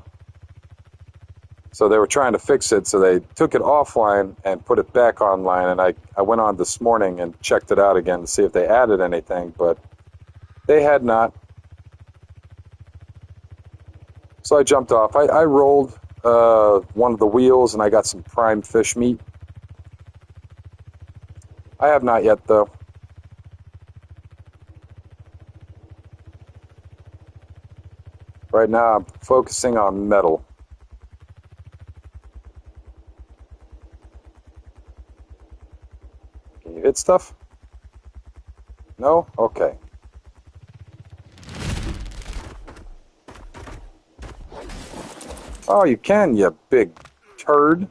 So they were trying to fix it, so they took it offline and put it back online, and I went on this morning and checked it out again to see if they added anything, but they had not. So I jumped off. I rolled one of the wheels, and I got some prime fish meat. I have not yet, though. Right now, I'm focusing on metal. Can you hit stuff? No? Okay. Oh, you can, you big turd.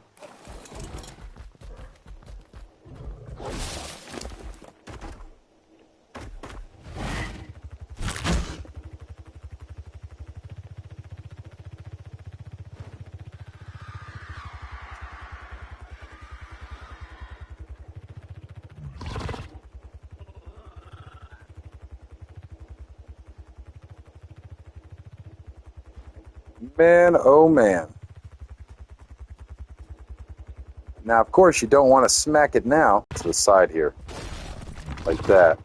Man, oh man. Now, of course, you don't want to smack it now to the side here, like that.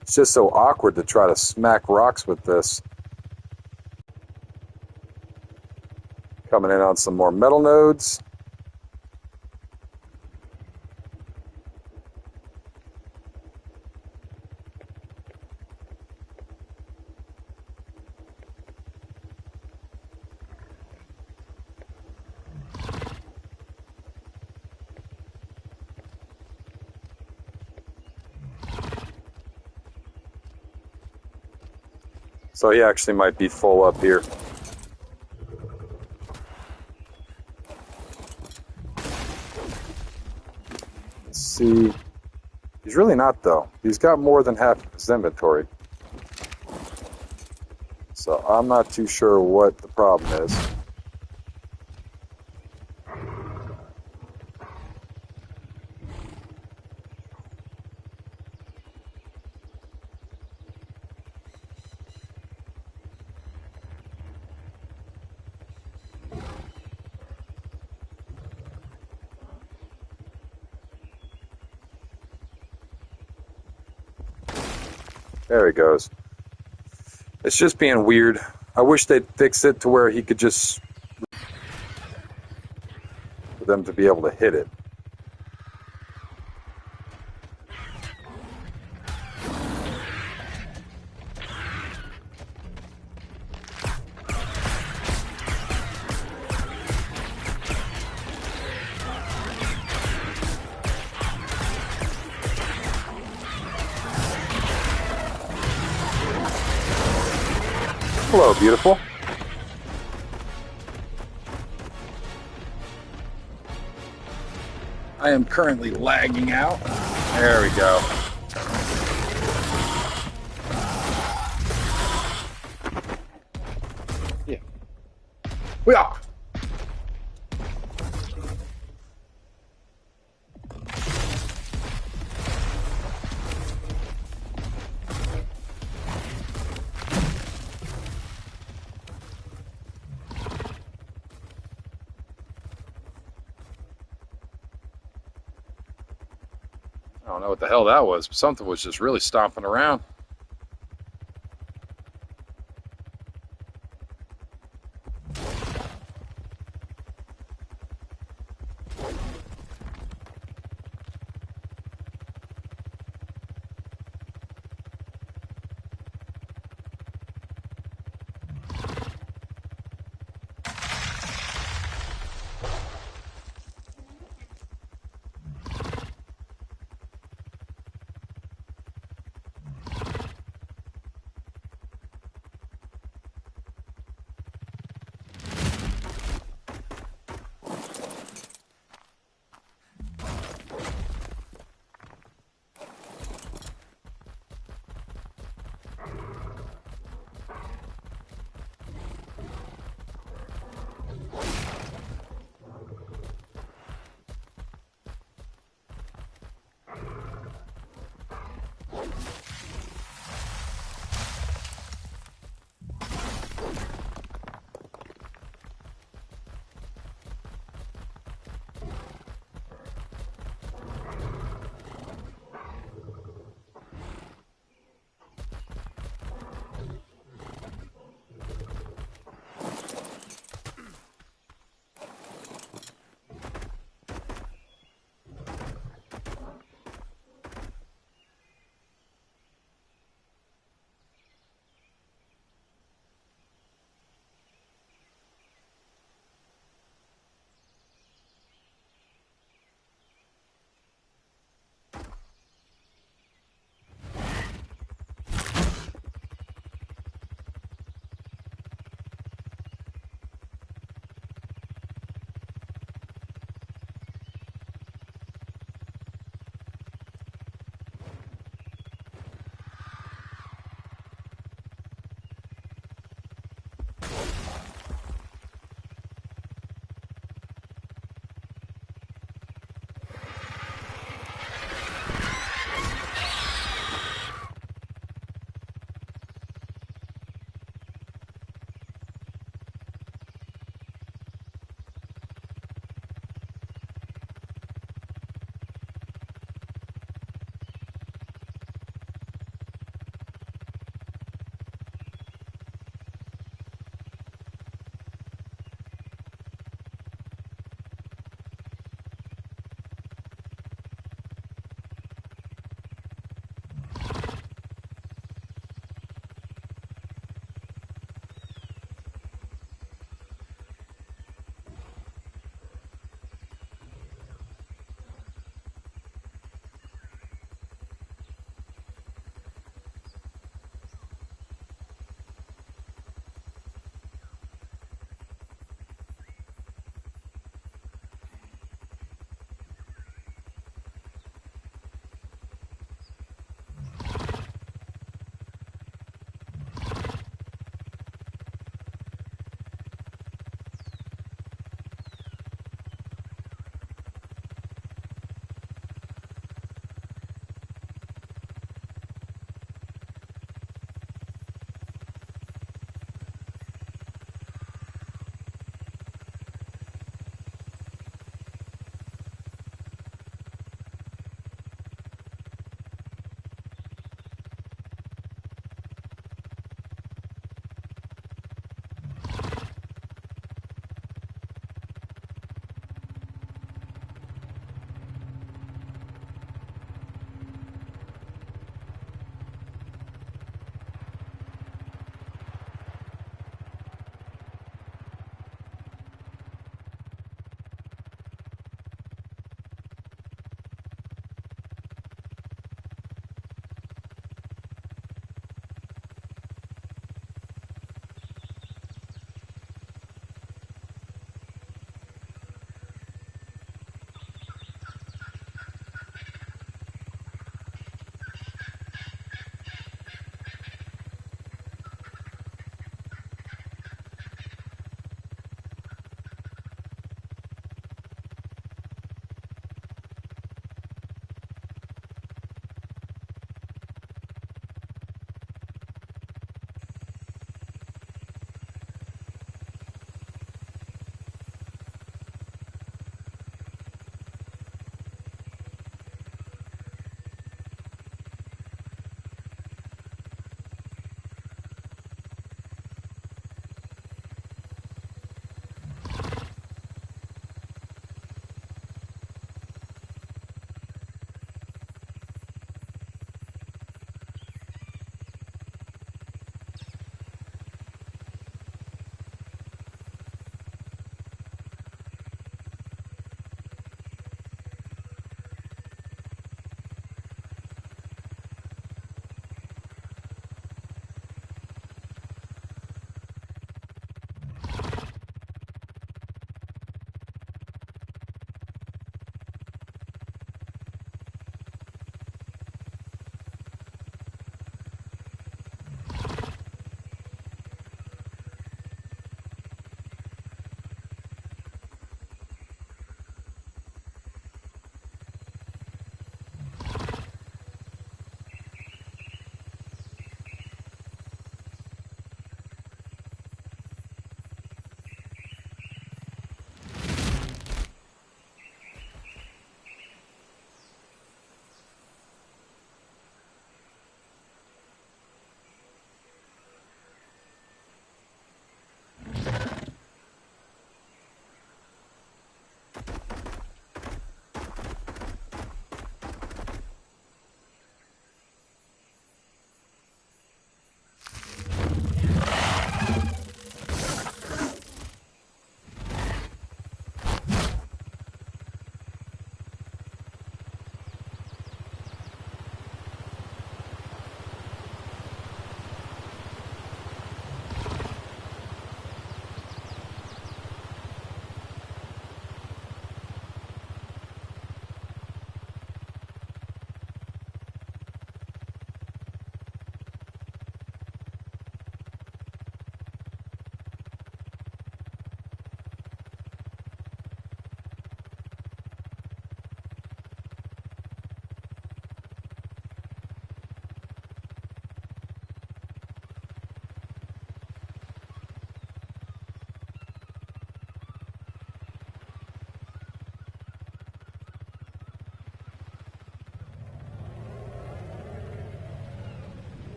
It's just so awkward to try to smack rocks with this. Coming in on some more metal nodes. So he actually might be full up here. Let's see. He's really not, though. He's got more than half of his inventory. So I'm not too sure what the problem is. There he goes. It's just being weird. I wish they'd fix it to where he could just... for them to be able to hit it. Hello, beautiful. I am currently lagging out. There we go. Yeah. We are. I don't know what the hell that was, but something was just really stomping around.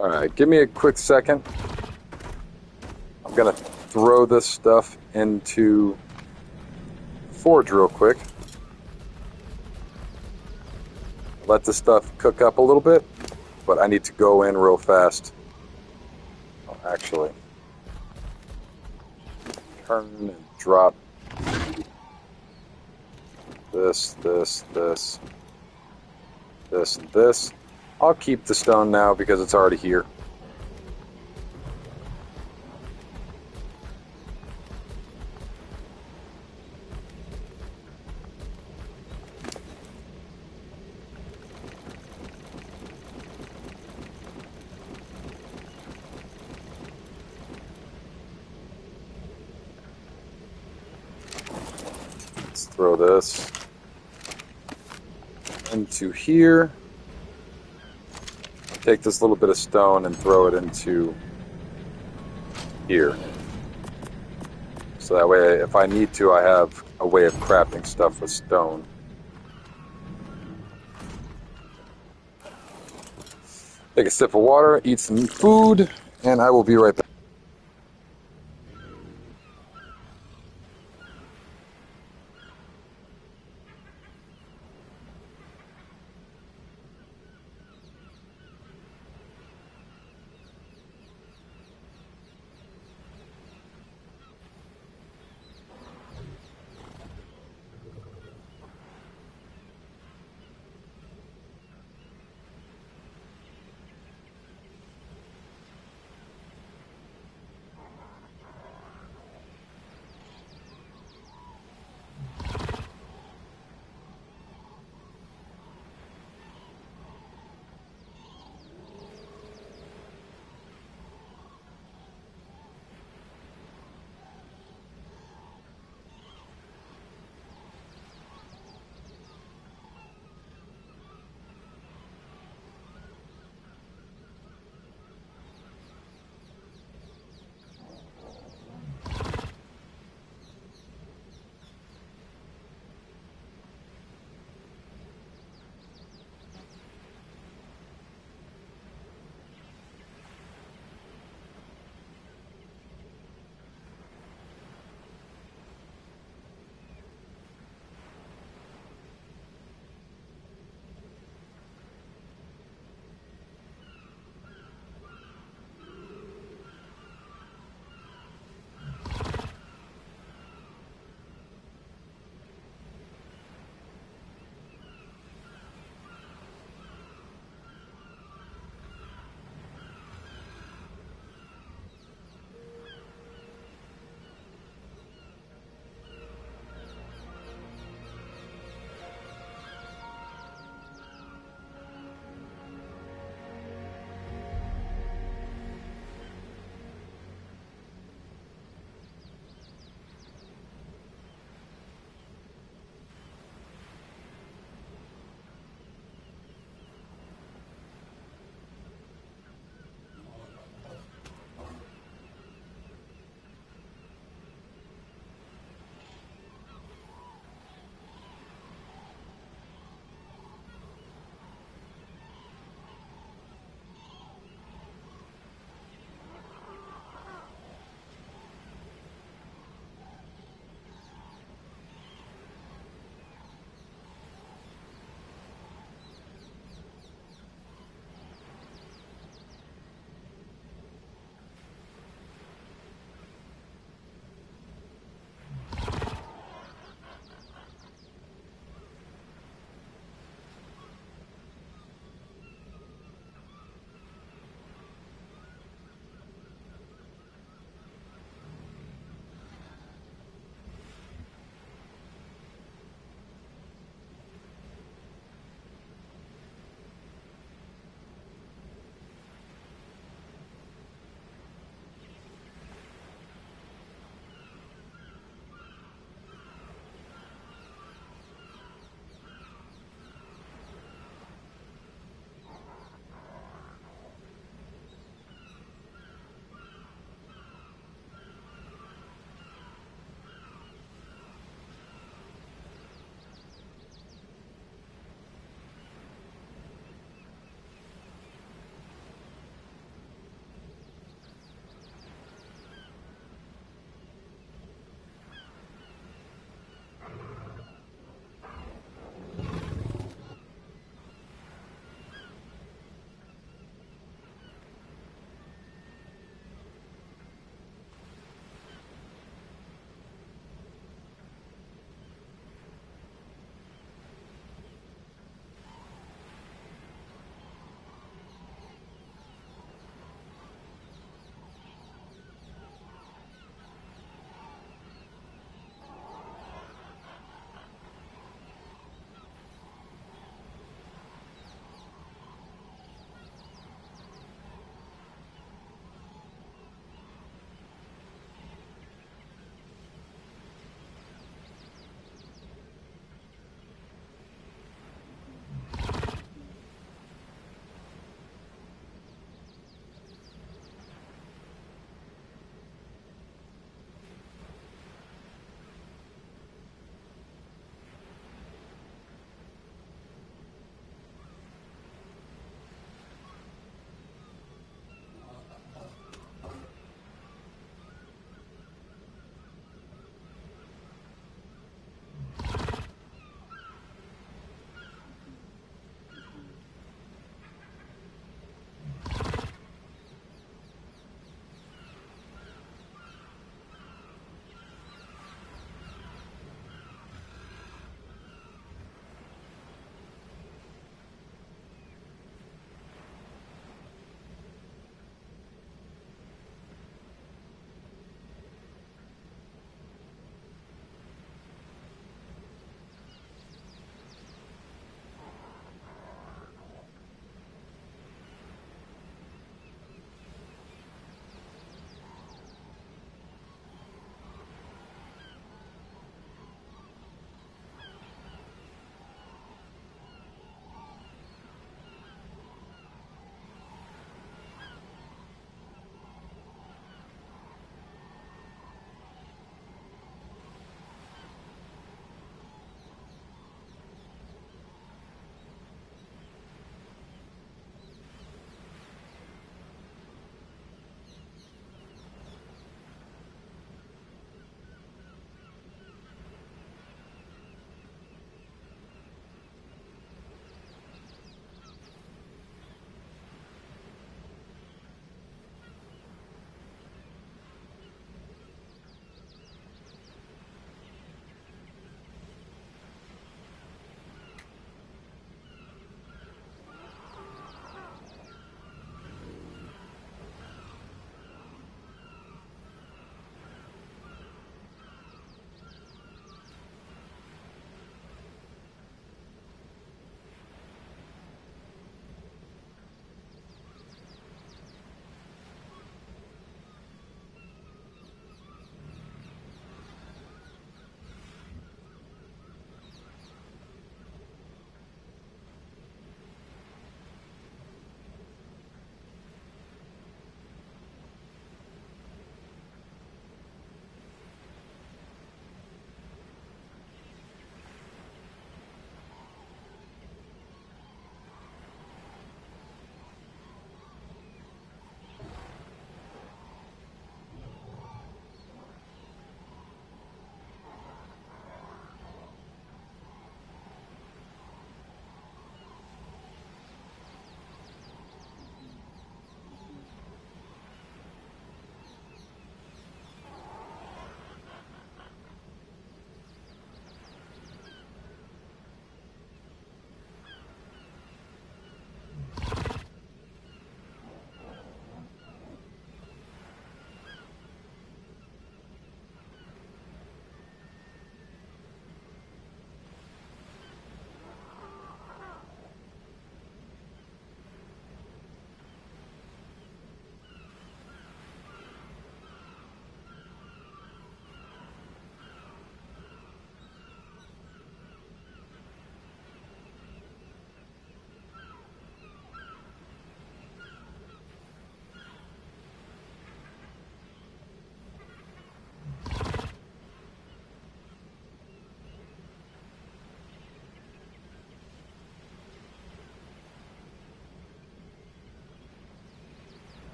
Alright, give me a quick second. I'm going to throw this stuff into Forge real quick. Let this stuff cook up a little bit, but I need to go in real fast. Oh, actually, turn and drop this, and this. I'll keep the stone now because it's already here. Let's throw this into here. Take this little bit of stone and throw it into here. So that way, if I need to, I have a way of crafting stuff with stone. Take a sip of water, eat some food, and I will be right back.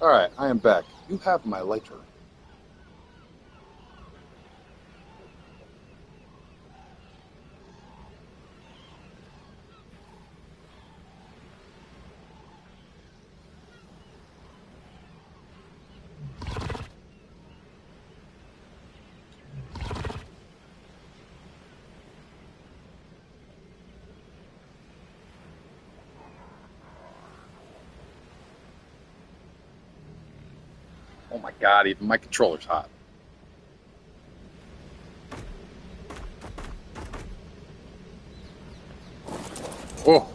Alright, I am back. You have my lighter. Oh my god, even my controller's hot. Oh,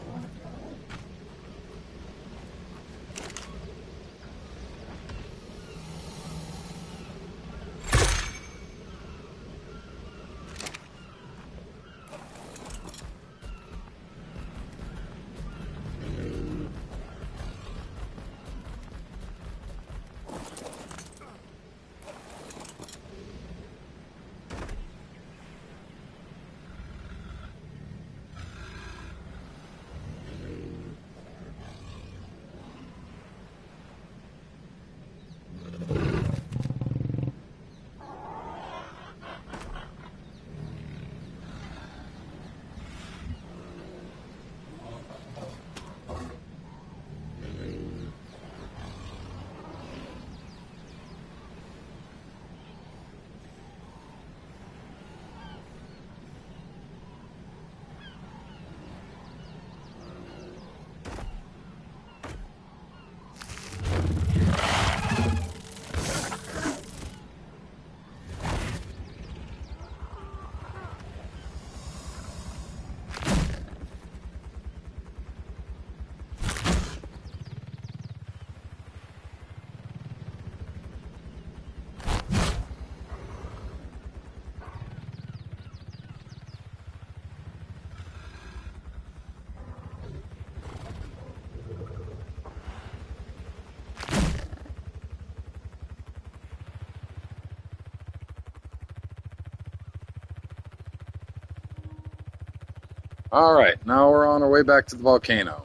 alright, now we're on our way back to the volcano.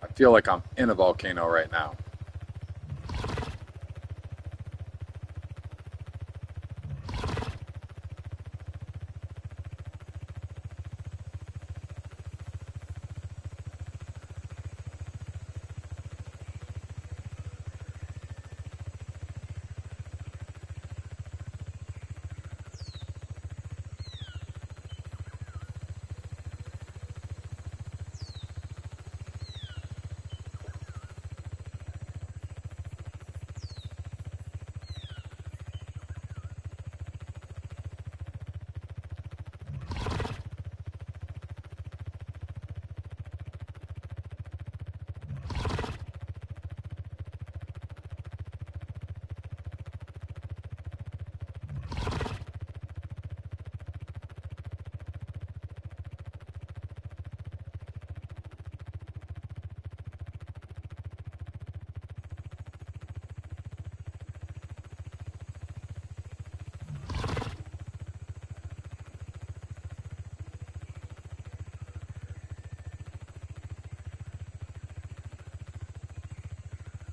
I feel like I'm in a volcano right now.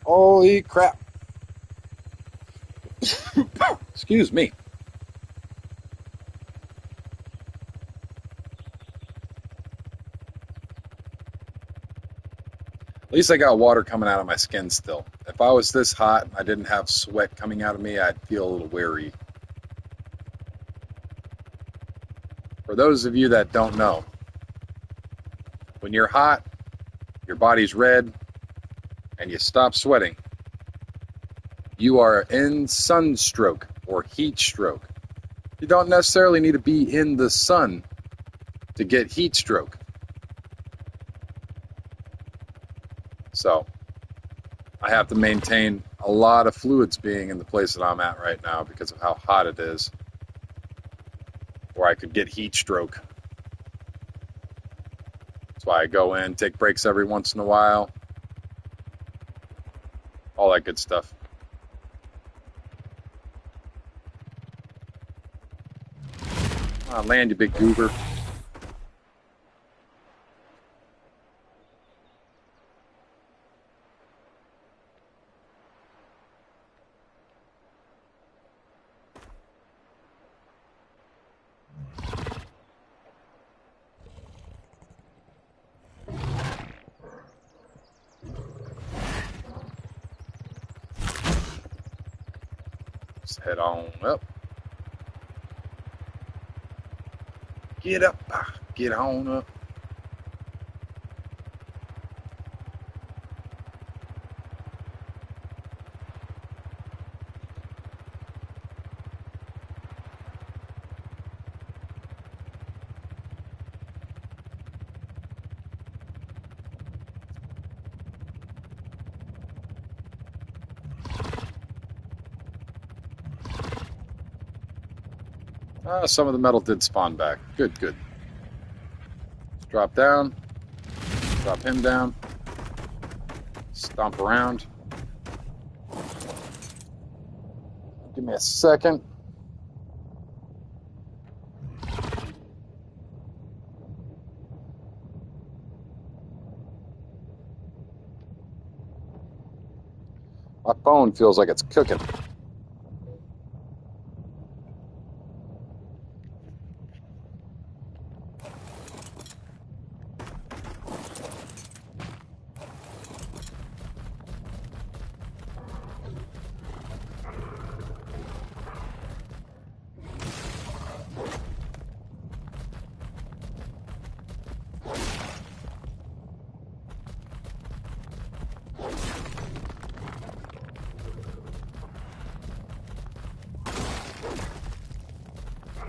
Holy crap. Excuse me. At least I got water coming out of my skin still. If I was this hot and I didn't have sweat coming out of me, I'd feel a little weary. For those of you that don't know, when you're hot, your body's red, and you stop sweating, you are in sunstroke or heat stroke. You don't necessarily need to be in the sun to get heat stroke. So I have to maintain a lot of fluids being in the place that I'm at right now because of how hot it is, or I could get heat stroke. That's why I go in, take breaks every once in a while, all that good stuff. Land, you big goober. Let's head on up. Get up. Get on up. Some of the metal did spawn back. Good, good. Drop down. Drop him down. Stomp around. Give me a second. My phone feels like it's cooking.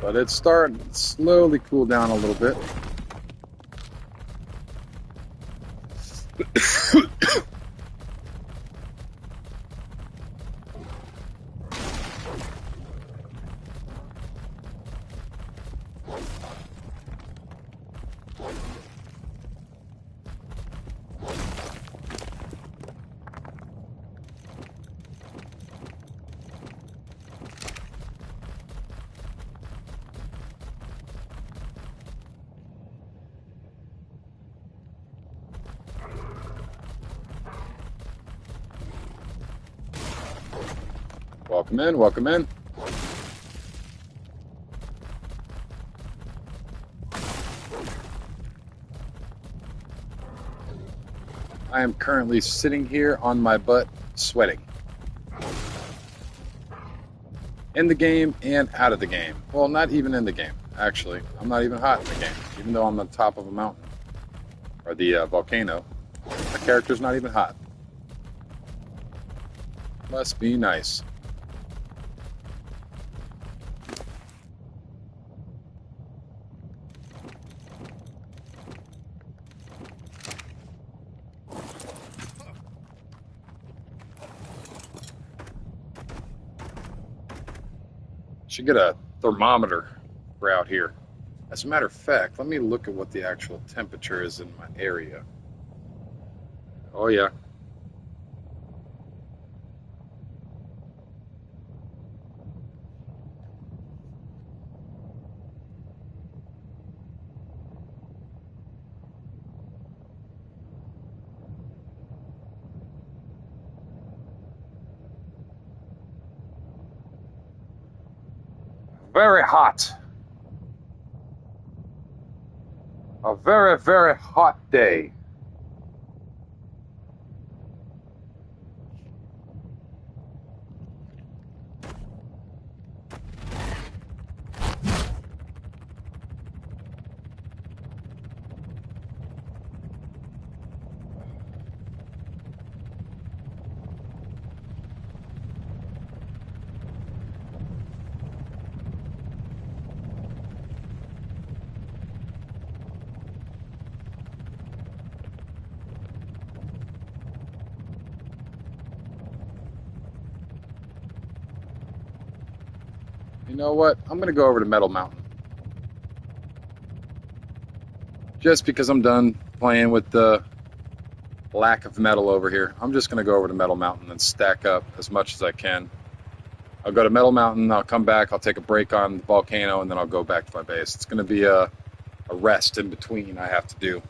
But it's starting to slowly cool down a little bit. Welcome in, welcome in. I am currently sitting here on my butt, sweating. In the game and out of the game. Well, not even in the game, actually. I'm not even hot in the game, even though I'm on top of a mountain. Or the volcano. My character's not even hot. Must be nice. Should get a thermometer for out here. As a matter of fact, let me look at what the actual temperature is in my area. Oh yeah. Very hot. A very, very hot day. You know what? I'm going to go over to Metal Mountain. Just because I'm done playing with the lack of metal over here. I'm just going to go over to Metal Mountain and stack up as much as I can. I'll go to Metal Mountain, I'll come back, I'll take a break on the volcano, and then I'll go back to my base. It's going to be a rest in between I have to do.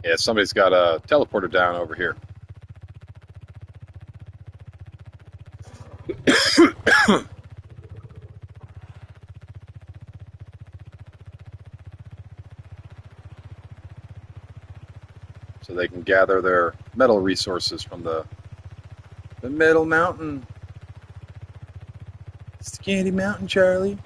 Yeah, somebody's got a teleporter down over here. So they can gather their metal resources from the middle mountain. It's the Candy Mountain, Charlie.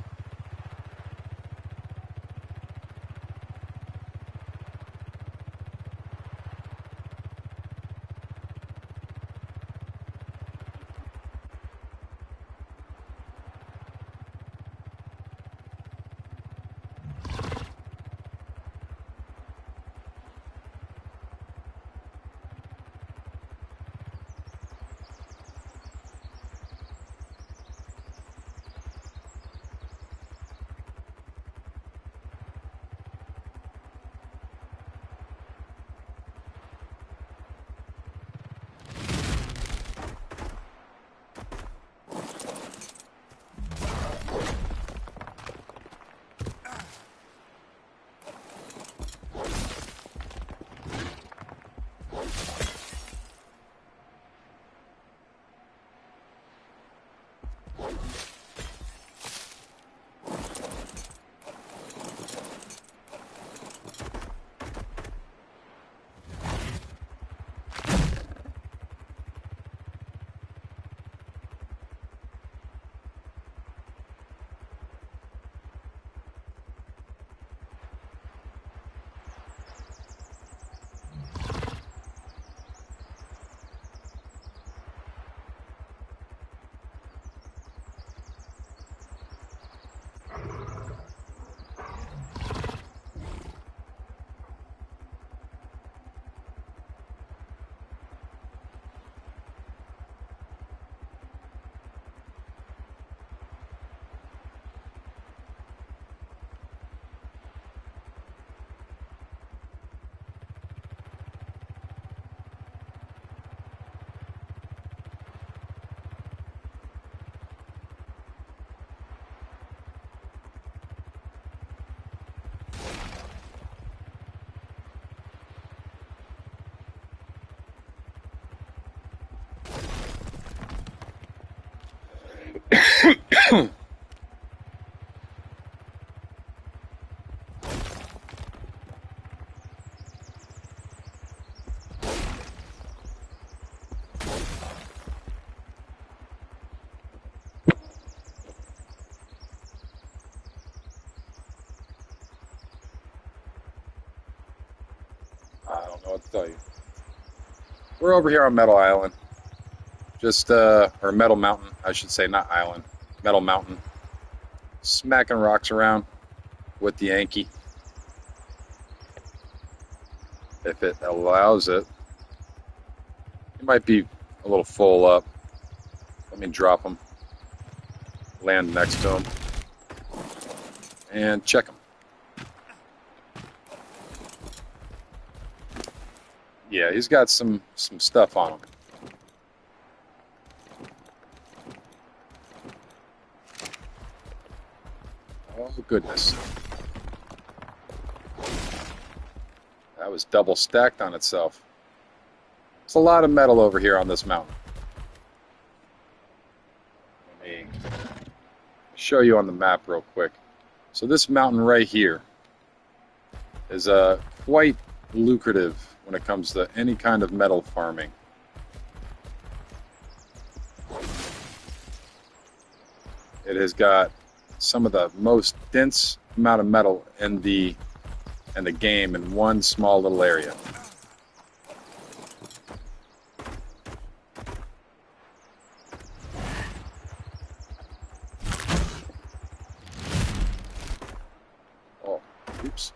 I don't know what to tell you. We're over here on Metal Island. Or Metal Mountain, I should say, not island. Metal Mountain. Smacking rocks around with the Yankee. If it allows it. It might be a little full up. Let me drop them. Land next to him. And check him. Yeah, he's got some stuff on him. Oh, goodness. That was double stacked on itself. It's a lot of metal over here on this mountain. Let me show you on the map real quick. So this mountain right here is quite lucrative when it comes to any kind of metal farming. It has got some of the most dense amount of metal in the game in one small little area. Oh, oops.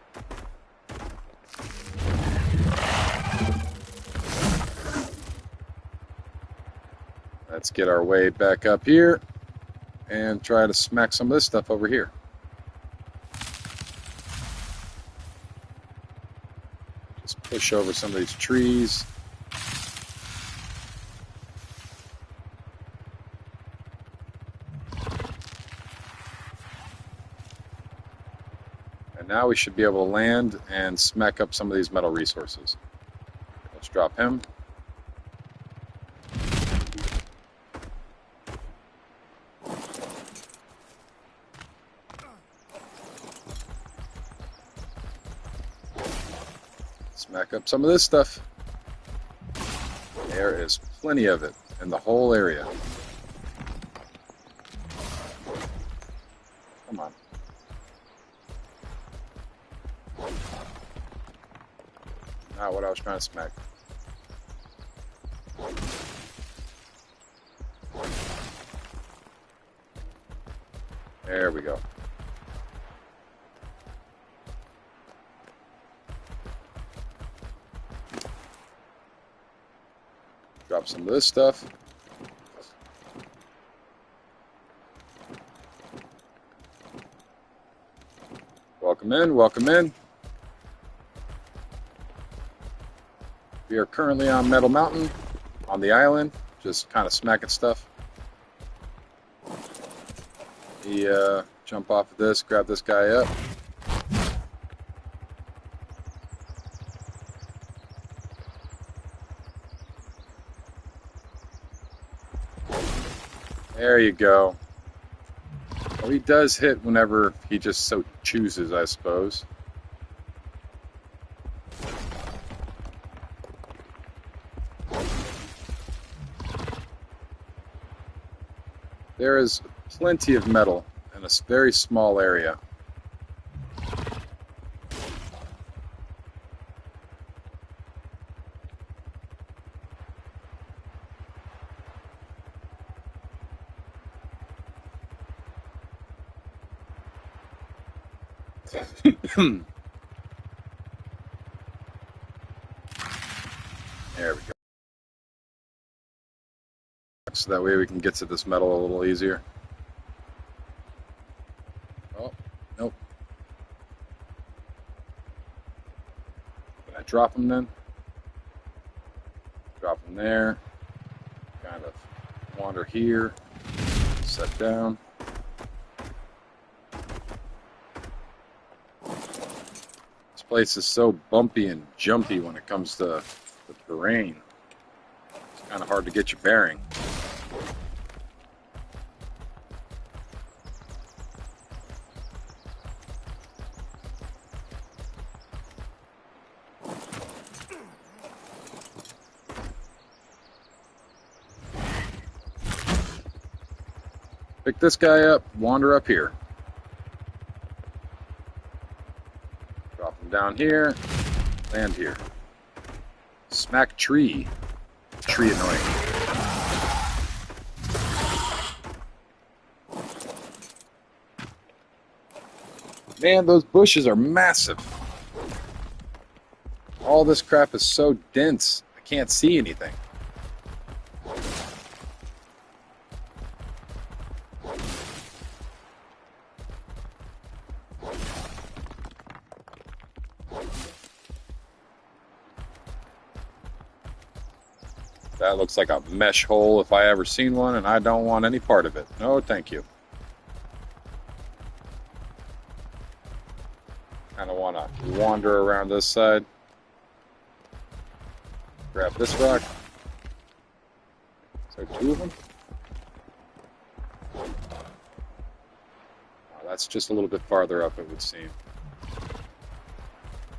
Let's get our way back up here and try to smack some of this stuff over here. Just push over some of these trees. And now we should be able to land and smack up some of these metal resources. drop him. Smack up some of this stuff. There is plenty of it in the whole area. Come on. Not what I was trying to smack. There we go. Drop some of this stuff. Welcome in, welcome in. We are currently on Metal Mountain, on the island, just kind of smacking stuff. We jump off of this, grab this guy up. There you go. Well, he does hit whenever he just so chooses, I suppose. There is plenty of metal in a very small area. There we go. So that way we can get to this metal a little easier. Oh, nope. Can I drop him then? Drop him there. Kind of wander here. Set down. This place is so bumpy and jumpy when it comes to the terrain. It's kind of hard to get your bearing. Pick this guy up, wander up here. Drop him down here, land here. Smack tree. Tree annoying. Man, those bushes are massive. All this crap is so dense, I can't see anything. That looks like a mesh hole if I ever seen one, and I don't want any part of it. No, thank you. Kind of want to wander around this side. Grab this rock. Is there two of them? Oh, that's just a little bit farther up, it would seem.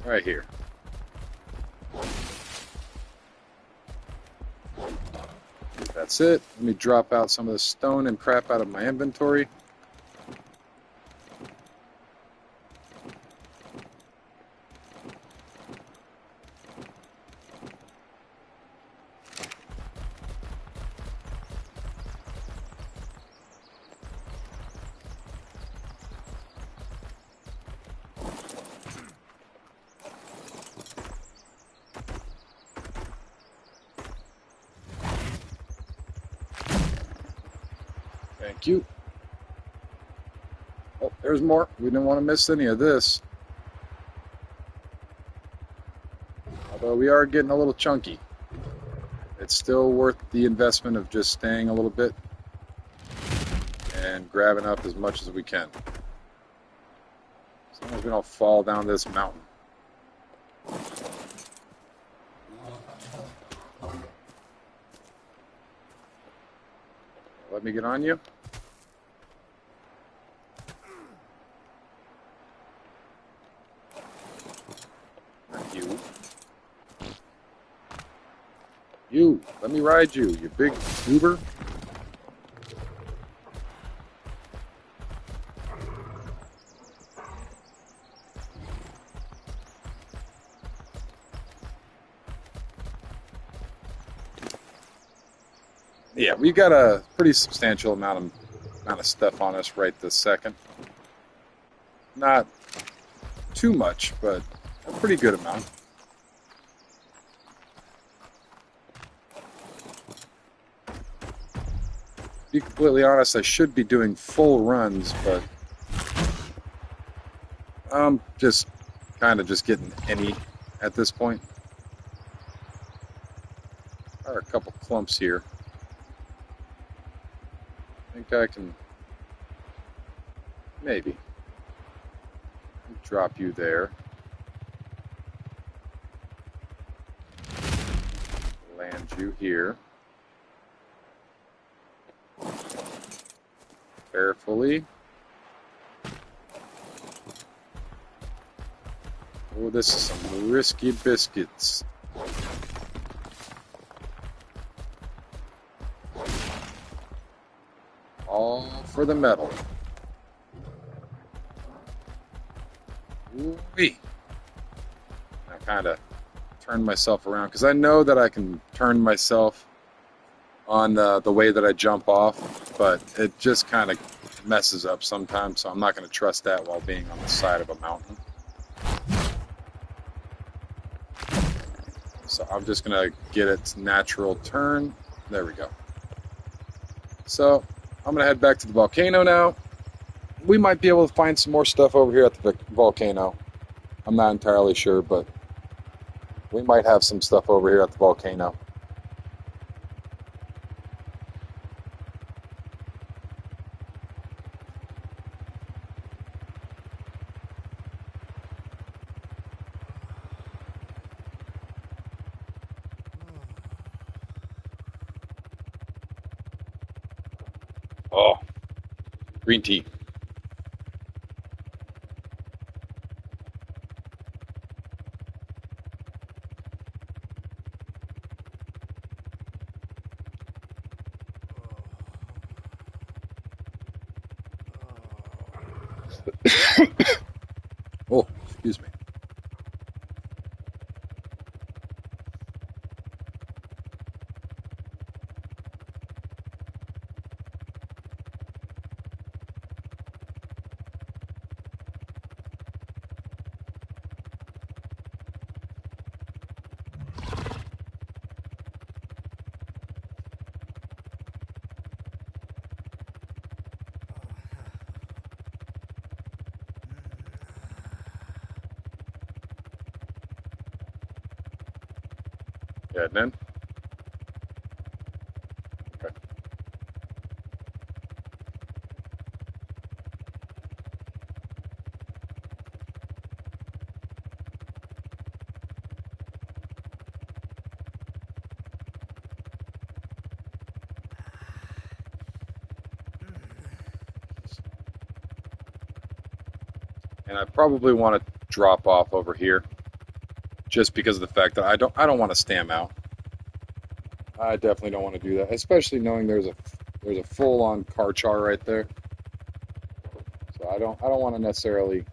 Right here. That's it. Let me drop out some of the stone and crap out of my inventory. Thank you. Oh, there's more. We didn't want to miss any of this. Although we are getting a little chunky. It's still worth the investment of just staying a little bit and grabbing up as much as we can. As long as we don't fall down this mountain. Let me get on you. Not you. You, let me ride you, you big goober. Yeah, we've got a pretty substantial amount of stuff on us right this second. Not too much, but a pretty good amount. To be completely honest, I should be doing full runs, but I'm just kind of just getting any at this point. There are a couple clumps here. I think I can maybe drop you there. Land you here. Carefully. Oh, this is some risky biscuits. All for the metal. Ooh-wee. I kind of turned myself around because I know that I can turn myself on the way that I jump off, but it just kind of messes up sometimes, so I'm not going to trust that while being on the side of a mountain. So I'm just going to get its natural turn. There we go. So I'm going to head back to the volcano now. We might be able to find some more stuff over here at the volcano. I'm not entirely sure, but we might have some stuff over here at the volcano. Oh, green tea. Oh, excuse me. Yeah, then. Okay. And I probably want to drop off over here, just because of the fact that I don't want to stam out. I definitely don't want to do that, especially knowing there's a full-on car char right there. So I don't want to necessarily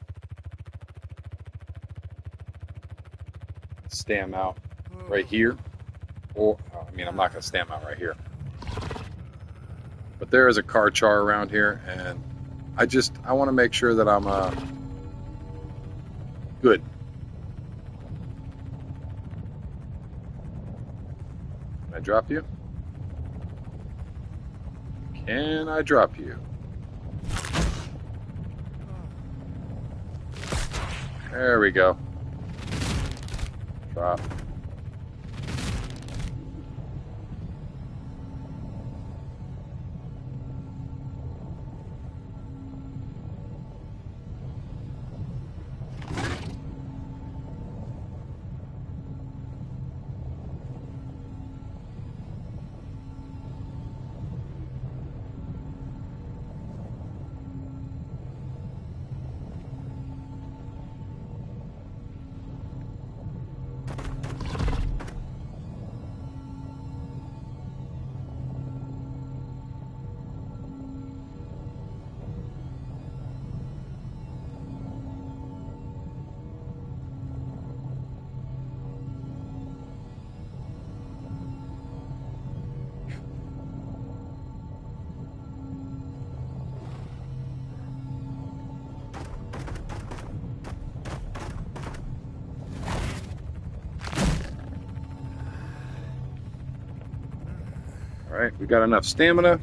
stam out right here. Or I mean, I'm not going to stam out right here. But there is a car char around here, and I want to make sure that I'm good. Can I drop you? Can I drop you? There we go. Drop. All right, we got enough stamina.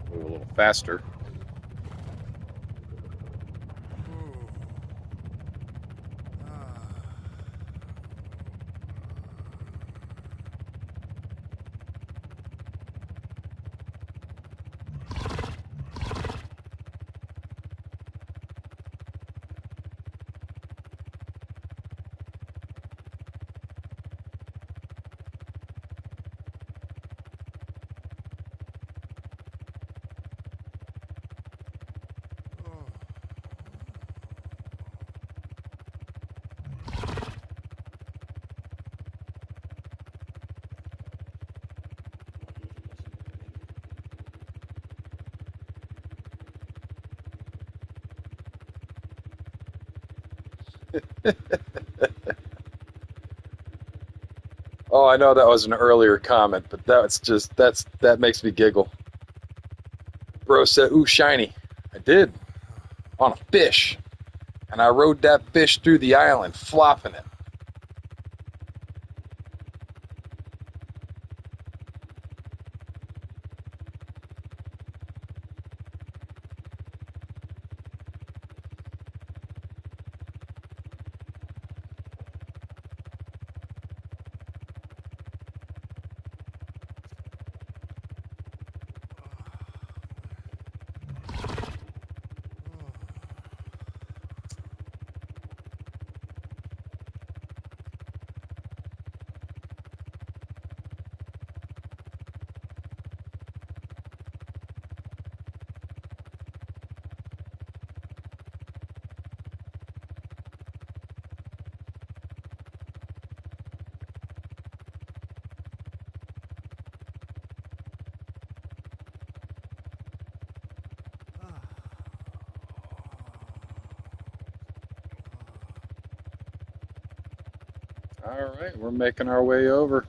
Move a little faster. Oh, I know that was an earlier comment, but that makes me giggle. Bro said, "Ooh, shiny." I did on a fish, and I rode that fish through the island, flopping it. All right, we're making our way over.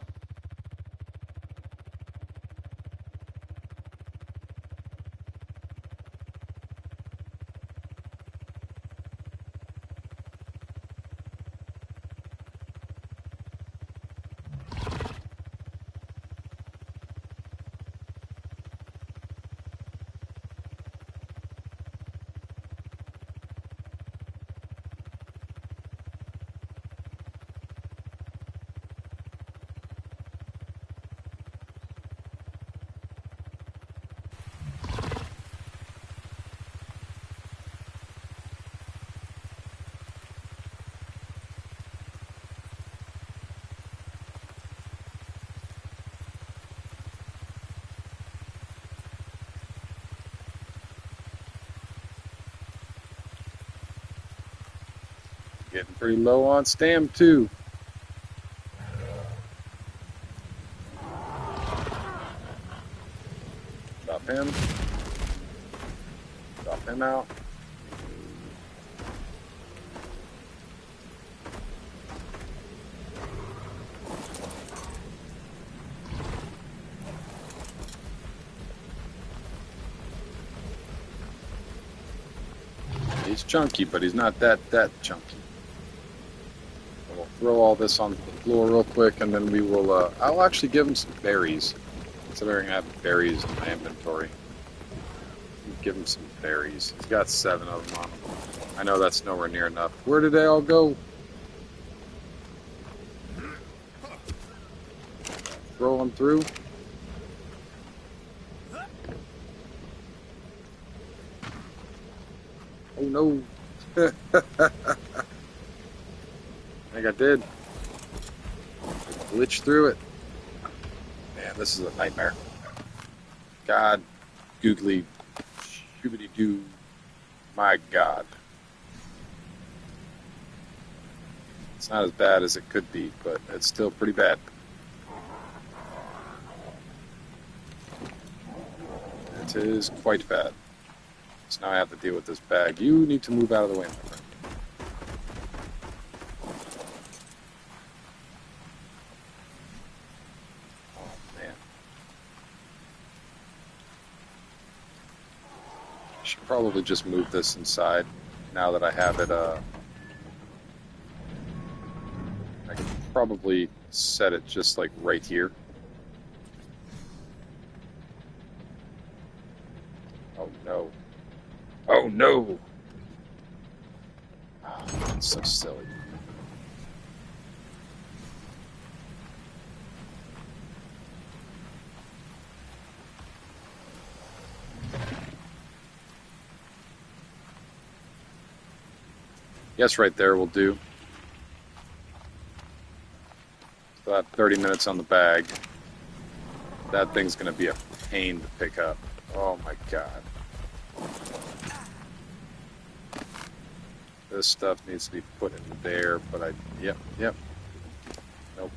Getting pretty low on stam too. Drop him. Drop him out. He's chunky, but he's not that chunky. We'll throw all this on the floor real quick, and then we will. I'll actually give him some berries, considering I have berries in my inventory. Give him some berries. He's got 7 of them on him. I know that's nowhere near enough. Where did they all go? Throw them through. Oh no. I think I did. Glitch through it. Man, this is a nightmare. God, googly, shoobity doo. My God. It's not as bad as it could be, but it's still pretty bad. It is quite bad. So now I have to deal with this bag. You need to move out of the way, my friend. Oh, man. should probably just move this inside now that I have it. I could probably set it just like right here. Oh no. Oh no! Oh, that's so silly. Yes, right there will do. About 30 minutes on the bag. That thing's going to be a pain to pick up. Oh my god. This stuff needs to be put in there, but yep. Nope. Nope,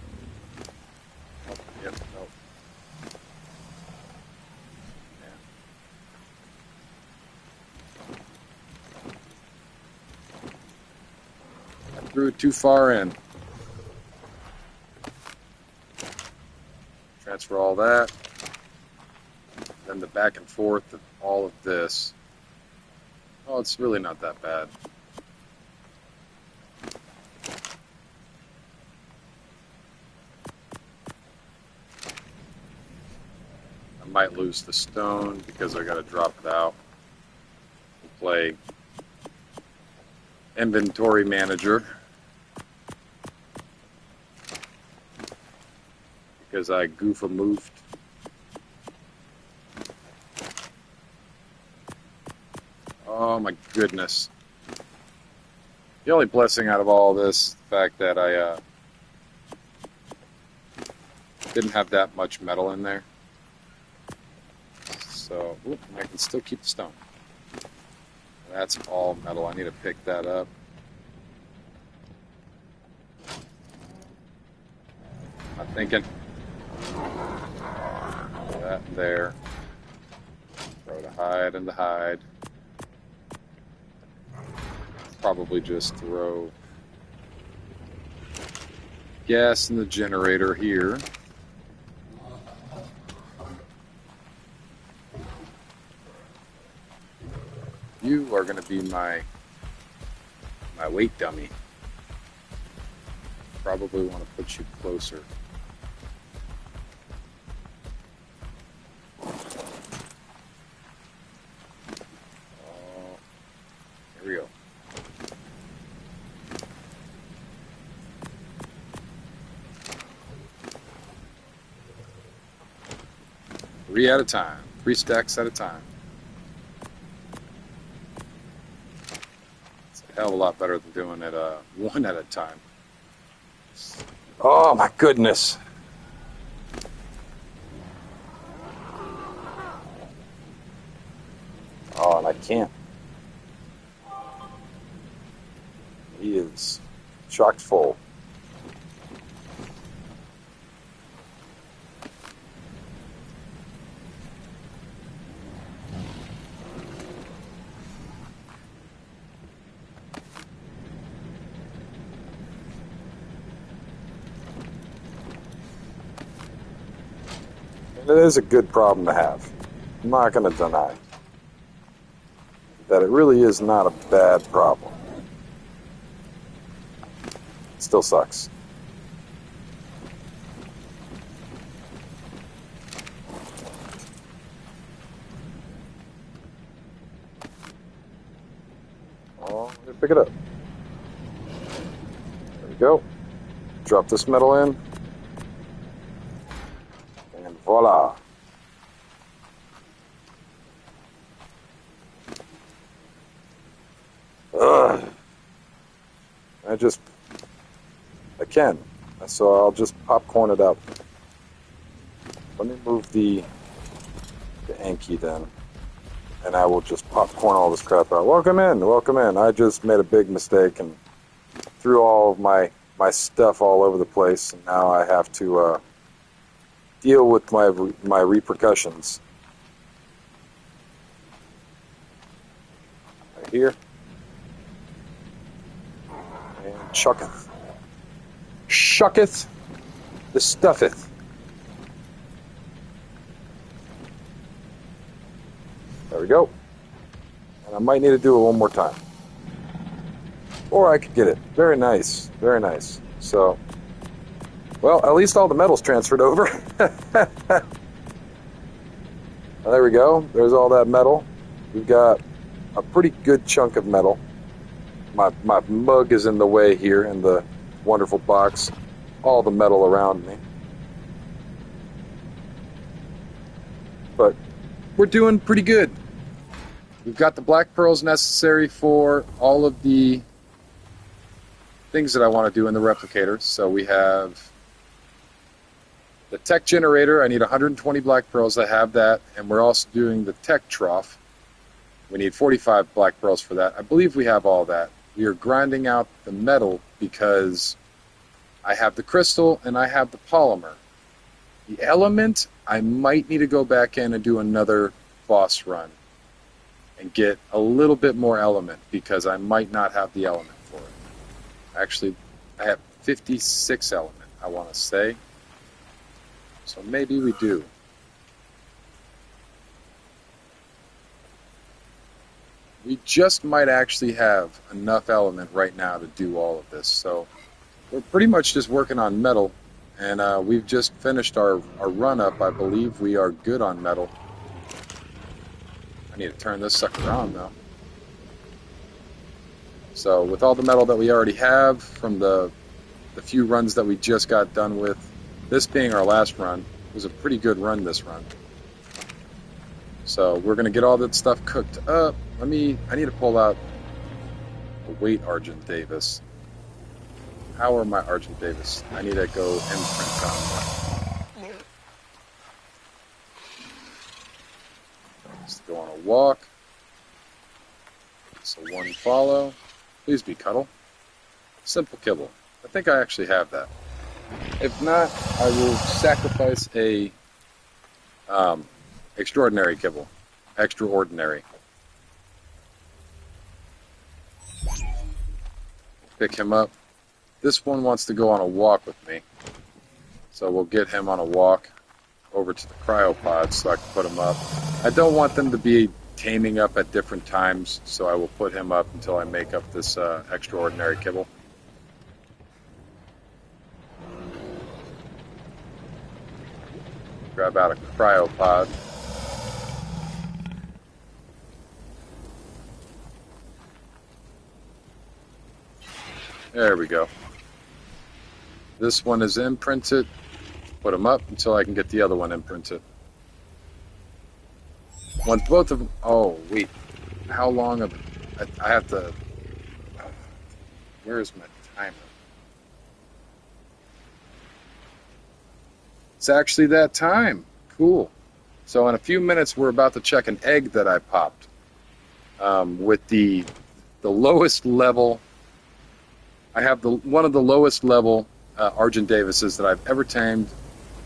yep, nope. Yeah. I threw it too far in. Transfer all that. Then the back and forth of all of this. Oh, it's really not that bad. I might lose the stone because I got to drop it out. We'll play inventory manager because I goof a moved. Oh my goodness. The only blessing out of all this, the fact that I didn't have that much metal in there. So, I can still keep the stone. That's all metal. I need to pick that up. I'm thinking. That there. Throw the hide and the hide. Probably just throw gas in the generator here. You are going to be my weight dummy. Probably want to put you closer. Here we go. Three at a time. 3 stacks at a time. It's a hell of a lot better than doing it one at a time. Oh my goodness. Oh, and I can't. He is chock full. It is a good problem to have. I'm not going to deny that it really is not a bad problem. It still sucks. Oh, pick it up. There we go. Drop this metal in. And voila. Ugh. I can. So I'll just popcorn it up. Let me move the Anki then. And I will just popcorn all this crap out. Welcome in. I just made a big mistake and threw all of my stuff all over the place. And now I have to deal with my repercussions. Right here. And chucketh. Shucketh the stuffeth. There we go. And I might need to do it one more time. Or I could get it. Very nice. Very nice. So, well, at least all the metal's transferred over. There we go. There's all that metal. We've got a pretty good chunk of metal. My mug is in the way here in the wonderful box. All the metal around me. But we're doing pretty good. We've got the black pearls necessary for all of the things that I want to do in the replicator. So we have the tech generator. I need 120 black pearls. I have that. And we're also doing the tech trough. We need 45 black pearls for that. I believe we have all that. We are grinding out the metal because I have the crystal and I have the polymer. The element, I might need to go back in and do another boss run and get a little bit more element because I might not have the element for it. Actually, I have 56 element, I want to say. So maybe we do. We just might actually have enough element right now to do all of this. So we're pretty much just working on metal, and we've just finished our run-up. I believe we are good on metal. I need to turn this sucker on, though. So with all the metal that we already have from the few runs that we just got done with, this being our last run, it was a pretty good run this run. So we're going to get all that stuff cooked up. I need to pull out the weight Argent Davis. How are my Argent Davis? I need to go imprint on that. Let's go on a walk. So one follow. Please be cuddle. Simple kibble. I think I actually have that. If not, I will sacrifice a extraordinary kibble. Extraordinary. Pick him up. This one wants to go on a walk with me. So we'll get him on a walk over to the cryopod so I can put him up. I don't want them to be taming up at different times, so I will put him up until I make up this extraordinary kibble. Grab out a cryopod. There we go. This one is imprinted. Put them up until I can get the other one imprinted. Once both of them... Oh, wait. How long of... I have to... Where's my timer? It's actually that time. Cool. So in a few minutes, we're about to check an egg that I popped with the lowest level. I have one of the lowest level Argent Davises that I've ever tamed,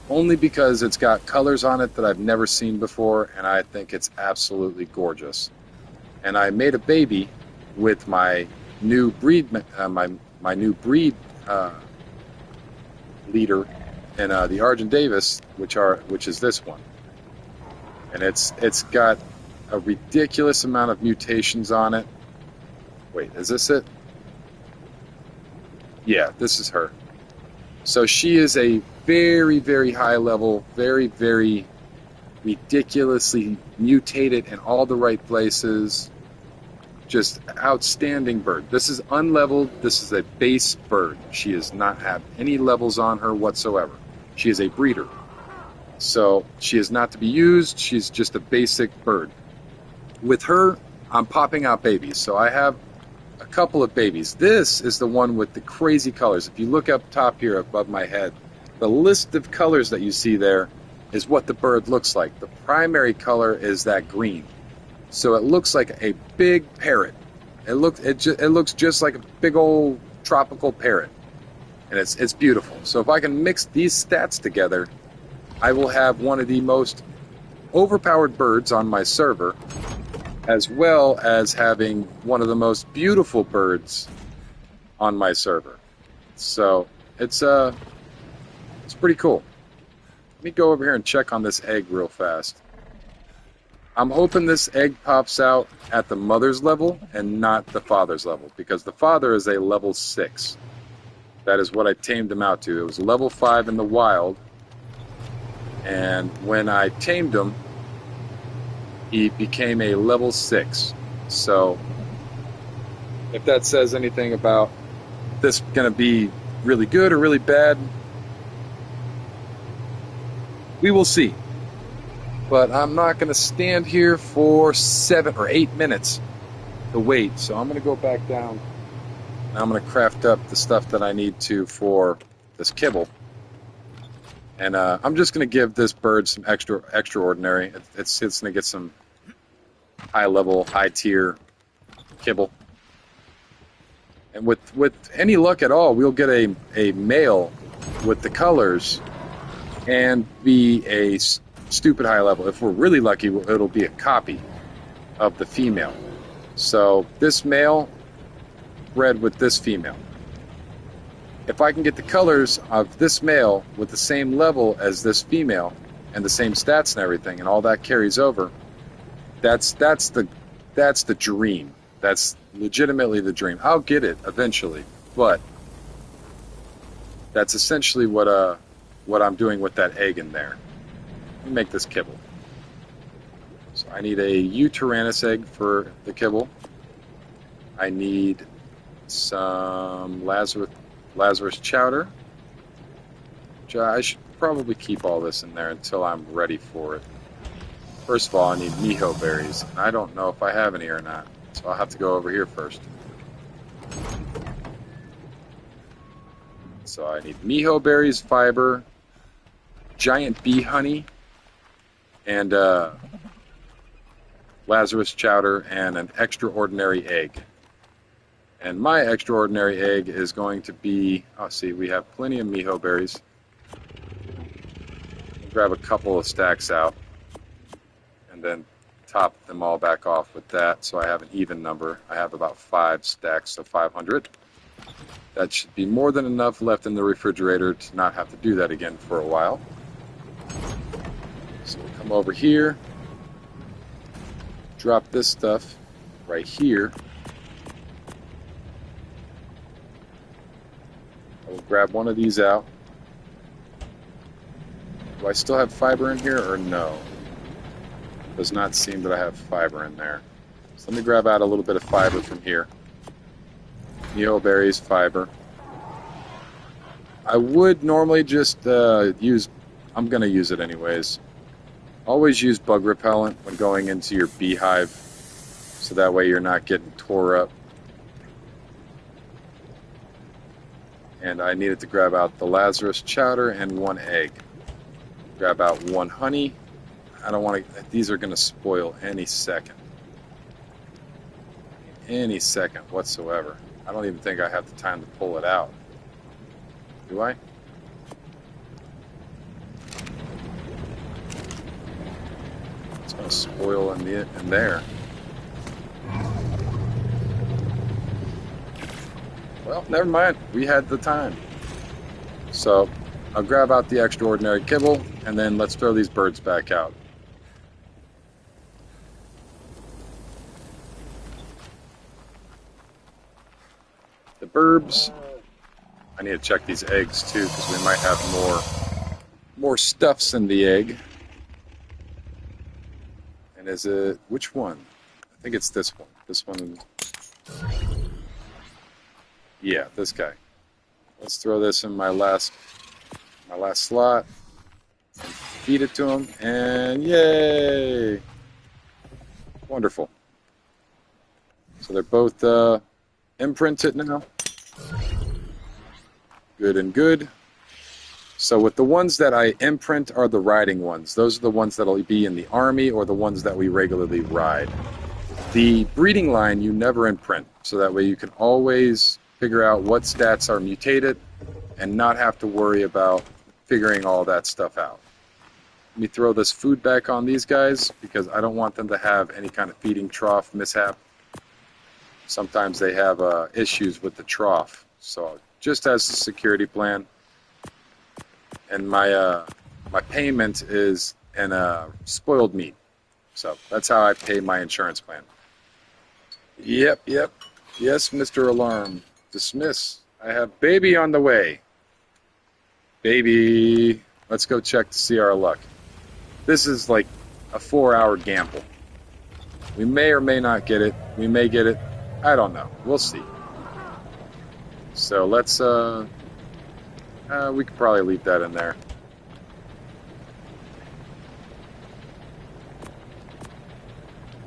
only because it's got colors on it that I've never seen before, and I think it's absolutely gorgeous. And I made a baby with my new breed, my new breed leader in the Argent Davis, which is this one, and it's got a ridiculous amount of mutations on it. Wait, is this it? Yeah, this is her. So she is a very, very high level, very, very ridiculously mutated in all the right places. Just outstanding bird. This is unleveled. This is a base bird. She does not have any levels on her whatsoever. She is a breeder. So she is not to be used. She's just a basic bird. With her, I'm popping out babies. So I have a couple of babies. This is the one with the crazy colors. If you look up top here above my head, the list of colors that you see there is what the bird looks like. The primary color is that green. So it looks like a big parrot. It looks just like a big old tropical parrot. And it's beautiful. So if I can mix these stats together, I will have one of the most overpowered birds on my server, as well as having one of the most beautiful birds on my server. So it's pretty cool. Let me go over here and check on this egg real fast. I'm hoping this egg pops out at the mother's level and not the father's level, because the father is a level 6. That is what I tamed him out to. It was level 5 in the wild, and when I tamed him, he became a level 6. So if that says anything about this going to be really good or really bad, we will see. But I'm not going to stand here for 7 or 8 minutes to wait. So I'm going to go back down and I'm going to craft up the stuff that I need to for this kibble. And I'm just going to give this bird some extraordinary. It's going to get some high level, high tier kibble. And with any luck at all, we'll get a male with the colors and be a stupid high level. If we're really lucky, it'll be a copy of the female. So this male bred with this female. If I can get the colors of this male with the same level as this female and the same stats and everything, and all that carries over, that's the dream. That's legitimately the dream. I'll get it eventually, but that's essentially what I'm doing with that egg in there. Let me make this kibble. So I need a Uterranus egg for the kibble. I need some Lazarus chowder. I should probably keep all this in there until I'm ready for it. First of all, I need miho berries. I don't know if I have any or not, so I'll have to go over here first. So I need miho berries, fiber, giant bee honey, and Lazarus chowder, and an extraordinary egg. And my extraordinary egg is going to be, see, we have plenty of miho berries. Grab a couple of stacks out, and then top them all back off with that, so I have an even number. I have about 5 stacks of 500. That should be more than enough left in the refrigerator to not have to do that again for a while. So we'll come over here, drop this stuff right here. I will grab one of these out. Do I still have fiber in here or no? Does not seem that I have fiber in there. So let me grab out a little bit of fiber from here. Miho berries, fiber. I would normally just use, I'm going to use it anyways. Always use bug repellent when going into your beehive, so that way you're not getting tore up. And I needed to grab out the Lazarus chowder and 1 egg. Grab out 1 honey. I don't want to, these are going to spoil any second. Any second whatsoever. I don't even think I have the time to pull it out. Do I? It's going to spoil in there. Well, never mind. We had the time. So I'll grab out the extraordinary kibble, and then let's throw these birds back out. The burbs. I need to check these eggs too, because we might have more stuffs in the egg. And is it, which one? I think it's this one. This one. Yeah, this guy. Let's throw this in my last slot. And feed it to him, and yay! Wonderful. So they're both imprinted now. Good and good. So with the ones that I imprint are the riding ones. Those are the ones that'll be in the army or the ones that we regularly ride. The breeding line you never imprint, so that way you can always figure out what stats are mutated and not have to worry about figuring all that stuff out. Let me throw this food back on these guys because I don't want them to have any kind of feeding trough mishap. Sometimes they have issues with the trough. So just as a security plan. And my payment is in spoiled meat. So that's how I pay my insurance plan. Yep, yep. Yes, Mr. Alarm. Dismiss. I have baby on the way. Baby. Let's go check to see our luck. This is like a 4-hour gamble. We may or may not get it. We may get it. I don't know. We'll see. So let's, we could probably leave that in there.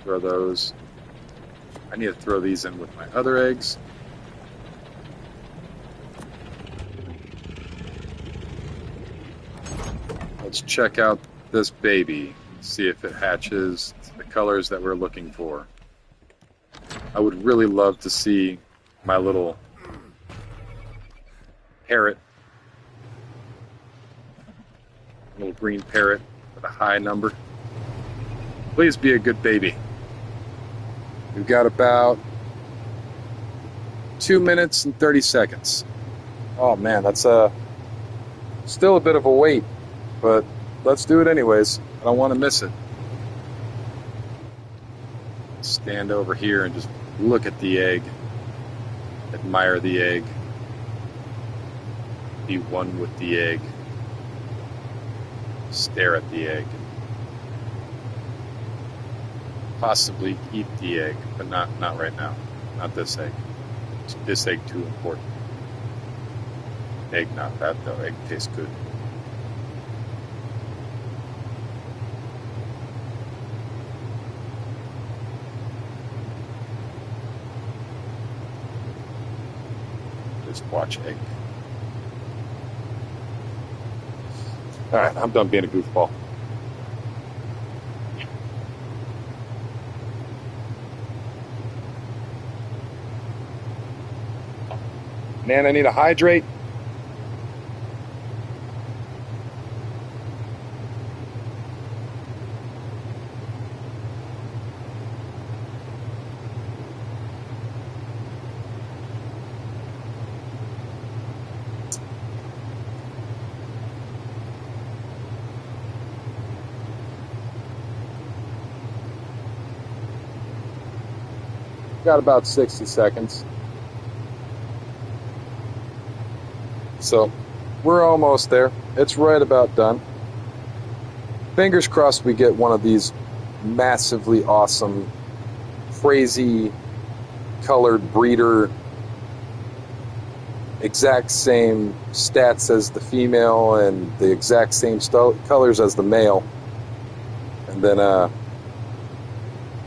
Throw those. I need to throw these in with my other eggs. Let's check out this baby. See if it hatches the colors that we're looking for. I would really love to see my little parrot, little green parrot with a high number. Please be a good baby. We've got about 2 minutes and 30 seconds. Oh man, that's still a bit of a wait, but let's do it anyways. I don't want to miss it. Stand over here and just look at the egg. Admire the egg. Be one with the egg. Stare at the egg. Possibly eat the egg, but not right now. Not this egg. This egg too important. Egg not bad though. Egg tastes good. Just watch egg. Alright, I'm done being a goofball. Man, I need to hydrate. Got about 60 seconds. So we're almost there. It's right about done. Fingers crossed we get one of these massively awesome, crazy colored breeder, exact same stats as the female and the exact same colors as the male. And then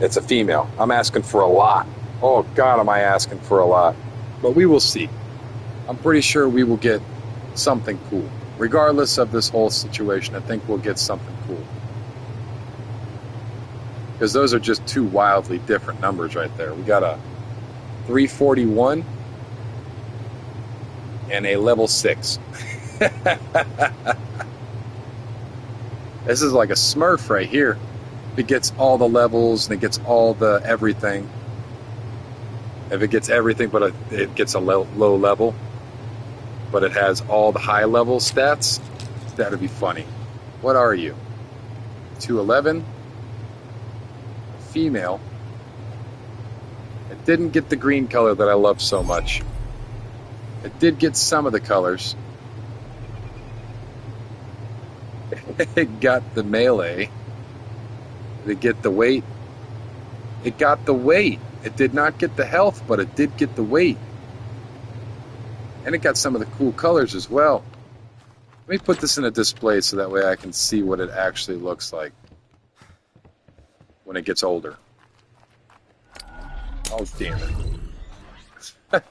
it's a female. I'm asking for a lot. Oh God, am I asking for a lot. But we will see. I'm pretty sure we will get something cool. Regardless of this whole situation, I think we'll get something cool. Because those are just two wildly different numbers right there. We got a 341 and a level 6. This is like a Smurf right here. It gets all the levels and it gets all the everything. If it gets everything but it gets a low level, but it has all the high level stats, that'd be funny. What are you? 211? Female. It didn't get the green color that I love so much. It did get some of the colors. It got the melee. Did it get the weight? It got the weight. It did not get the health, but it did get the weight. And it got some of the cool colors as well. Let me put this in a display so that way I can see what it actually looks like when it gets older. Oh, damn it. Because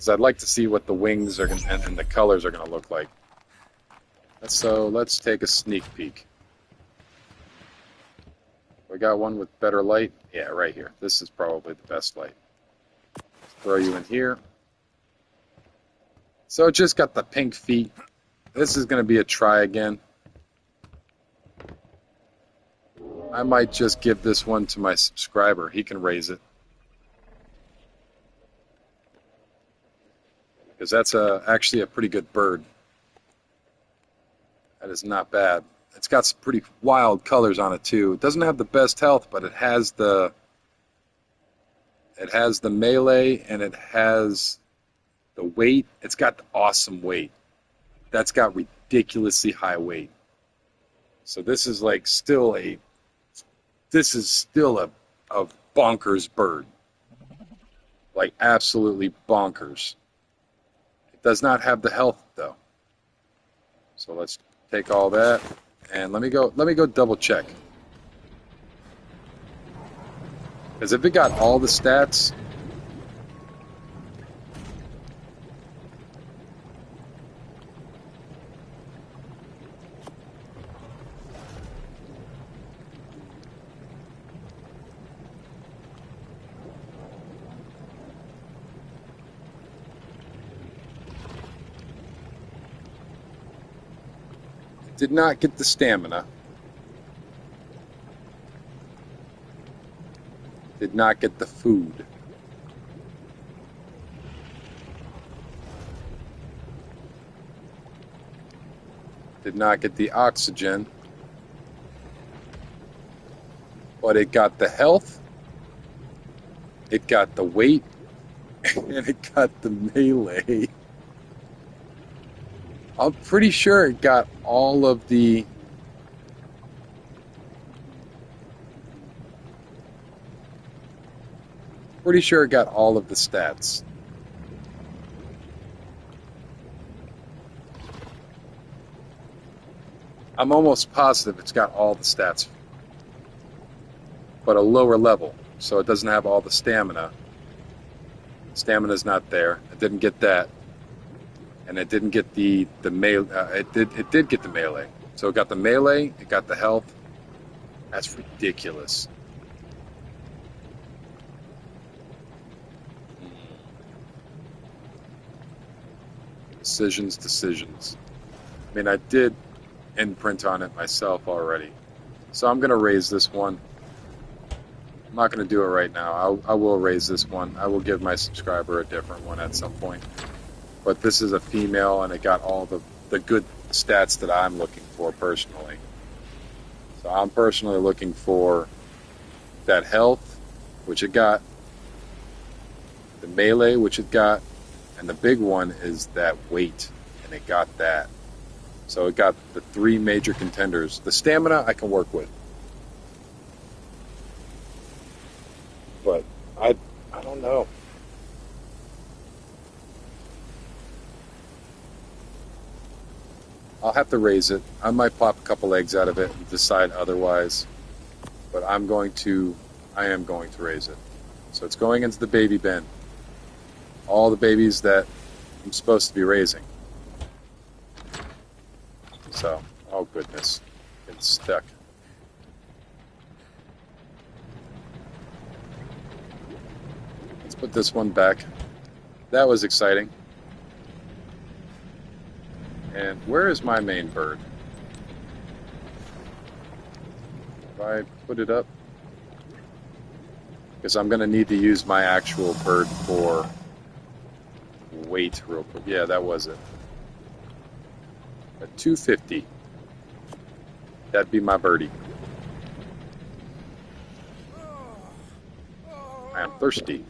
I'd like to see what the wings are and the colors are going to look like. So let's take a sneak peek. We got one with better light. Yeah, right here. This is probably the best light. Throw you in here. So it just got the pink feet. This is going to be a try again. I might just give this one to my subscriber. He can raise it. Because that's actually a pretty good bird. That is not bad. It's got some pretty wild colors on it too. It doesn't have the best health, but it has the melee and it has the weight. It's got the awesome weight. That's got ridiculously high weight. So this is like still a bonkers bird. Like absolutely bonkers. It does not have the health though. So let's take all that and let me go double check. Because if it got all the stats, it did not get the stamina. Did not get the food. Did not get the oxygen. But it got the health. It got the weight. And it got the melee. I'm pretty sure it got all of the... Pretty sure it got all of the stats. I'm almost positive it's got all the stats, but a lower level, so it doesn't have all the stamina. Stamina's not there. It didn't get that, and it didn't get the melee. It did get the melee. So it got the melee. It got the health. That's ridiculous. Decisions. I mean, I did imprint on it myself already. So I'm going to raise this one. I'm not going to do it right now. I will raise this one. I will give my subscriber a different one at some point. But this is a female, and it got all the good stats that I'm looking for personally. So I'm personally looking for that health, which it got, the melee, which it got, and the big one is that weight, and it got that. So it got the three major contenders. The stamina I can work with. But I don't know. I'll have to raise it. I might pop a couple eggs out of it and decide otherwise. But I am going to raise it. So it's going into the baby bin. All the babies that I'm supposed to be raising. So, oh goodness, it's stuck. Let's put this one back. That was exciting. And where is my main bird? If I put it up? Because I'm going to need to use my actual bird for weight real quick. Yeah, that was it. At 250. That'd be my birdie. I am thirsty.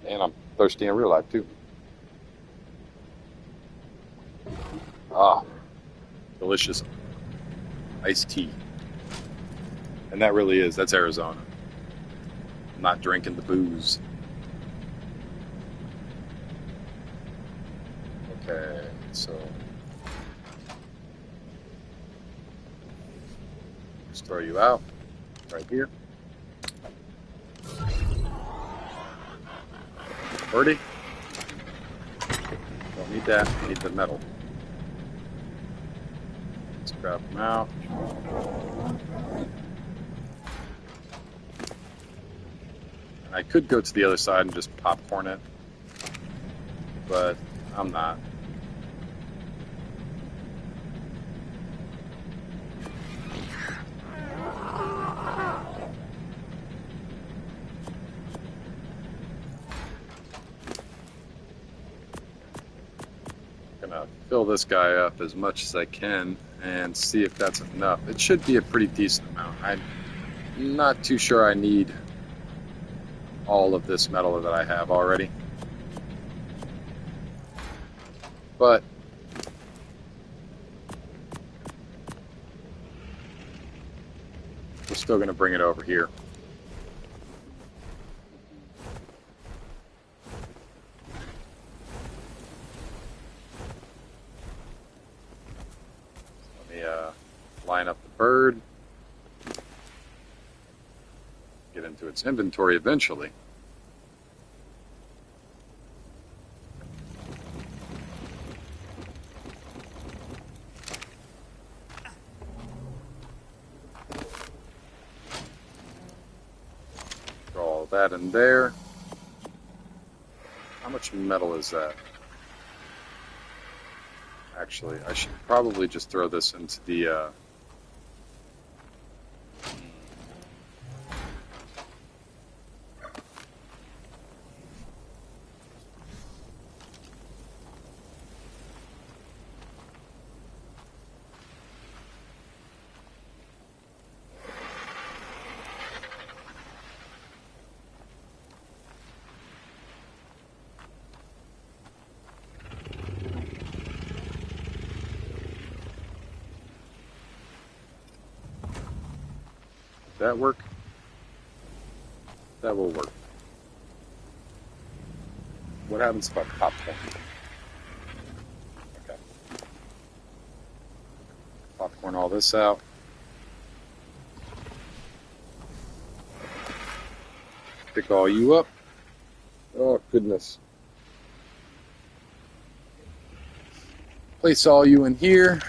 And I'm thirsty in real life too. Ah, delicious iced tea. And that really is, that's Arizona. I'm not drinking the booze. Okay, so let's throw you out right here. Birdie. Don't need that, I need the metal. Let's grab them out. And I could go to the other side and just popcorn it, but I'm not. fill this guy up as much as I can and see if that's enough. It should be a pretty decent amount. I'm not too sure I need all of this metal that I have already. But we're still going to bring it over here. Let me line up the bird. Get into its inventory eventually. Throw all that in there. How much metal is that? Actually, I should probably just throw this into the that work? That will work. What happens if I popcorn? Okay. Popcorn all this out. Pick all you up. Oh, goodness. Place all you in here.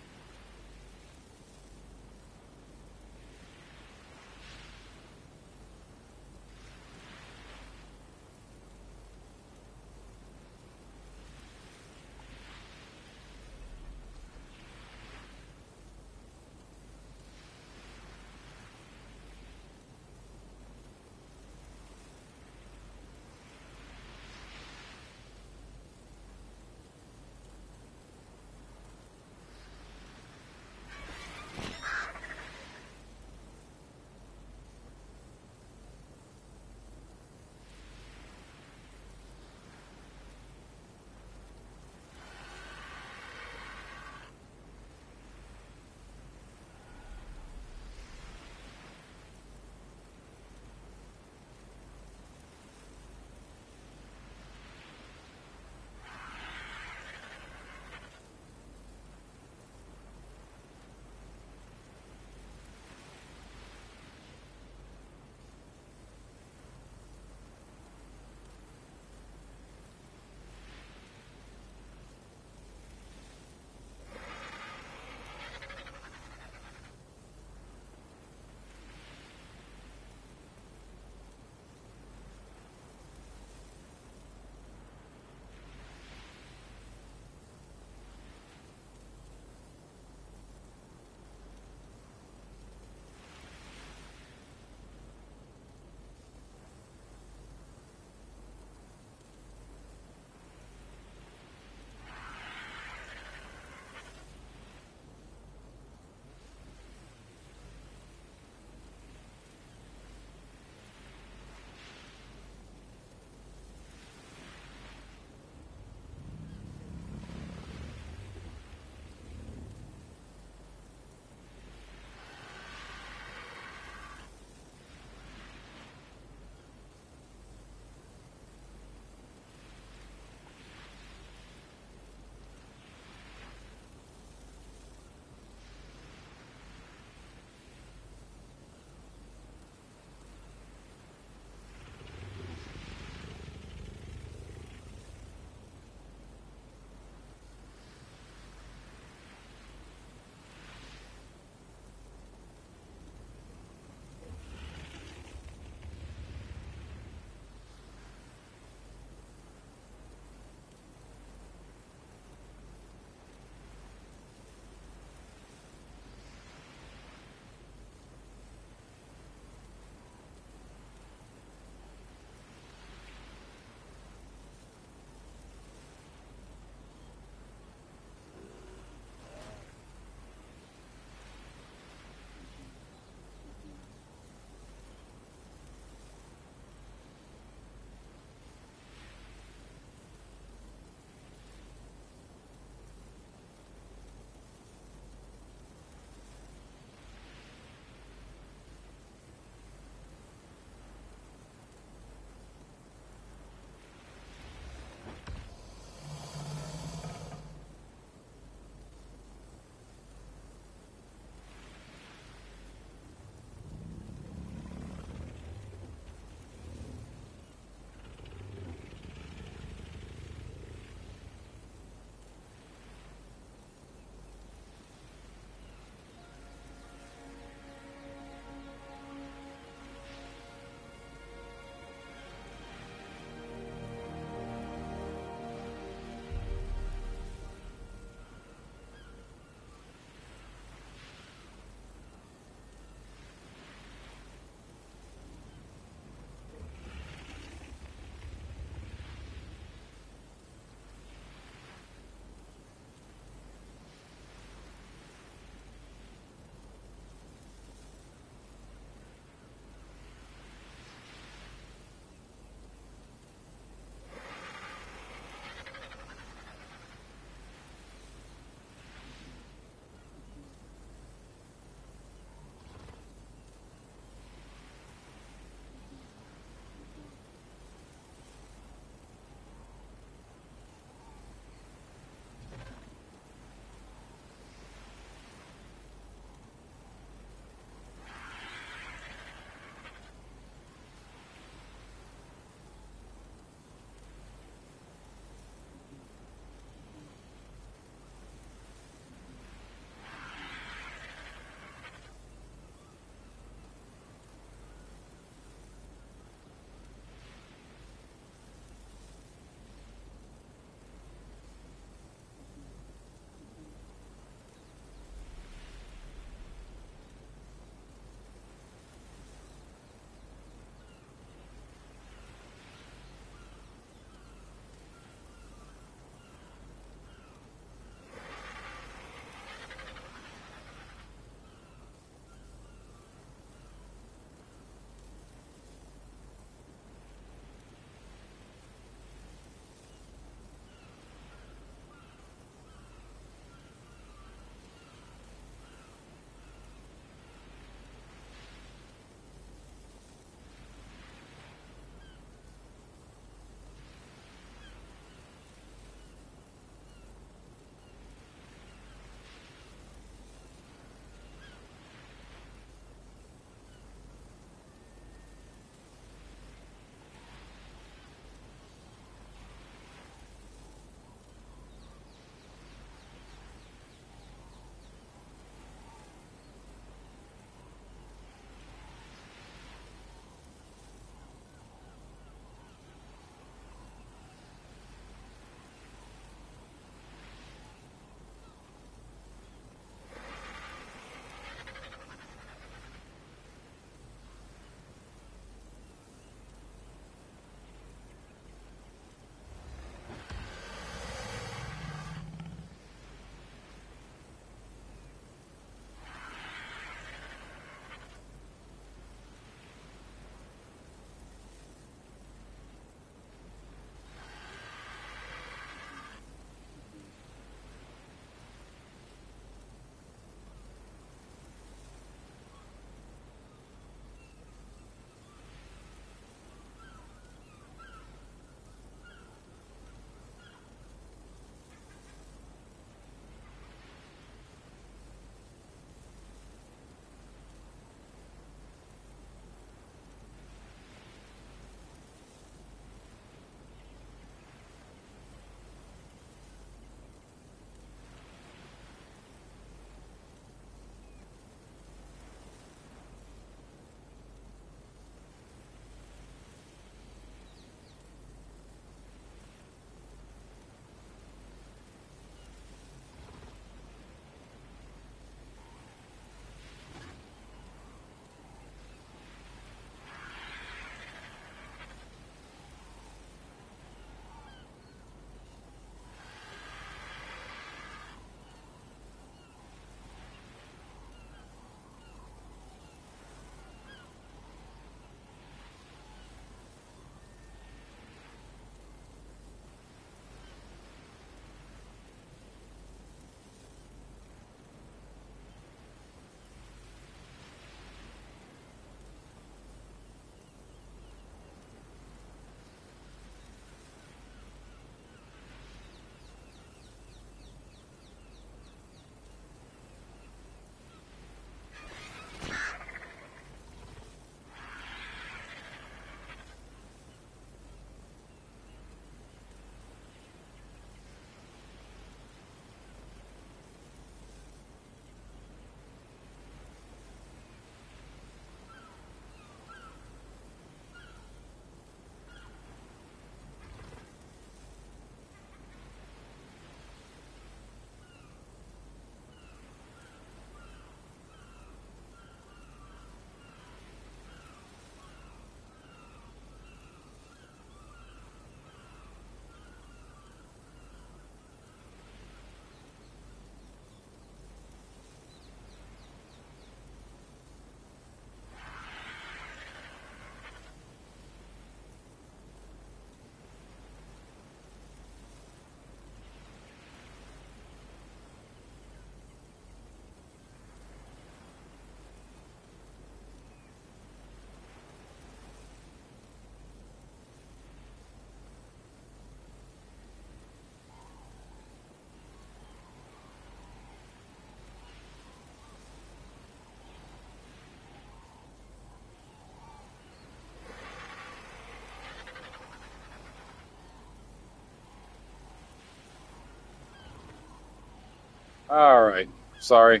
All right. Sorry.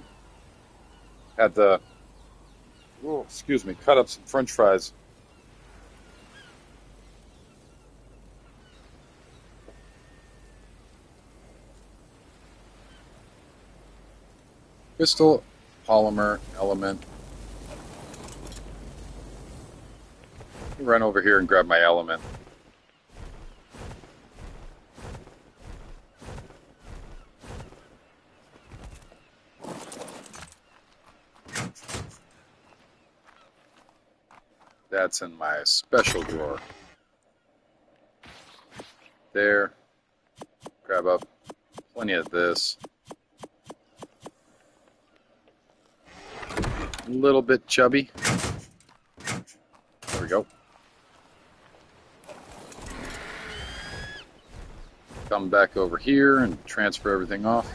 Had to, oh, excuse me, cut up some French fries. Crystal polymer element. Run over here and grab my element. That's in my special drawer. There. Grab up plenty of this. A little bit chubby. There we go. Come back over here and transfer everything off.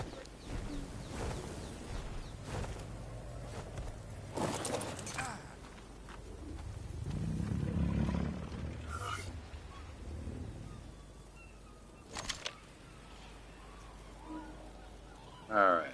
All right.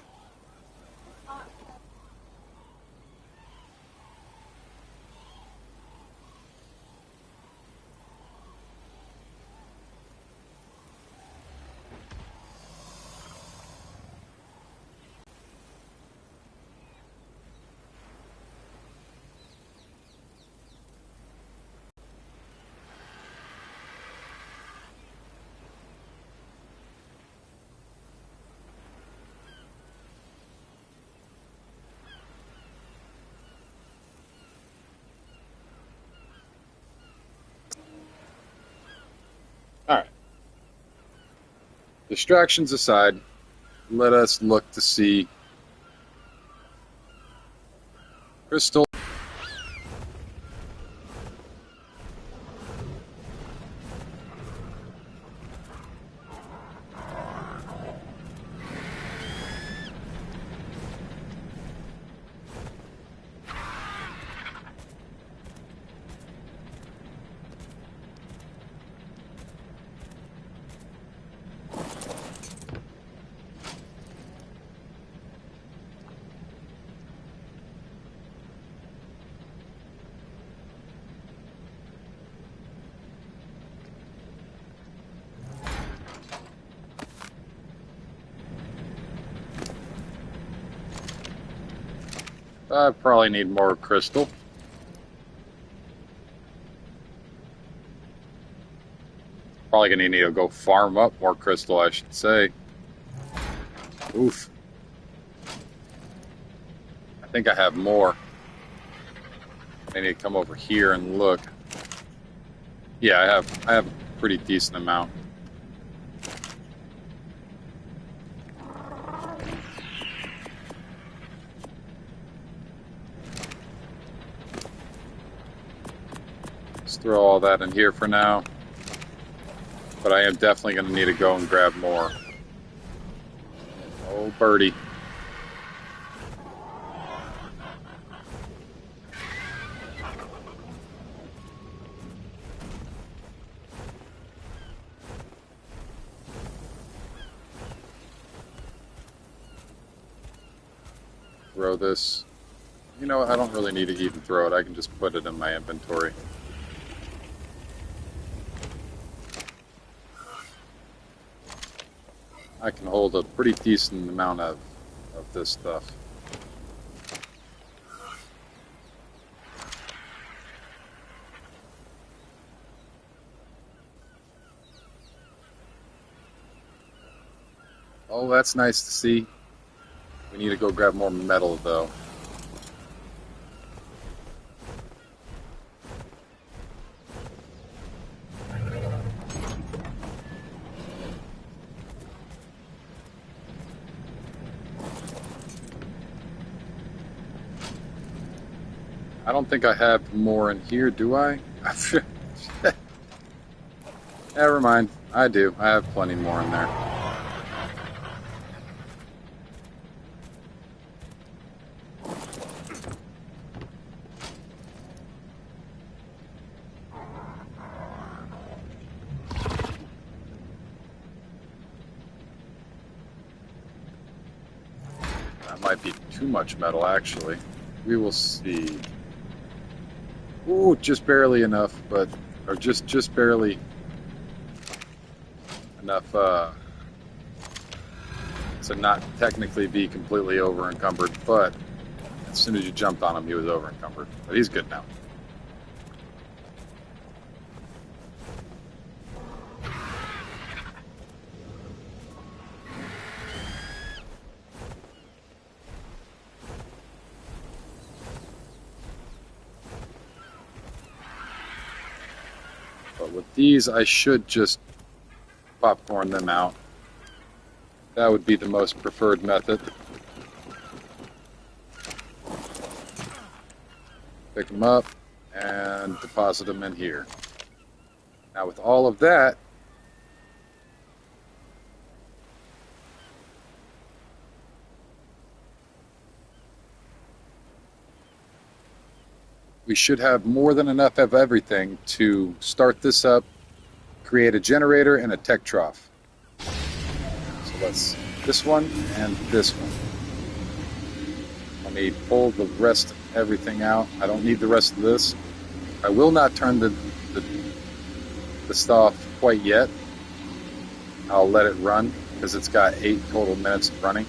All right. Distractions aside, let us look to see crystal. I probably need more crystal. Probably gonna need to go farm up more crystal, I should say. Oof. I think I have more. I need to come over here and look. Yeah, I have a pretty decent amount. Let's throw all that in here for now. But I am definitely going to need to go and grab more. Oh, birdie. Throw this. You know what? I don't really need to even throw it. I can just put it in my inventory. I can hold a pretty decent amount of this stuff. Oh, that's nice to see. We need to go grab more metal, though. I don't think I have more in here, do I? Never mind. I do. I have plenty more in there. might be too much metal, actually. We will see. Ooh, just barely enough, but... Or just barely enough to not technically be completely over-encumbered, but as soon as you jumped on him, he was over-encumbered. But he's good now. But with these, I should just popcorn them out. That would be the most preferred method. Pick them up and deposit them in here. Now with all of that, we should have more than enough of everything to start this up, create a generator and a tech trough. So let's this one and this one. Let me pull the rest of everything out. I don't need the rest of this. I will not turn the stuff quite yet. I'll let it run because it's got 8 total minutes of running.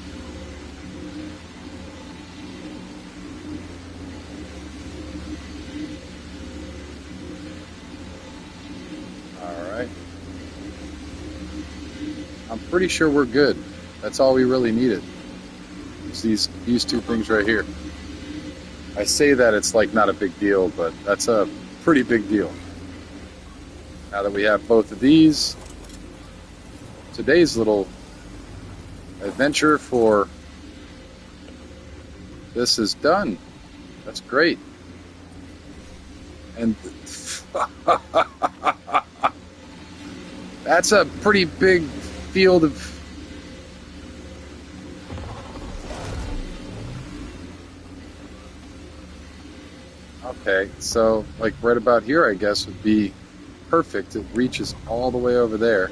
Alright. I'm pretty sure we're good. That's all we really needed. It's these two things right here. I say that it's like not a big deal, but that's a pretty big deal. Now that we have both of these, today's little adventure for this is done. That's great. And that's a pretty big field of okay, so like right about here I guess would be perfect. It reaches all the way over there.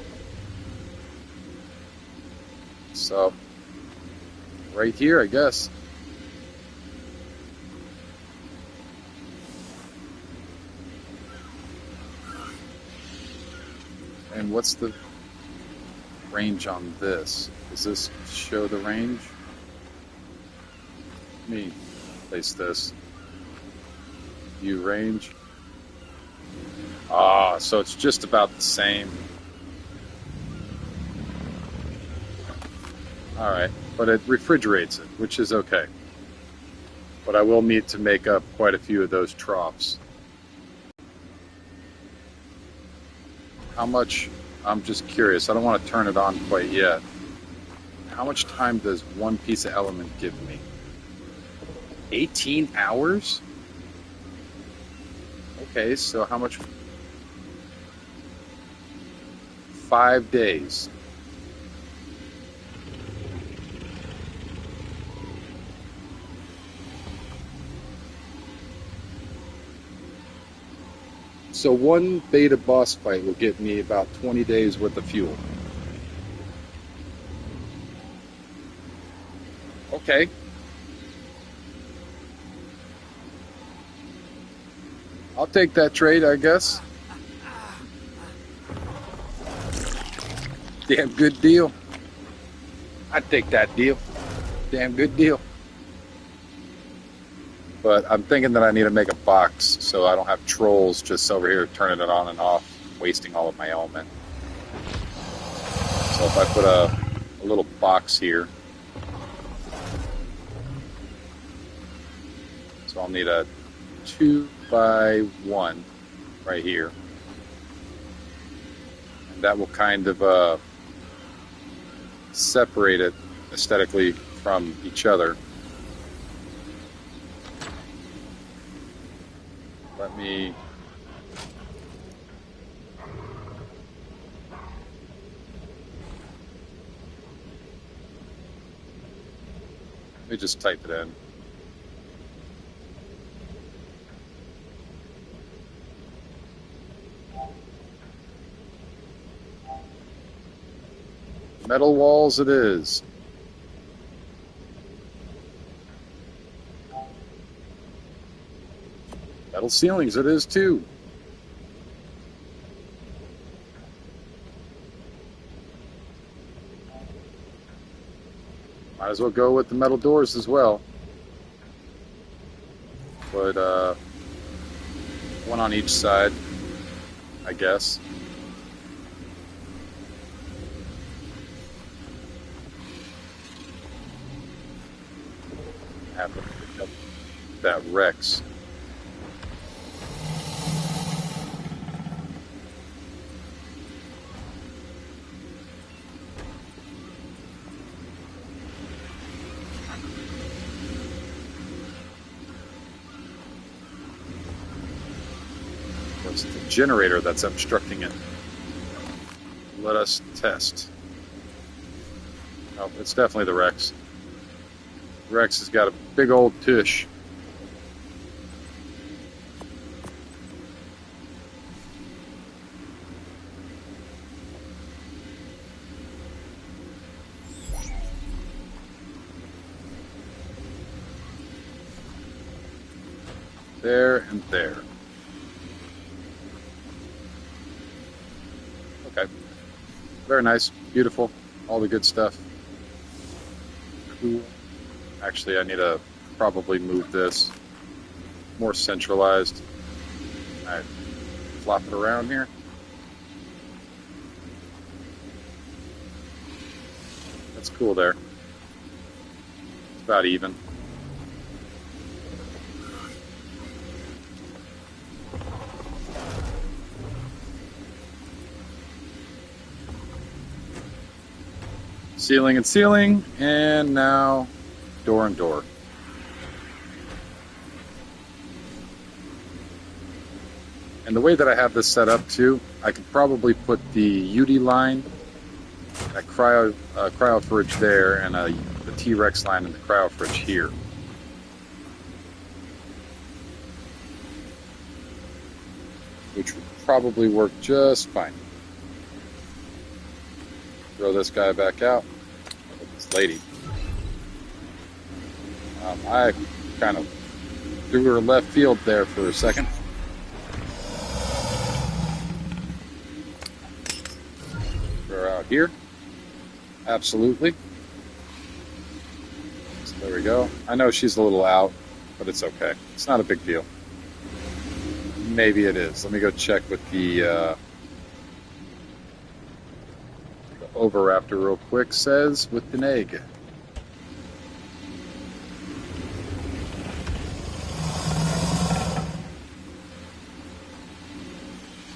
So right here I guess. And what's the range on this? Does this show the range? Let me place this. View range. Ah, so it's just about the same. Alright, but it refrigerates it, which is okay. But I will need to make up quite a few of those troughs. How much, I'm just curious, I don't want to turn it on quite yet. How much time does one piece of element give me? 18 hours? Okay, so how much? 5 days. So one beta boss fight will get me about 20 days worth of fuel. Okay. I'll take that trade, I guess. Damn good deal. I'd take that deal. Damn good deal. But I'm thinking that I need to make a box so I don't have trolls just over here turning it on and off, wasting all of my element. So if I put a little box here, so I'll need a 2x1 right here. And that will kind of separate it aesthetically from each other. Let me just type it in. Metal walls it is. Metal ceilings it is too. Might as well go with the metal doors as well. But one on each side, I guess. Have to pick up that Rex. It's the generator that's obstructing it. Let us test. Oh, it's definitely the Rex. Rex has got a big old tush. There and there. Okay. Very nice, beautiful, all the good stuff. Cool. Actually, I need to probably move this more centralized. All right, flop it around here. That's cool there. It's about even. Ceiling and ceiling, and now door and door. And the way that I have this set up too, I could probably put the UD line, that cryo fridge there, and the T-Rex line in the cryo fridge here. Which would probably work just fine. Throw this guy back out. This lady. I kind of threw her left field there for a second. Throw her out here. Absolutely. So there we go. I know she's a little out, but it's okay. It's not a big deal. Maybe it is. Let me go check with the Oviraptor real quick. Says with an egg.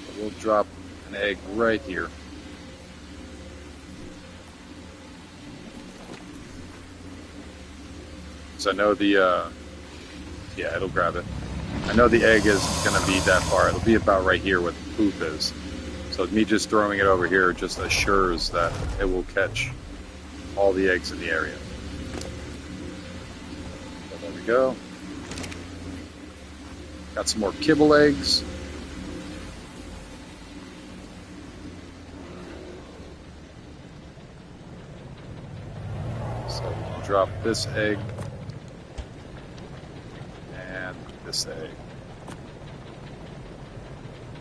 So we'll drop an egg right here. So I know the yeah, it'll grab it. I know the egg isn't going to be that far. It'll be about right here where the poop is. So me just throwing it over here just assures that it will catch all the eggs in the area. So there we go. Got some more kibble eggs. So we'll drop this egg and this egg.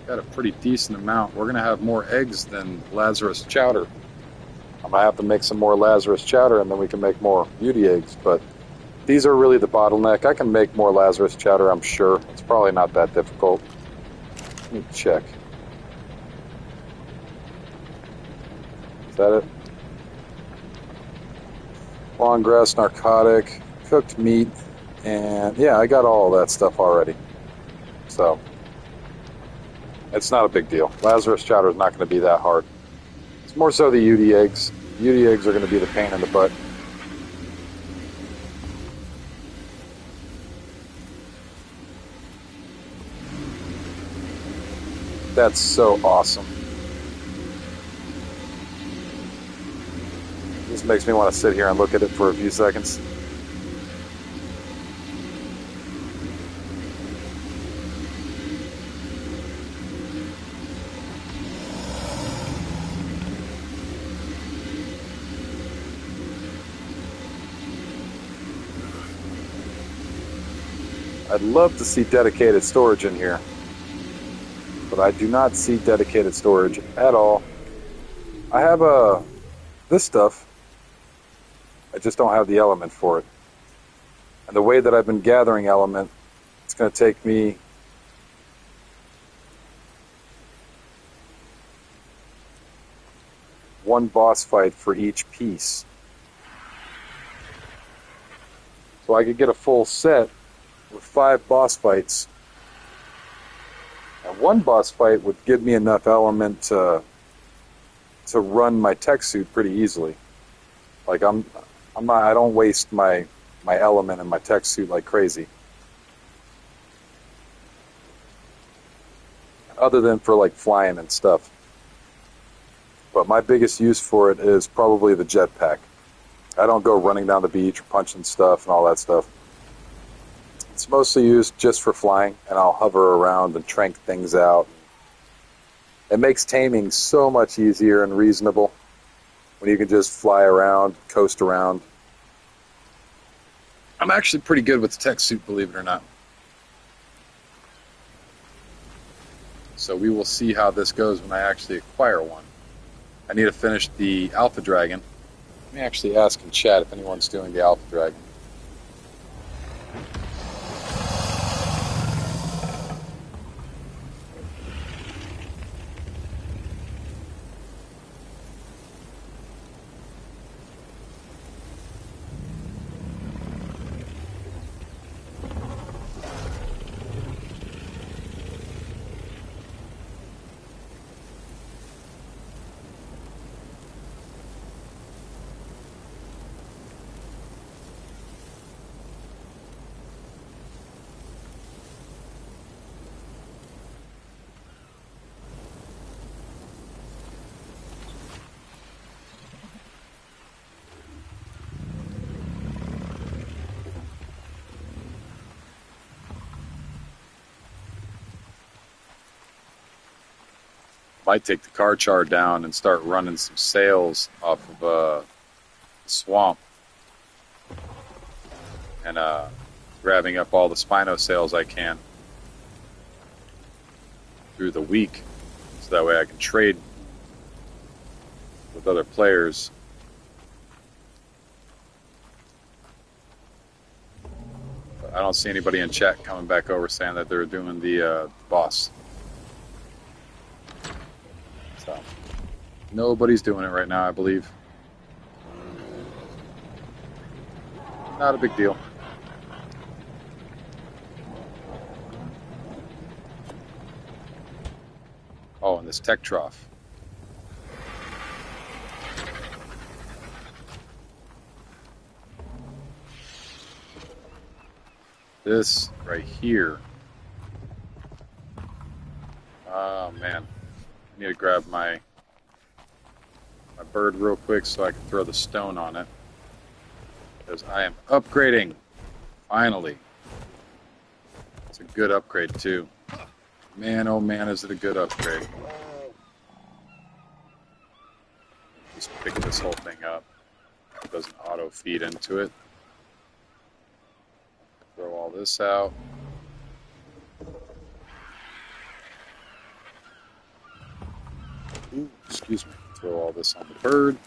Got a pretty decent amount. We're going to have more eggs than Lazarus chowder. I might have to make some more Lazarus chowder and then we can make more beauty eggs, but these are really the bottleneck. I can make more Lazarus chowder, I'm sure. It's probably not that difficult. Let me check. Is that it? Long grass narcotic, cooked meat, and yeah, I got all of that stuff already. So it's not a big deal. Lazarus chowder is not going to be that hard. It's more so the UD eggs. UD eggs are going to be the pain in the butt. That's so awesome. This makes me want to sit here and look at it for a few seconds. I'd love to see dedicated storage in here, but I do not see dedicated storage at all. I have this stuff. I just don't have the element for it. And the way that I've been gathering element, it's going to take me one boss fight for each piece. So I could get a full set with 5 boss fights. And one boss fight would give me enough element to run my tech suit pretty easily. Like I don't waste my element and my tech suit like crazy. Other than for like flying and stuff. But my biggest use for it is probably the jetpack. I don't go running down the beach or punching stuff and all that stuff. It's mostly used just for flying, and I'll hover around and trank things out. It makes taming so much easier and reasonable when you can just fly around, coast around. I'm actually pretty good with the tech suit, believe it or not. So we will see how this goes when I actually acquire one. I need to finish the Alpha Dragon. Let me actually ask in chat if anyone's doing the Alpha Dragon. Might take the car char down and start running some sails off of the swamp and grabbing up all the Spino sails I can through the week, so that way I can trade with other players. But I don't see anybody in chat coming back over saying that they're doing the boss. So, nobody's doing it right now, I believe. Not a big deal. Oh, and this tech trough. This right here. Oh, man. I need to grab my bird real quick so I can throw the stone on it. Because I am upgrading. Finally. It's a good upgrade, too. Man, oh man, is it a good upgrade. Just pick this whole thing up. It doesn't auto feed into it. Throw all this out. Ooh, excuse me. Throw all this on the bird.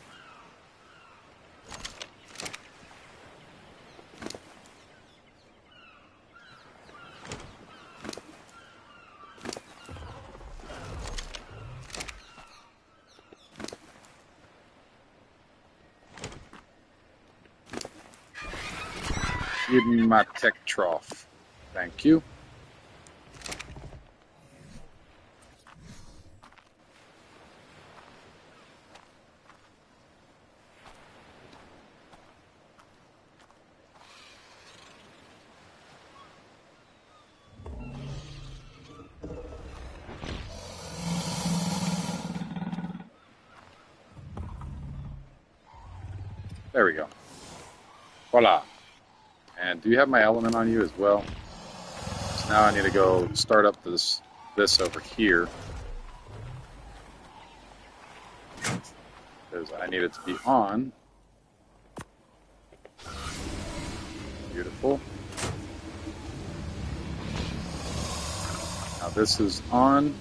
Give me my tech trough. Thank you. There we go. Voila. And do you have my element on you as well? So now I need to go start up this over here. Because I need it to be on. Beautiful. Now this is on.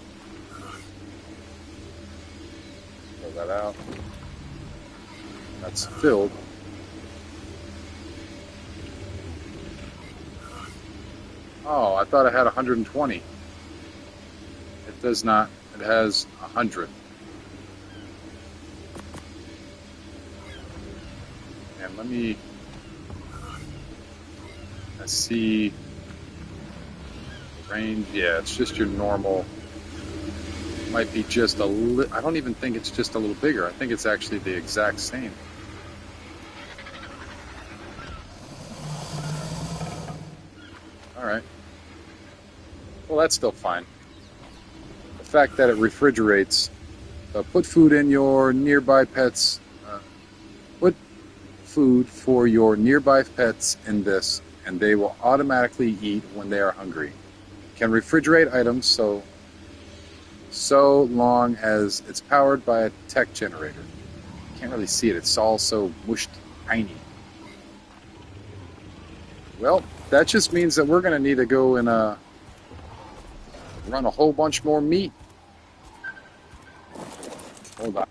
Throw that out. That's filled. Oh, I thought I had 120. It does not. It has 100. And let me. I see range. Yeah, it's just your normal. Might be just a little. I don't even think it's just a little bigger. I think it's actually the exact same. All right. Well, that's still fine. The fact that it refrigerates. Put food in your nearby pets. Put food for your nearby pets in this, and they will automatically eat when they are hungry. Can refrigerate items so long as it's powered by a tech generator. Can't really see it. It's all so mushed tiny. Well, that just means that we're going to need to go and run a whole bunch more meat. Hold on.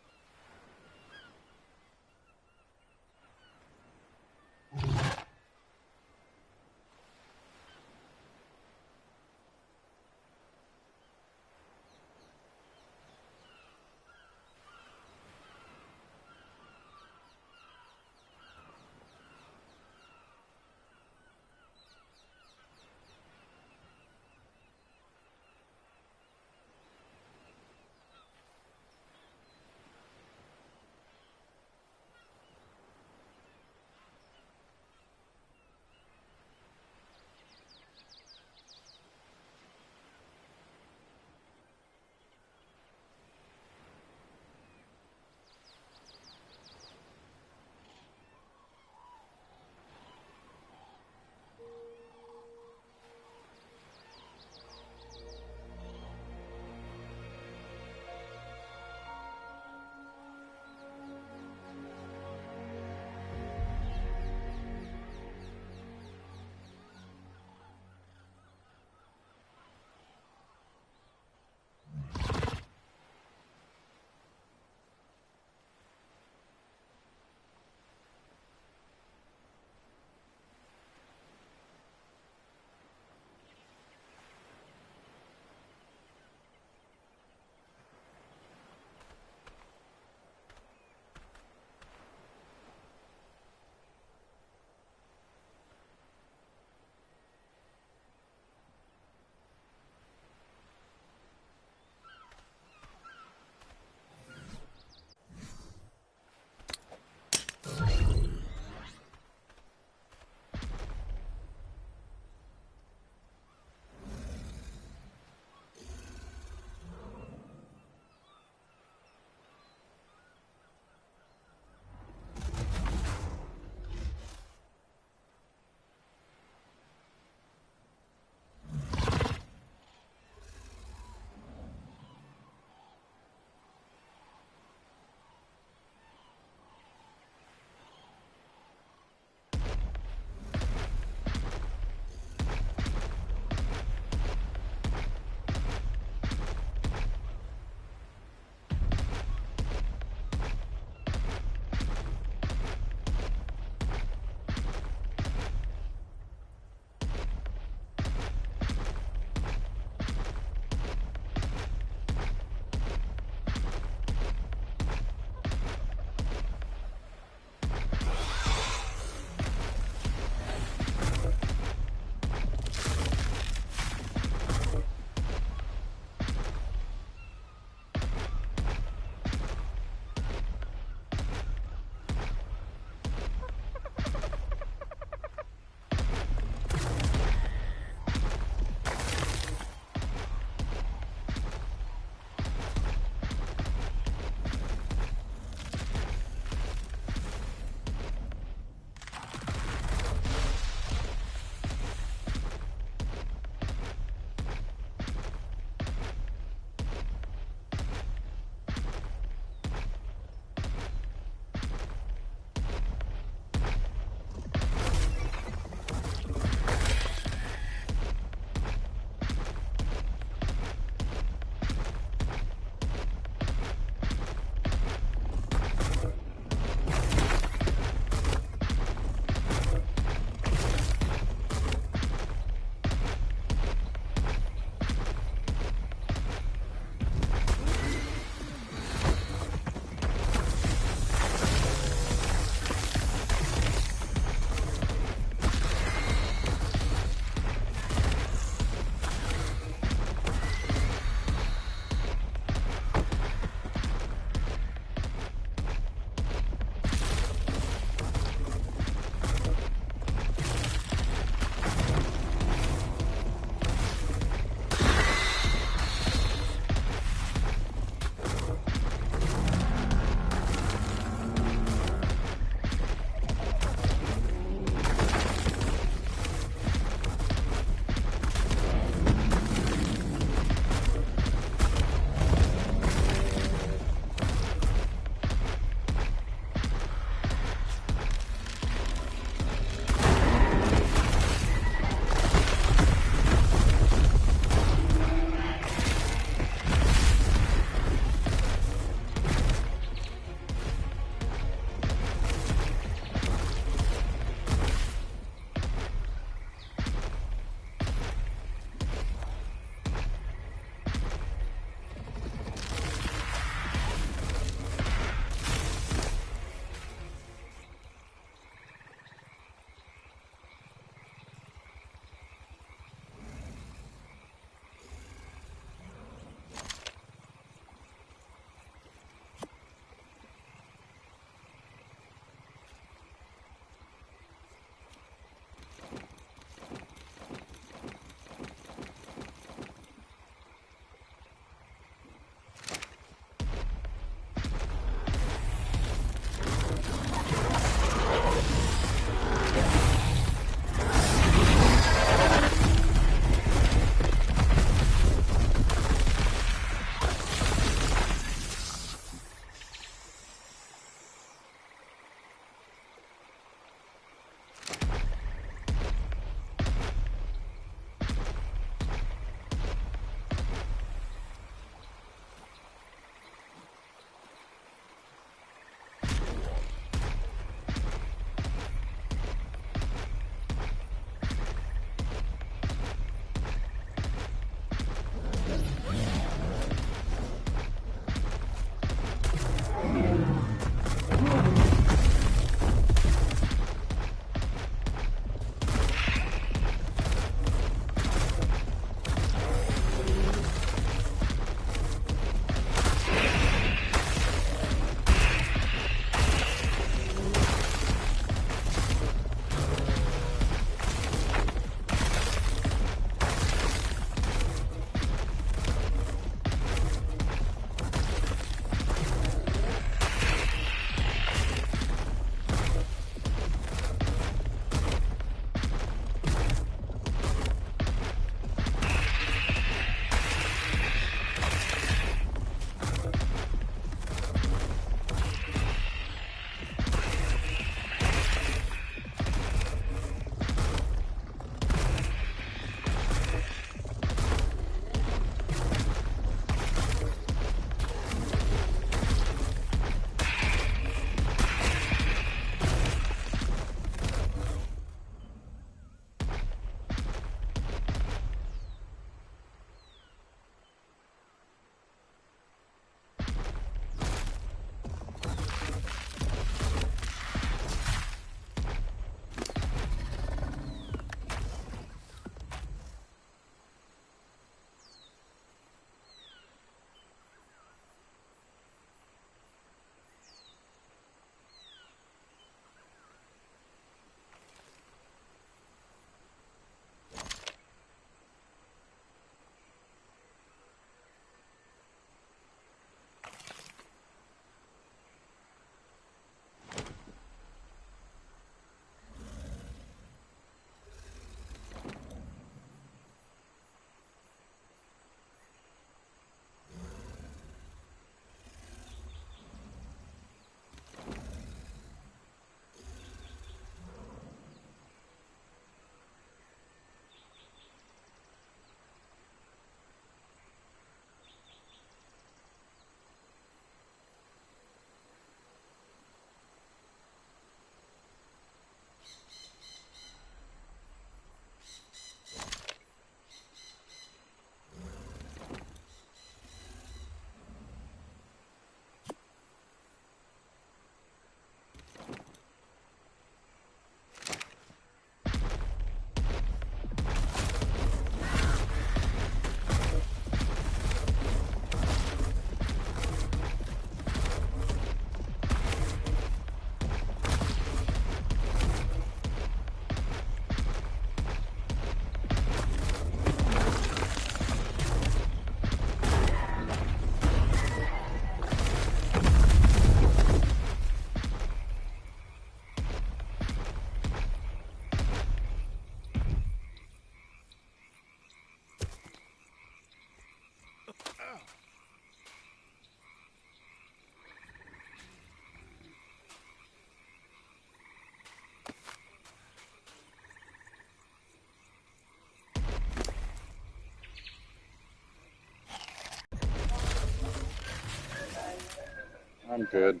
I'm good.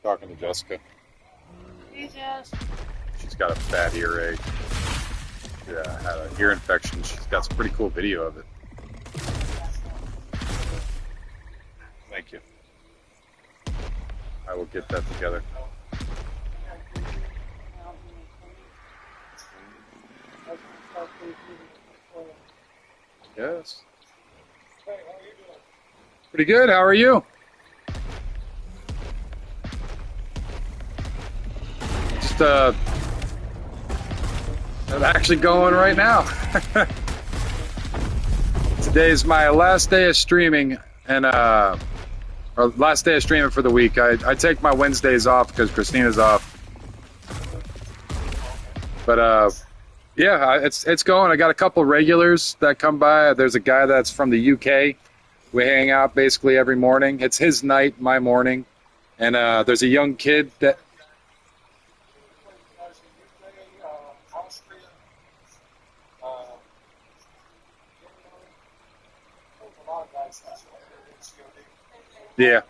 Talking to Jessica. Hey, Jess. She's got a bad earache. Yeah, had an ear infection. She's got some pretty cool video of it. Thank you. I will get that together. Yes. Pretty good. How are you? Just I'm actually going right now. Today's my last day of streaming, and or last day of streaming for the week. I take my Wednesdays off because Christina's off. But yeah, it's going. I got a couple regulars that come by. There's a guy that's from the UK. We hang out basically every morning. It's his night, my morning. And there's a young kid that. Yeah,